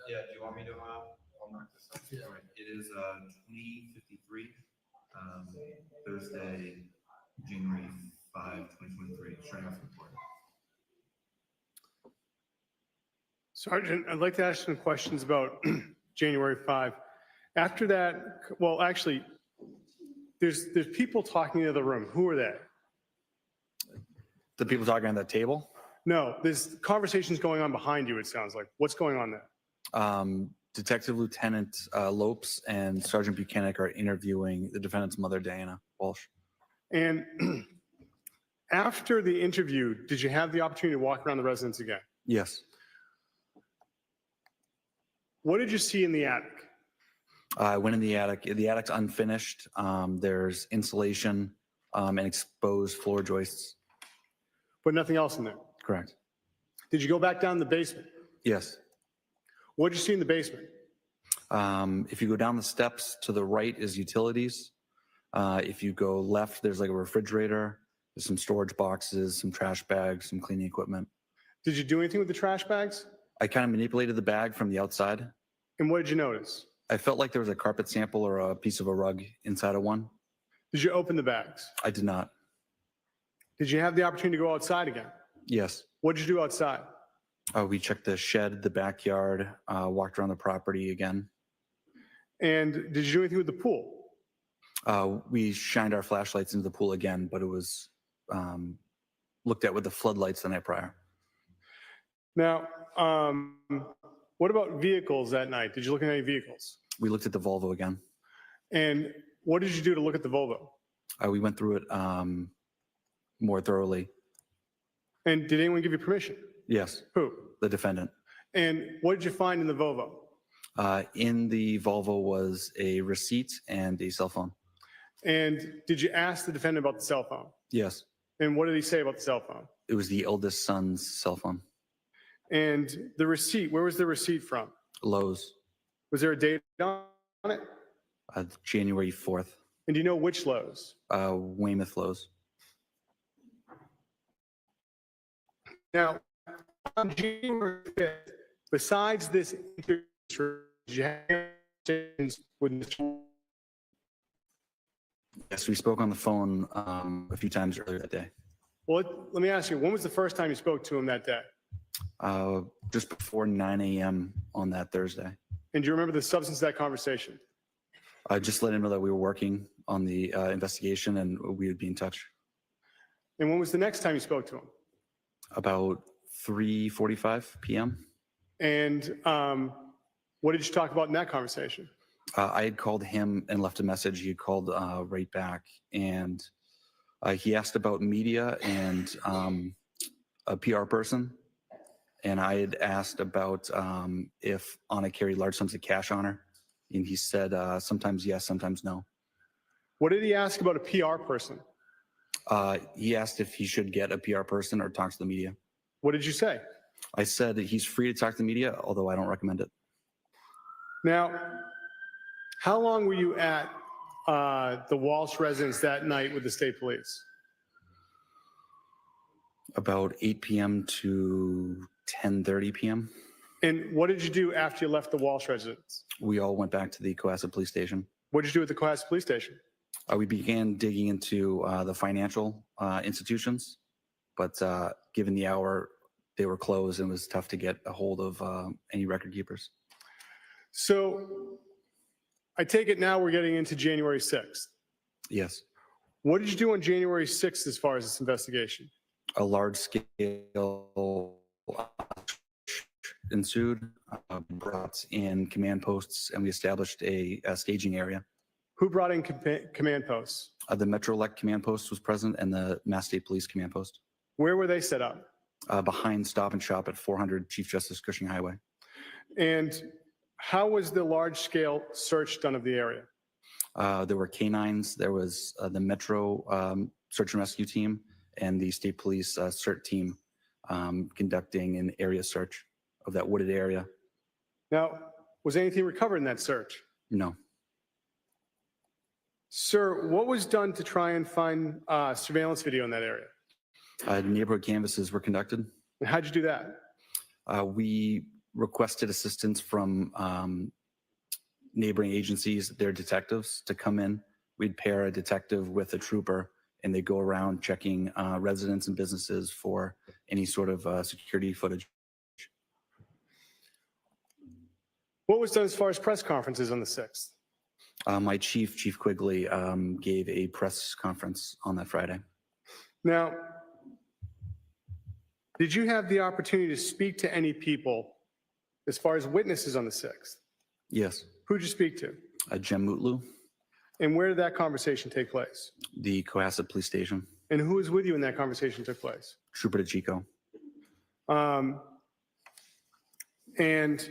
Yeah, do you want me to, I'll knock this up. Yeah. All right, it is, 2053, Thursday, January 5, 2023, starting off the report. Sergeant, I'd like to ask some questions about January 5. After that, well, actually, there's people talking in the other room. Who are they? The people talking on that table, No, there's conversations going on behind you, it sounds like. What's going on there? Detective Lieutenant Lopes and Sergeant Buchanan are interviewing the defendant's mother, Diana Walshe. And after the interview, did you have the opportunity to walk around the residence again? Yes. What did you see in the attic? I went in the attic. The attic's unfinished. There's insulation and exposed floor joists. But nothing else in there? Correct. Did you go back down the basement? Yes. What did you see in the basement? If you go down the steps to the right is utilities. If you go left, there's like a refrigerator. There's some storage boxes, some trash bags, some cleaning equipment. Did you do anything with the trash bags? I kind of manipulated the bag from the outside. And what did you notice? I felt like there was a carpet sample or a piece of a rug inside of one. Did you open the bags? I did not. Did you have the opportunity to go outside again? Yes. What did you do outside? We checked the shed, the backyard, walked around the property again. And did you do anything with the pool? We shined our flashlights into the pool again, but it was looked at with the floodlights the night prior. Now, what about vehicles that night? Did you look at any vehicles? We looked at the Volvo again. And what did you do to look at the Volvo? We went through it more thoroughly. And did anyone give you permission? Yes. Who? The defendant. And what did you find in the Volvo? In the Volvo was a receipt and a cell phone. And did you ask the defendant about the cell phone? Yes. And what did he say about the cell phone? It was the eldest son's cell phone. And the receipt, where was the receipt from? Lowe's. Was there a date on it? January 4th. And do you know which Lowe's? Weymouth Lowe's. Now, on January 5th, besides this interview, did you have conversations with Mr. Yes, we spoke on the phone a few times earlier that day. Well, let me ask you, when was the first time you spoke to him that day? Just before 9 a.m. on that Thursday. And do you remember the substance of that conversation? I just let him know that we were working on the investigation and we would be in touch. And when was the next time you spoke to him? About 3:45 p.m. And what did you talk about in that conversation? I had called him and left a message. He had called right back, and he asked about media and a PR person. And I had asked about if Anna carried large sums of cash on her. And he said sometimes yes, sometimes no. What did he ask about a PR person? He asked if he should get a PR person or talk to the media. What did you say? I said that he's free to talk to the media, although I don't recommend it. Now, how long were you at the Walsh residence that night with the state police? About 8 p.m. to 10:30 p.m. And what did you do after you left the Walsh residence? We all went back to the Cohasset police station. What did you do at the Cohasset police station? We began digging into the financial institutions, but given the hour, they were closed and it was tough to get a hold of any record keepers. So I take it now we're getting into January 6th. Yes. What did you do on January 6th as far as this investigation? A large scale ensued, brought in command posts, and we established a staging area. Who brought in command posts? The Metro-elect command post was present and the Mass State Police command post Where were they set up? behind Stop and Shop at 400 Chief Justice Cushing Highway. And how was the large-scale search done of the area? There were canines, there was the Metro search and rescue team and the State Police CERT team conducting an area search of that wooded area. Now, was anything recovered in that search? No. Sir, what was done to try and find surveillance video in that area? Neighborhood canvases were conducted. And how'd you do that? We requested assistance from neighboring agencies, their detectives, to come in. We'd pair a detective with a trooper, and they go around checking residents and businesses for any sort of security footage. What was done as far as press conferences on the 6th? My Chief Quigley, gave a press conference on that Friday. Now, did you have the opportunity to speak to any people as far as witnesses on the 6th? Yes. Who'd you speak to? Jem Mutlu, And where did that conversation take place? the Cohasset Police Station. And who was with you when that conversation took place? Trooper DeChico. And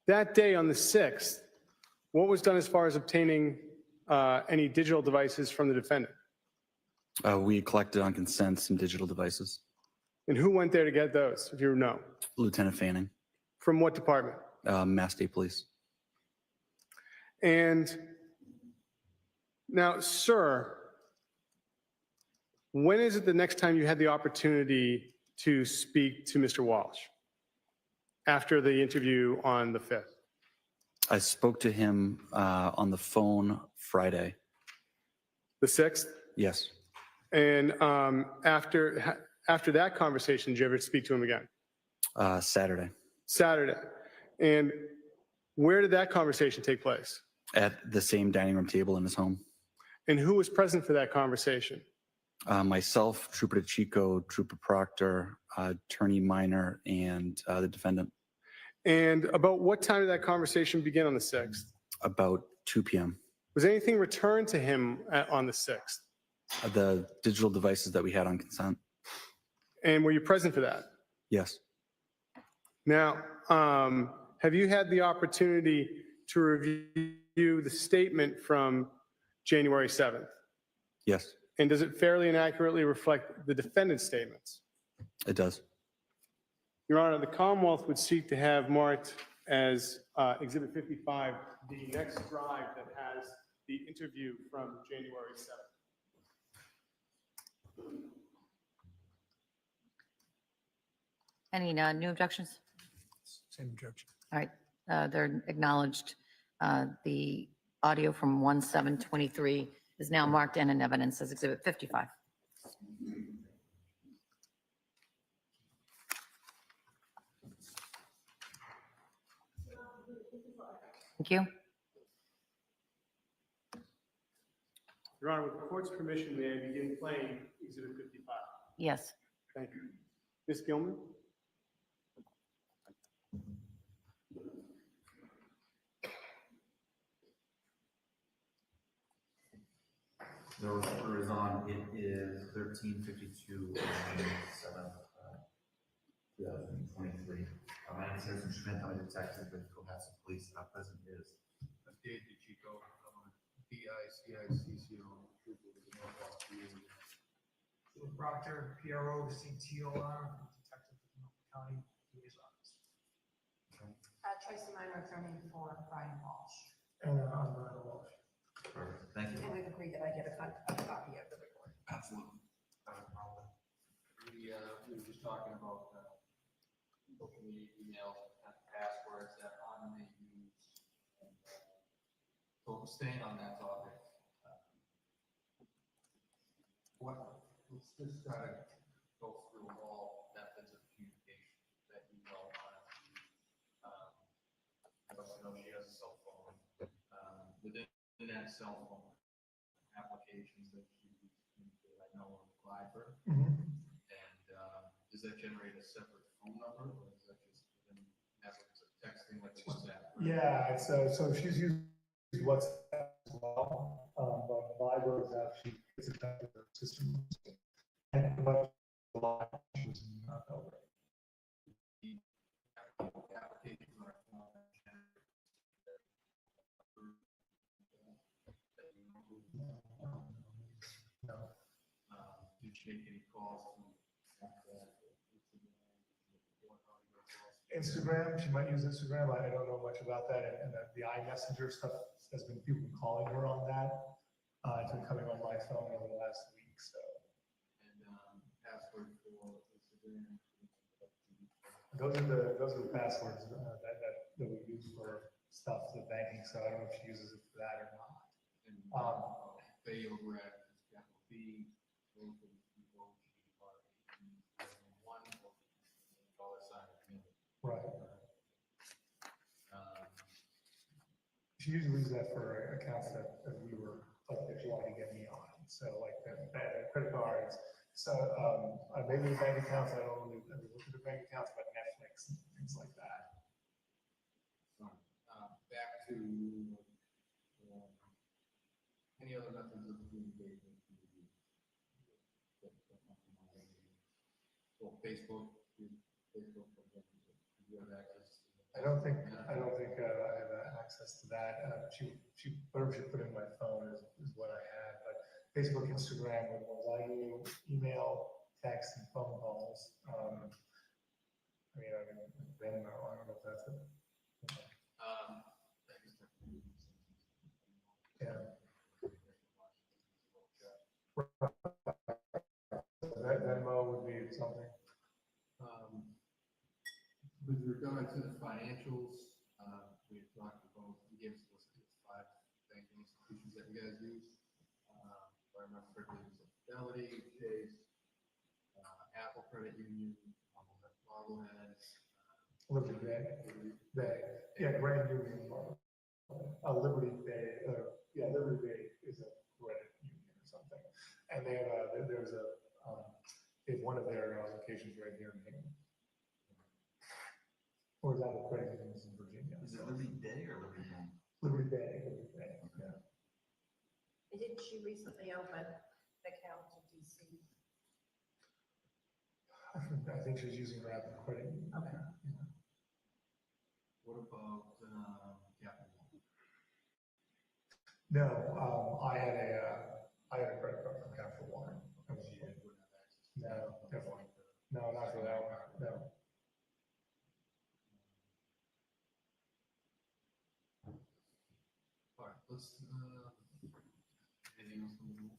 that day on the 6th, what was done as far as obtaining any digital devices from the defendant? We collected on consent some digital devices. And who went there to get those, if you know? Lieutenant Fanning, From what department? Mass State Police. And now, sir, when is it the next time you had the opportunity to speak to Mr. Walsh? After the interview on the 5th? I spoke to him on the phone Friday. The 6th? Yes. And after that conversation, did you ever speak to him again? Saturday Saturday. And where did that conversation take place? at the same dining room table in his home. And who was present for that conversation? Myself, Trooper DeChico, Trooper Proctor, Attorney Minor, and the defendant. And about what time did that conversation begin on the 6th? About 2 p.m. Was anything returned to him on the 6th? The digital devices that we had on consent. And were you present for that? Yes. Now, have you had the opportunity to review the statement from January 7th? Yes, And does it fairly and accurately reflect the defendant's statements? it does. Your Honor, the Commonwealth would seek to have marked as Exhibit 55 the next drive that has the interview from January 7th. Any new objections? Same objection. All right, they're acknowledged. The audio from 1/7/23 is now marked and in evidence as Exhibit 55. Thank you. Your Honor, with the court's permission, may I begin playing Exhibit 55? Yes. Thank you. Ms. Gilman? The order is on. It is 13:52 on 7/2023. My name is Harrison Schmidt. I'm a detective with Cohasset Police. Present is Dave DeChico, DICICCO. Bill Proctor, PRO, CTOR, Detective of Milton County DA's office. Tracy Minor, attorney for Brian Walshe. And I'm Brian Walshe. perfect. Thank you. And we've agreed that I get a copy of the report. Absolutely. We were just talking about social media emails and passwords that Anna may use. And, so staying on that topic, let's just try to go through all methods of communication within that cell phone applications that I know of Clyber, and does that generate a separate phone number, or is that just within methods of texting like WhatsApp? Yeah, so she's using WhatsApp as well, but Viber is actually, it's a type of system. And but a lot of issues not over. Applications are did she make any calls to Instagram, she might use Instagram. I don't know much about that. And the iMessenger stuff has been people calling her on that. It's been coming on my phone over the last week. So. And password for Instagram. Those are the passwords that we use for stuff, the banking. So I don't know if she uses it for that or not. And pay over at capital B, both of these people are one dollar sign. Right. She usually uses that for accounts that we were, like, that she wanted to get me on. So like the credit cards. So maybe the bank accounts, I don't really look at the bank accounts, but Netflix and things like that. Back to any other methods of communication? Well, Facebook, you have access. I don't think I have access to that. Whatever she put in my phone is what I had. But Facebook, Instagram were the ones I knew. Email, text, and phone calls. Venmo. I don't know if that's it. Yeah. That Venmo would be something. With regard to the financials, we talked about, you gave us a list of 5 banking institutions that you guys use. If I remember correctly, it was Fidelity, Chase, Apple Credit Union, Marblehead, Liberty Bay. Yeah, Grand Union. Liberty Bay. Liberty Bay is a credit union or something. And they have they have one of their locations right here in Hingham. Or is that the credit unions in Virginia? Is it Liberty Day or Liberty Bank? Liberty Bay, yeah. Didn't she recently open an account in DC? I think she's using Rapid Credit Union. Okay. Yeah. What about Capital One? No, I had a credit card from Capital One. No, definitely. No, not for that one. No. All right, let's, anything else from the board?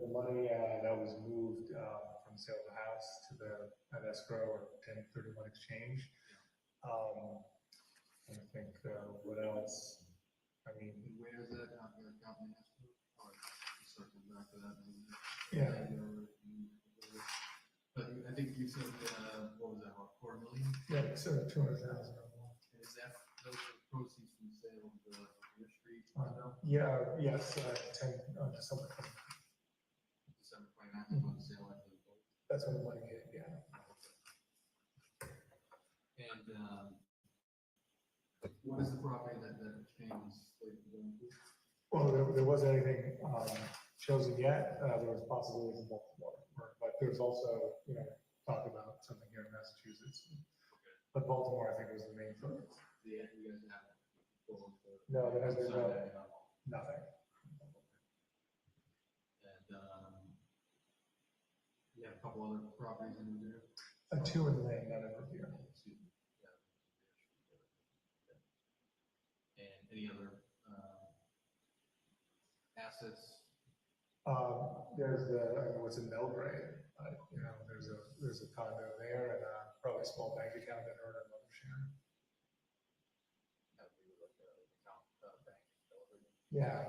The money that was moved from sale of the house to that escrow or 1031 exchange. I think what else? I mean, Where is that? Not your account in escrow? Or circle back to that. Yeah. But I think you said, what was that, about $250,000? Yeah, so 200,000. And is that those are proceeds from the sale of the Rear Street? Yes, December 29th. December 29th is when the sale actually closed. That's when the money hit, yeah. And what is the property that exchange is slated to go into? Well, there wasn't anything chosen yet. There was possibilities in Baltimore, but there's also, talk about something here in Massachusetts. Okay. But Baltimore, I think, was the main focus. Yeah, you guys have. No, there has been nothing. And you have a couple other properties in there? 2 in Lane, none in Revere. And any other assets? There's what's in Belgrade. There's a condo there and probably a small bank account that her and mother share. That would be like the account bank. Yeah.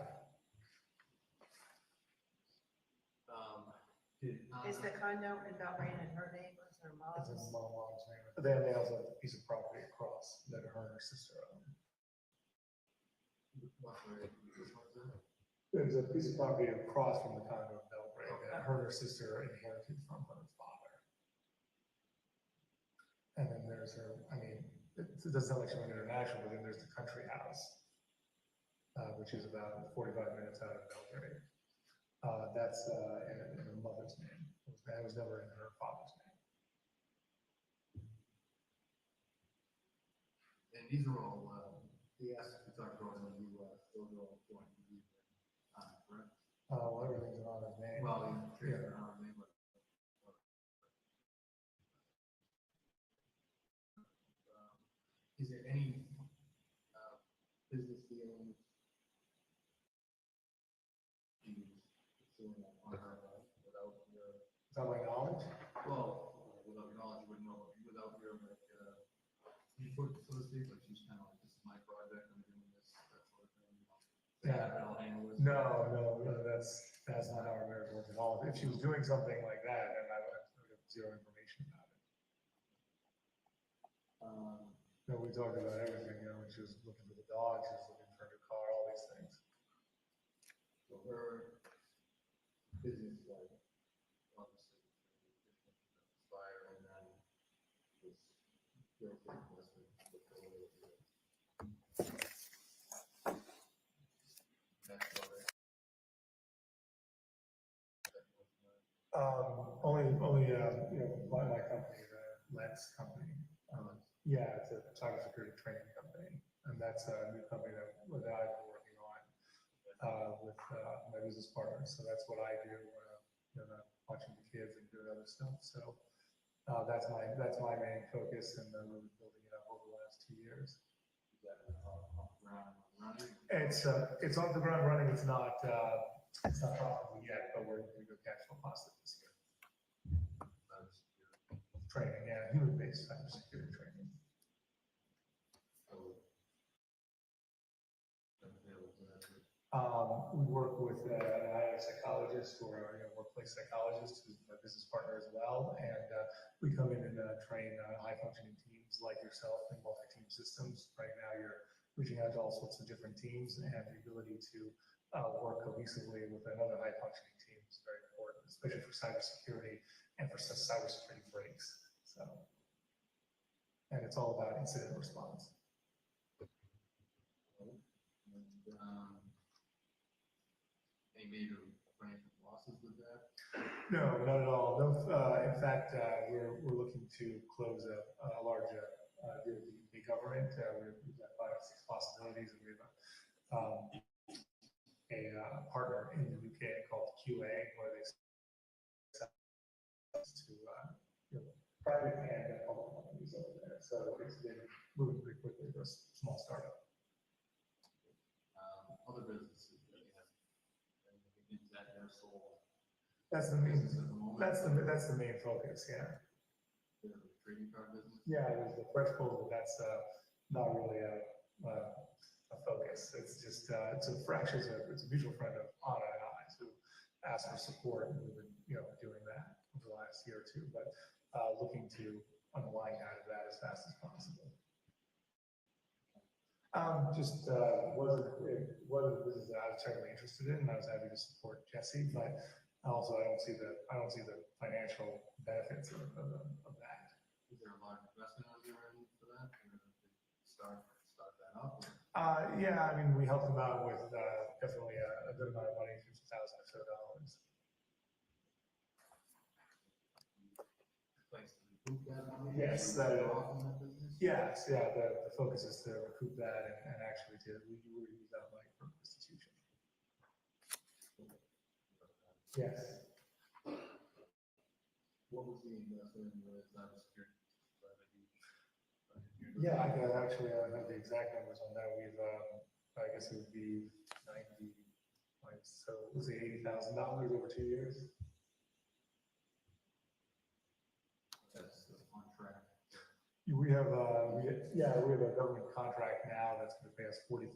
Is the condo in Belgrade in her name or is her mom's? It's in mom's name. They also have a piece of property across that her and her sister own. There's a piece of property across from the condo in Belgrade that her and her sister inherited from her father. And then there's her, I mean, it doesn't sound like she went international, but then there's the country house, which is about 45 minutes out of Belgrade. That's in her mother's name. It was never in her father's name. And these are all, the assets are growing in the U.S., those are all going to be, correct? Well, everything's in honor name. Well, yeah, our name, but. Is there any, business dealings? Without your. Without my knowledge? Well, without your knowledge, you wouldn't know, without your, like, input, so to speak, like she's kind of like, this is my project, I'm doing this, that sort of thing, you know? Yeah. No, that's not how our marriage works at all. If she was doing something like that, then I would have zero information about it. No, we talked about everything, you know, when she was looking for the dog, she was looking for a new car, all these things. So her business, like, obviously, fire and then this real estate investment. Only, you know, my company, the Lens company. Yeah, it's a cybersecurity training company, and that's a new company that I've been working on with my business partner. So that's what I do when I'm, you know, not watching the kids and doing other stuff. So that's my main focus, and we've been building it up over the last 2 years. It's off the ground running. It's not profitable yet, but we're going to go cash flow positive this year. Training, yeah, human-based cybersecurity training. We work with an IA psychologist or workplace psychologist who's my business partner as well, and we come in and train high-functioning teams like yourself in multi-team systems. Right now, you're reaching out to all sorts of different teams, and the ability to work cohesively with another high-functioning team is very important, especially for cybersecurity and for cybersecurity breaks. So, and it's all about incident response. Any major financial losses with that? No, not at all. No, in fact, we're looking to close a large deal with the government. We've got 5 or 6 possibilities, and we have a partner in the UK called QA, where they sell to private and public companies over there. So it's been moving pretty quickly for a small startup. Other businesses that you have, is that their sole? That's the main. That's the main focus. Yeah. The trading card business. Yeah, there's the fresh pool, but that's not really a focus. It's just it's a mutual friend of Anna and I who asked for support, and we've been doing that over the last year or two, but looking to unwind out of that as fast as possible. Just wasn't a business that I was terribly interested in, and I was happy to support Jesse, but also I don't see the financial benefits of that. Is there a large investment on your end for that? Start that up? Yeah, I mean, we helped them out with definitely a good amount of money, $50,000 or so. Yes, yes, yeah. The focus is to recoup that and actually to use that money for restitution. Yes. What was the investment in the cybersecurity? Yeah, I can actually have the exact numbers on that. We've, I guess it would be 90, so let's say $80,000 over 2 years. That's on track. We have a government contract now that's going to pay us $40,000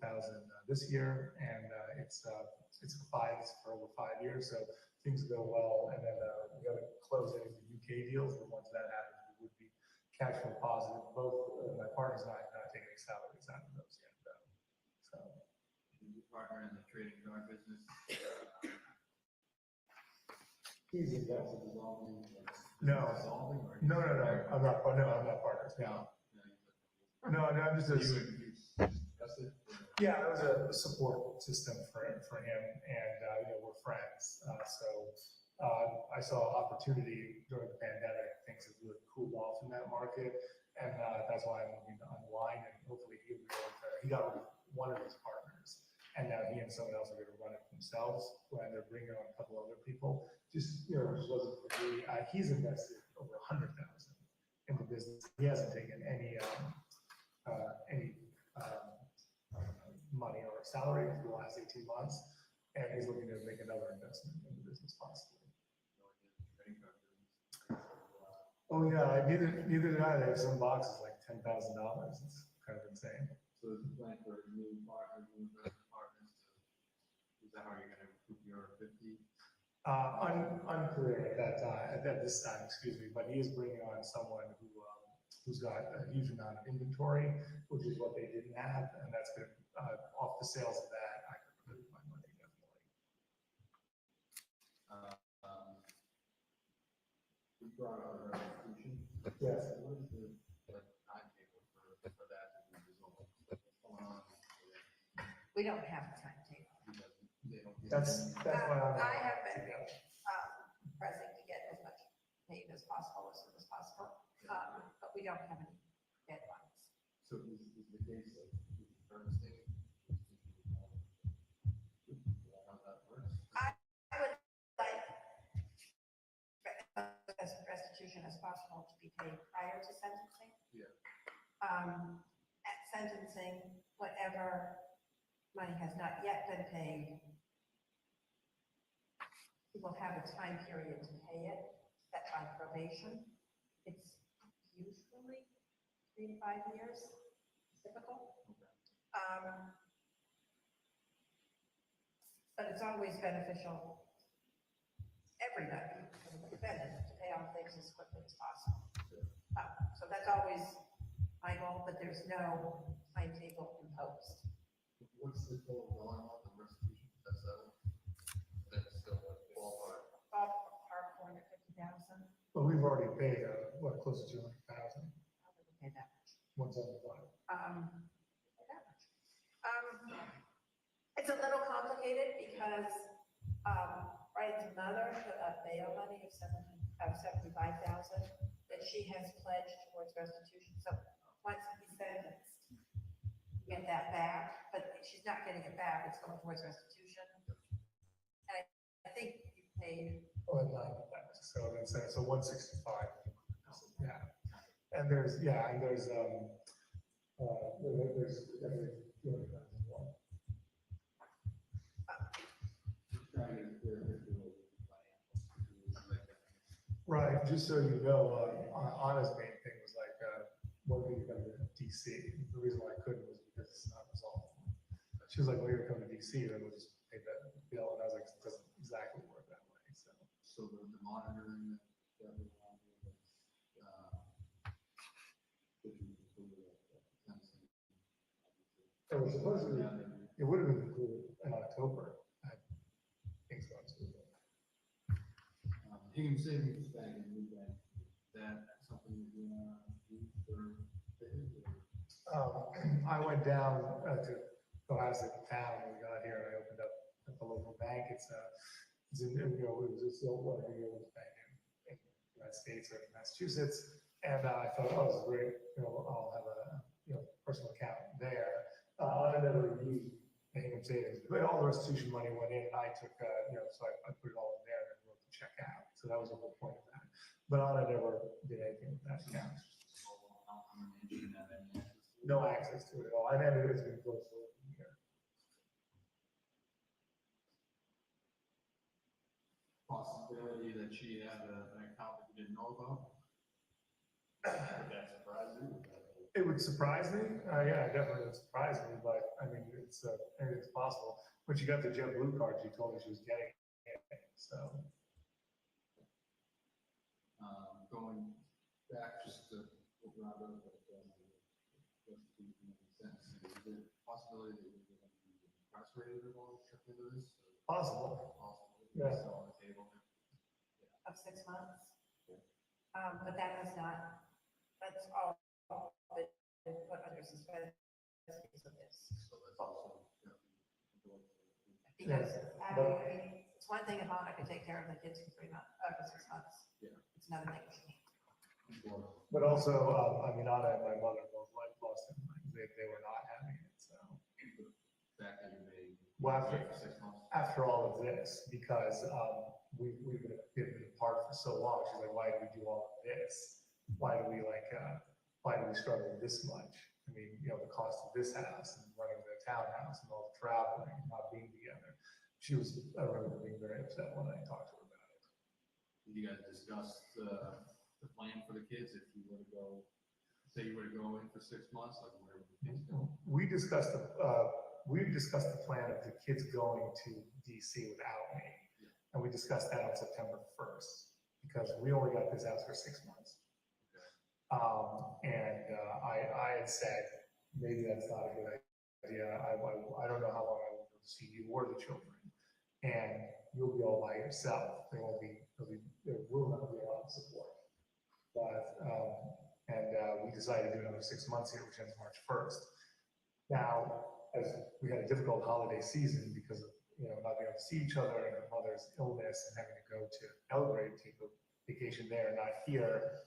this year, and it's for over 5 years. So things go well, and then we got to close any of the UK deals. And once that happens, we would be cash flow positive. Both my partners and I have not taken any salaries out of those yet, though. So partner in the trading car business. He's invested his own. No. No, I'm not partners, no. No, I'm just yeah, it was a support system for him, and, we're friends, I saw opportunity during the pandemic, things have really cooled off in that market, and, that's why I'm moving to unwind, and hopefully he got rid of one of his partners, and now he and someone else are gonna run it themselves, and they're bringing on a couple other people, just wasn't for me, he's invested over 100,000 in the business, he hasn't taken any money or salary for the last 18 months, and he's looking to make another investment in the business possibly. Oh yeah, neither did I. They have some boxes like $10,000. It's kind of insane. So is the plan for new partners, new investment partners? Is that how you're gonna recruit your 50? Unclear at this time, excuse me, but he is bringing on someone who's got a huge amount of inventory, which is what they didn't have, and that's going to, off the sales of that, I could remove my money definitely. You brought up the restitution. Yes. What is the timetable for that to be resolved? What's going on? We don't have a timetable. They don't get That's why I have been pressing to get as much paid as possible, as soon as possible, but we don't have any deadlines. So is the case of harvesting? How that works? I would like as restitution as possible to be paid prior to sentencing. Yeah. At sentencing, whatever money has not yet been paid, he will have a time period to pay it, set by probation. It's usually 3 to 5 years, typical. But it's always beneficial, everybody, for the defendant, to pay off things as quickly as possible. So that's always my goal, but there's no timetable imposed. What's the total going on the restitution? That's still a ballpark. Ballpark 450,000. But we've already paid, close to 200,000, I wouldn't pay that much. 175. That much. It's a little complicated because Brian's mother put up bail money of 75,000 that she has pledged towards restitution. So once he's sentenced, get that back, but she's not getting it back. It's going towards restitution. And I think you paid. Oh, and 9,000, so 165. Yeah, and there's definitely 200,000 more. Right, just so you know, Anna's main thing was like, when are you going to DC? The reason why I couldn't was because it's not resolved. She was like, well, you're coming to DC, then we'll just pay that bill. And I was like, it doesn't exactly work that way. So the monitoring that we want to do is, it was supposedly, it would have been concluded in October. I think so. Hingham Savings Bank and New Bank, that something you're gonna do for bids or? I went down to Cohasset town when we got here, and I opened up at the local bank. It's in, it was just the oldest bank in the United States or Massachusetts. And I thought, oh, this is great. I'll have a personal account there. I never used the Hingham Savings, but all the restitution money went in, and I took, so I put it all in there and wrote the check out. So that was the whole point of that. But Anna never did anything with that account. No access to it at all. I know it's been closed for a year. Possibility that she had an account that you didn't know about? Would that surprise you? It would surprise me. Yeah, it definitely would surprise me. But I mean, it's anything's possible. When she got the JetBlue card, she told me she was getting it. So. Going back just to round up, is there a possibility that you're going to be incarcerated at all, check into this? Possible. Possible. Yeah. Still on the table. Of 6 months. But that has not, that's all been put under suspension because of this. So that's also. Because, Yeah, I mean, it's one thing if Anna could take care of the kids for 3 months, for 6 months. Yeah. It's another thing if she can't. But also, I mean, Anna and my mother both lost their minds. They were not having it, so. Fact that you may. Well, for 6 months. after all of this, because we've been apart for so long, she's like, why do we do all of this? Why do we struggle this much? I mean, you know, the cost of this house and running the townhouse and all the traveling and not being together. I remember being very upset when I talked to her about it. Did you guys discuss the plan for the kids if you were to go, say you were to go in for 6 months, like where would the kids go? We discussed the plan of the kids going to DC without me. Yeah. And we discussed that on September 1st, because we only got this house for 6 months. Okay. I had said, maybe that's not a good idea. I don't know how long I will be able to see you or the children. And you'll be all by yourself. There will not be a lot of support. But, we decided to do another 6 months here, which ends March 1st. Now, as we had a difficult holiday season because of, you know, not being able to see each other and her mother's illness and having to go to Belgrade, take a vacation there, not here,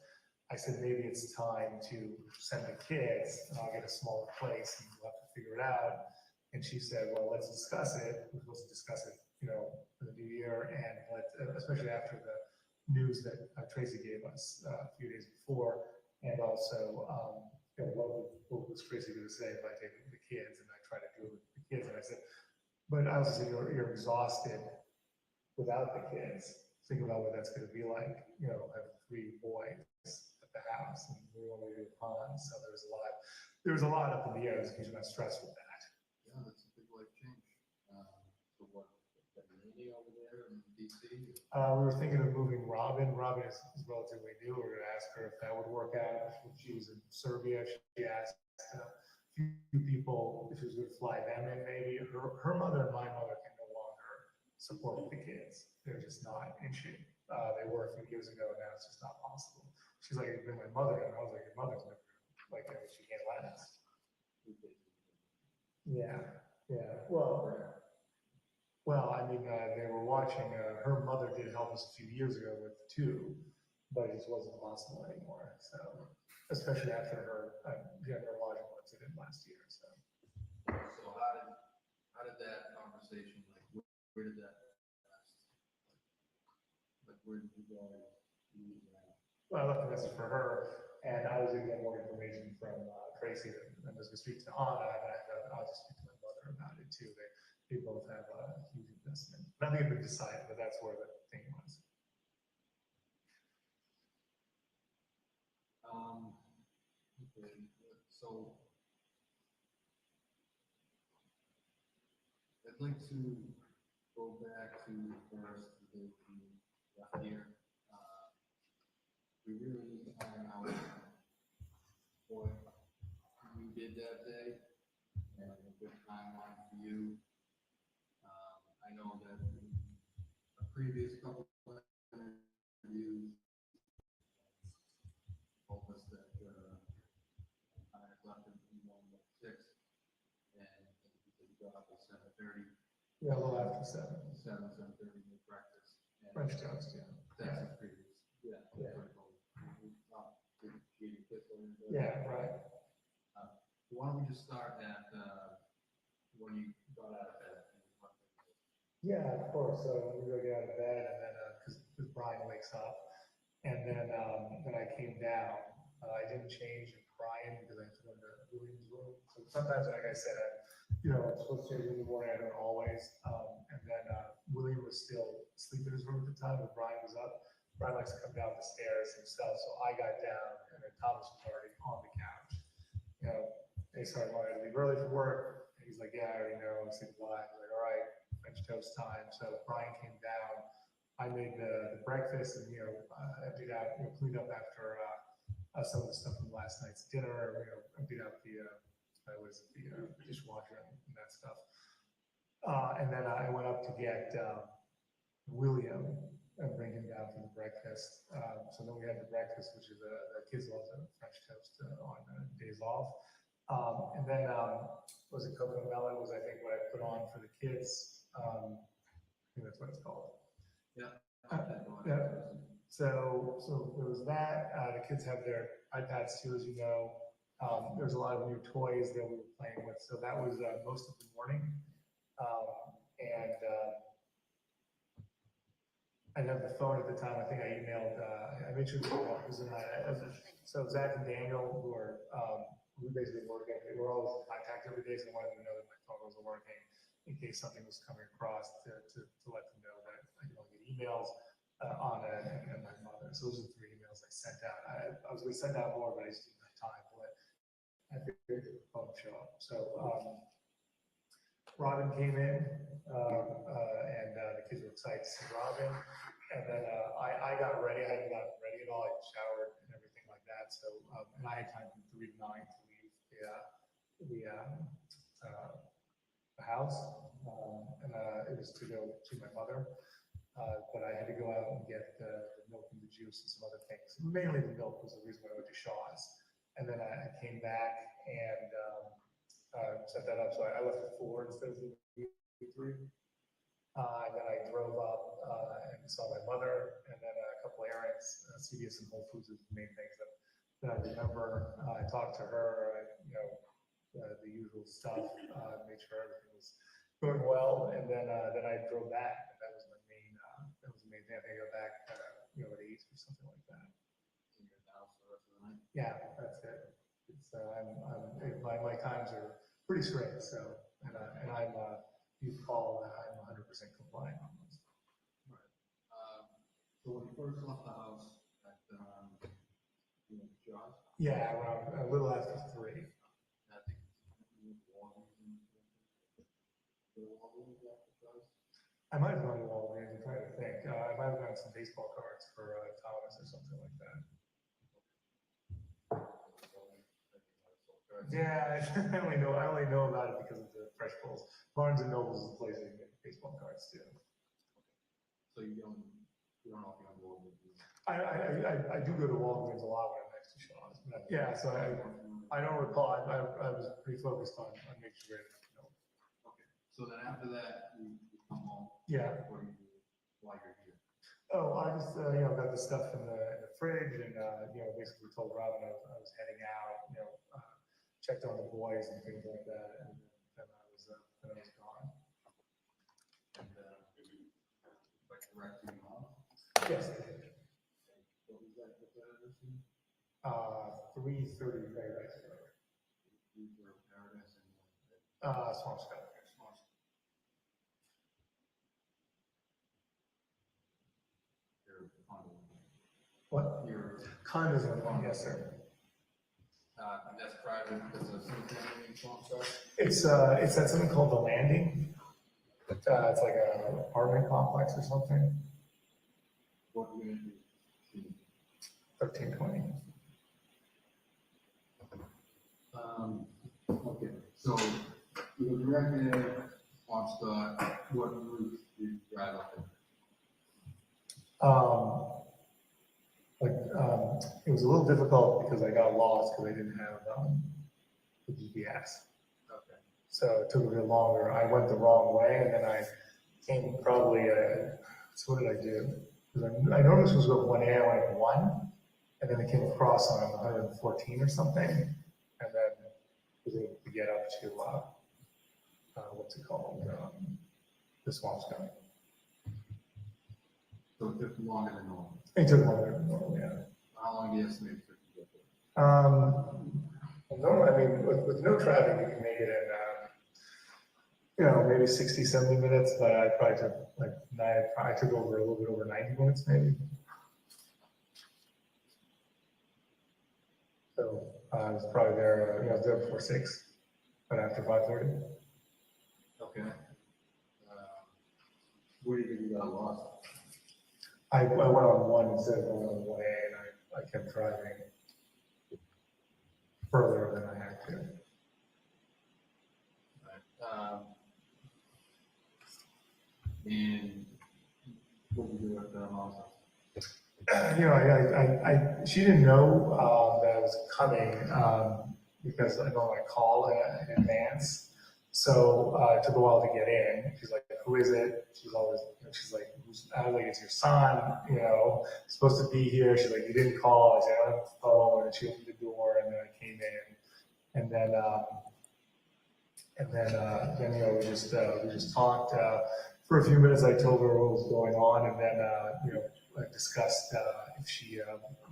I said, maybe it's time to send the kids and I'll get a smaller place and we'll have to figure it out. And she said, well, let's discuss it. We're supposed to discuss it, you know, in the new year, and especially after the news that Tracy gave us a few days before. And also, you know, what was Tracy going to say if I take the kids and I try to do it with the kids? And I said, but I also said, you're exhausted without the kids. Think about what that's going to be like, you know, have 3 boys at the house and we only do a pond. So there was a lot up in the air because you're not stressed with that. Yeah, that's a big life change. So what, Lady over there in DC? We were thinking of moving Robin. Robin is relatively new. We were going to ask her if that would work out. She was in Serbia. She asked a few people if she was going to fly them in maybe. Her mother and my mother can no longer support the kids. They're just not in shape. They were a few years ago. Now it's just not possible. She's like, it's been my mother. And I was like, your mother's never, like, she can't let us. Yeah. Well, I mean, they were watching, her mother did help us a few years ago with 2, but it just wasn't possible anymore. So, especially after her neurological incident last year. So how did that conversation, like, where did that last? Like, where did you guys leave that? Well, I left a message for her, and I was going to get more information from Tracy, and I was going to speak to Anna, and I'll just speak to my mother about it too. They both have a huge investment. Nothing had been decided, but that's where the thing was. Okay, so I'd like to go back to first the left here. We really need to iron out what you did that day and a good timeline for you. I know that a previous couple of interviews told us that I had left him from 1:06 and he got up at 7:30. Yeah, a little after 7. 7:30 new practice. And French toast, yeah. that's his previous. Yeah. Yeah. Yeah, right. Why don't we just start at when you got out of bed? Yeah, of course. So we go get out of bed, and then because Brian wakes up, and then I came down. I didn't change in Brian because I took him to William's room. So sometimes, like I said, I'm supposed to change in the morning. I don't always. And then William was still asleep in his room at the time, but Brian was up. Brian likes to come down the stairs himself, so I got down, and then Thomas was already on the couch. You know, they started wanting to leave early for work. And he's like, "Yeah, I already know." I said, "Why?" He's like, "All right, French toast time." So Brian came down. I made the breakfast and emptied out, cleaned up after some of the stuff from last night's dinner. Emptied out the dishwasher and that stuff. And then I went up to get William and bring him down for the breakfast. So then we had the breakfast, which is the kids love the French toast on days off. And then was it coconut melon was I think what I put on for the kids. I think that's what it's called. Yeah. Yeah. So there was that. The kids have their iPads too, as you know. There's a lot of new toys that we were playing with. So that was most of the morning. I didn't have the phone at the time. I think I emailed, I made sure the email was in my, so Zach and Daniel, who are, we basically working, they were always in contact every day, so I wanted to know that my phone wasn't working in case something was coming across to let them know that I could only get emails on it and my mother. So those are the 3 emails I sent out. I was going to send out more, but I just didn't have time. But I figured the phone would show up. So Robin came in, and the kids were excited to see Robin. And then I got ready. I hadn't gotten ready at all. I showered and everything like that. So and I had time from 3 to 9 to leave the house, and it was to go to my mother. But I had to go out and get the milk and the juice and some other things. Mainly the milk was the reason why I went to Shaw's. And then I came back and set that up. So I left at 4 instead of 3. And then I drove up and saw my mother, and then a couple errands. CVS and Whole Foods is the main things that I remember. I talked to her, the usual stuff, made sure everything was going well, and then I drove back. And that was my main. That was the main thing. I think I got back, at 8 or something like that. In your house the rest of the night? Yeah, that's it. It's my times are pretty straight. So and I'm you call I'm 100% compliant on those. Right. So when you first left the house at Shaw's? Yeah, around a little after 3. I think I might have gone to Walgreens. I'm trying to think. I might have gotten some baseball cards for Thomas or something like that. Yeah, I only know about it because of the Fresh Bowls. Barnes and Noble is the place where you get baseball cards too. So you don't know if you have Walgreens? I do go to Walgreens a lot when I'm next to Shaw's. Yeah, so I don't recall. I was pretty focused on making sure. Okay. So then after that, you come home. Yeah. What do you do while you're here? Oh, I just got the stuff in the fridge, and basically told Robin I was heading out. Checked on the boys and things like that, and then I was gone. And like direct you home? Yes, I did. What was that? 3:30 Paradise Road. Paradise and Swampscott. your condo. What? Your Condos on one, yes, sir. And that's private because of some family in Swampscott? It's at something called The Landing. It's like an apartment complex or something. What are you going to do? 1320. Okay, so you were directed Swampscott, what route did you drive up there? It was a little difficult because I got lost because I didn't have the GPS. Okay. So it took a bit longer. I went the wrong way, and then I came probably. So what did I do? Because I normally supposed to go 1A, I went at 1, and then I came across on 114 or something, and then was able to get up to what's it called? The Swampscott. So it took longer than normal. It took longer than normal, yeah. How long do you estimate it took to get there? Normally, I mean, with no traffic, you can make it in, maybe 60, 70 minutes, but I probably took I took over a little bit over 90 minutes, maybe. So I was probably there, I was there before 6, but after 5:30. Okay. Where did you get lost? I went on 1 instead of going on 1A, and I kept driving further than I had to. Right. And what do you do with them also? You know, she didn't know that I was coming because I normally call in advance. So it took a while to get in. She's like, "Who is it?" She's always, you know, she's like, I was like, "It's your son, you know, supposed to be here." She's like, "You didn't call." I said, "I don't have the phone," and she opened the door, and then I came in, and then you know, we just talked for a few minutes. I told her what was going on, and then you know, I discussed if she, you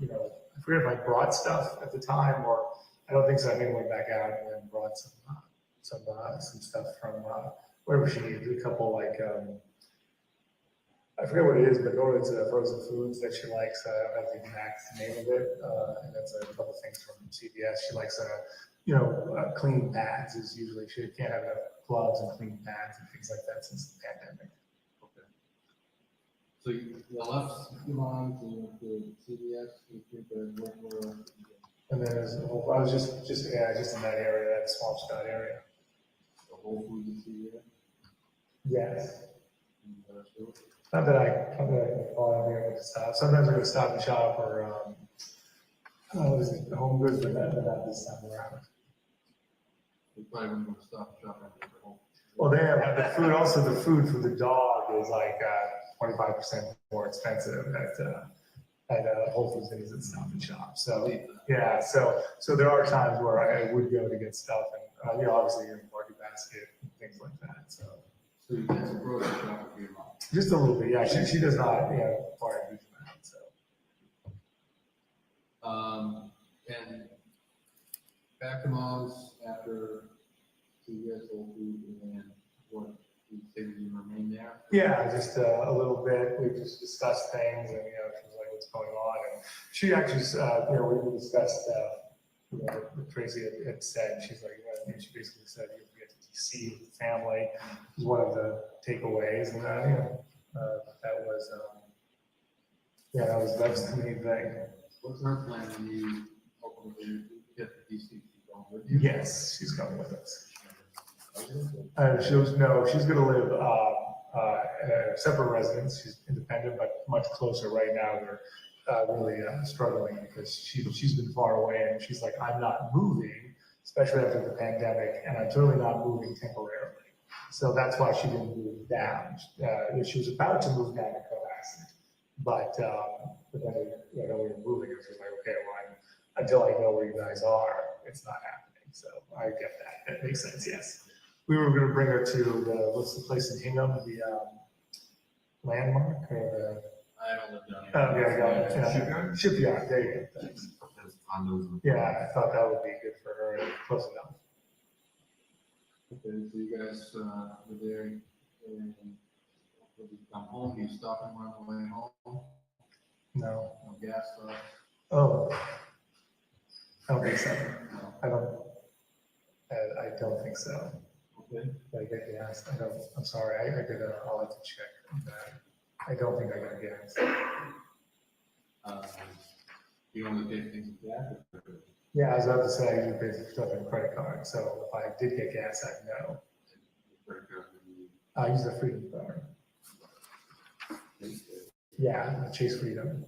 know, I forget if I brought stuff at the time, or I don't think so. I think I went back out and then brought some stuff from wherever she needed. A couple like I forget what it is, but normally it's frozen foods that she likes. I don't know the exact name of it, and that's a couple things from CVS. She likes you know, clean pads is usually, she can't have enough gloves and clean pads and things like that since the pandemic. Okay. So you left Yvonne to CVS, you think that where And then there's, I was just in that area, that Swampscott area. the Whole Foods is CVS? Yes. Not that I call out here to stop. Sometimes I go stop and shop or, what is it, Home Goods, but not this time around. You probably wouldn't go to Stop and Shop at home. Well, they have the food, also the food for the dog is like 25% more expensive at Whole Foods than it is at Stop and Shop. So, yeah, so there are times where I would go to get stuff and, you know, obviously you're in a market basket and things like that, so. So you get some grocery shopping for your mom? Just a little bit, yeah, she does not, you know, require a huge amount, so. And back to mom's after CVS, Whole Foods, and then what, you say you remain there? Yeah, just a little bit. We just discussed things, and you know, she was like, "What's going on?" And she actually, you know, we discussed, you know, what Tracy had said. She's like, you know, she basically said you get to DC with the family is one of the takeaways, and you know, that was, yeah, that was the main thing. What's her plan when you ultimately get to DC? She's going with you? Yes, she's coming with us. She's going to live in a separate residence. She's independent, but much closer right now. We're really struggling because she's been far away, and she's like, I'm not moving, especially after the pandemic, and I'm certainly not moving temporarily. So that's why she didn't move down. She was about to move down to Cohasset, but then you know, we were moving, and she was like, okay, well, until I know where you guys are, it's not happening. So I get that. That makes sense. Yes. We were going to bring her to what's the place in Hingham, the Landmark, or I don't live down here. yeah, Shipyard. There you go. Thanks. There's condos. Yeah, I thought that would be good for her. Close enough. Okay, so you guys were there, and when you come home, you stop and run away home? No. No gas stuff? Oh, I don't think so. No. I don't think so. Okay. Like I gas. I'm sorry. I'll have to check that. I don't think I got gas. You only pay things with gas? Yeah, I was about to say I usually pay for stuff in credit card. So if I did get gas, I'd know. I use the Freedom card. Yeah, Chase Freedom.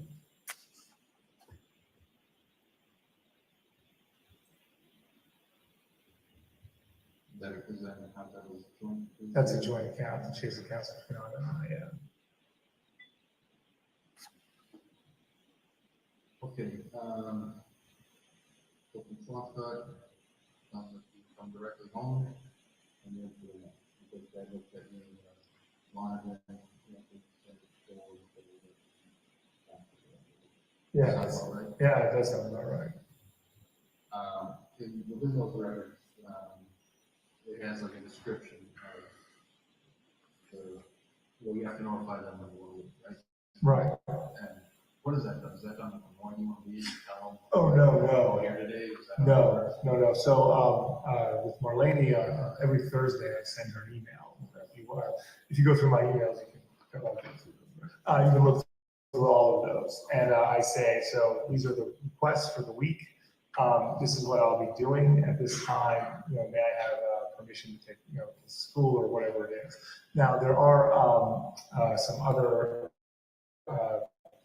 That's a joint account. The Chase account's between on and I, yeah. Okay, so from Swampscott, you come directly home, and then you take that look at the line, Yeah, sounds about right. Yeah, it does sound about right. Within those records, it has like a description of well, you have to notify them of the rule, right? Right. And what is that done? Is that done in the morning when we tell them? Oh, no. Here today? Is that No. So, with Marlene, every Thursday I send her an email. If you go through my emails, you can look through all of those. And I say, so these are the requests for the week. This is what I'll be doing at this time. You know, may I have permission to take, to school or whatever it is. Now, there are some other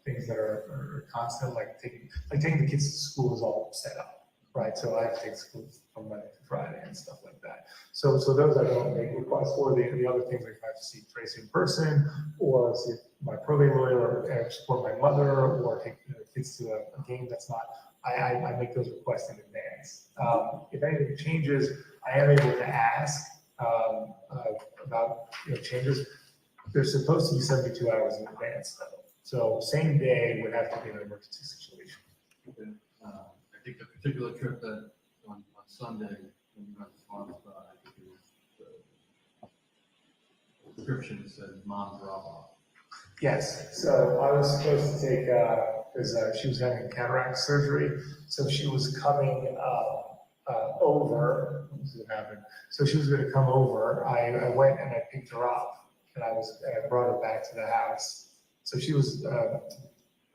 things that are constant, like taking the kids to school is all set up, right? So I take school from Monday to Friday and stuff like that. So those I don't make requests for. The other things, like if I have to see Tracy in person, or see my probate lawyer, or support my mother, or take kids to a game that's not, I make those requests in advance. If anything changes, I am able to ask about changes. They're supposed to be 72 hours in advance, though. So same day would have to be an emergency situation. Okay. I think the particular trip that on Sunday, when you went to Swan's, I think it was the description said mom drop off. Yes, so I was supposed to take, because she was having cataract surgery, so she was coming over. This is what happened. So she was going to come over. I went and I picked her up, and I brought her back to the house. So she was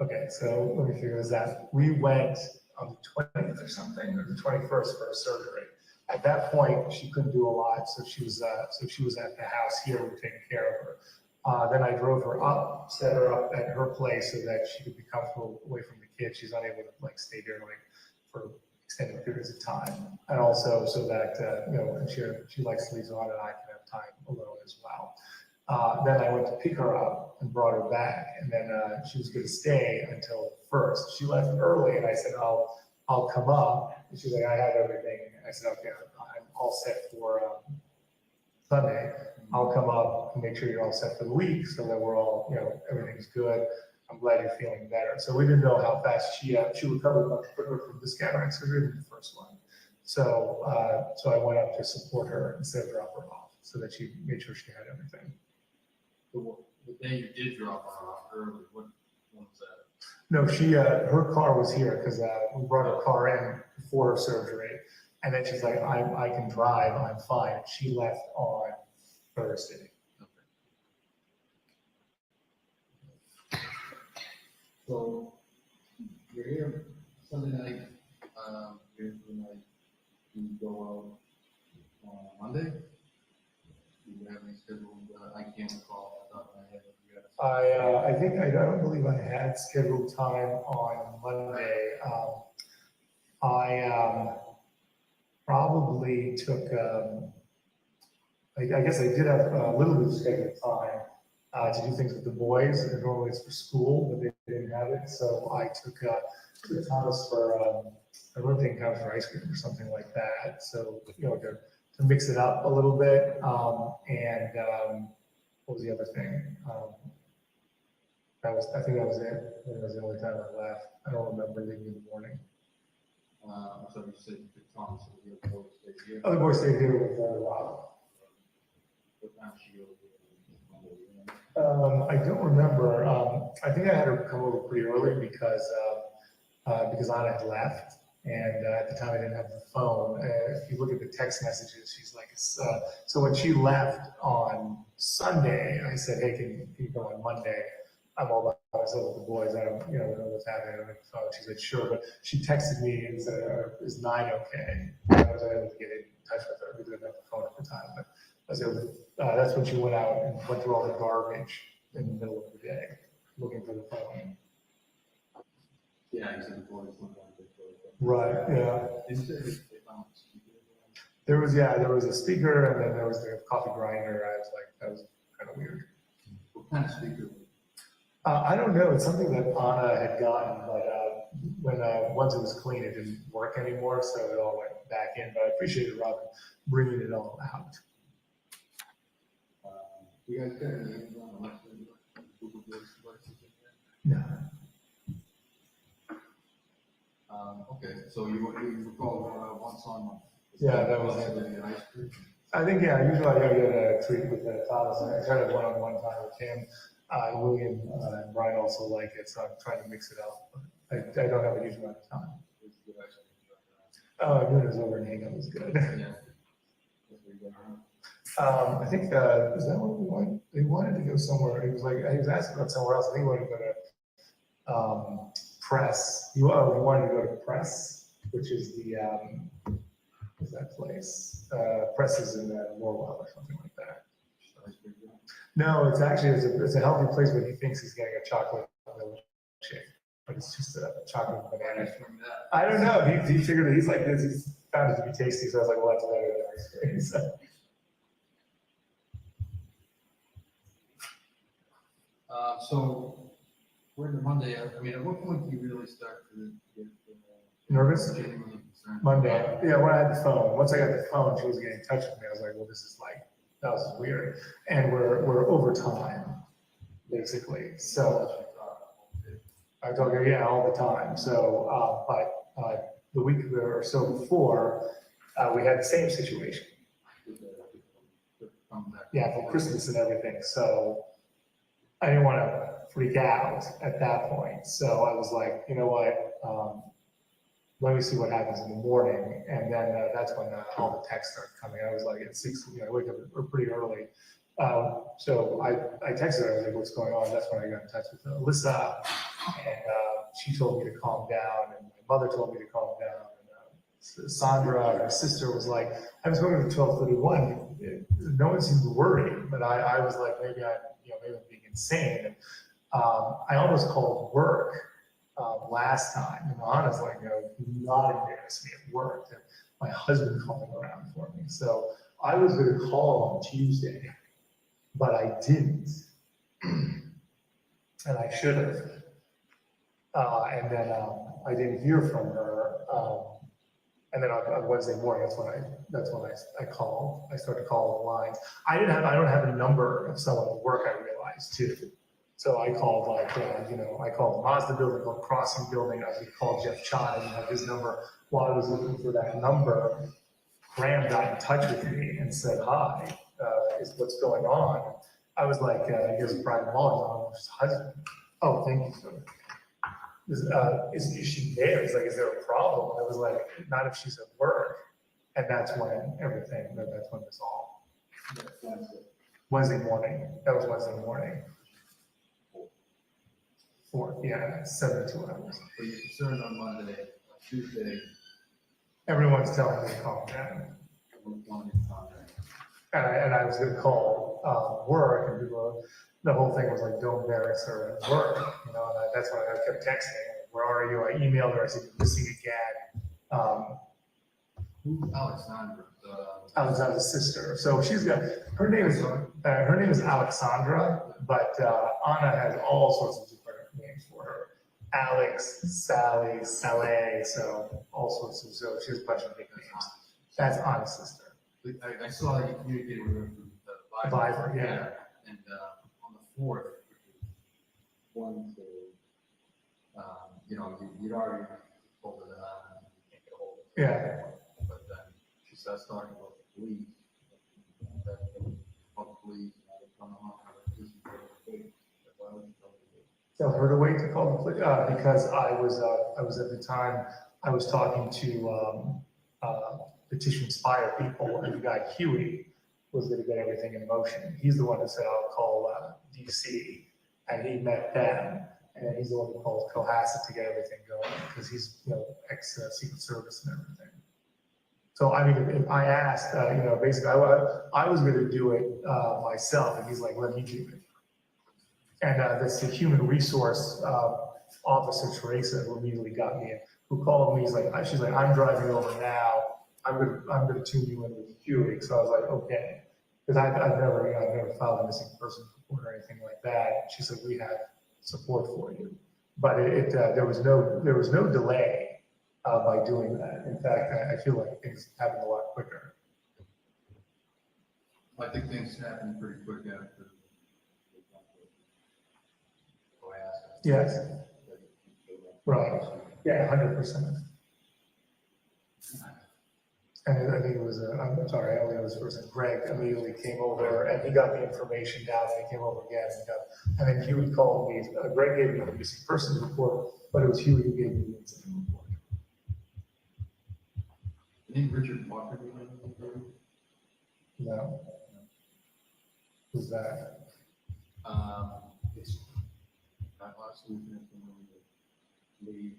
okay. So let me figure this out. We went on the 20th or something, or the 21st for her surgery. At that point, she couldn't do a lot, so she was at the house here. We were taking care of her. Then I drove her up, set her up at her place so that she could be comfortable away from the kids. She's unable to stay here for extended periods of time, and also so that she likes to leave on, and I can have time alone as well. Then I went to pick her up and brought her back, and then she was going to stay until first. She left early, and I said, I'll come up. And she's like, I have everything. And I said, okay, I'm all set for Sunday. I'll come up and make sure you're all set for the week, so that we're all, everything's good. I'm glad you're feeling better. So we didn't know how fast she recovered much quicker from this cataract surgery than the first one. So I went up to support her instead of drop her off, so that she made sure she had everything. The day you did drop her off early, what was that? No, her car was here because we brought her car in before her surgery, and then she's like, I can drive, I'm fine. She left on Thursday. So you're here Sunday night, Tuesday night, you go out on Monday? Do you have any scheduled, I can't recall off the top of my head. I don't believe I had scheduled time on Monday. I probably took, I guess I did have a little bit of scheduled time to do things with the boys, and normally it's for school, but they didn't have it. So I took Thomas for, I remember taking Thomas for ice cream or something like that. So, to mix it up a little bit. And what was the other thing? I think that was it. That was the only time I left. I don't remember leaving in the morning. So you said you took Thomas, so the other boys stayed here? Other boys stayed here with Rob. What time she go? I don't remember. I think I had her come over pretty early because Anna had left, and at the time I didn't have the phone. If you look at the text messages, she's like, so when she left on Sunday, I said, hey, can you go on Monday? I'm all about myself with the boys. I don't, know what's happening. I don't have the phone. She said, sure, but she texted me and said, is 9 okay? I was able to get in touch with her. We didn't have the phone at the time, but I was able to, that's when she went out and went through all the garbage in the middle of the day, looking for the phone. Yeah, you said the boys looked like they were. Right, yeah. Did you say they found a speaker? There was a speaker, and then there was the coffee grinder. I was like, that was kind of weird. What kind of speaker? I don't know. It's something that Anna had gotten, but when once it was clean, it didn't work anymore, so it all went back in. But I appreciated Robin bringing it all out. You guys got any names on election? Google Voice devices in No. there? Okay, so you recall once on month? Yeah, that was it. The ice cream? I think, yeah, usually I get a treat with Thomas, and I tried it one-on-one time with him. William and Brian also like it, so I'm trying to mix it up. But I don't have a huge amount of time. It was over in Hingham, it was good. Yeah. I think, is that what we wanted? They wanted to go somewhere. It was like, he was asking about somewhere else. I think he wanted to go to Press. He wanted to go to Press, which is the, what's that place? Presses in Norwell or something like that. No, it's actually, it's a healthy place, but he thinks he's getting a chocolate milkshake, but it's just a chocolate banana. I don't know, he figured that he's like this, he's found it to be tasty, so I was like, well, that's better than ice cream, so. So, we're in the Monday, I mean, at what point do you really start to get? Nervous? Genuinely concerned? Monday, yeah, when I had the phone, once I got the phone, she was getting in touch with me, I was like, well, this is like, that was weird, and we're over time, basically, so. I told her, yeah, all the time, so, but, the week or so before, we had the same situation. Yeah, for Christmas and everything, so I didn't want to freak out at that point. So I was like, you know what, let me see what happens in the morning. And then that's when all the texts started coming. I was like at 6, I wake up pretty early. So I texted her, I was like, what's going on? That's when I got in touch with Alyssa. And she told me to calm down. And my mother told me to calm down. And Sandra, her sister, was like, I was going to 12:31. No one seemed worried, but I was like, maybe I'm being insane. And I almost called work last time. And Anna's like, do not embarrass me at work. And my husband calling around for me. So I was going to call on Tuesday, but I didn't. And I should have. And then I didn't hear from her. And then on Wednesday morning, that's when I called. I started calling the line. I don't have a number of someone at work, I realized too. So I called I called the Mazda building, called Crossing building. I called Jeff Chan, I didn't have his number. While I was looking for that number, Graham got in touch with me and said, hi, is what's going on? I was like, here's Brian Walshe, his husband. Oh, thank you, sir. Is she there? He's like, is there a problem? I was like, not if she's at work. And that's when that's when this all. Wednesday morning. That was Wednesday morning. 4, yeah, 72 hours. So you're concerned on Monday, Tuesday. Everyone's telling me to calm down. And I was going to call work, and the whole thing was like, don't embarrass her at work, and that's why I kept texting. Where are you? I emailed her. I said, you're missing again. Alexandra. Alexandra's sister. So she's got her name is Alexandra, but Anna has all sorts of different names for her. Alex, Sally, Saleh, so all sorts of. So she has a bunch of nicknames. That's Anna's sister. I saw you communicated with her through the Viber, yeah. And on the 4th, Wednesday, you'd already told her that I can't get a hold of her. Yeah. But then she starts talking about the police. Tell her to wait to call the police because I was at the time I was talking to Petition Inspire people, and the guy Huey was going to get everything in motion. He's the one that said I'll call DC, and he met them, and then he's the one who calls Cohasset to get everything going because he's ex Secret Service and everything. So I mean, I asked, basically, I was going to do it myself, and he's like, let me do it. And that's the human resource officer, Teresa, who immediately got me in, who called me. She's like, I'm driving over now. I'm going to tune you in with Huey. So I was like, okay, because I've never filed a missing person report or anything like that. She said, we have support for you, but there was no delay by doing that. In fact, I feel like things happened a lot quicker. I think things happened pretty quick after. Yes. Right. Yeah, 100%. And I think it was, I'm sorry, I only know this person, Greg immediately came over and he got the information down and he came over again and then Huey called me. Greg gave me the missing persons report, but it was Huey who gave me the incident report. The name Richard Walker? No. Who's that? It's not last week, leads.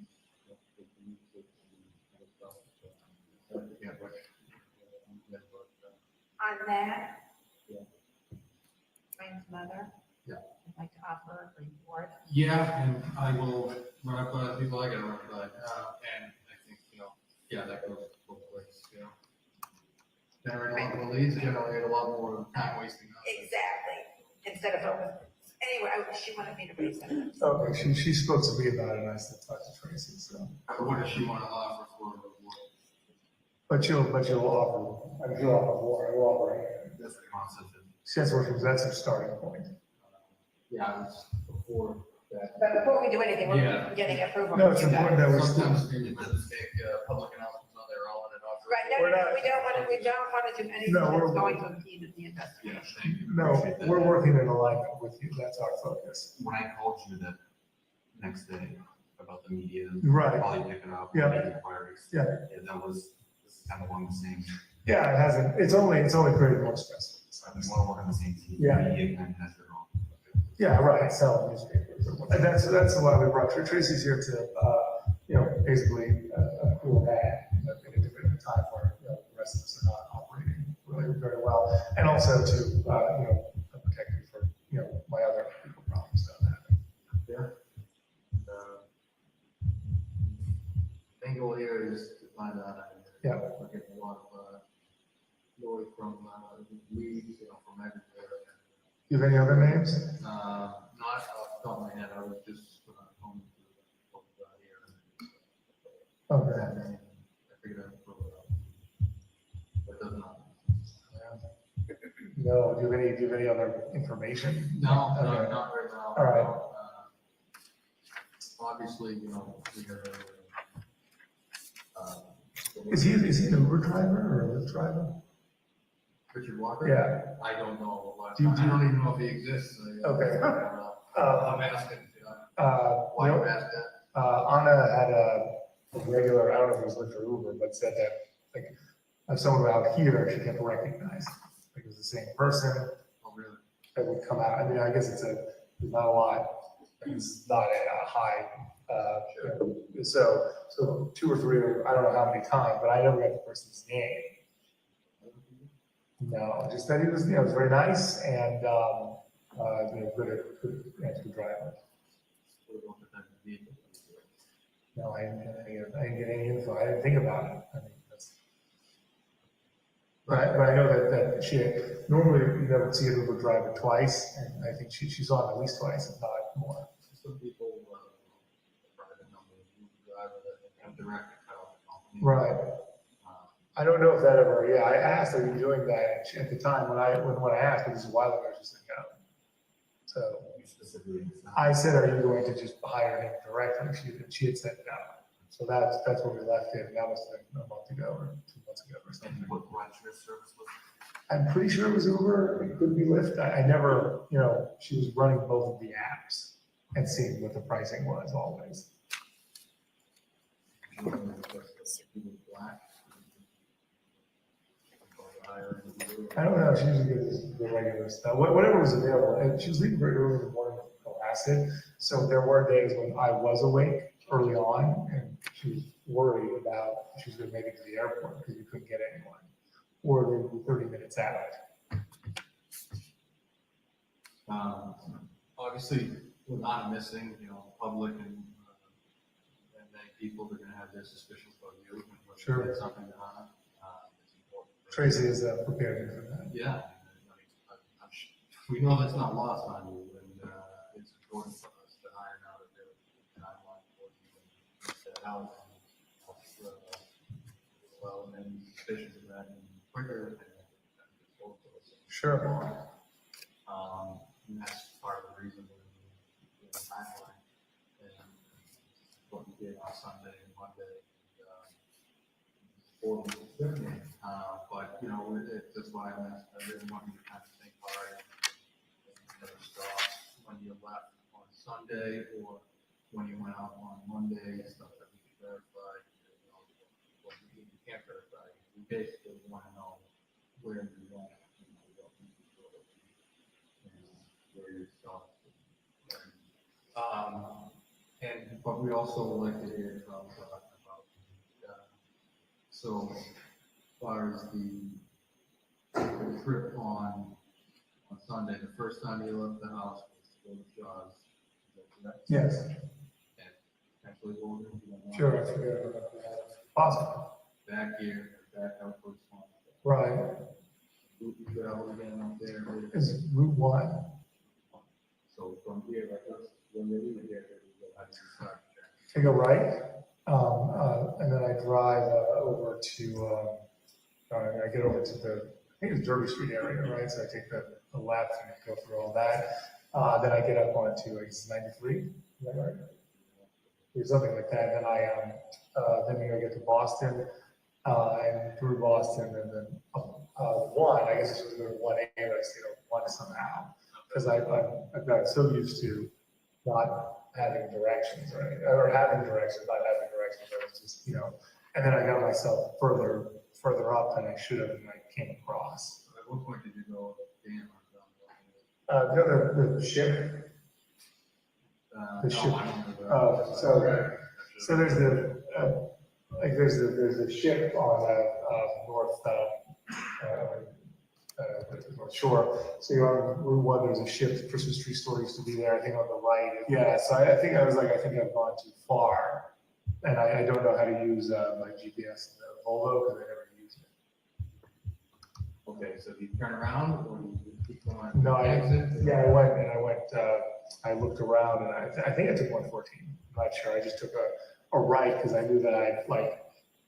I forget what On that. Yeah. Ryan's mother. Yeah. I'd like to offer a report. Yeah, and I will run up by the people I gotta run up by, and I think, yeah, that goes both ways, Generate a lot more leads, generate a lot more time wasting. Exactly, instead of focus. Anyway, she wanted me to raise that. Okay, she spoke to me about it, and I said, talk to Tracy, so. What does she want to offer for a reward? But you'll offer, I mean, you'll offer more, you'll offer. That's the concept of. That's her starting point. Yeah, I was before that. But before we do anything, we're Yeah. getting approval. No, it's from you guys. important that we Sometimes we need to take public announcements on their own and offer. Right, no, We're no, not- we don't want to do anything No, that's we're- going to impede the Yeah, investigation. thank you. No, Appreciate that. we're working in alignment with you, that's our focus. When I called you that next day about the media. Right. Probably pick it up. Yeah. media inquiries. Yeah. That was, this is kind of along the same. Yeah, it hasn't, it's only created more stressful. So I just want to work on the same team. Yeah. Media kind of has their own. Yeah, right, sell newspapers. And that's why we brought Tracy's here to, basically, cool that in a different time where the rest of us are not operating really very well. And also to, protect me for, my other legal problems down there. Yeah. Angle here is to find out. Yeah. We're getting a lot of noise from leads, from everywhere. Do you have any other names? Not off the top of my head, I was just home to here. Okay. And I figured I'd throw it out. But it doesn't matter. No, do you have any other information? No, Okay. not right now. All right. Obviously, we are. Is he an Uber driver or a Lyft driver? Richard Walker? Yeah. I don't know. Do you- I don't even know if he exists. Okay. I'm asking, why you ask that? Anna had a regular, I don't know if it was Lyft or Uber, but said that, like, if someone out here, she kept recognizing, like, it was the same person Oh, really? that would come out. I mean, I guess there's not a lot, it's not a high, so two or three, I don't know how many times, but I never got the person's name. No, just that he was, was very nice and, good driver. No, I didn't get any info. I didn't think about it. I mean, but I know that she normally you never see an Uber driver twice, and I think she saw him at least twice, if not more. Some people, private number, driver that have direct account. Right. I don't know if that ever. Yeah, I asked, "Are you doing that?" And at the time when I asked, it was a while ago. She said no. So You specifically. I said, "Are you going to just hire him directly?" She had said no. So that's where we left it. And that was a month ago or 2 months ago or something. And what rideshare service was I'm pretty sure it was Uber. It could be Lyft. I never, she was running both of the apps and seeing what the pricing was always. I don't know. She usually gives the regular stuff, whatever was available. And she was leaving very early in the morning with Cohasset. So there were days when I was awake early on, and she was worried about if she was going to make it to the airport because you couldn't get anyone, or they were 30 minutes out. Obviously, we're not missing, public and many people are gonna have their suspicions about you. And when Sure. you get something done, it's important. Tracy is prepared for that. Yeah, we know that's not lost on you, and it's important for us to iron out a very timeline for you and set out and well, and suspicions of that and quicker and both of us. Sure. And that's part of the reason we're doing the timeline and what we did on Sunday and Monday. For the evening, but that's why I really want you to kind of think hard and never stop when you left on Sunday or when you went out on Monday, stuff that we can verify, what you can't verify. We basically want to know where you went, what you did, and where you stopped. But we also like to hear about so as far as the a trip on Sunday. The first time you left the house was to go to Shaw's. Is that correct? Yes, And actually go there, you don't know. sure, I forget about that. Possible. Back here, back out towards Swan. Right, Route you travel again up there. is Route 1. So from here, like this, when they leave here, they go out to the side. Take a right, and then I drive over to, I get over to the, I think it's Derby Street area, right? So I take the left and go through all that. Then I get up onto, I guess, 93, is that right? Or something like that. Then I get to Boston, and through Boston, and then I guess it's just go to 1A, but I stayed on 1 somehow. Because I've got so used to not having directions, right? Or having directions, not having directions, but it's just, and then I got myself further up than I should have, and I came across. At what point did you go down? The ship. The ship. No, I don't know. So there's there's the ship on north shore. So you're on Route 1. There's a ship. Christmas tree store used to be there. I think on the right. Yeah. So I think I think I've gone too far, and I don't know how to use my GPS in the Volvo because I never used it. Okay, so do you turn around or do you keep going? No, I Exit? I looked around, and I think I took 114. I'm not sure. I just took a right because I knew that I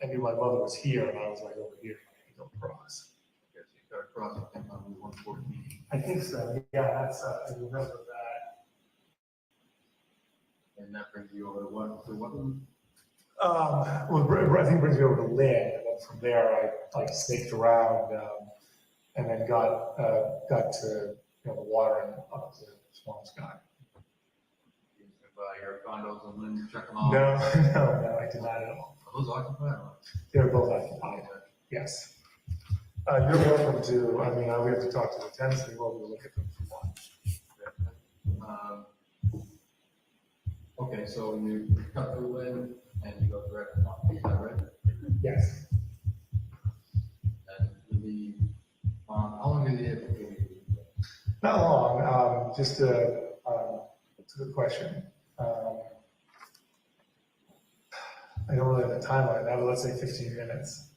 knew my mother was here, and I was like over here. I could go across. Okay, so you got across, I think, on Route 114. I think so. Yeah, that's I remember that. And that brings you over to what route? Well, I think it brings me over to Lynn, and then from there I snaked around, and then got to the water and up to Swampscott. Your condos and Lynn, check them out. No, I did not at all. Are those occupied? They're both occupied. Yes. You're welcome to. I mean, we have to talk to the tenants. We're welcome to look at them if you want. Okay, so you cut through Lynn and you go direct to Mountain, is that right? Yes. And how long did you have to do? Not long. Just it's a good question. I don't really have the timeline now, but let's say 15 minutes.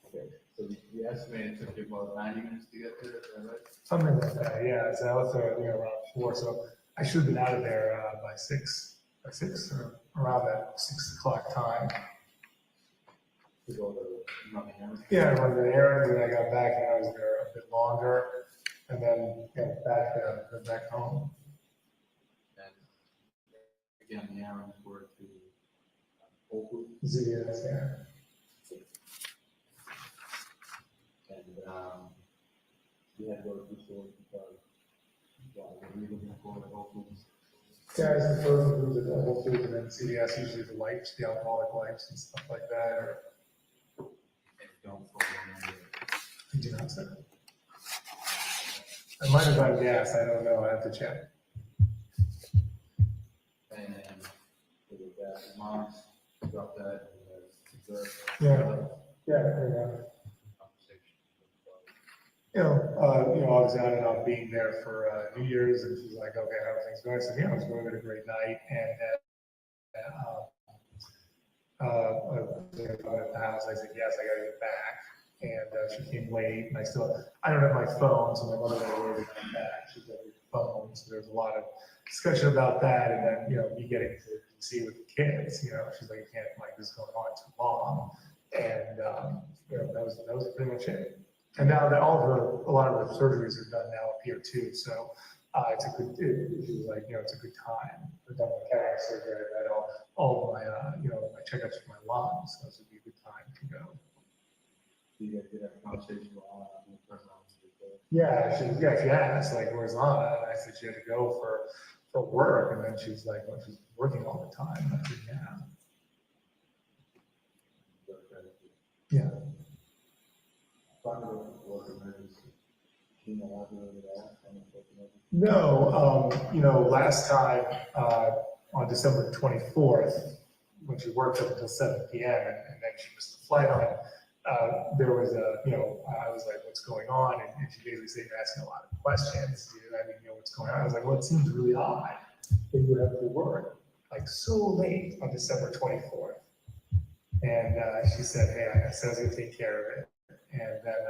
Okay, so the estimate took you about 90 minutes to get there, is that right? Something like that, yeah. So I was there around 4, so I should have been out of there by 6 or around that 6 o'clock time. To go to run the errand? Yeah, I run the errand, and I got back, and I was there a bit longer, and then back home. And again, the errands were to Whole Foods. ZS, yeah. And you had to go to the stores because when you looking for the Whole Foods. Yeah, it's the frozen foods at Whole Foods, and then CVS, usually the wipes, the alcoholic wipes and stuff like that, or And don't throw them in I do not say. I might have done gas, I don't know, I have to check. And with that, mom's got that. Yeah. Obviously I ended up being there for New Year's, and she's like, okay, how are things going? I said, yeah, it was going to be a great night, and at the house, I said, yes, I gotta get back, and she came late, and I don't have my phone, so my mother got away to come back, she's got her phone, so there's a lot of discussion about that, and then, me getting to see with the kids, she's like, you can't, like, this is going on too long, and, that was pretty much it. And now that a lot of her surgeries are done now up here too, so it's a good. She was like, it's a good time. I've done my cataract surgery. I've had all of my, my checkups for my lungs, so this would be a good time to go. You guys did have a conversation about Yeah, she asked like, where's Lana? And I said she had to go for work, and then she was like, well, she's working all the time. And I said, yeah. Yeah. No, last time on December 24th, when she worked up until 7 p.m. and then she missed the flight on there was I was like, what's going on? And she basically said, you're asking a lot of questions. I mean, what's going on? I was like, well, it seems really odd that you have to work like so late on December 24th. And she said, hey, I said I was gonna take care of it. And then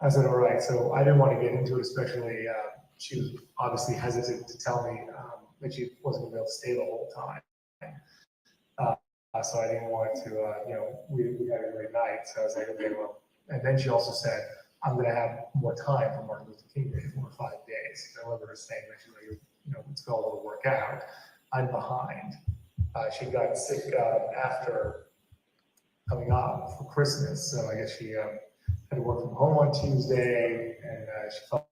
I said, all right. So I didn't want to get into it, especially she was obviously hesitant to tell me that she wasn't gonna be able to stay the whole time. So I didn't want to, we had a great night. So I was like, okay, well, and then she also said, I'm going to have more time for Martin Luther King Day, 4 or 5 days. I remember her saying that she's like, it's all to work out. I'm behind. She got sick after coming up for Christmas. So I guess she had to work from home on Tuesday, and she felt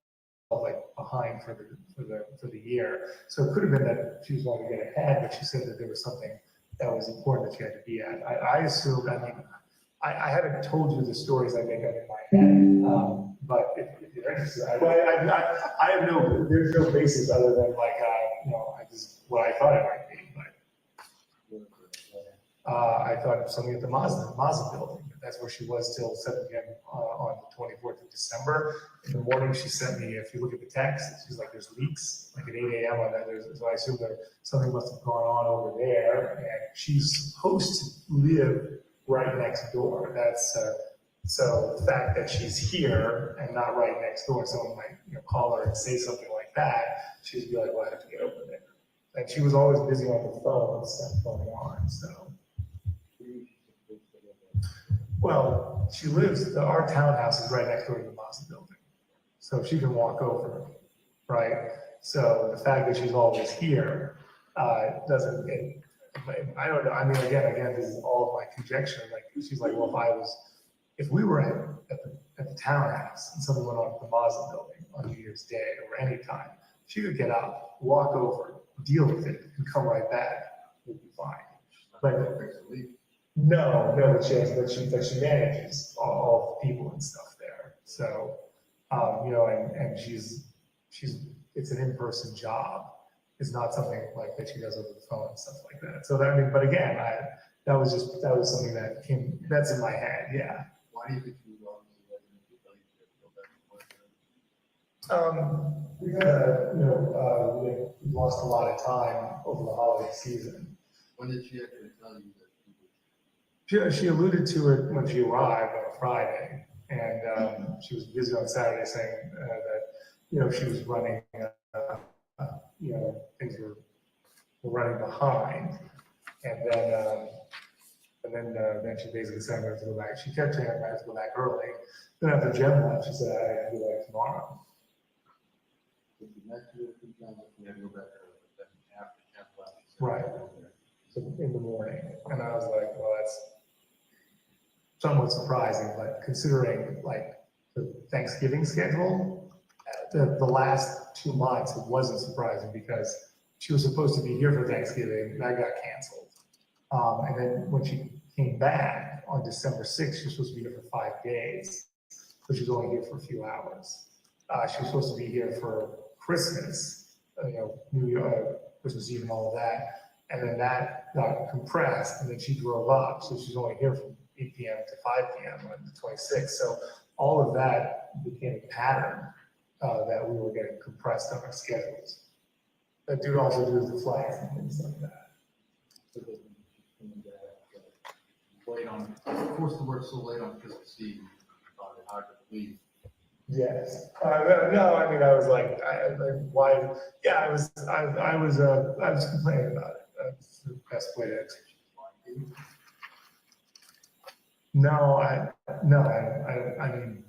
like behind for the year. So it could have been that she was wanting to get ahead, but she said that there was something that was important that she had to be at. I assumed, I haven't told you the stories I make up in my head, but if you're interested, I have there's no basis other than what I thought it might be, but I thought of something at the Mazda building. That's where she was till 7 p.m. On the 24th of December. In the morning, she sent me, if you look at the text, she's like, there's leaks, like at 8 a.m. on that. So I assume that something must have gone on over there. And she's supposed to live right next door. That's so the fact that she's here and not right next door, someone might call her and say something like that. She'd be like, well, I have to get over there. And she was always busy on the phone, stuff going on. So. Well, she lives, our townhouse is right next door to the Mazda building. So she can walk over, right? So the fact that she's always here doesn't, I don't know. I mean, again, this is all of my conjecture. Like, she's like, well, if we were at the townhouse and someone went on to the Mazda building on New Year's Day or any time, she could get up, walk over, deal with it, and come right back. It would be fine. But no, but she manages all the people and stuff there. So, and it's an in-person job. It's not something like that she does over the phone and stuff like that. So but again, that was something that's in my head. Yeah. Why do you think you were we lost a lot of time over the holiday season. When did she actually tell you that? She alluded to it when she arrived on a Friday, and she was busy on Saturday saying that she was running, things were running behind, and then she basically said I have to go back. She kept saying I have to go back early. Then after Jen left, she said I have to go back tomorrow. Right. So in the morning, and I was like, well, that's somewhat surprising, but considering like the Thanksgiving schedule, the last 2 months, it wasn't surprising because she was supposed to be here for Thanksgiving, that got canceled. And then when she came back on December 6th, she was supposed to be here for 5 days, but she was only here for a few hours. She was supposed to be here for Christmas, New Year, Christmas Eve and all of that. And then that got compressed, and then she drove up, so she's only here from 8 p.m. to 5 p.m. on the 26th. So all of that became a pattern that we were getting compressed on our schedules. That dude also does the flights and things like that. Late on, forced to work so late on Christmas Eve, hard to believe. Yes. No, I mean, I was like, why? Yeah, I was complaining about it. That's the best way to answer. No, I mean,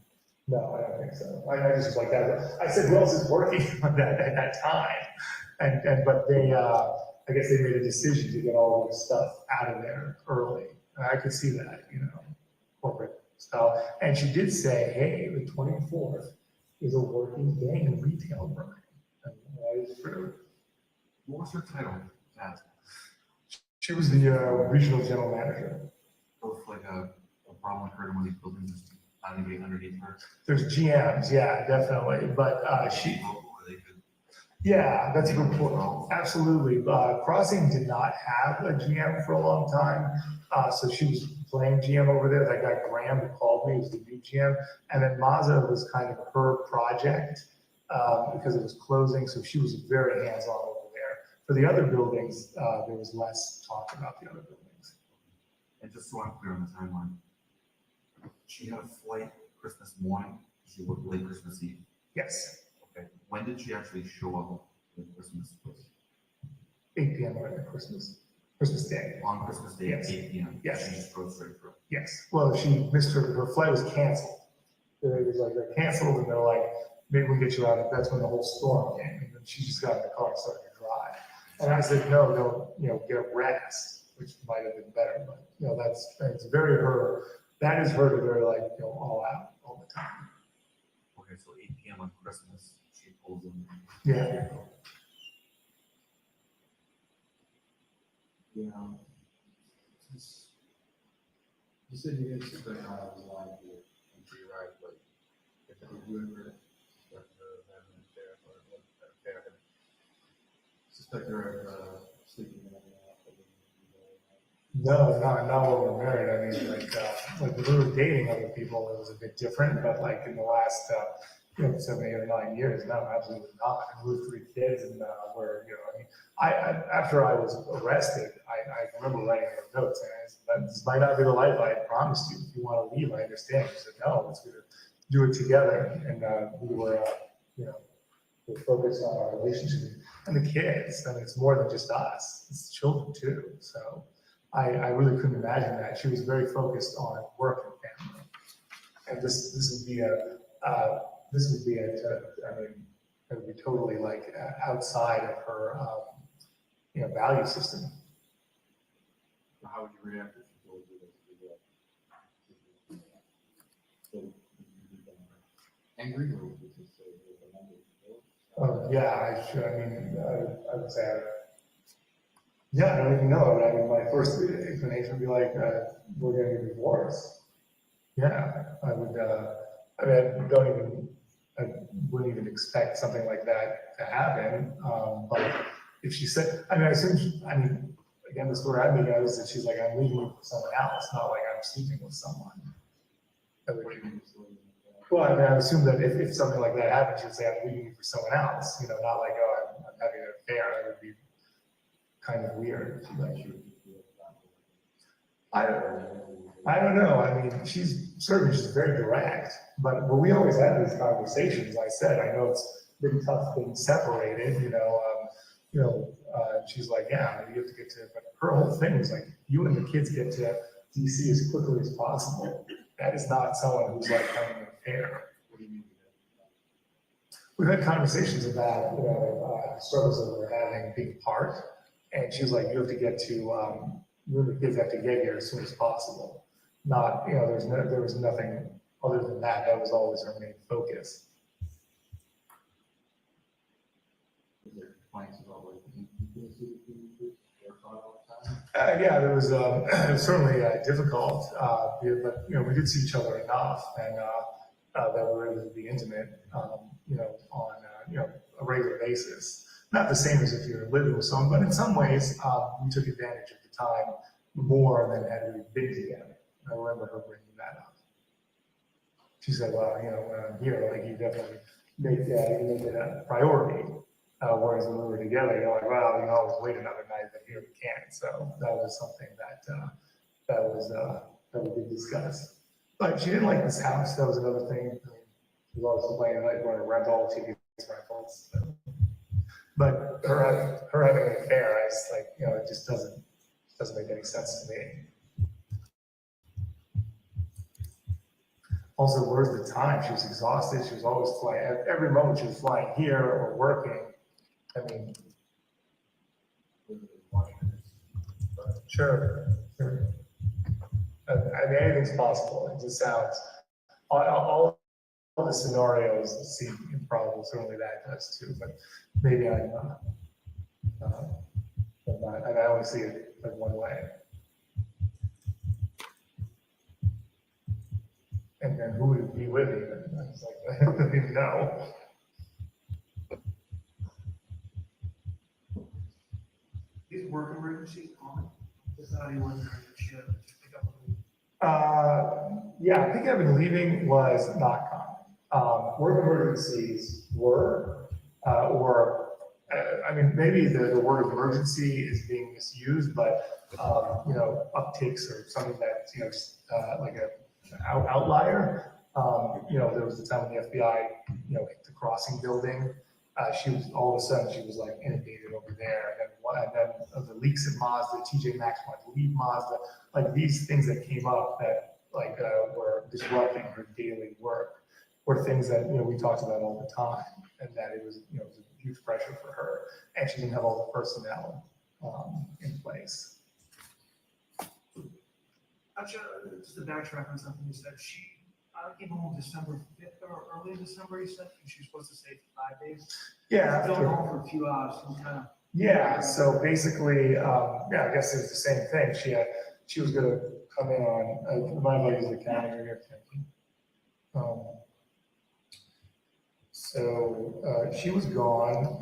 no, I don't think so. I just was like that. I said, who else is working on that at that time? But they, I guess they made a decision to get all of this stuff out of there early. I could see that, corporate style. And she did say, hey, the 24th is a working day in retail, Brian. And that is true. What was her title? She was the regional general manager. So if like a problem occurred in one of these buildings, just not anybody underneath her. There's GMs, yeah, definitely. But yeah, that's a good point. Absolutely. Crossing did not have a GM for a long time. So she was playing GM over there. That guy Graham who called involved me, it was the new gym. And then Mazda was kind of her project because it was closing, so she was very hands-on over there. For the other buildings, there was less talk about the other buildings. And just so I'm clear on the timeline, she had a flight Christmas morning, she worked late Christmas Eve. Yes, Okay, when did she actually show up with Christmas? 8 p.m. on Christmas Day. On Christmas Day at Yes. 8 p.m. Yes. She just drove straight through. Yes, well, she missed her flight was canceled. It was like, they're canceled, and they're like, maybe we'll get you out. That's when the whole storm came, and then she just got in the car and started to drive. And I said, no, don't, get a rest, which might have been better, but, it's very her, that is her to very all out all the time. Okay, so 8 p.m. on Christmas, she pulls in. Yeah. You said you didn't suspect how it was lying here until you arrived, but if you ever suspect her of having an affair or an affair, suspect her of sleeping in No, not when we're married. I mean, like when we were dating other people, it was a bit different, but like in the last, 7, 8, or 9 years, no, absolutely not. And we were 3 kids, and after I was arrested, I remember writing her notes, and I said, this might not be the life I had promised you. If you want to leave, I understand. She said, no, let's do it together. And we were, we're focused on our relationship and the kids. I mean, it's more than just us; it's the children too. So I really couldn't imagine that. She was very focused on work and family, and this would be it would be totally outside of her, value system. How would you react if she told you that? Angry, or would you just say, I would say, I don't even know. I mean, my first inclination would be like, we're going to get divorced. Yeah, I would. I wouldn't even expect something like that to happen. But if she said, I assume, again, the story I made out is that she's like, I'm leaving you for someone else, not like I'm sleeping with someone. Well, I assume that if something like that happened, she would say, I'm leaving you for someone else, not like, oh, I'm having an affair. That would be kind of weird. I don't know. I mean, she's very direct, but we always have these conversations. I said, I know it's been tough being separated, she's like, yeah, you have to get to, but her whole thing was like, you and the kids get to DC as quickly as possible. That is not someone who's like having an affair. What do you mean? We've had conversations about, struggles that we're having being apart, and she was like, you have to get to, you and the kids have to get here as soon as possible. Not, there was nothing other than that. That was always her main focus. Yeah, there was, it was certainly difficult, but we did see each other enough, and that we were able to be intimate, on a regular basis. Not the same as if you're living with someone, but in some ways, we took advantage of the time more than had we been together. I remember her bringing that up. She said, well, when I'm here, like, you definitely make it a priority. Whereas when we were together, you're like, well, you can always wait another night, but here we can't. So that was something that we did discuss. But she didn't like this house. That was another thing. She was always complaining like going to rental, she gets rentals. But her having an affair, I was like, it just doesn't make any sense to me. Also, where's the time? She was exhausted. She was always flying. At every moment, she was flying here or working. I mean, sure. Anything's possible. It just sounds, all the scenarios seem improbable. Certainly that does too, but maybe I'm not. I only see it like one way. And then who would be with me? I was like, I don't even know. Is work emergency common? Is that anyone that should pick up on? Yeah, I think I've been leaving was not common. Work emergencies were, I mean, maybe the word emergency is being misused, but, you know, upticks or something that's, you know, like a outlier. You know, there was the time when the FBI, you know, hit the crossing building. She was, all of a sudden, she was like inundated over there. And then the leaks at Mazda, TJ Maxx wanted to leave Mazda. Like these things that came up that like were disrupting her daily work were things that, you know, we talked about all the time, and that it was, you know, it was a huge pressure for her, and she didn't have all the personnel in place. Actually, just to backtrack on something you said, she came home December 5th or early December, you said, and she was supposed to stay for 5 days? Yeah. She was home for a few hours, some kind of. Yeah, so basically, yeah, I guess it's the same thing. She was gonna come in on, mind if I use the calendar here? So she was gone.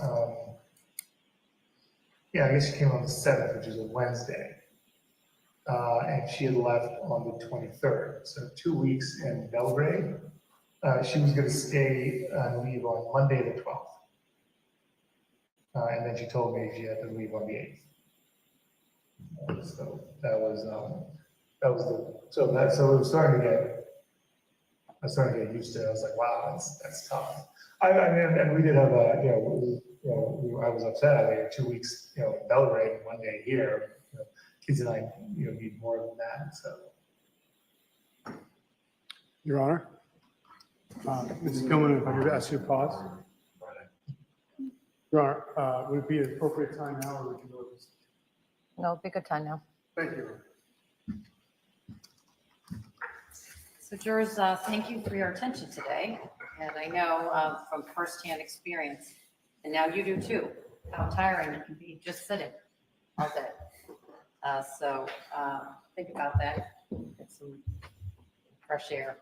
Yeah, I guess she came on the 7th, which is a Wednesday. And she had left on the 23rd, so 2 weeks in Belgrade. She was gonna stay and leave on Monday the 12th. And then she told me she had to leave on the 8th. So that was so it was starting to get, I was starting to get used to it. I was like, wow, that's tough. I mean, and we did have a, I was upset. I had 2 weeks, in Belgrade and 1 day here. Kids and I, need more than that. So. Your Honor. Mrs. Gilman, if I could ask you to pause. Your Honor, would it be an appropriate time now, or would you go with this? No, pick a time now. Thank you. So jurors, thank you for your attention today. And I know from firsthand experience, and now you do too, how tiring it can be just sitting all day. So think about that. Get some fresh air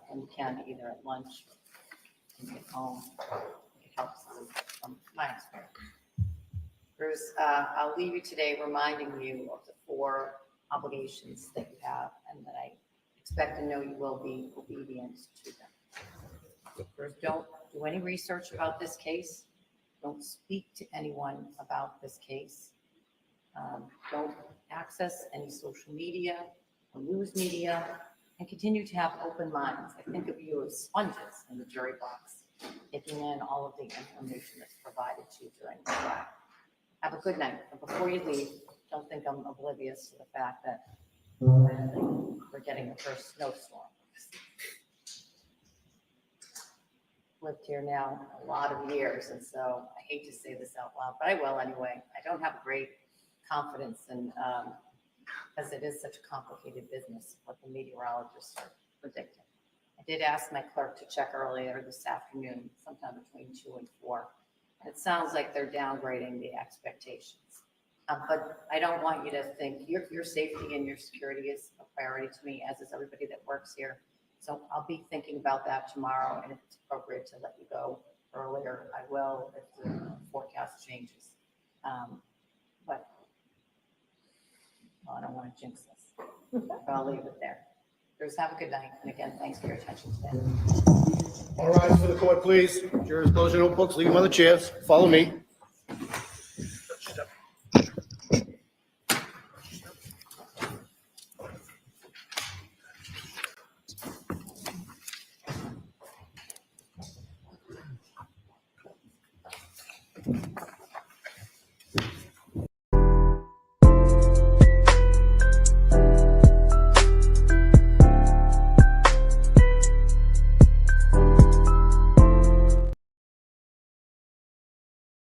when you can, either at lunch or get home. It helps from my experience. Bruce, I'll leave you today reminding you of the 4 obligations that you have, and that I expect and know you will be obedient to them. First, don't do any research about this case. Don't speak to anyone about this case. Don't access any social media or news media, and continue to have open minds. I think of you as sponges in the jury box, taking in all of the information that's provided to you during the trial. Have a good night. And before you leave, don't think I'm oblivious to the fact that we're getting the first snowstorm. Lived here now a lot of years, and so I hate to say this out loud, but I will anyway. I don't have great confidence in, because it is such a complicated business, what the meteorologists are predicting. I did ask my clerk to check earlier this afternoon, sometime between 2 and 4. It sounds like they're downgrading the expectations. But I don't want you to think your safety and your security is a priority to me, as is everybody that works here. So I'll be thinking about that tomorrow, and if it's appropriate to let you go earlier, I will if the forecast changes. But well, I don't want to jinx this, but I'll leave it there. Bruce, have a good night. And again, thanks for your attention today. All rise for the court, please. Jurors, close your notebooks, leave them on the chairs. Follow me.